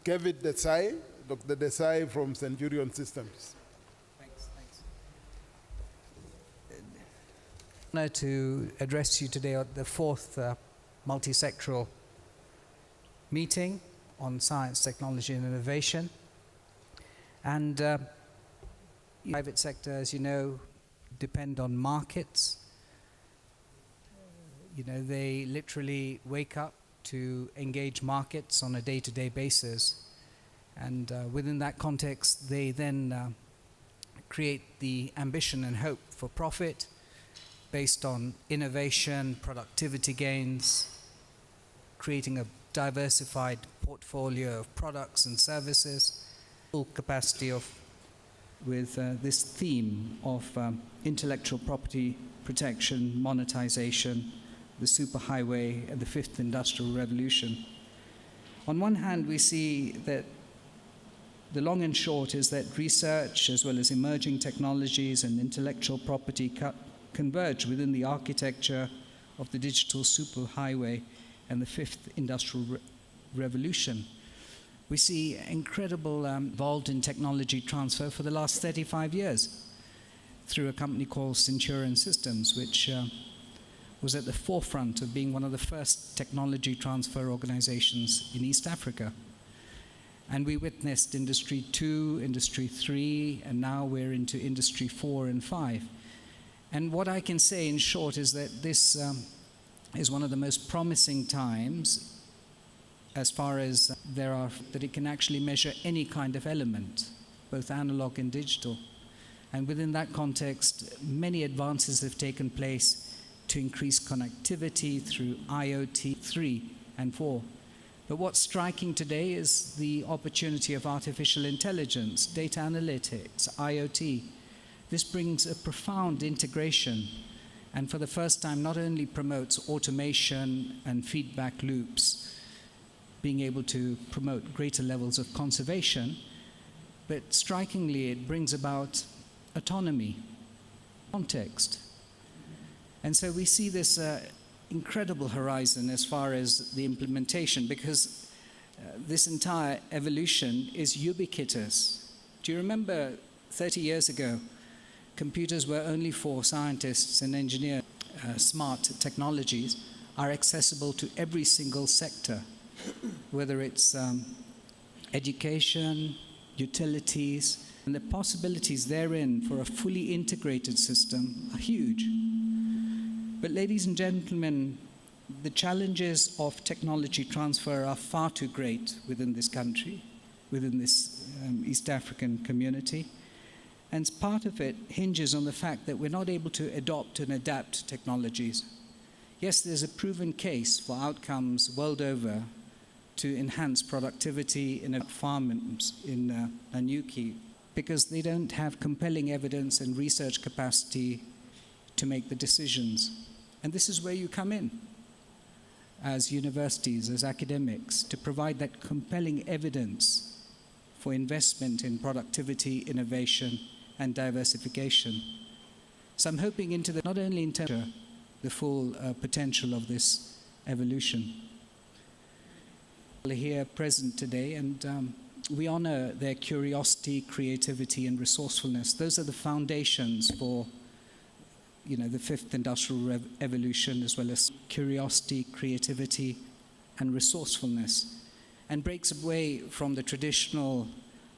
Kevin Desai, Dr. Desai from Centurion Systems. Thanks. Honor to address you today at the 4th multisectoral meeting on science, technology, and innovation. And private sector, as you know, depend on markets. You know, they literally wake up to engage markets on a day-to-day basis. And within that context, they then create the ambition and hope for profit based on innovation, productivity gains, creating a diversified portfolio of products and services, full capacity of with this theme of intellectual property protection, monetization, the superhighway, and the 5th industrial revolution. On one hand, we see that the long and short is that research, as well as emerging technologies and intellectual property, converge within the architecture of the digital superhighway and the 5th industrial revolution. We see incredible involved in technology transfer for the last 35 years through a company called Centurion Systems, which was at the forefront of being one of the first technology transfer organizations in East Africa. And we witnessed Industry 2, Industry 3, and now we're into Industry 4 and 5. And what I can say in short is that this is one of the most promising times as far as that it can actually measure any kind of element, both analog and digital. And within that context, many advances have taken place to increase connectivity through IoT 3 and 4. But what's striking today is the opportunity of artificial intelligence, data analytics, IoT. This brings a profound integration, and for the first time not only promotes automation and feedback loops, being able to promote greater levels of conservation, but strikingly it brings about autonomy, context. And so we see this incredible horizon as far as the implementation, because this entire evolution is ubiquitous. Do you remember 30 years ago, computers were only for scientists and engineers? Smart technologies are accessible to every single sector, whether it's education, utilities, and the possibilities therein for a fully integrated system are huge. But ladies and gentlemen, the challenges of technology transfer are far too great within this country, within this East African community. And part of it hinges on the fact that we're not able to adopt and adapt technologies. Yes, there's a proven case for outcomes world over to enhance productivity in farms in Nanyuki, because they don't have compelling evidence and research capacity to make the decisions. And this is where you come in, as universities, as academics, to provide that compelling evidence for investment in productivity, innovation, and diversification. So I'm hoping into not only in terms of the full potential of this evolution. Here present today, and we honor their curiosity, creativity, and resourcefulness. Those are the foundations for the fifth industrial evolution, as well as curiosity, creativity, and resourcefulness, and breaks away from the traditional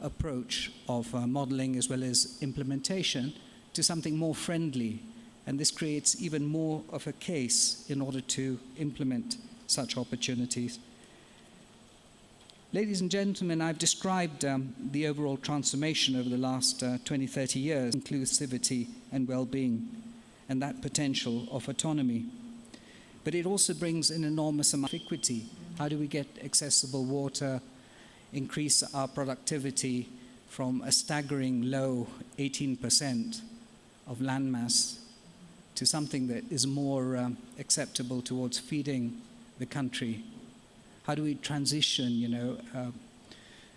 approach of modeling as well as implementation to something more friendly. And this creates even more of a case in order to implement such opportunities. Ladies and gentlemen, I've described the overall transformation over the last 20, 30 years, inclusivity and well-being, and that potential of autonomy. But it also brings an enormous amount of equity. How do we get accessible water, increase our productivity from a staggering low 18% of landmass to something that is more acceptable towards feeding the country? How do we transition,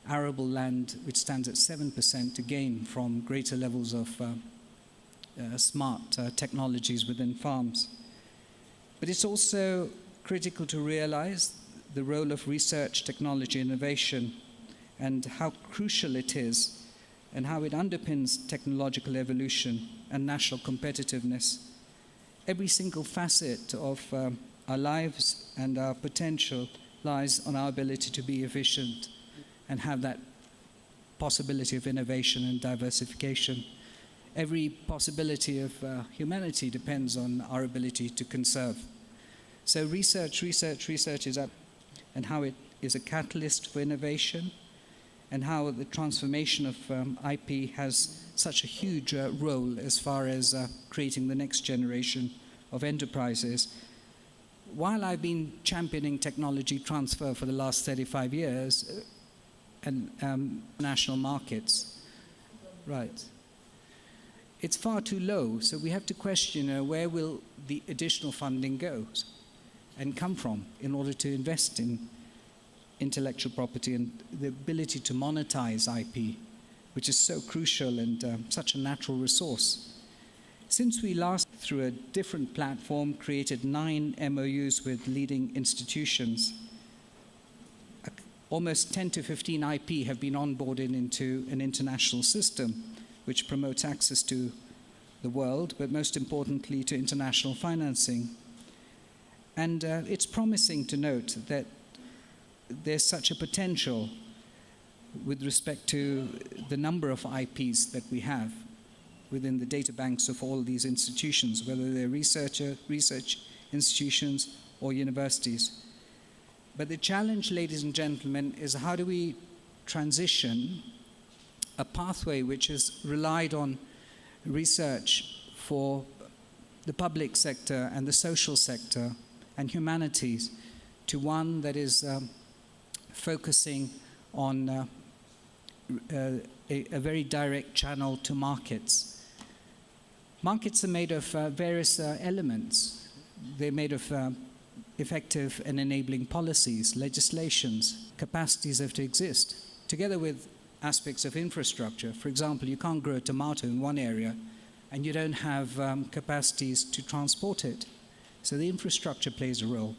arable land, which stands at 7%, to gain from greater levels of smart technologies within farms? But it's also critical to realize the role of research, technology, innovation, and how crucial it is, and how it underpins technological evolution and national competitiveness. Every single facet of our lives and our potential lies on our ability to be efficient and have that possibility of innovation and diversification. Every possibility of humanity depends on our ability to conserve. So research is up, and how it is a catalyst for innovation, and how the transformation of IP has such a huge role as far as creating the next generation of enterprises. While I've been championing technology transfer for the last 35 years, and national markets, right, it's far too low. So we have to question where will the additional funding go and come from in order to invest in intellectual property and the ability to monetize IP, which is so crucial and such a natural resource. Since we last, through a different platform, created 9 MOUs with leading institutions, almost 10 to 15 IP have been onboarded into an international system which promotes access to the world, but most importantly to international financing. And it's promising to note that there's such a potential with respect to the number of IPs that we have within the data banks of all these institutions, whether they're research institutions or universities. But the challenge, ladies and gentlemen, is how do we transition a pathway which has relied on research for the public sector and the social sector and humanities to one that is focusing on a very direct channel to markets. Markets are made of various elements. They're made of effective and enabling policies, legislations, capacities have to exist, together with aspects of infrastructure. For example, you can't grow a tomato in one area and you don't have capacities to transport it. So the infrastructure plays a role,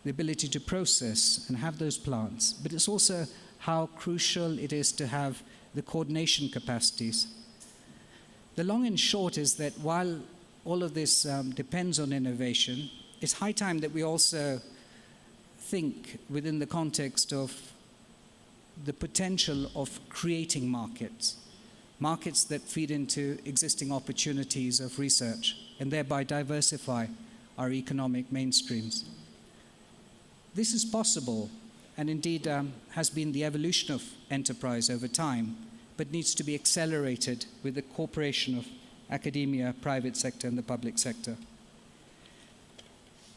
the ability to process and have those plants. But it's also how crucial it is to have the coordination capacities. The long and short is that while all of this depends on innovation, it's high time that we also think within the context of the potential of creating markets that feed into existing opportunities of research and thereby diversify our economic mainstreams. This is possible and indeed has been the evolution of enterprise over time, but needs to be accelerated with the cooperation of academia, private sector, and the public sector.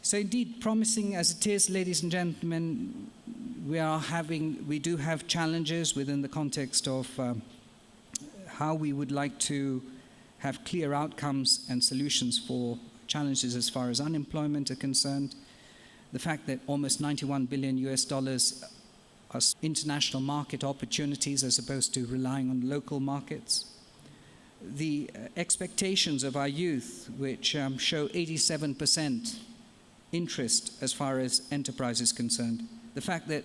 So indeed, promising as it is, ladies and gentlemen, we do have challenges within the context of how we would like to have clear outcomes and solutions for challenges as far as unemployment are concerned. The fact that almost $91 billion are international market opportunities as opposed to relying on local markets. The expectations of our youth, which show 87% interest as far as enterprise is concerned. The fact that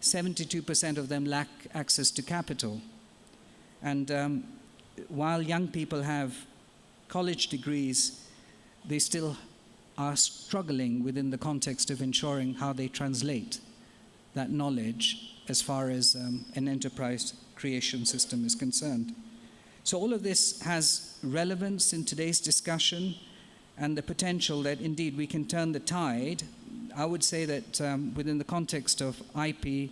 72% of them lack access to capital. And while young people have college degrees, they still are struggling within the context of ensuring how they translate that knowledge as far as an enterprise creation system is concerned. So all of this has relevance in today's discussion and the potential that indeed we can turn the tide. I would say that within the context of IP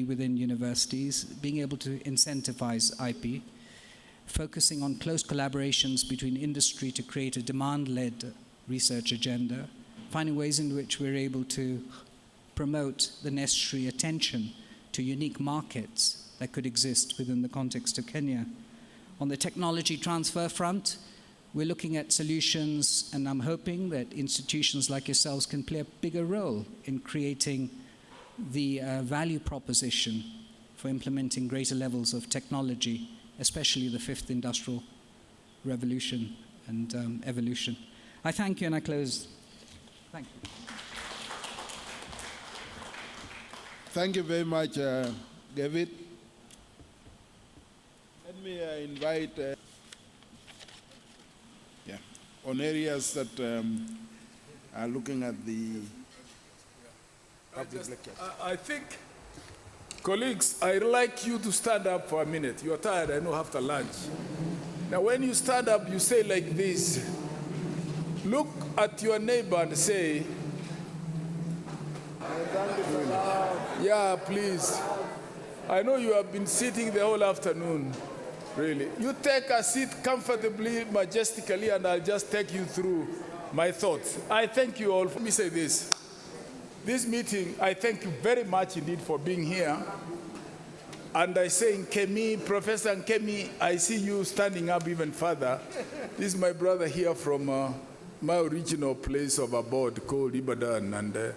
within universities, being able to incentivize IP, focusing on close collaborations between industry to create a demand-led research agenda, finding ways in which we're able to promote the necessary attention to unique markets that could exist within the context of Kenya. On the technology transfer front, we're looking at solutions, and I'm hoping that institutions like yourselves can play a bigger role in creating the value proposition for implementing greater levels of technology, especially the fifth industrial revolution and evolution. I thank you and I close. Thank you. Thank you very much, David. Let me invite on areas that are looking at the public lectures. I think, colleagues, I'd like you to stand up for a minute. You're tired, I know, after lunch. Now, when you stand up, you say like this. Look at your neighbor and say, yeah, please. I know you have been sitting the whole afternoon, really. You take a seat comfortably, majestically, and I'll just take you through my thoughts. I thank you all. Let me say this. This meeting, I thank you very much indeed for being here. And I say Nkemi, Professor Nkemi, I see you standing up even further. This is my brother here from my original place of abode called Ibadan, and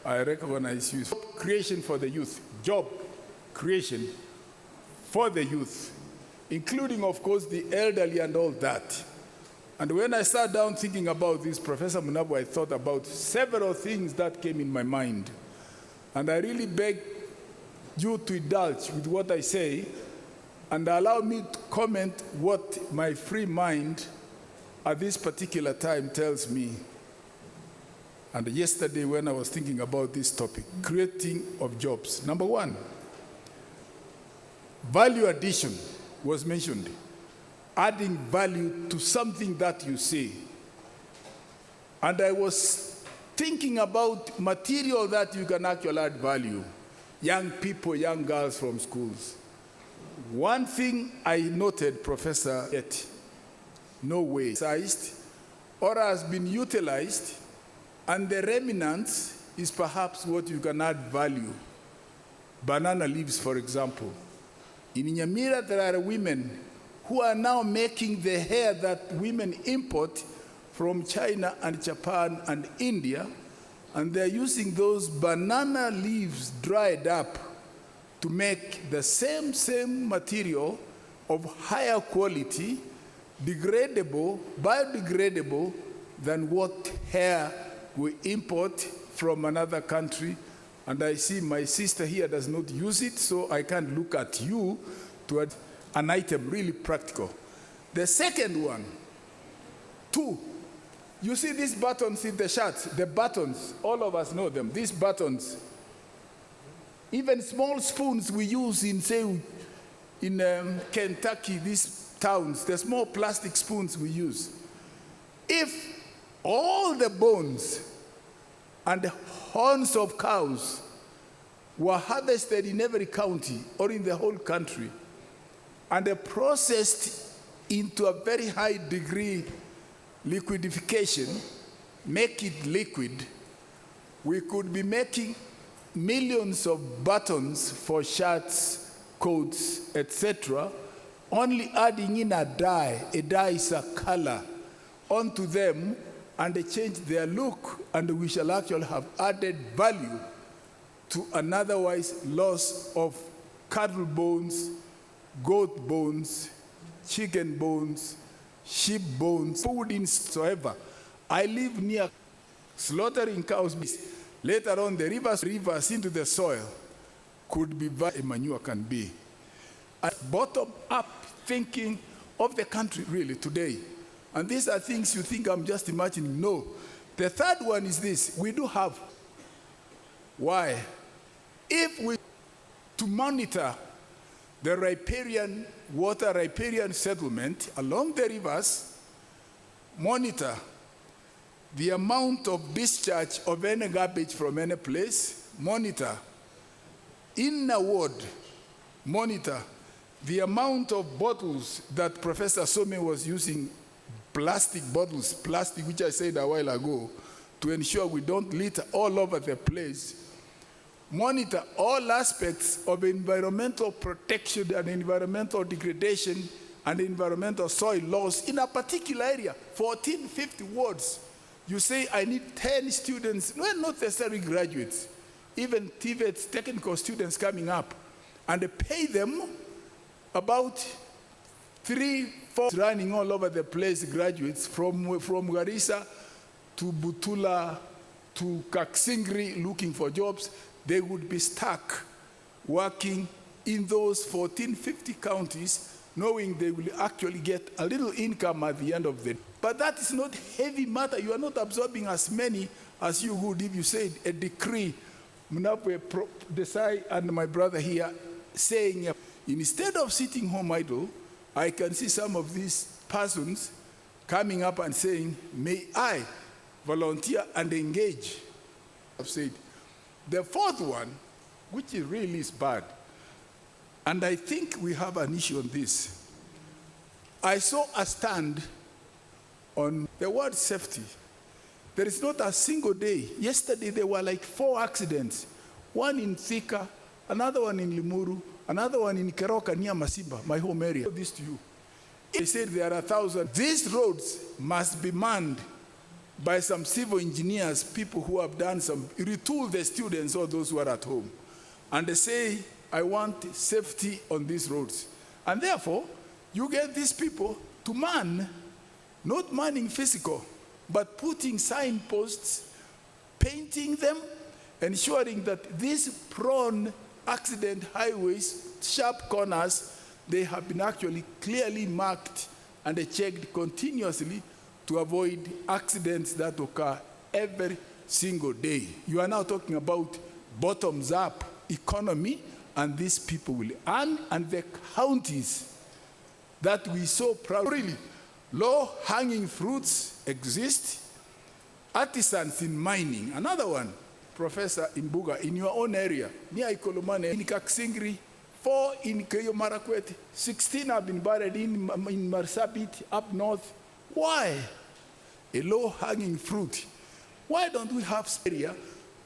I recognize you. Creation for the youth, job creation for the youth, including, of course, the elderly and all that. And when I sat down thinking about this, Professor Munabu, I thought about several things that came in my mind. And I really beg you to indulge with what I say and allow me to comment what my free mind at this particular time tells me. And yesterday when I was thinking about this topic, creating of jobs. Number one, Value addition was mentioned. Adding value to something that you say. And I was thinking about material that you can actually add value. Young people, young girls from schools. One thing I noted, Professor, yet no way sized or has been utilized, and the remnants is perhaps what you can add value. Banana leaves, for example. In Nyamira, there are women who are now making the hair that women import from China and Japan and India, and they're using those banana leaves dried up to make the same material of higher quality, degradable, biodegradable than what hair we import from another country. And I see my sister here does not use it, so I can't look at you to add an item really practical. The second one, 2. You see these buttons in the shirt, the buttons, all of us know them, these buttons. Even small spoons we use in, say, in Kentucky, these towns, the small plastic spoons we use. If all the bones and the horns of cows were harvested in every county or in the whole country and processed into a very high degree liquidification, make it liquid, we could be making millions of buttons for shirts, coats, etc., only adding in a dye is a color, onto them, and they change their look, and we shall actually have added value to an otherwise loss of cattle bones, goat bones, chicken bones, sheep bones, food in whatsoever. I live near slaughtering cows. Later on, the rivers into the soil could be what a manure can be. Bottom-up thinking of the country really today. And these are things you think I'm just imagining. No. The third one is this. We do have. Why? If we to monitor the riparian settlement along the rivers, monitor the amount of discharge of any garbage from any place, monitor in a ward, monitor the amount of bottles that Professor Some was using, plastic bottles, plastic, which I said a while ago, to ensure we don't litter all over the place. Monitor all aspects of environmental protection and environmental degradation and environmental soil loss in a particular area, 14, 50 wards. You say, I need 10 students, well, not necessarily graduates, even TVETs, technical students coming up, and pay them about 3, 4 running all over the place, graduates from Garissa to Butula to Kaksingri looking for jobs. They would be stuck working in those 14, 50 counties, knowing they will actually get a little income at the end of the day. But that is not heavy matter. You are not absorbing as many as you would if you said a decree. Mnapwe Desai and my brother here saying, instead of sitting home idle, I can see some of these persons coming up and saying, may I volunteer and engage? I've said. The fourth one, which really is bad, and I think we have an issue on this. I saw a stand on the word safety. There is not a single day. Yesterday there were like 4 accidents. One in Thika, another one in Limuru, another one in Keroka near Masiba, my home area. This to you. They said there are 1,000. These roads must be manned by some civil engineers, people who have done some, retool the students or those who are at home. And they say, I want safety on these roads. And therefore, you get these people to man, not manning physical, but putting signposts, painting them, ensuring that these prone accident highways, sharp corners, they have been actually clearly marked and checked continuously to avoid accidents that occur every single day. You are now talking about bottoms-up economy and these people will earn, and the counties that we so proud, really, low-hanging fruits exist, artisans in mining. Another one, Professor Imbuga, in your own area, near Ikolomane, in Kaksingri, 4 in Keyo Marakwet, 16 have been buried in Marsabit, up north. Why? A low-hanging fruit. Why don't we have area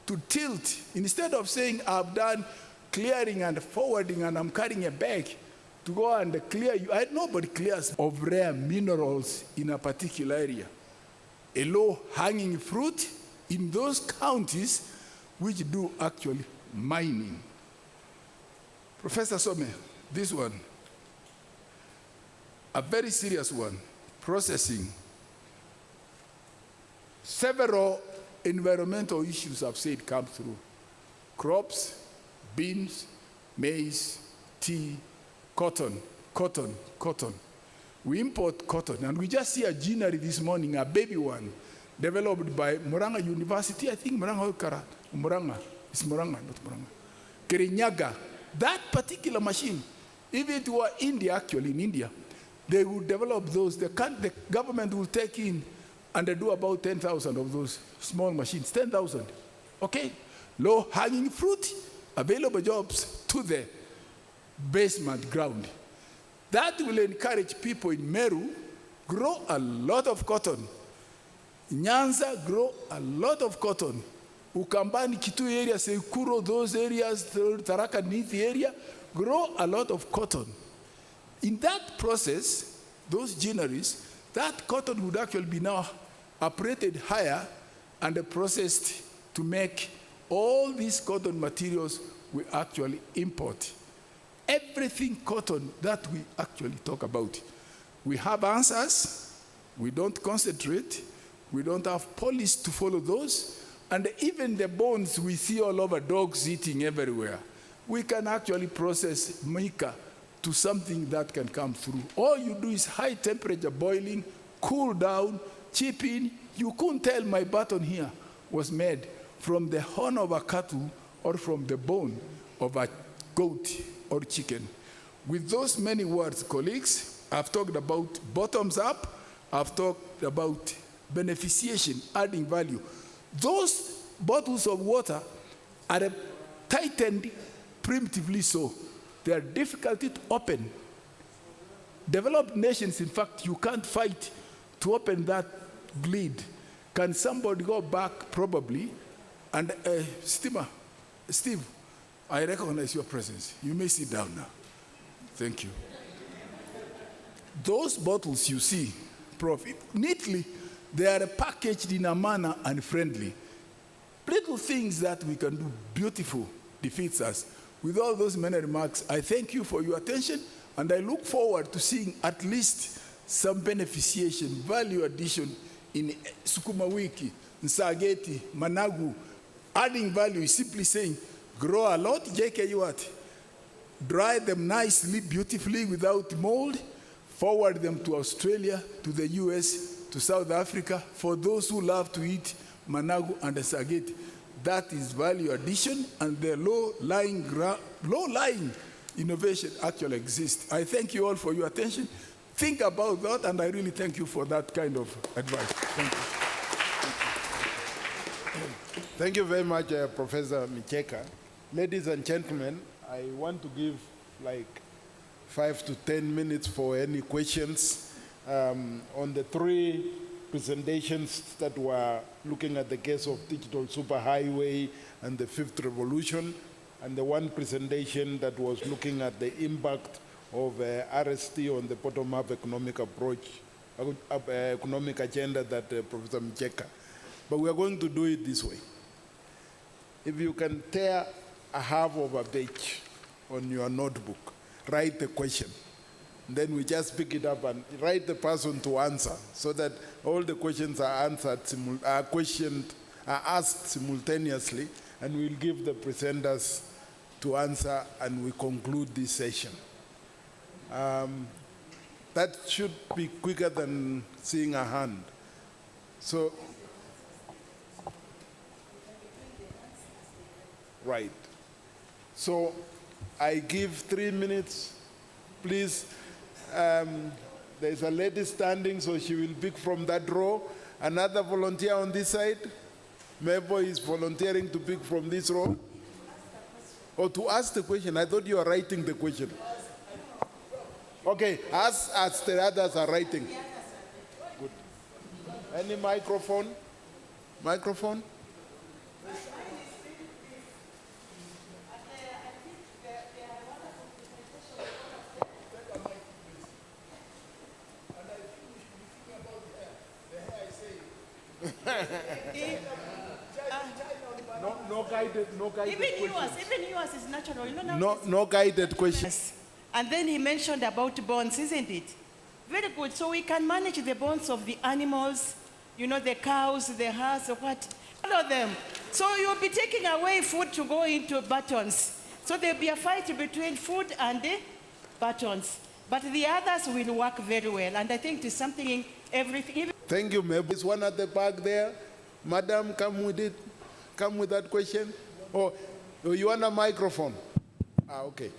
to tilt? Instead of saying, I've done clearing and forwarding and I'm carrying a bag to go and clear you. Nobody clears of rare minerals in a particular area. A low-hanging fruit in those counties which do actually mining. Professor Some, this one, a very serious one, processing. Several environmental issues I've said come through. Crops, beans, maize, tea, cotton. We import cotton, and we just see a ginnery this morning, a baby one, developed by Muranga University, I think Muranga, it's Muranga, not Muranga. Kirinyaga, that particular machine, if it were India, actually in India, they would develop those, the government will take in and they do about 10,000 of those small machines, 10,000, okay? Low-hanging fruit, available jobs to the basement ground. That will encourage people in Meru grow a lot of cotton. Nyanza grow a lot of cotton. Ukambani, Kitu area, Sekuro, those areas, Taraka, Nithi area, grow a lot of cotton. In that process, those ginneries, that cotton would actually be now operated higher and processed to make all these cotton materials we actually import. Everything cotton that we actually talk about. We have answers, we don't concentrate, we don't have police to follow those, and even the bones we see all over, dogs eating everywhere, we can actually process mica to something that can come through. All you do is high temperature boiling, cool down, chip in. You couldn't tell my button here was made from the horn of a cattle or from the bone of a goat or chicken. With those many words, colleagues, I've talked about bottoms up, I've talked about beneficiation, adding value. Those bottles of water are tightened primitively so. They are difficult to open. Developed nations, in fact, you can't fight to open that bleed. Can somebody go back probably? And Steve, I recognize your presence. You may sit down now. Thank you. Those bottles you see, Prof, neatly, they are packaged in a manner and friendly. Little things that we can do, beautiful, defeats us. With all those many remarks, I thank you for your attention, and I look forward to seeing at least some beneficiation, value addition in Sukuma Wiki, Nsageti, Managu. Adding value is simply saying, grow a lot, JKUat. Dry them nicely, beautifully, without mold. Forward them to Australia, to the US, to South Africa, for those who love to eat Managu and Nsageti. That is value addition, and the low-lying innovation actually exists. I thank you all for your attention. Think about that, and I really thank you for that kind of advice. Thank you. Thank you very much, Professor Micheka. Ladies and gentlemen, I want to give like 5 to 10 minutes for any questions on the 3 presentations that were looking at the case of digital superhighway and the 5th revolution, and the 1 presentation that was looking at the impact of RST on the bottom-up economic approach, economic agenda that Professor Micheka. But we are going to do it this way. If you can tear a half of a page on your notebook, write the question. Then we just pick it up and write the person to answer, so that all the questions are answered, are asked simultaneously, and we'll give the presenters to answer, and we conclude this session. That should be quicker than seeing a hand. So, right. So, I give 3 minutes. Please, there's a lady standing, so she will pick from that row. Another volunteer on this side. Mebo is volunteering to pick from this row. Or to ask the question. I thought you were writing the question. Okay, as the others are writing. Good. Any microphone? Microphone? No guided Even yours is natural. You know, no guided questions. And then he mentioned about bones, isn't it? Very good. So we can manage the bones of the animals, you know, the cows, the hares, what, all of them. So you'll be taking away food to go into buttons. So there'll be a fight between food and the buttons. But the others will work very well. And I think it's something everything. Thank you, Meb. There's one at the back there. Madam, come with it. Come with that question. Oh, you want a microphone? Okay.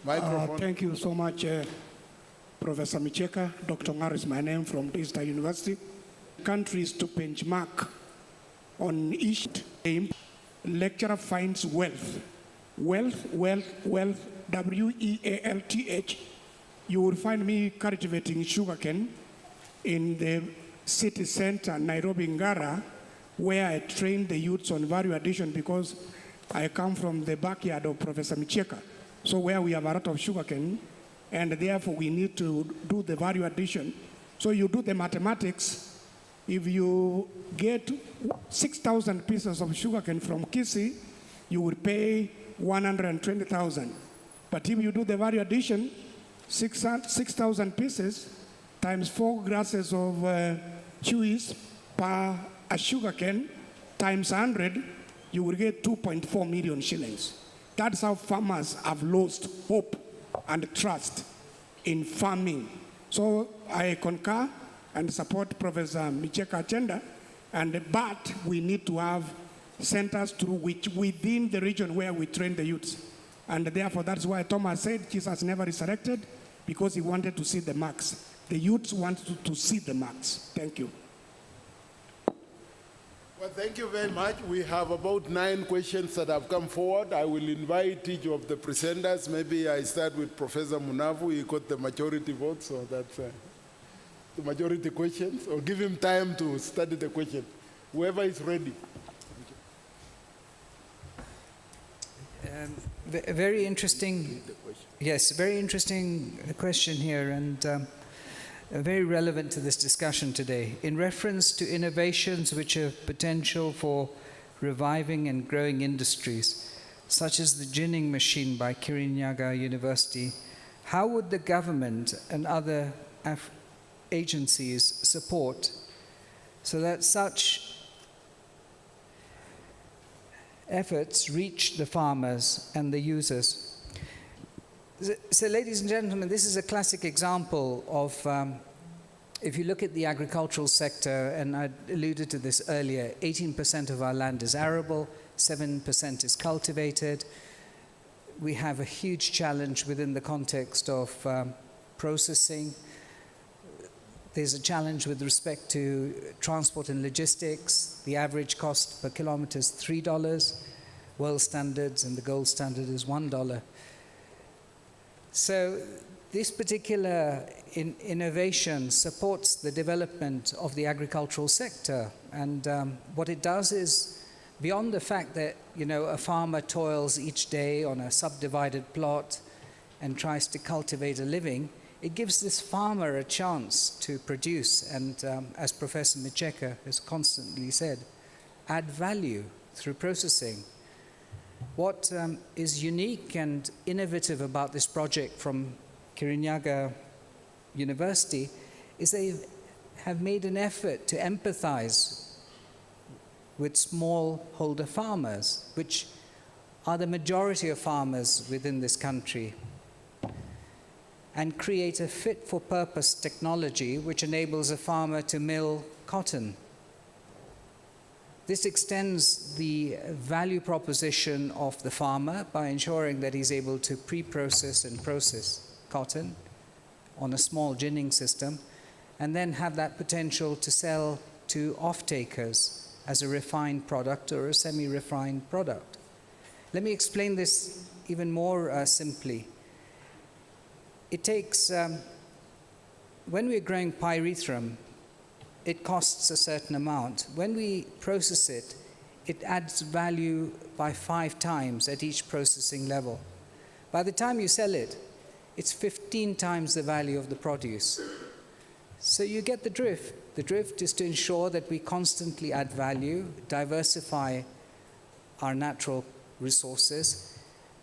Microphone. Thank you so much, Professor Micheka. Dr. Ngar is my name from Eastern University. Countries to benchmark on each aim. Lecturer finds wealth. Wealth, W-E-A-L-T-H. You will find me cultivating sugarcane in the city center, Nairobi, Ngara, where I train the youths on value addition because I come from the backyard of Professor Micheka. So where we have a lot of sugarcane, and therefore we need to do the value addition. So you do the mathematics. If you get 6,000 pieces of sugarcane from Kisii, you will pay 120,000. But if you do the value addition, 6,000 pieces times 4 grasses of chewies per a sugarcane times 100, you will get 2.4 million shillings. That's how farmers have lost hope and trust in farming. So I concur and support Professor Micheka agenda, but we need to have centers through which within the region where we train the youths. And therefore, that's why Thomas said Jesus never resurrected, because he wanted to see the marks. The youths want to see the marks. Thank you. Well, thank you very much. We have about 9 questions that have come forward. I will invite each of the presenters. Maybe I start with Professor Munavu. He got the majority vote, so that's the majority questions. Or give him time to study the question. Whoever is ready. Very interesting. Yes, very interesting question here, and very relevant to this discussion today. In reference to innovations which have potential for reviving and growing industries, such as the ginning machine by Kirinyaga University, how would the government and other agencies support so that such efforts reach the farmers and the users? So, ladies and gentlemen, this is a classic example of, if you look at the agricultural sector, and I alluded to this earlier, 18% of our land is arable, 7% is cultivated. We have a huge challenge within the context of processing. There's a challenge with respect to transport and logistics. The average cost per kilometer is $3. World standards and the gold standard is $1. So this particular innovation supports the development of the agricultural sector. And what it does is, beyond the fact that, you know, a farmer toils each day on a subdivided plot and tries to cultivate a living, it gives this farmer a chance to produce and, as Professor Micheka has constantly said, add value through processing. What is unique and innovative about this project from Kirinyaga University is they have made an effort to empathize with smallholder farmers, which are the majority of farmers within this country, and create a fit-for-purpose technology which enables a farmer to mill cotton. This extends the value proposition of the farmer by ensuring that he's able to pre-process and process cotton on a small ginning system, and then have that potential to sell to off-takers as a refined product or a semi-refined product. Let me explain this even more simply. It takes, when we're growing pyrethrum, it costs a certain amount. When we process it, it adds value by 5 times at each processing level. By the time you sell it, it's 15 times the value of the produce. So you get the drift. The drift is to ensure that we constantly add value, diversify our natural resources,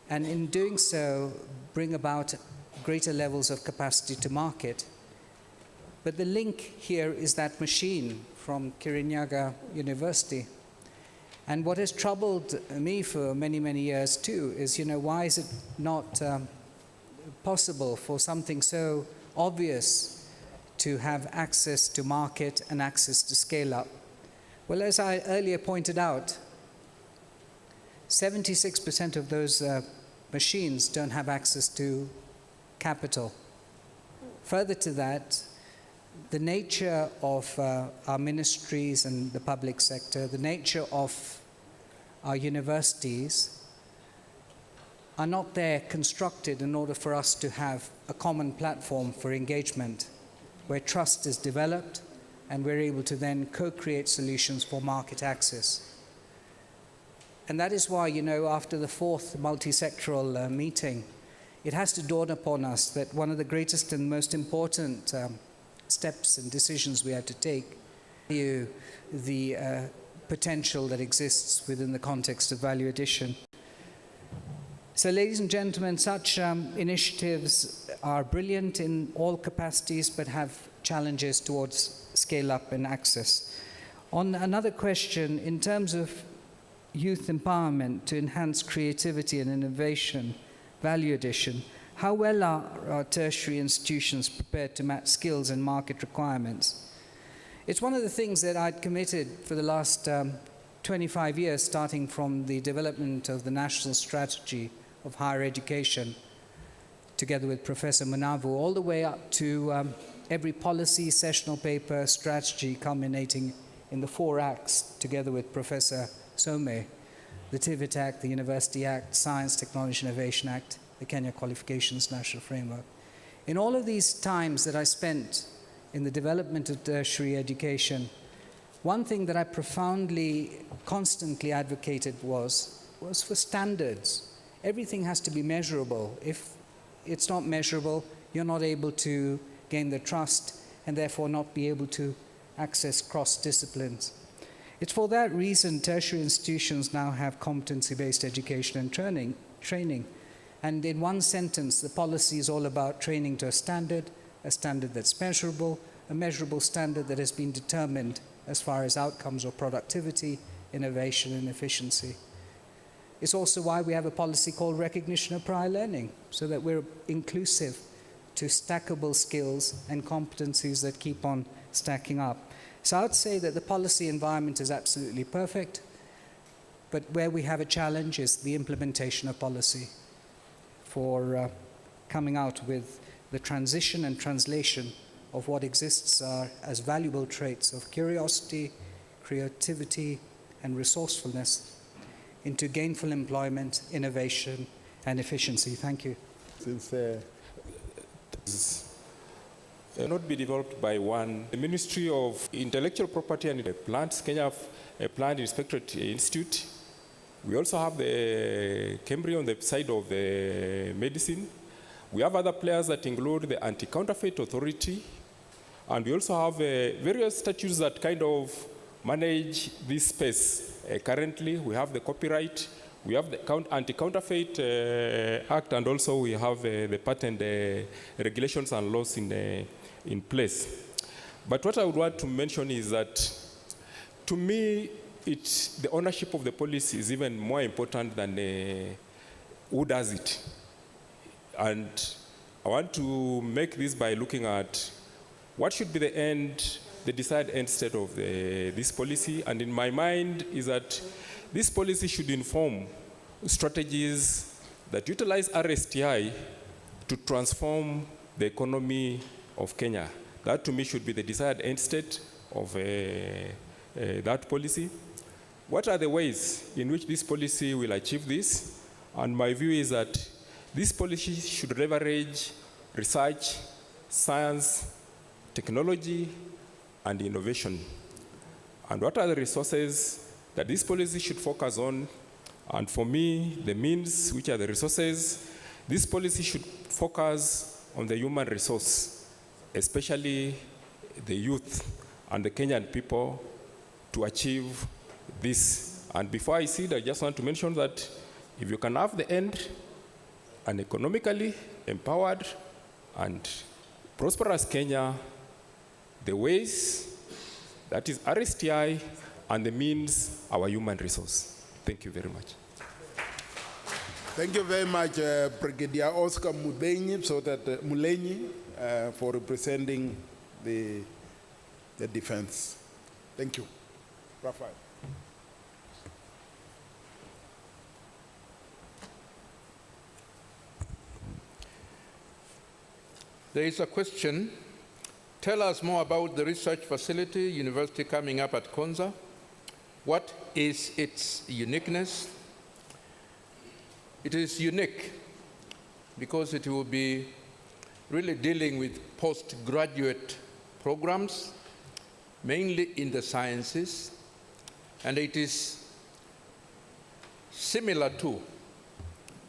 and in doing so, bring about greater levels of capacity to market. But the link here is that machine from Kirinyaga University. And what has troubled me for many, many years too is, why is it not possible for something so obvious to have access to market and access to scale up? Well, as I earlier pointed out, 76% of those machines don't have access to capital. Further to that, the nature of our ministries and the public sector, the nature of our universities are not there constructed in order for us to have a common platform for engagement where trust is developed and we're able to then co-create solutions for market access. And that is why, after the 4th multisectoral meeting, it has to dawn upon us that one of the greatest and most important steps and decisions we have to take is the potential that exists within the context of value addition. So, ladies and gentlemen, such initiatives are brilliant in all capacities, but have challenges towards scale up and access. On another question, in terms of youth empowerment to enhance creativity and innovation, value addition, how well are our tertiary institutions prepared to match skills and market requirements? It's one of the things that I'd committed for the last 25 years, starting from the development of the National Strategy of Higher Education, together with Professor Manavu, all the way up to every policy, sessional paper, strategy culminating in the 4 acts, together with Professor Some, the TIVET Act, the University Act, Science, Technology, Innovation Act, the Kenya Qualifications National Framework. In all of these times that I spent in the development of tertiary education, one thing that I profoundly, constantly advocated was for standards. Everything has to be measurable. If it's not measurable, you're not able to gain the trust and therefore not be able to access cross-disciplines. It's for that reason tertiary institutions now have competency-based education and training. And in one sentence, the policy is all about training to a standard that's measurable, a measurable standard that has been determined as far as outcomes or productivity, innovation, and efficiency. It's also why we have a policy called recognition of prior learning, so that we're inclusive to stackable skills and competencies that keep on stacking up. So I would say that the policy environment is absolutely perfect, but where we have a challenge is the implementation of policy for coming out with the transition and translation of what exists as valuable traits of curiosity, creativity, and resourcefulness into gainful employment, innovation, and efficiency. Thank you. Not be developed by one. The Ministry of Intellectual Property and Plants, Kenya have a Plant Inspectorate Institute. We also have the Cambria on the side of the medicine. We have other players that include the Anti-Counterfeit Authority, and we also have various statutes that kind of manage this space. Currently, we have the copyright, we have the Anti-Counterfeit Act, and also we have the patent regulations and laws in place. But what I would want to mention is that, to me, the ownership of the policy is even more important than who does it. And I want to make this by looking at what should be the end the desired end state of this policy, and in my mind is that this policy should inform strategies that utilize RSTI to transform the economy of Kenya. That to me should be the desired end state of that policy. What are the ways in which this policy will achieve this? And my view is that this policy should leverage research, science, technology, and innovation. And what are the resources that this policy should focus on? And for me, the means, which are the resources, this policy should focus on the human resource, especially the youth and the Kenyan people, to achieve this. And before I see it, I just want to mention that if you can have the end, an economically empowered and prosperous Kenya, the ways, that is RSTI, and the means, our human resource. Thank you very much. Thank you very much, Brigadier Oscar Mulenyi, for representing the defense. Thank you. Raphael. There is a question. Tell us more about the research facility, university coming up at Konza. What is its uniqueness? It is unique because it will be really dealing with postgraduate programs, mainly in the sciences, and it is similar to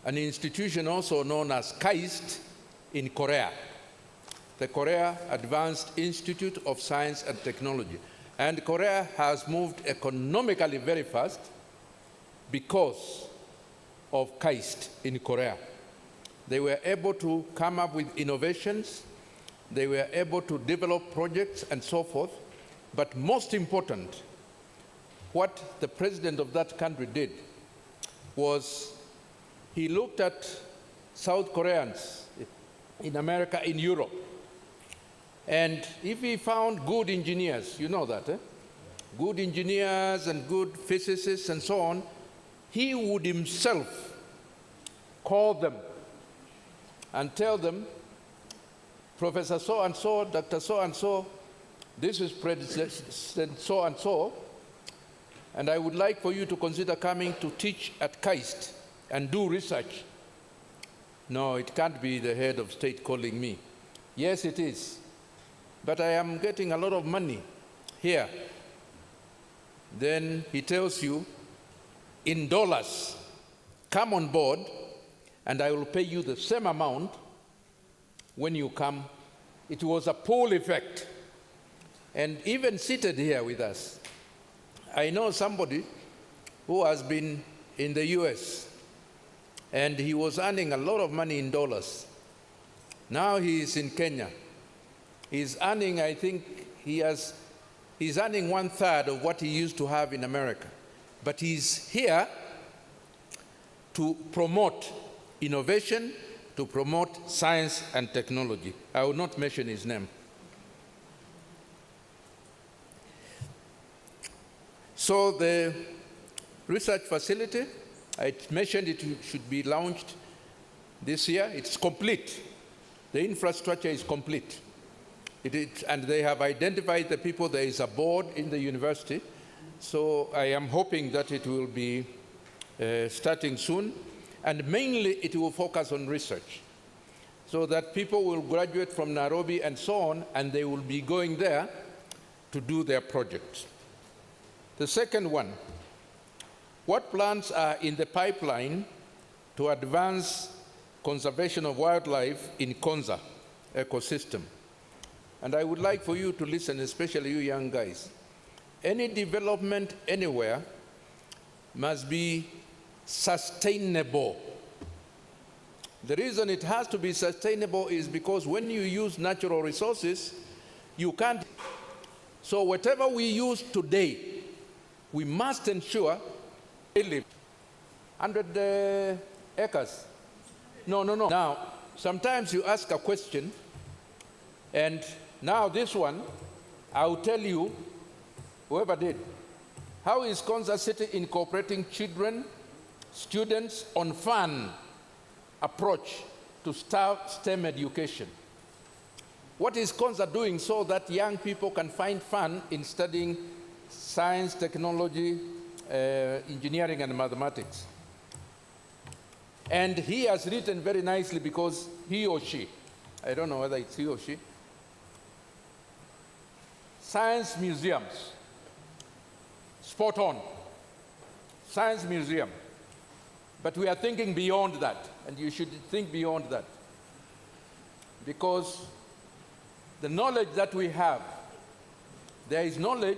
an institution also known as KAIST in Korea, the Korea Advanced Institute of Science and Technology. And Korea has moved economically very fast because of KAIST in Korea. They were able to come up with innovations, they were able to develop projects and so forth, but most important, what the president of that country did was he looked at South Koreans in America, in Europe, and if he found good engineers, you know that, good engineers and good physicists and so on, he would himself call them and tell them, Professor so-and-so, Dr. so-and-so, this is President so-and-so, and I would like for you to consider coming to teach at KAIST and do research. No, it can't be the head of state calling me. Yes, it is. But I am getting a lot of money here. Then he tells you, in dollars, come on board, and I will pay you the same amount when you come. It was a pull effect. And even seated here with us, I know somebody who has been in the US, and he was earning a lot of money in dollars. Now he is in Kenya. He's earning, I think, he's earning 1/3 of what he used to have in America. But he's here to promote innovation, to promote science and technology. I will not mention his name. So the research facility, I mentioned it should be launched this year. It's complete. The infrastructure is complete. And they have identified the people. There is a board in the university. So I am hoping that it will be starting soon. And mainly it will focus on research, so that people will graduate from Nairobi and so on, and they will be going there to do their projects. The second one, what plans are in the pipeline to advance conservation of wildlife in Konza ecosystem? And I would like for you to listen, especially you young guys. Any development anywhere must be sustainable. The reason it has to be sustainable is because when you use natural resources, you can't. So whatever we use today, we must ensure 100 acres. No. Now, sometimes you ask a question, and now this one, I'll tell you, whoever did, how is Kansas City incorporating children, students on fun approach to STEM education? What is Kansas doing so that young people can find fun in studying science, technology, engineering, and mathematics? And he has written very nicely because he or she, I don't know whether it's he or she, science museums, spot on, science museum. But we are thinking beyond that, and you should think beyond that. Because the knowledge that we have, there is knowledge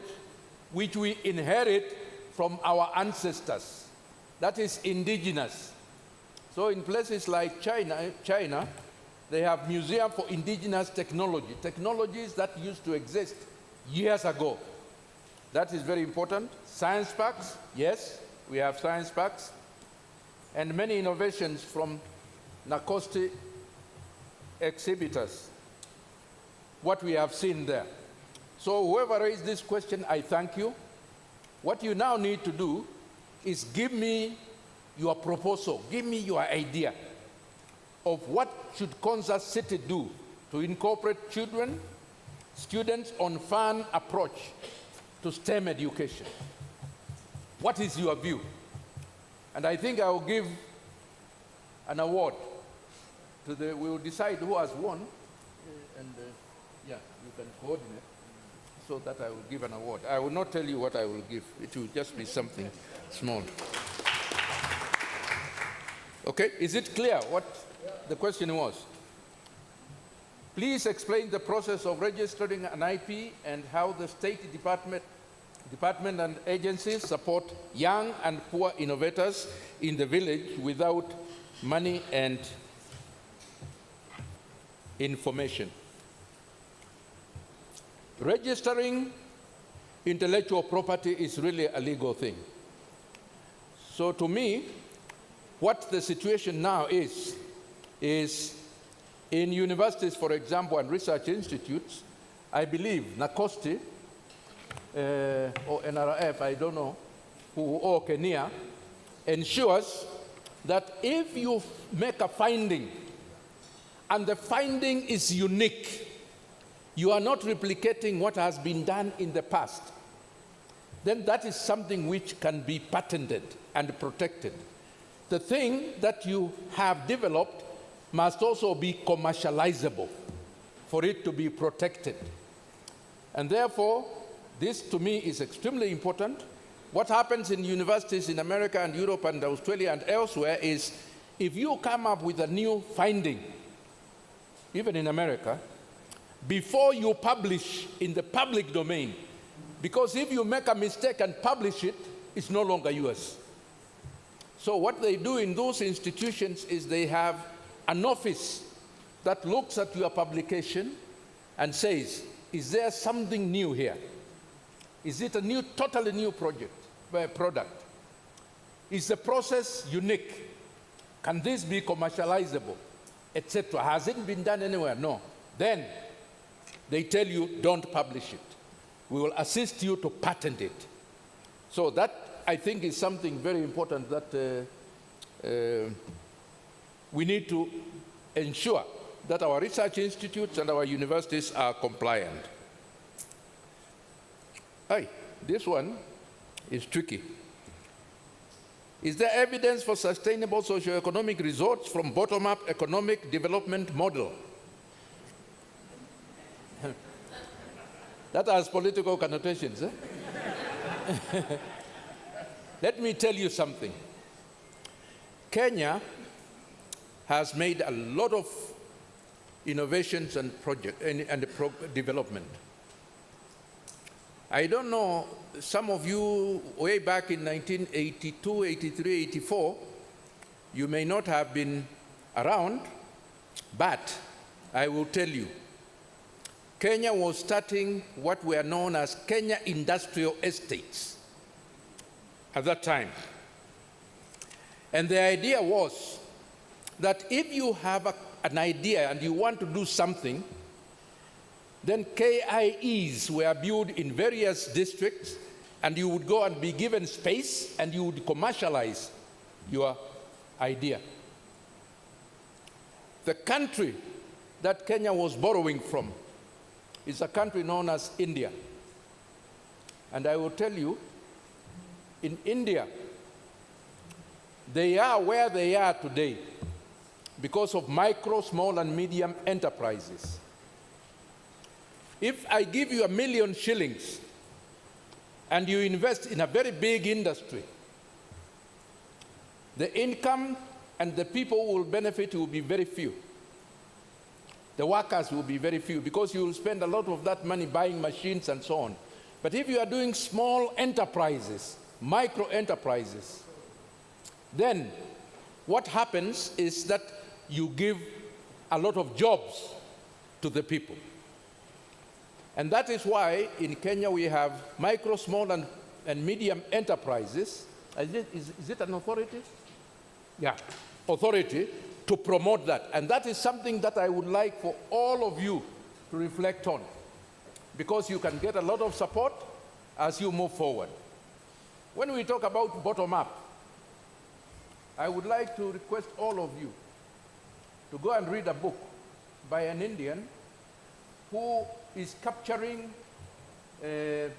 which we inherit from our ancestors. That is indigenous. So in places like China, they have museums for indigenous technology, technologies that used to exist years ago. That is very important. Science parks, yes, we have science parks. And many innovations from NACOSTI exhibitors, what we have seen there. So whoever raised this question, I thank you. What you now need to do is give me your proposal, give me your idea of what should Kansas City do to incorporate children, students on fun approach to STEM education. What is your view? And I think I will give an award to we will decide who has won, and yeah, you can coordinate so that I will give an award. I will not tell you what I will give. It will just be something small. Okay, is it clear what the question was? Please explain the process of registering an IP and how the State Department and agencies support young and poor innovators in the village without money and information. Registering intellectual property is really a legal thing. So to me, what the situation now is in universities, for example, and research institutes, I believe NACOSTI or NRF, I don't know, or Kenya, ensures that if you make a finding and the finding is unique, you are not replicating what has been done in the past, then that is something which can be patented and protected. The thing that you have developed must also be commercializable for it to be protected. And therefore, this to me is extremely important. What happens in universities in America and Europe and Australia and elsewhere is if you come up with a new finding, even in America, before you publish in the public domain, because if you make a mistake and publish it, it's no longer yours. So what they do in those institutions is they have an office that looks at your publication and says, is there something new here? Is it a totally new product? Is the process unique? Can this be commercializable, etc.? Has it been done anywhere? No. Then they tell you, don't publish it. We will assist you to patent it. So that, I think, is something very important that we need to ensure that our research institutes and our universities are compliant. This one is tricky. Is there evidence for sustainable socio-economic results from bottom-up economic development model? That has political connotations, eh? Let me tell you something. Kenya has made a lot of innovations and development. I don't know, some of you way back in 1982, 83, 84, you may not have been around, but I will tell you, Kenya was starting what were known as Kenya Industrial Estates at that time. And the idea was that if you have an idea and you want to do something, Then KIEs were built in various districts, and you would go and be given space, and you would commercialize your idea. The country that Kenya was borrowing from is a country known as India. And I will tell you, in India, they are where they are today because of micro, small, and medium enterprises. If I give you 1 million shillings and you invest in a very big industry, the income and the people who will benefit will be very few. The workers will be very few because you will spend a lot of that money buying machines and so on. But if you are doing small enterprises, micro enterprises, then what happens is that you give a lot of jobs to the people. And that is why in Kenya we have micro, small, and medium enterprises. Is it an authority? Yeah, authority to promote that. And that is something that I would like for all of you to reflect on, because you can get a lot of support as you move forward. When we talk about bottom-up, I would like to request all of you to go and read a book by an Indian who is capturing the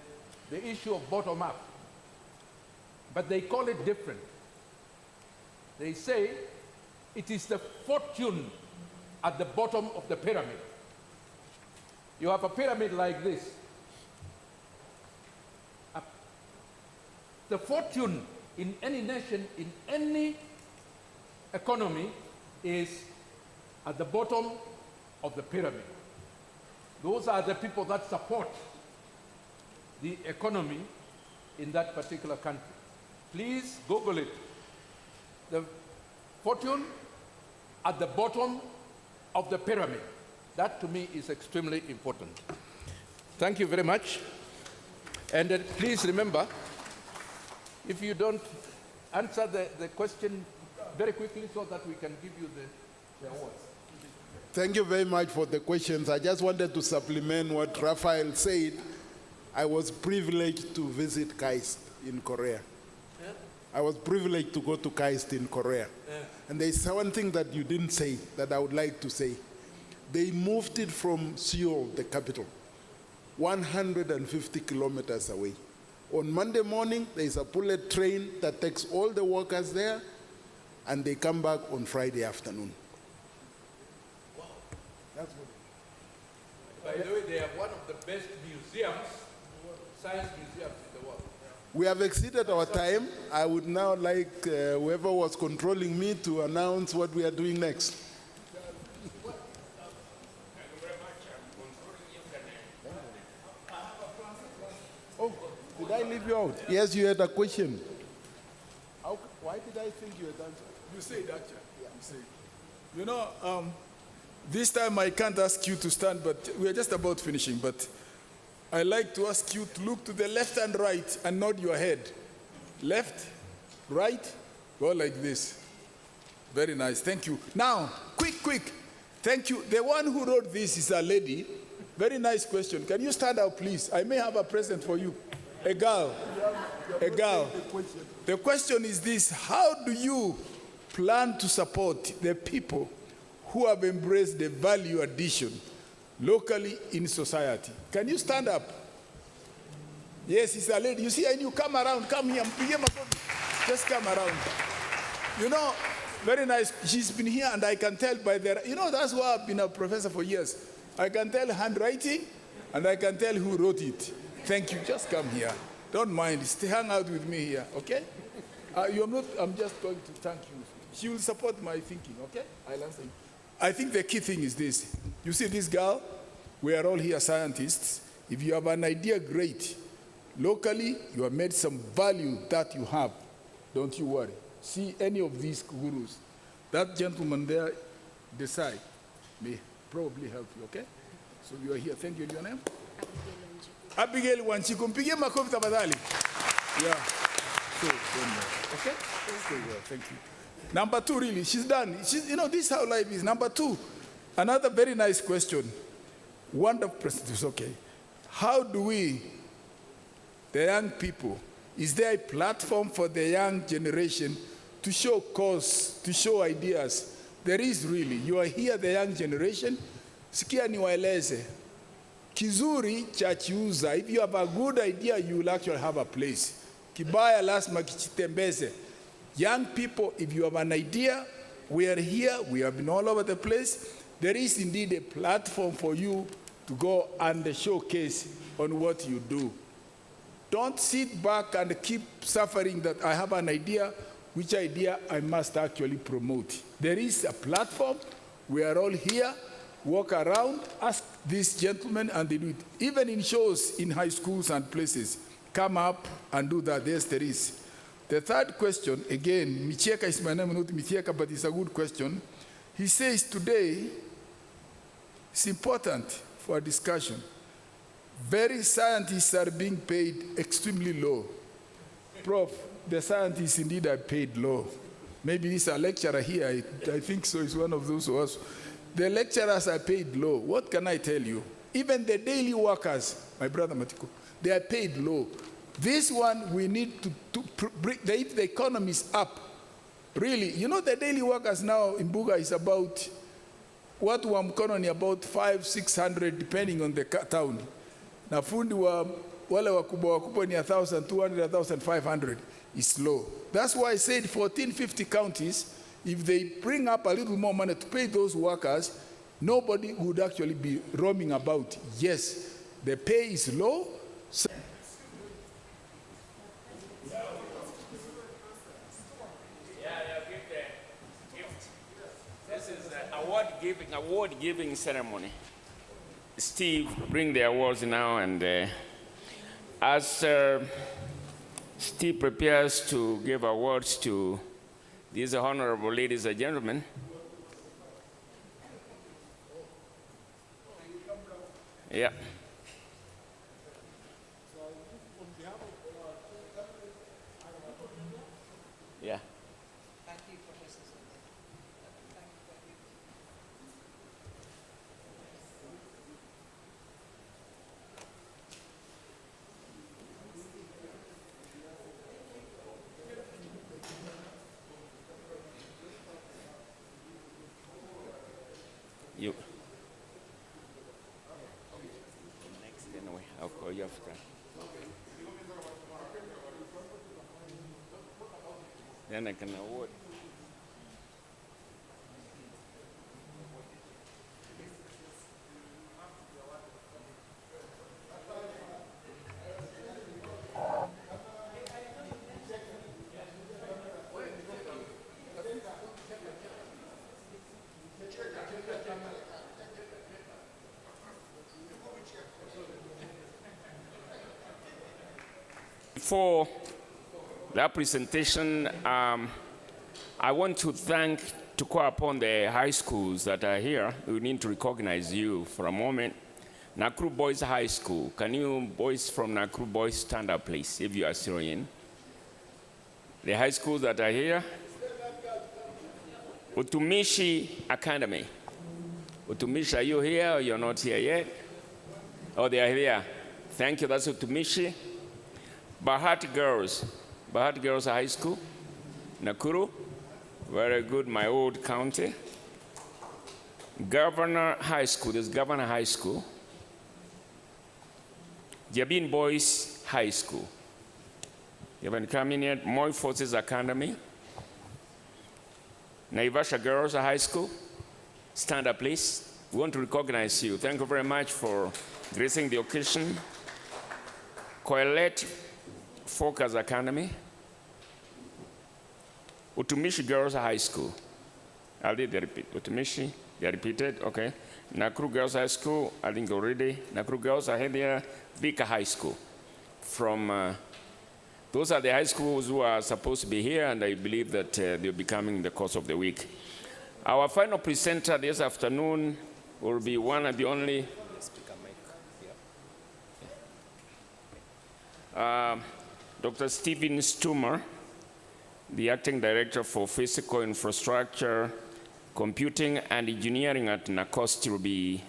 issue of bottom-up. But they call it different. They say it is the fortune at the bottom of the pyramid. You have a pyramid like this. The fortune in any nation, in any economy, is at the bottom of the pyramid. Those are the people that support the economy in that particular country. Please Google it. The fortune at the bottom of the pyramid. That to me is extremely important. Thank you very much. And please remember, if you don't answer the question very quickly so that we can give you the awards. Thank you very much for the questions. I just wanted to supplement what Raphael said. I was privileged to visit KAIST in Korea. Yeah. I was privileged to go to KAIST in Korea. Yeah. And there's one thing that you didn't say that I would like to say. They moved it from Seoul, the capital, 150 kilometers away. On Monday morning, there's a bullet train that takes all the workers there, and they come back on Friday afternoon. Wow. That's good. By the way, they are one of the best museums, science museums in the world. We have exceeded our time. I would now like whoever was controlling me to announce what we are doing next. Oh, did I leave you out? Yes, you had a question. Why did I think you had answered? You say that, yeah. You say. You know, this time I can't ask you to stand, but we are just about finishing. But I like to ask you to look to the left and right and nod your head. Left, right, go like this. Very nice, thank you. Now, quick. Thank you. The one who wrote this is a lady. Very nice question. Can you stand up, please? I may have a present for you. A girl. A girl. The question is this: how do you plan to support the people who have embraced the value addition locally in society? Can you stand up? Yes, it's a lady. You see, and you come around, come here. Just come around. You know, very nice. She's been here, and I can tell by the, you know, that's why I've been a professor for years. I can tell handwriting, and I can tell who wrote it. Thank you. Just come here. Don't mind. Stay, hang out with me here, okay? You're not, I'm just going to thank you. She will support my thinking, okay? I'll answer you. I think the key thing is this. You see this girl? We are all here scientists. If you have an idea, great. Locally, you have made some value that you have. Don't you worry. See any of these gurus. That gentleman there, decide, may probably help you, okay? So you are here. Thank you. Your name? Abigail Wanchiku. Mpigie makofi tafadhali. Yeah. So, okay? So, thank you. Number two, really, she's done. You know, this is how life is. Number two, another very nice question. wonderful presentation, okay. How do we, the young people, is there a platform for the young generation to show cause, to show ideas? There is really. You are here, the young generation. Sikia niwaeleze. Kizuri cha chiuza. If you have a good idea, you will actually have a place. Kibaya lazima kichitembeze. Young people, if you have an idea, we are here, we have been all over the place. There is indeed a platform for you to go and showcase on what you do. Don't sit back and keep suffering that I have an idea, which idea I must actually promote. There is a platform, we are all here, walk around, ask these gentlemen, and they do it. Even in shows in high schools and places, come up and do that. Yes, there is. The third question, again, Micheka is my name, not Micheka, but it's a good question. He says today, it's important for a discussion. Very scientists are being paid extremely low. Prof, the scientists indeed are paid low. Maybe this is a lecturer here, I think so, is one of those who also. The lecturers are paid low. What can I tell you? Even the daily workers, my brother Matiko, they are paid low. This one we need to bring, if the economy is up, really, you know the daily workers now in Buga is about, what wa mkono ni about 500-600 depending on the town. Na fundi wa wale wakubwa ni 1,200, 1,500 is low. That's why I said 1450 counties, if they bring up a little more money to pay those workers, nobody would actually be roaming about. Yes, the pay is low. This is an award-giving ceremony. Steve, bring the awards now, and as Steve prepares to give awards to these honorable ladies and gentlemen, yeah. Yeah. You. Next, anyway, I'll call you after. Then I can award. For that presentation, I want to call upon the high schools that are here. We need to recognize you for a moment. Nakuru Boys High School. Can you boys from Nakuru Boys stand up, please, if you are Syrian? The high schools that are here. Utumishi Academy. Utumishi, are you here or you're not here yet? Oh, they are here. Thank you, that's Utumishi. Bahati Girls High School, Nakuru, very good, my old county. Governor High School, there's Governor High School. Jabin Boys High School. You haven't come in yet. Moi Forces Academy. Naivasha Girls High School. Stand up, please. We want to recognize you. Thank you very much for gracing the occasion. Coelet Focus Academy. Utumishi Girls High School. I did the repeat. Utumishi, they repeated, okay. Nakuru Girls High School, I think already. Nakuru Girls are here. Vika High School. From, those are the high schools who are supposed to be here, and I believe that they'll be coming in the course of the week. Our final presenter this afternoon will be one and the only. Dr. Stephen Stumer, the Acting Director for Physical Infrastructure, Computing and Engineering at NACOST, will be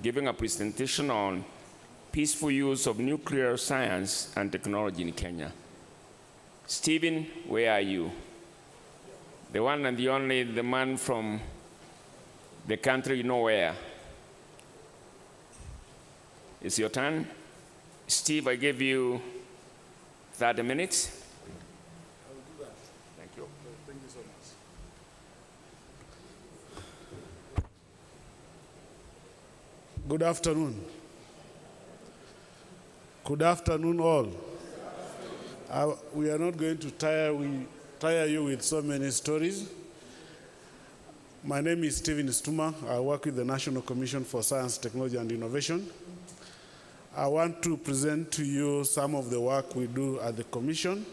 giving a presentation on peaceful use of nuclear science and technology in Kenya. Stephen, where are you? The one and the only, the man from the country you know where. It's your turn. Steve, I give you 30 minutes. I will do that. Thank you. Thank you so much. Good afternoon. Good afternoon, all. We are not going to tire you with so many stories. My name is Stephen Stuma. I work with the National Commission for Science, Technology, and Innovation. I want to present to you some of the work we do at the Commission,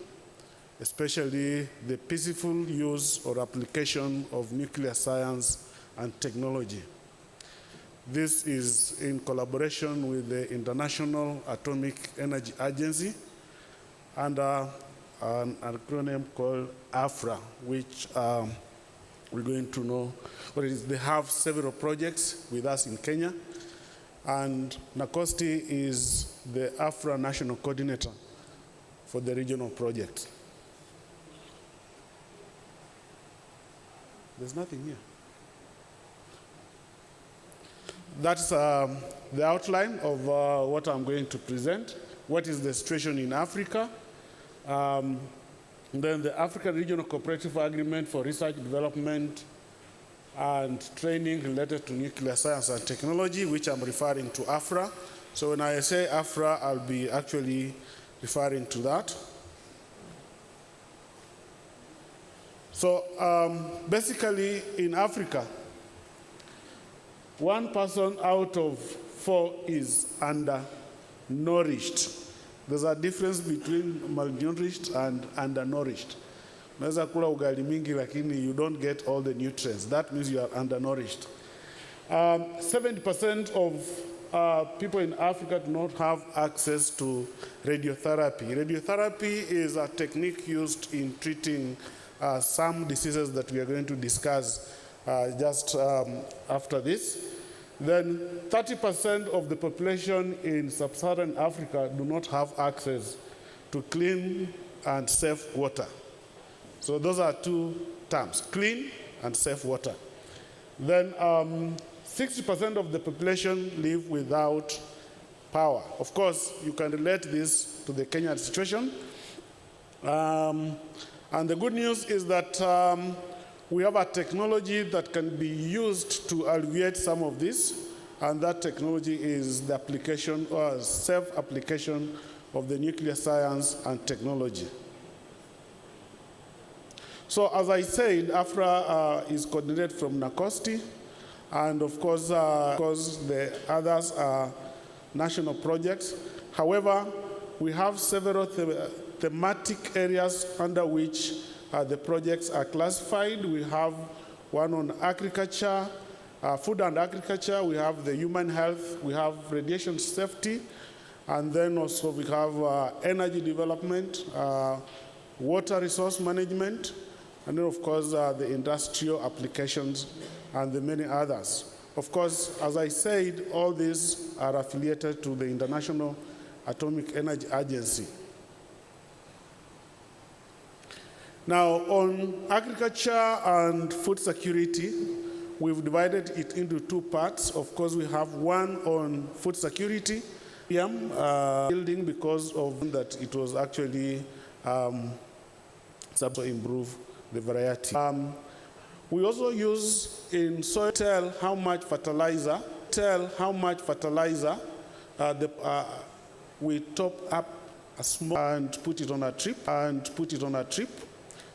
especially the peaceful use or application of nuclear science and technology. This is in collaboration with the International Atomic Energy Agency under an acronym called AFRA, which we're going to know what it is. They have several projects with us in Kenya, and Nakosti is the AFRA national coordinator for the regional project. There's nothing here. That's the outline of what I'm going to present. What is the situation in Africa? Then the African Regional Cooperative Agreement for Research, Development, and Training related to nuclear science and technology, which I'm referring to AFRA. So when I say AFRA, I'll be actually referring to that. So basically in Africa, 1 person out of 4 is undernourished. There's a difference between malnourished and undernourished. Unaweza kula ugali mingi lakini you don't get all the nutrients. That means you are undernourished. 70% of people in Africa do not have access to radiotherapy. Radiotherapy is a technique used in treating some diseases that we are going to discuss just after this. Then 30% of the population in sub-Saharan Africa do not have access to clean and safe water. So those are 2 terms, clean and safe water. Then 60% of the population live without power. Of course, you can relate this to the Kenyan situation. And the good news is that we have a technology that can be used to alleviate some of this, and that technology is the application or self-application of the nuclear science and technology. So as I said, AFRA is coordinated from Nakosti, and of course, the others are national projects. However, we have several thematic areas under which the projects are classified. We have one on agriculture, food and agriculture. We have the human health. We have radiation safety. And then also we have energy development, water resource management, and then of course the industrial applications and the many others. Of course, as I said, all these are affiliated to the International Atomic Energy Agency. Now, on agriculture and food security, we've divided it into 2 parts. Of course, we have one on food security, building because of that it was actually to improve the variety. We also use in soil tell how much fertilizer we top up a small and put it on a trip.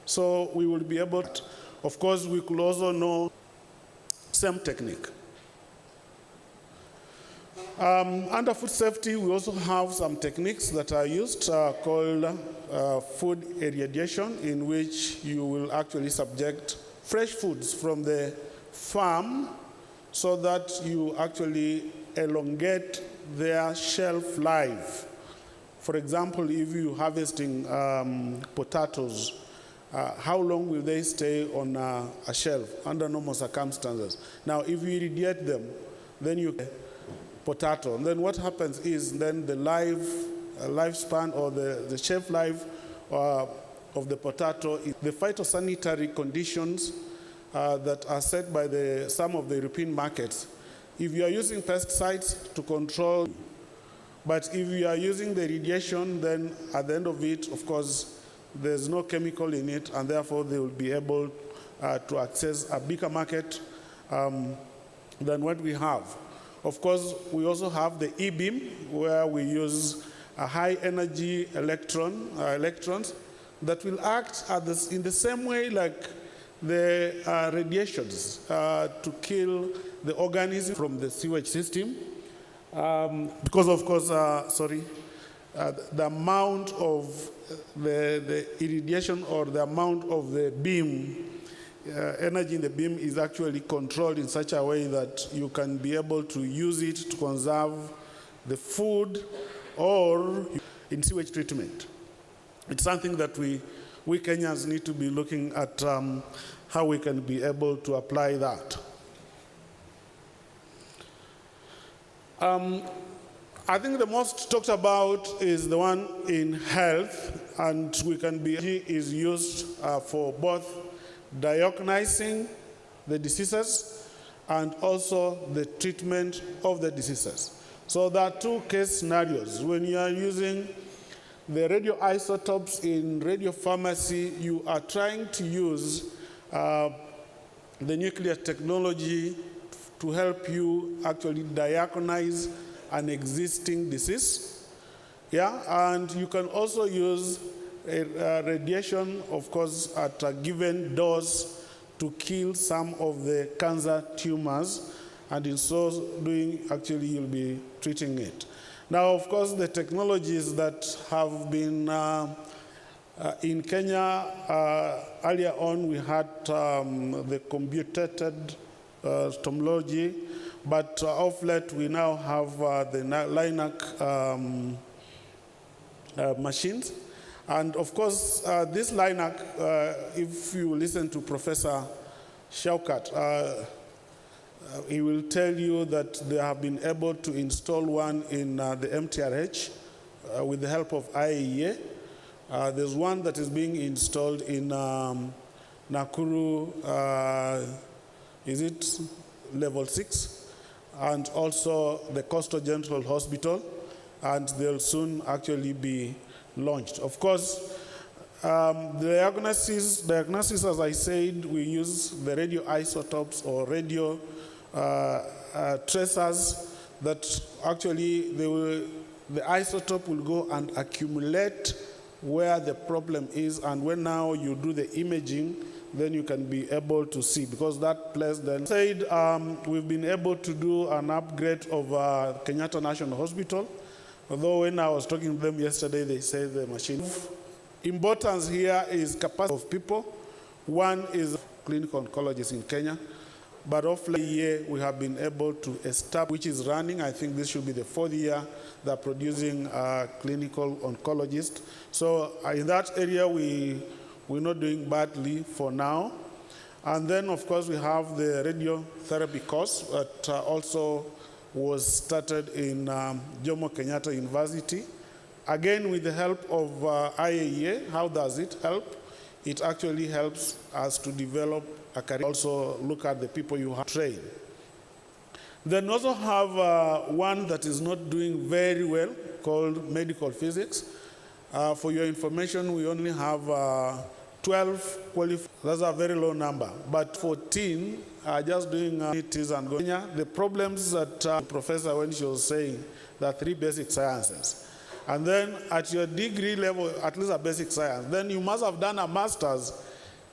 So we will be able to, of course, we could also know same technique. Under food safety, we also have some techniques that are used called food irradiation, in which you will actually subject fresh foods from the farm so that you actually elongate their shelf life. For example, if you're harvesting potatoes, how long will they stay on a shelf under normal circumstances? Now, if you irradiate them, then you potato. And then what happens is then the lifespan or the shelf life of the potato, the phytosanitary conditions that are set by some of the European markets. If you are using pesticides to control, but if you are using the irrigation, then at the end of it, of course, there's no chemical in it, and therefore they will be able to access a bigger market than what we have. Of course, we also have the E-beam, where we use a high energy electrons that will act in the same way like the radiations to kill the organism from the sewage system. Because of course, the amount of the irradiation or the amount of the beam, energy in the beam is actually controlled in such a way that you can be able to use it to conserve the food or in sewage treatment. It's something that we Kenyans need to be looking at how we can be able to apply that. I think the most talked about is the one in health, and is used for both diagnosing the diseases and also the treatment of the diseases. So there are two case scenarios. When you are using the radioisotopes in radiopharmacy, you are trying to use the nuclear technology to help you actually diagnose an existing disease. Yeah, and you can also use radiation, of course, at a given dose to kill some of the cancer tumors, and in so doing, actually, you'll be treating it. Now, of course, the technologies that have been in Kenya, earlier on, we had the computed tomology, but of late, we now have the LINAC machines. And of course, this LINAC, if you listen to Professor Shaukat, he will tell you that they have been able to install one in the MTRH with the help of IAEA. There's one that is being installed in Nakuru, is it level 6? And also the Coastal General Hospital, and they'll soon actually be launched. Of course, diagnosis, as I said, we use the radioisotopes or radio tracers that actually the isotope will go and accumulate where the problem is, and when now you do the imaging, then you can be able to see, because that place then said we've been able to do an upgrade of Kenyatta National Hospital, although when I was talking to them yesterday, they said the machine. Importance here is capacity of people. One is clinical oncologists in Kenya, but of late year we have been able to establish, which is running. I think this should be the 4th year they're producing clinical oncologists. So in that area, we're not doing badly for now. And then, of course, we have the radiotherapy course that also was started in Jomo Kenyatta University. Again, with the help of IAEA. How does it help? It actually helps us to develop a career. Also look at the people you have trained. Then also have one that is not doing very well called medical physics. For your information, we only have 12 qualified. That's a very low number. But 14 are just doing it and going. The problems that the professor, when she was saying, there are 3 basic sciences. And then at your degree level, at least a basic science, then you must have done a master's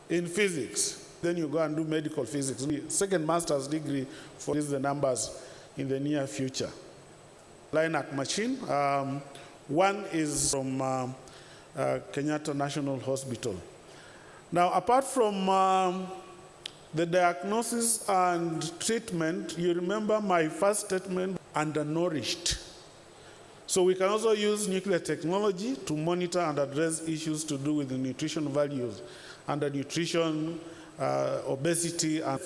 in physics. Then you go and do medical physics. Second master's degree for the numbers in the near future. LINAC machine. One is from Kenyatta National Hospital. Now, apart from the diagnosis and treatment, you remember my first statement, undernourished. So we can also use nuclear technology to monitor and address issues to do with the nutrition values, undernutrition, obesity. And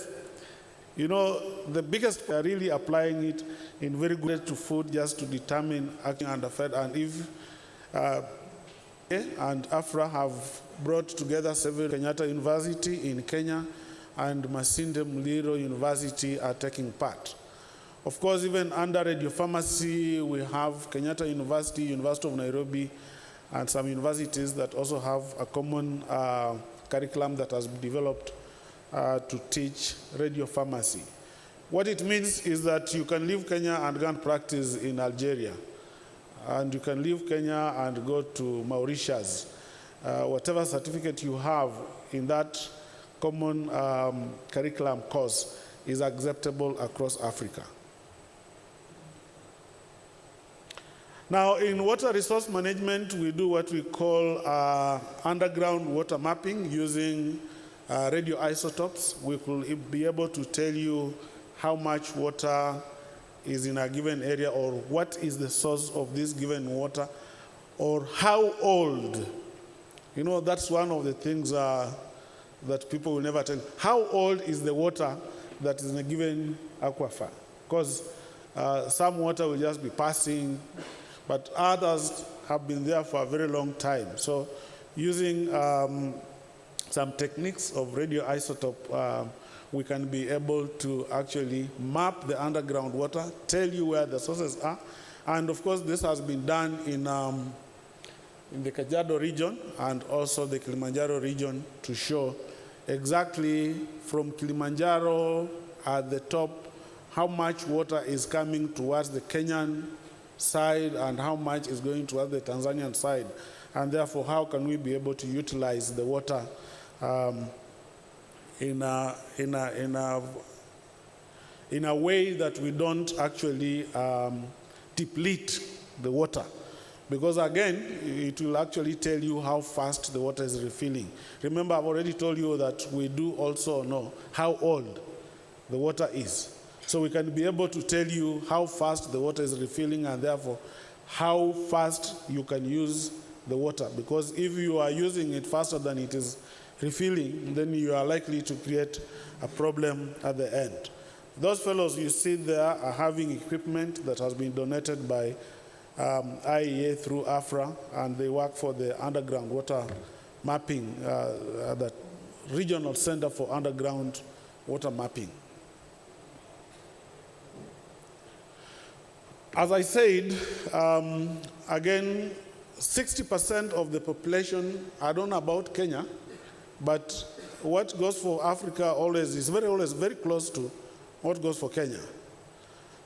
You know, the biggest are really applying it in very good to food just to determine acting under fed. And if and AFRA have brought together several Kenyatta University in Kenya and Masinde Muliro University are taking part. Of course, even under radiopharmacy, we have Kenyatta University, University of Nairobi, and some universities that also have a common curriculum that has been developed to teach radiopharmacy. What it means is that you can leave Kenya and go and practice in Algeria, and you can leave Kenya and go to Mauritius. Whatever certificate you have in that common curriculum course is acceptable across Africa. Now, in water resource management, we do what we call underground water mapping using radioisotopes. We will be able to tell you how much water is in a given area, or what is the source of this given water, or how old. You know, that's one of the things that people will never tell. How old is the water that is in a given aquifer? Because some water will just be passing, but others have been there for a very long time. So using some techniques of radioisotope, we can be able to actually map the underground water, tell you where the sources are. And of course, this has been done in the Kajiado region and also the Kilimanjaro region to show exactly from Kilimanjaro at the top how much water is coming towards the Kenyan side and how much is going towards the Tanzanian side. And therefore, how can we be able to utilize the water in a way that we don't actually deplete the water. Because again, it will actually tell you how fast the water is refilling. Remember, I've already told you that we do also know how old the water is. So we can be able to tell you how fast the water is refilling and therefore how fast you can use the water. Because if you are using it faster than it is refilling, then you are likely to create a problem at the end. Those fellows you see there are having equipment that has been donated by IEA through AFRA, and they work for the underground water mapping, the Regional Center for Underground Water Mapping. As I said, again, 60% of the population, I don't know about Kenya, but what goes for Africa always is always very close to what goes for Kenya.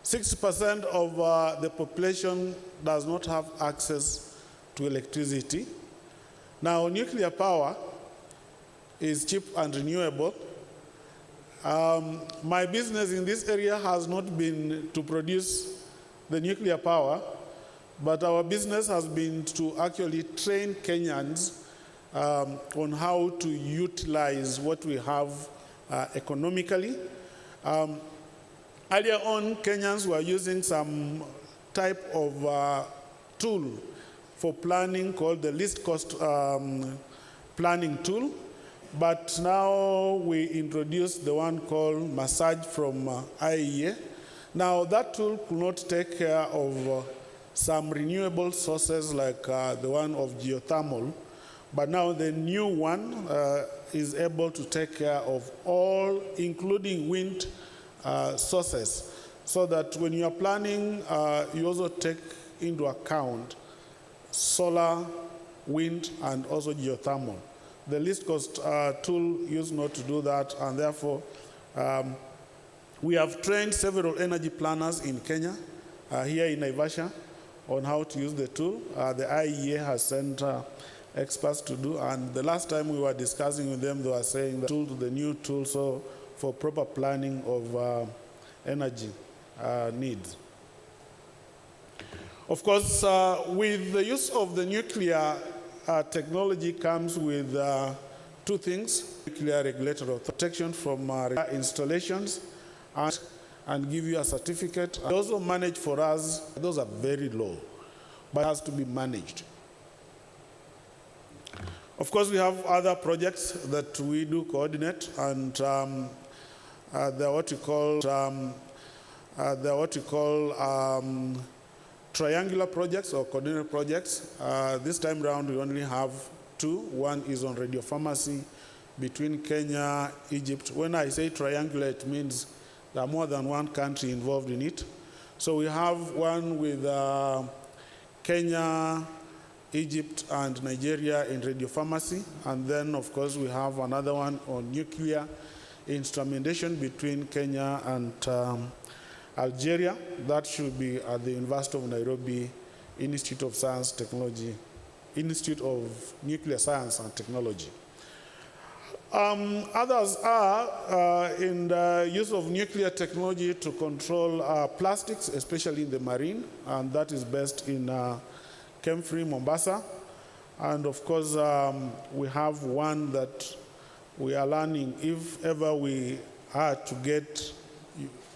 60% of the population does not have access to electricity. Now, nuclear power is cheap and renewable. My business in this area has not been to produce the nuclear power, but our business has been to actually train Kenyans on how to utilize what we have economically. Earlier on, Kenyans were using some type of tool for planning called the least cost planning tool. But now we introduced the one called Massage from IEA. Now that tool could not take care of some renewable sources like the one of geothermal, but now the new one is able to take care of all, including wind sources, so that when you are planning, you also take into account solar, wind, and also geothermal. The least cost tool used not to do that, and therefore we have trained several energy planners in Kenya, here in Naivasha, on how to use the tool. The IEA has sent experts to do, and the last time we were discussing with them, they were saying the new tool, so for proper planning of energy needs. Of course, with the use of the nuclear technology comes with two things: nuclear regulatory protection from installations and give you a certificate. They also manage for us, those are very low, but it has to be managed. Of course, we have other projects that we do coordinate, and They're what we call triangular projects or coordinated projects. This time round, we only have two. One is on radiopharmacy between Kenya, Egypt. When I say triangular, it means there are more than one country involved in it. So we have one with Kenya, Egypt, and Nigeria in radiopharmacy. And then, of course, we have another one on nuclear instrumentation between Kenya and Algeria. That should be at the University of Nairobi Institute of Science Technology, Institute of Nuclear Science and Technology. Others are in the use of nuclear technology to control plastics, especially in the marine, and that is based in Kemfree, Mombasa. And of course, we have one that we are learning if ever we are to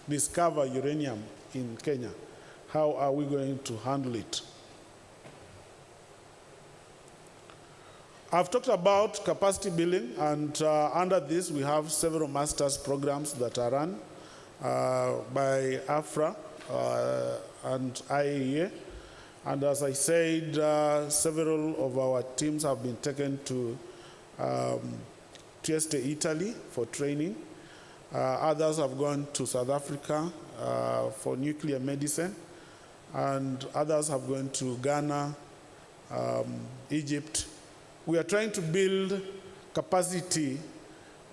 discover uranium in Kenya, how are we going to handle it? I've talked about capacity building, and under this we have several master's programs that are run by AFRA and IAEA. And as I said, several of our teams have been taken to Trieste, Italy for training. Others have gone to South Africa for nuclear medicine, and others have gone to Ghana, Egypt. We are trying to build capacity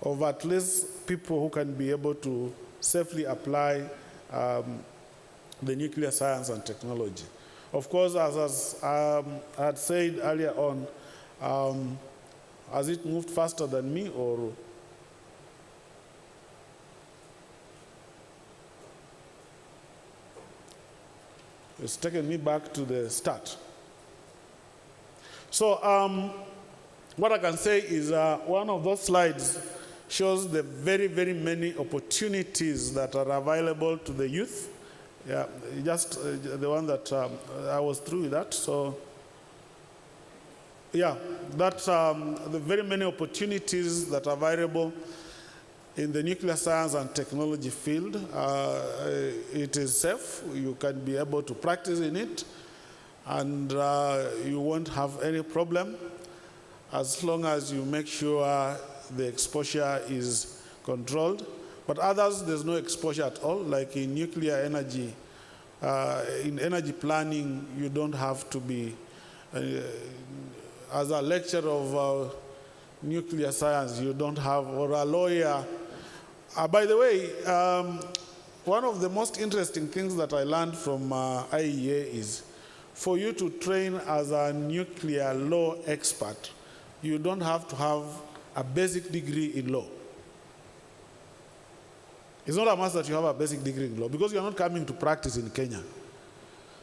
of at least people who can be able to safely apply the nuclear science and technology. Of course, as I had said earlier on, has it moved faster than me, or? It's taken me back to the start. So what I can say is one of those slides shows the very, very many opportunities that are available to the youth. Yeah, just the one that I was through with that. So yeah, that's the very many opportunities that are available in the nuclear science and technology field. It is safe. You can be able to practice in it, and you won't have any problem as long as you make sure the exposure is controlled. But others, there's no exposure at all, like in nuclear energy. In energy planning, you don't have to be, as a lecturer of nuclear science, you don't have, or a lawyer. By the way, one of the most interesting things that I learned from IEA is for you to train as a nuclear law expert, you don't have to have a basic degree in law. It's not a must that you have a basic degree in law, because you're not coming to practice in Kenya,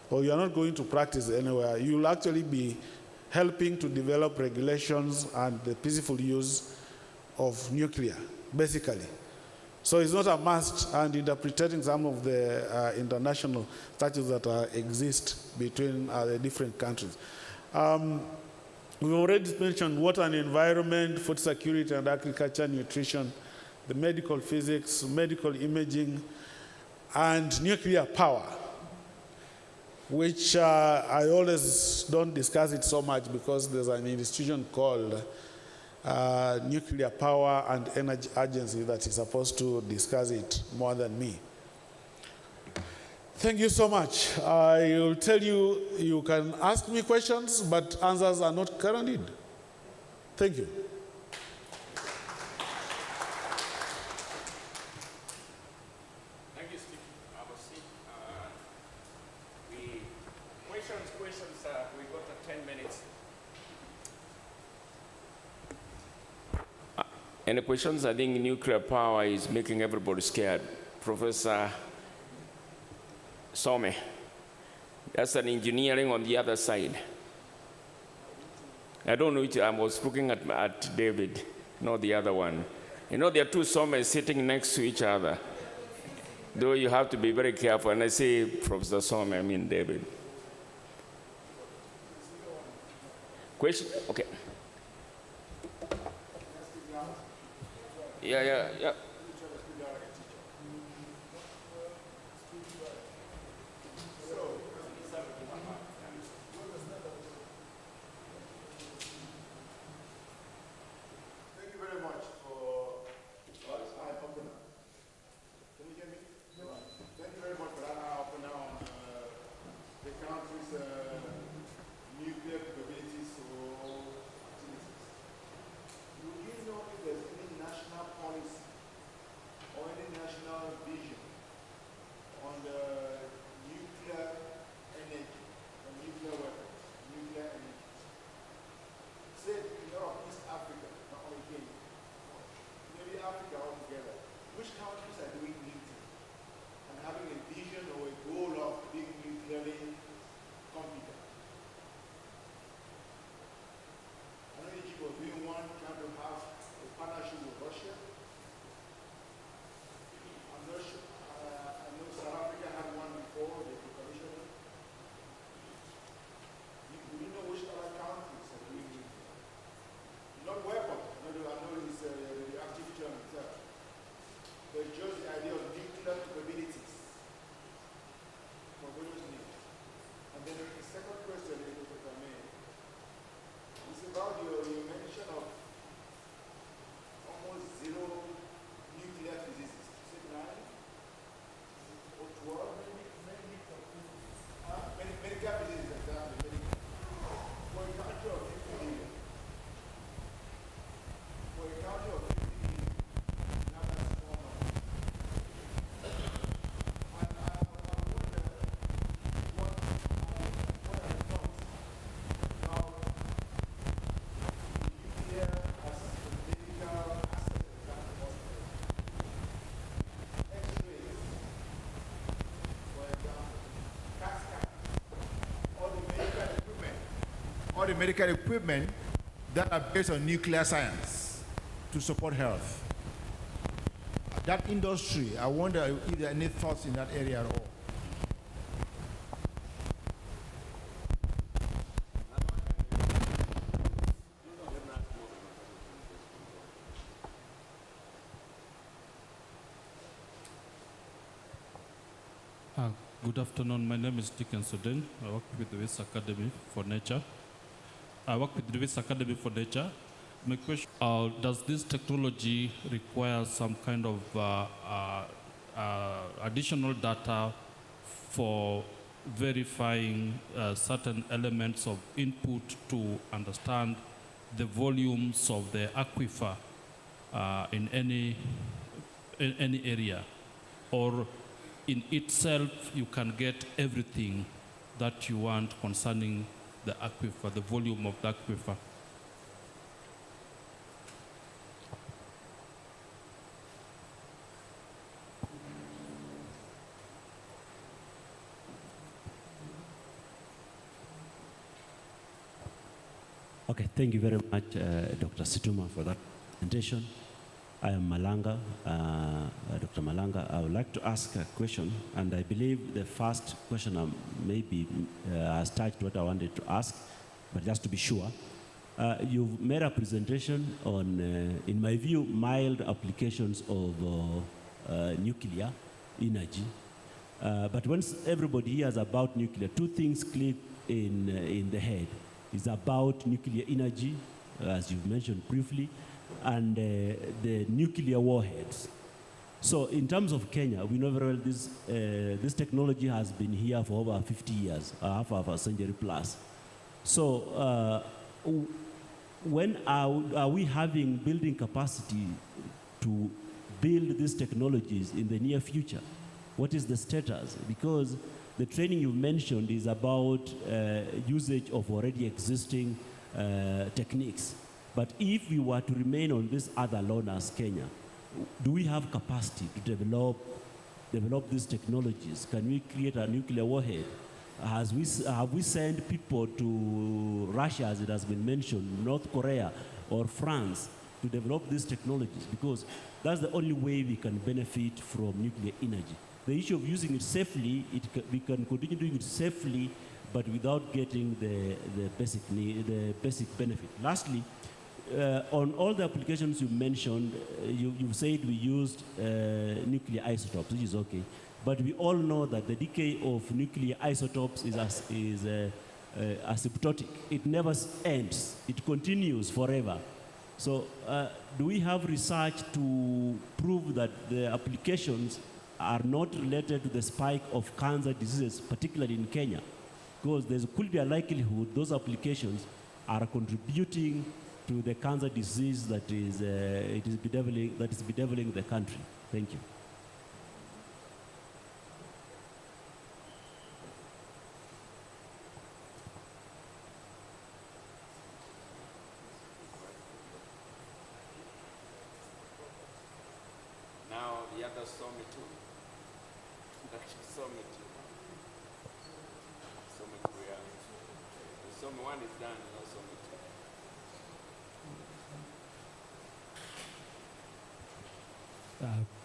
or you're not going to practice anywhere. You'll actually be helping to develop regulations and the peaceful use of nuclear, basically. So it's not a must, and interpreting some of the international statutes that exist between the different countries. We've already mentioned water and environment, food security and agriculture, nutrition, the medical physics, medical imaging, and nuclear power, which I always don't discuss it so much because there's an institution called Nuclear Power and Energy Agency that is supposed to discuss it more than me. Thank you so much. I will tell you, you can ask me questions, but answers are not guaranteed. Thank you. Thank you, Steve. I will see. Questions, we got 10 minutes. Any questions? I think nuclear power is making everybody scared. Professor Some, that's an engineering on the other side. I don't know which, I was looking at David, not the other one. You know, there are two Somes sitting next to each other. Though you have to be very careful. And I say Professor Some, I mean David. Question? Okay. Yeah. the medical equipment that are based on nuclear science to support health. That industry, I wonder if there are any thoughts in that area at all. Good afternoon. My name is Dickon Soden. I work with the West Academy for Nature. My question, does this technology require some kind of additional data for verifying certain elements of input to understand the volumes of the aquifer in any area? Or in itself, you can get everything that you want concerning the aquifer, the volume of the aquifer? Okay, thank you very much, Dr. Situma, for that presentation. I am Malanga, Dr. Malanga. I would like to ask a question, and I believe the first question maybe has touched what I wanted to ask, but just to be sure. You've made a presentation on, in my view, mild applications of nuclear energy. But once everybody hears about nuclear, two things click in the head. It's about nuclear energy, as you've mentioned briefly, and the nuclear warheads. So in terms of Kenya, we know very well this technology has been here for over 50 years, half of a century plus. So when are we having building capacity to build these technologies in the near future? What is the status? Because the training you mentioned is about usage of already existing techniques. But if we were to remain on this other loan as Kenya, do we have capacity to develop these technologies? Can we create a nuclear warhead? Have we sent people to Russia, as it has been mentioned, North Korea or France, to develop these technologies? Because that's the only way we can benefit from nuclear energy. The issue of using it safely, we can continue doing it safely, but without getting the basic benefit. Lastly, on all the applications you mentioned, you said we used nuclear isotopes, which is okay. But we all know that the decay of nuclear isotopes is asymptotic. It never ends. It continues forever. So do we have research to prove that the applications are not related to the spike of cancer diseases, particularly in Kenya? Because there could be a likelihood those applications are contributing to the cancer disease that is bedeviling the country. Thank you. Now the others saw me too. That saw me too. Saw me too, yeah. The saw me one is done, now saw me too.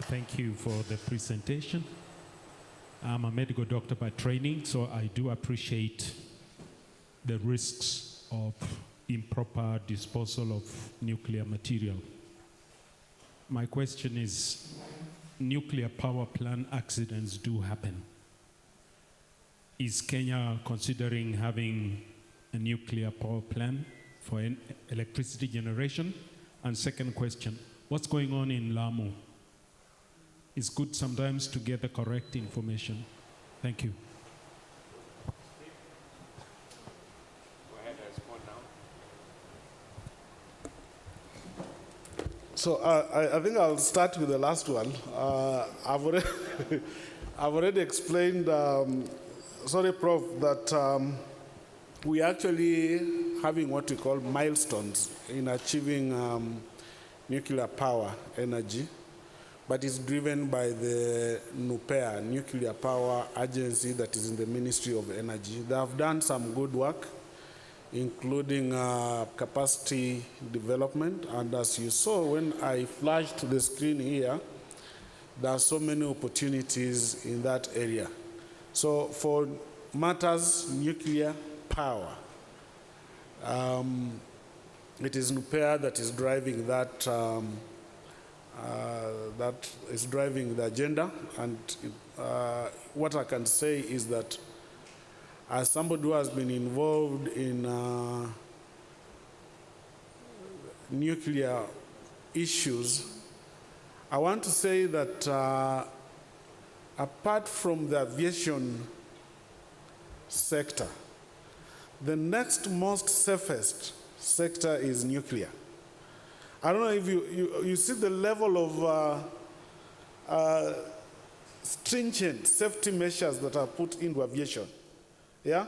Thank you for the presentation. I'm a medical doctor by training, so I do appreciate the risks of improper disposal of nuclear material. My question is, nuclear power plant accidents do happen. Is Kenya considering having a nuclear power plant for electricity generation? And second question, what's going on in Lamu? It's good sometimes to get the correct information. Thank you. Go ahead and respond now. So I think I'll start with the last one. I've already explained, sorry, Prof, that we actually having what we call milestones in achieving nuclear power energy, but it's driven by the NUPEA, Nuclear Power Agency, that is in the Ministry of Energy. They have done some good work including capacity development. And as you saw when I flashed the screen here, there are so many opportunities in that area. So for matters nuclear power, it is NUPEA that is driving that is driving the agenda. And what I can say is that as somebody who has been involved in nuclear issues, I want to say that apart from the aviation sector, the next most safest sector is nuclear. I don't know if you see the level of stringent safety measures that are put into aviation. Yeah?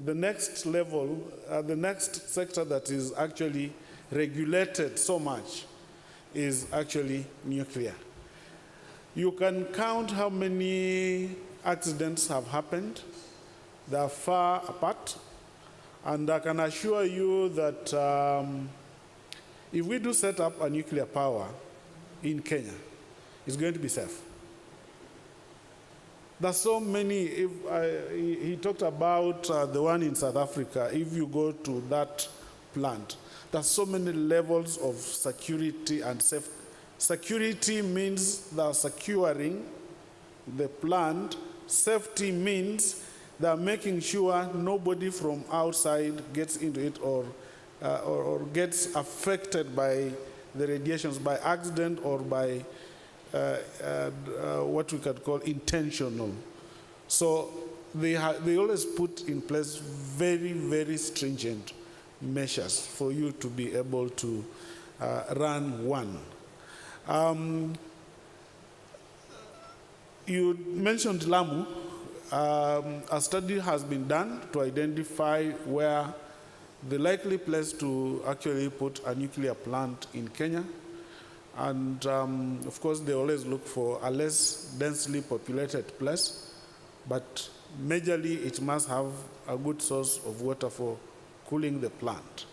The next level, the next sector that is actually regulated so much is actually nuclear. You can count how many accidents have happened. They are far apart. And I can assure you that if we do set up a nuclear power in Kenya, it's going to be safe. There's so many. He talked about the one in South Africa. If you go to that plant, there's so many levels of security and safety. Security means they're securing the plant. Safety means they're making sure nobody from outside gets into it or gets affected by the radiations by accident or by what we could call intentional. So they always put in place very, very stringent measures for you to be able to run one. You mentioned Lamu. A study has been done to identify where the likely place to actually put a nuclear plant in Kenya. And of course, they always look for a less densely populated place, but majorly it must have a good source of water for cooling the plant.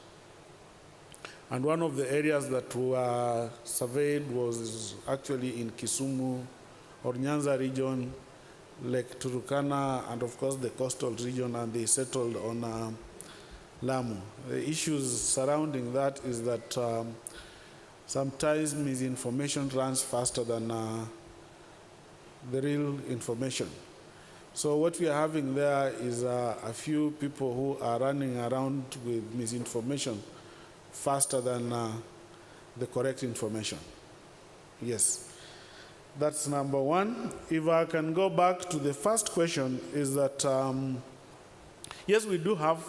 And one of the areas that were surveyed was actually in Kisumu or Nyanza region, Lake Turkana, and of course the coastal region, and they settled on Lamu. The issues surrounding that is that sometimes misinformation runs faster than the real information. So what we are having there is a few people who are running around with misinformation faster than the correct information. Yes. That's number one. If I can go back to the first question, is that yes, we do have,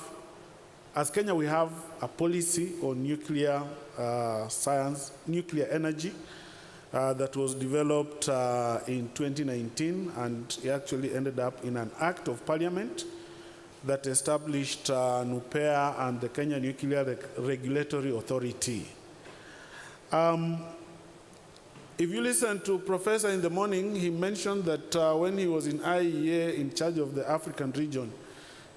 as Kenya, we have a policy on nuclear science, nuclear energy, that was developed in 2019, and it actually ended up in an act of parliament that established NUPEA and the Kenya Nuclear Regulatory Authority. If you listen to Professor in the morning, he mentioned that when he was in IEA in charge of the African region,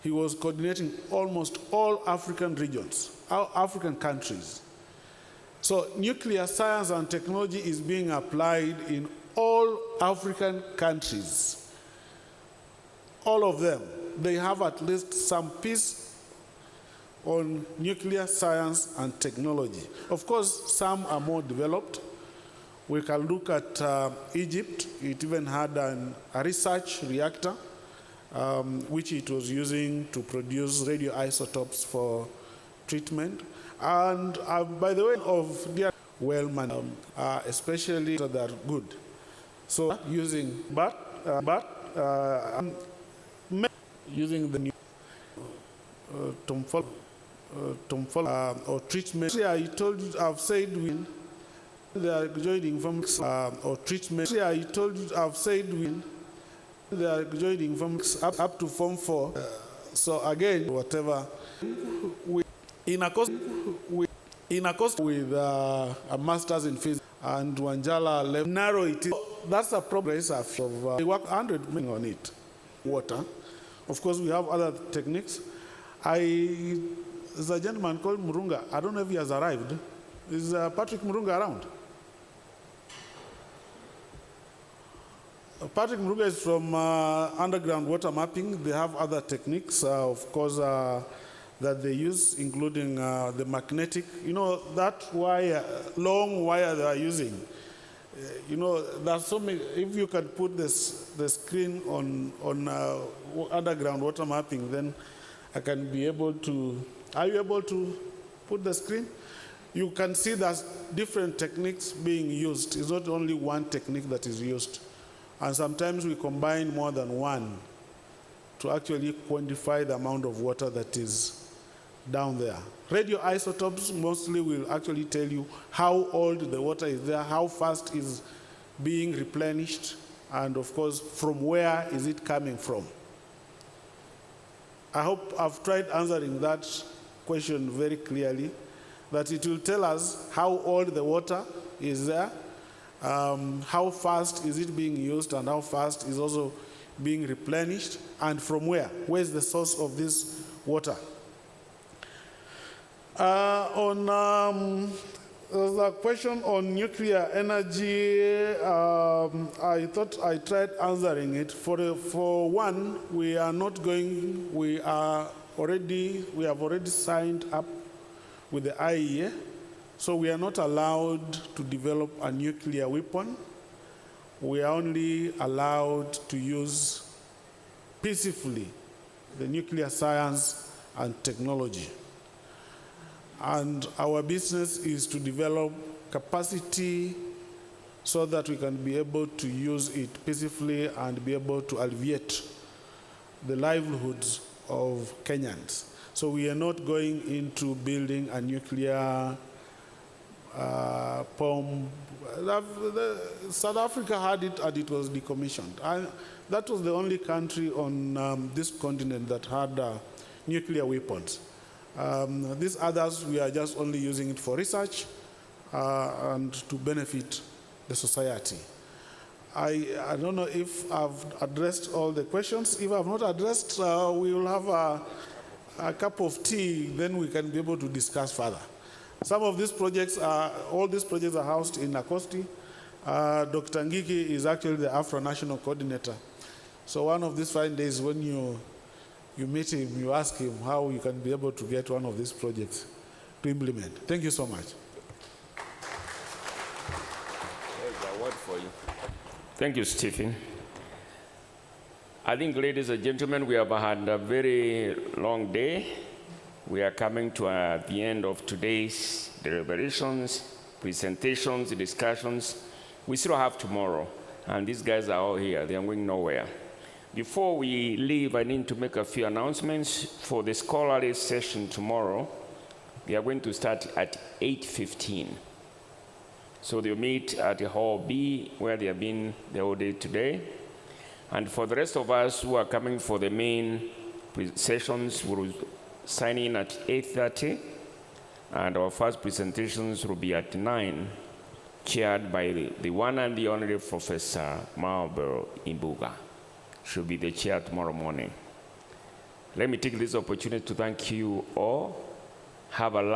he was coordinating almost all African regions, all African countries. So nuclear science and technology is being applied in all African countries. All of them. They have at least some piece on nuclear science and technology. Of course, some are more developed. We can look at Egypt. It even had a research reactor, which it was using to produce radioisotopes for treatment. And by the way, of their well-managed, especially that are good. So using, using the new or treatment. I told you, I've said they are joining from or treatment. I told you, I've said they are joining from up to Form 4. So again, whatever, in accord with a master's in physics and Wanjala left narrow it is. That's a progress of we work 100 million on it. Water. Of course, we have other techniques. I there's a gentleman called Murunga. I don't know if he has arrived. Is Patrick Murunga around? Patrick Murunga is from underground water mapping. They have other techniques, of course, that they use, including the magnetic. You know, that wire, long wire they are using. You know, there's so many. If you can put the screen on underground water mapping, then I can be able to. Are you able to put the screen? You can see there's different techniques being used. It's not only one technique that is used. And sometimes we combine more than one to actually quantify the amount of water that is down there. Radioisotopes mostly will actually tell you how old the water is there, how fast is being replenished, and of course, from where is it coming from. I hope I've tried answering that question very clearly, that it will tell us how old the water is there, how fast is it being used, and how fast is also being replenished, and from where. Where is the source of this water? The question on nuclear energy, I thought I tried answering it. For one, we have already signed up with the IEA, so we are not allowed to develop a nuclear weapon. We are only allowed to use peacefully the nuclear science and technology. And our business is to develop capacity so that we can be able to use it peacefully and be able to alleviate the livelihoods of Kenyans. So we are not going into building a nuclear bomb. South Africa had it and it was decommissioned. That was the only country on this continent that had nuclear weapons. These others, we are just only using it for research and to benefit the society. I don't know if I've addressed all the questions. If I've not addressed, we will have a cup of tea, then we can be able to discuss further. Some of these projects all these projects are housed in Nakosti. Dr. Ngiki is actually the Afro National Coordinator. So one of these fine days when you meet him, you ask him how you can be able to get one of these projects to implement. Thank you so much. There's a word for you. Thank you, Stephen. I think, ladies and gentlemen, we have had a very long day. We are coming to the end of today's deliberations, presentations, discussions. We still have tomorrow, and these guys are all here. They are going nowhere. Before we leave, I need to make a few announcements for the scholarly session tomorrow. We are going to start at 8:15. So they'll meet at the Hall B, where they have been the whole day today. And for the rest of us who are coming for the main sessions, we'll sign in at 8:30. And our first presentations will be at 9, chaired by the one and the only Professor Marlborough Imbuga. Should be the chair tomorrow morning. Let me take this opportunity to thank you all. Have a lovely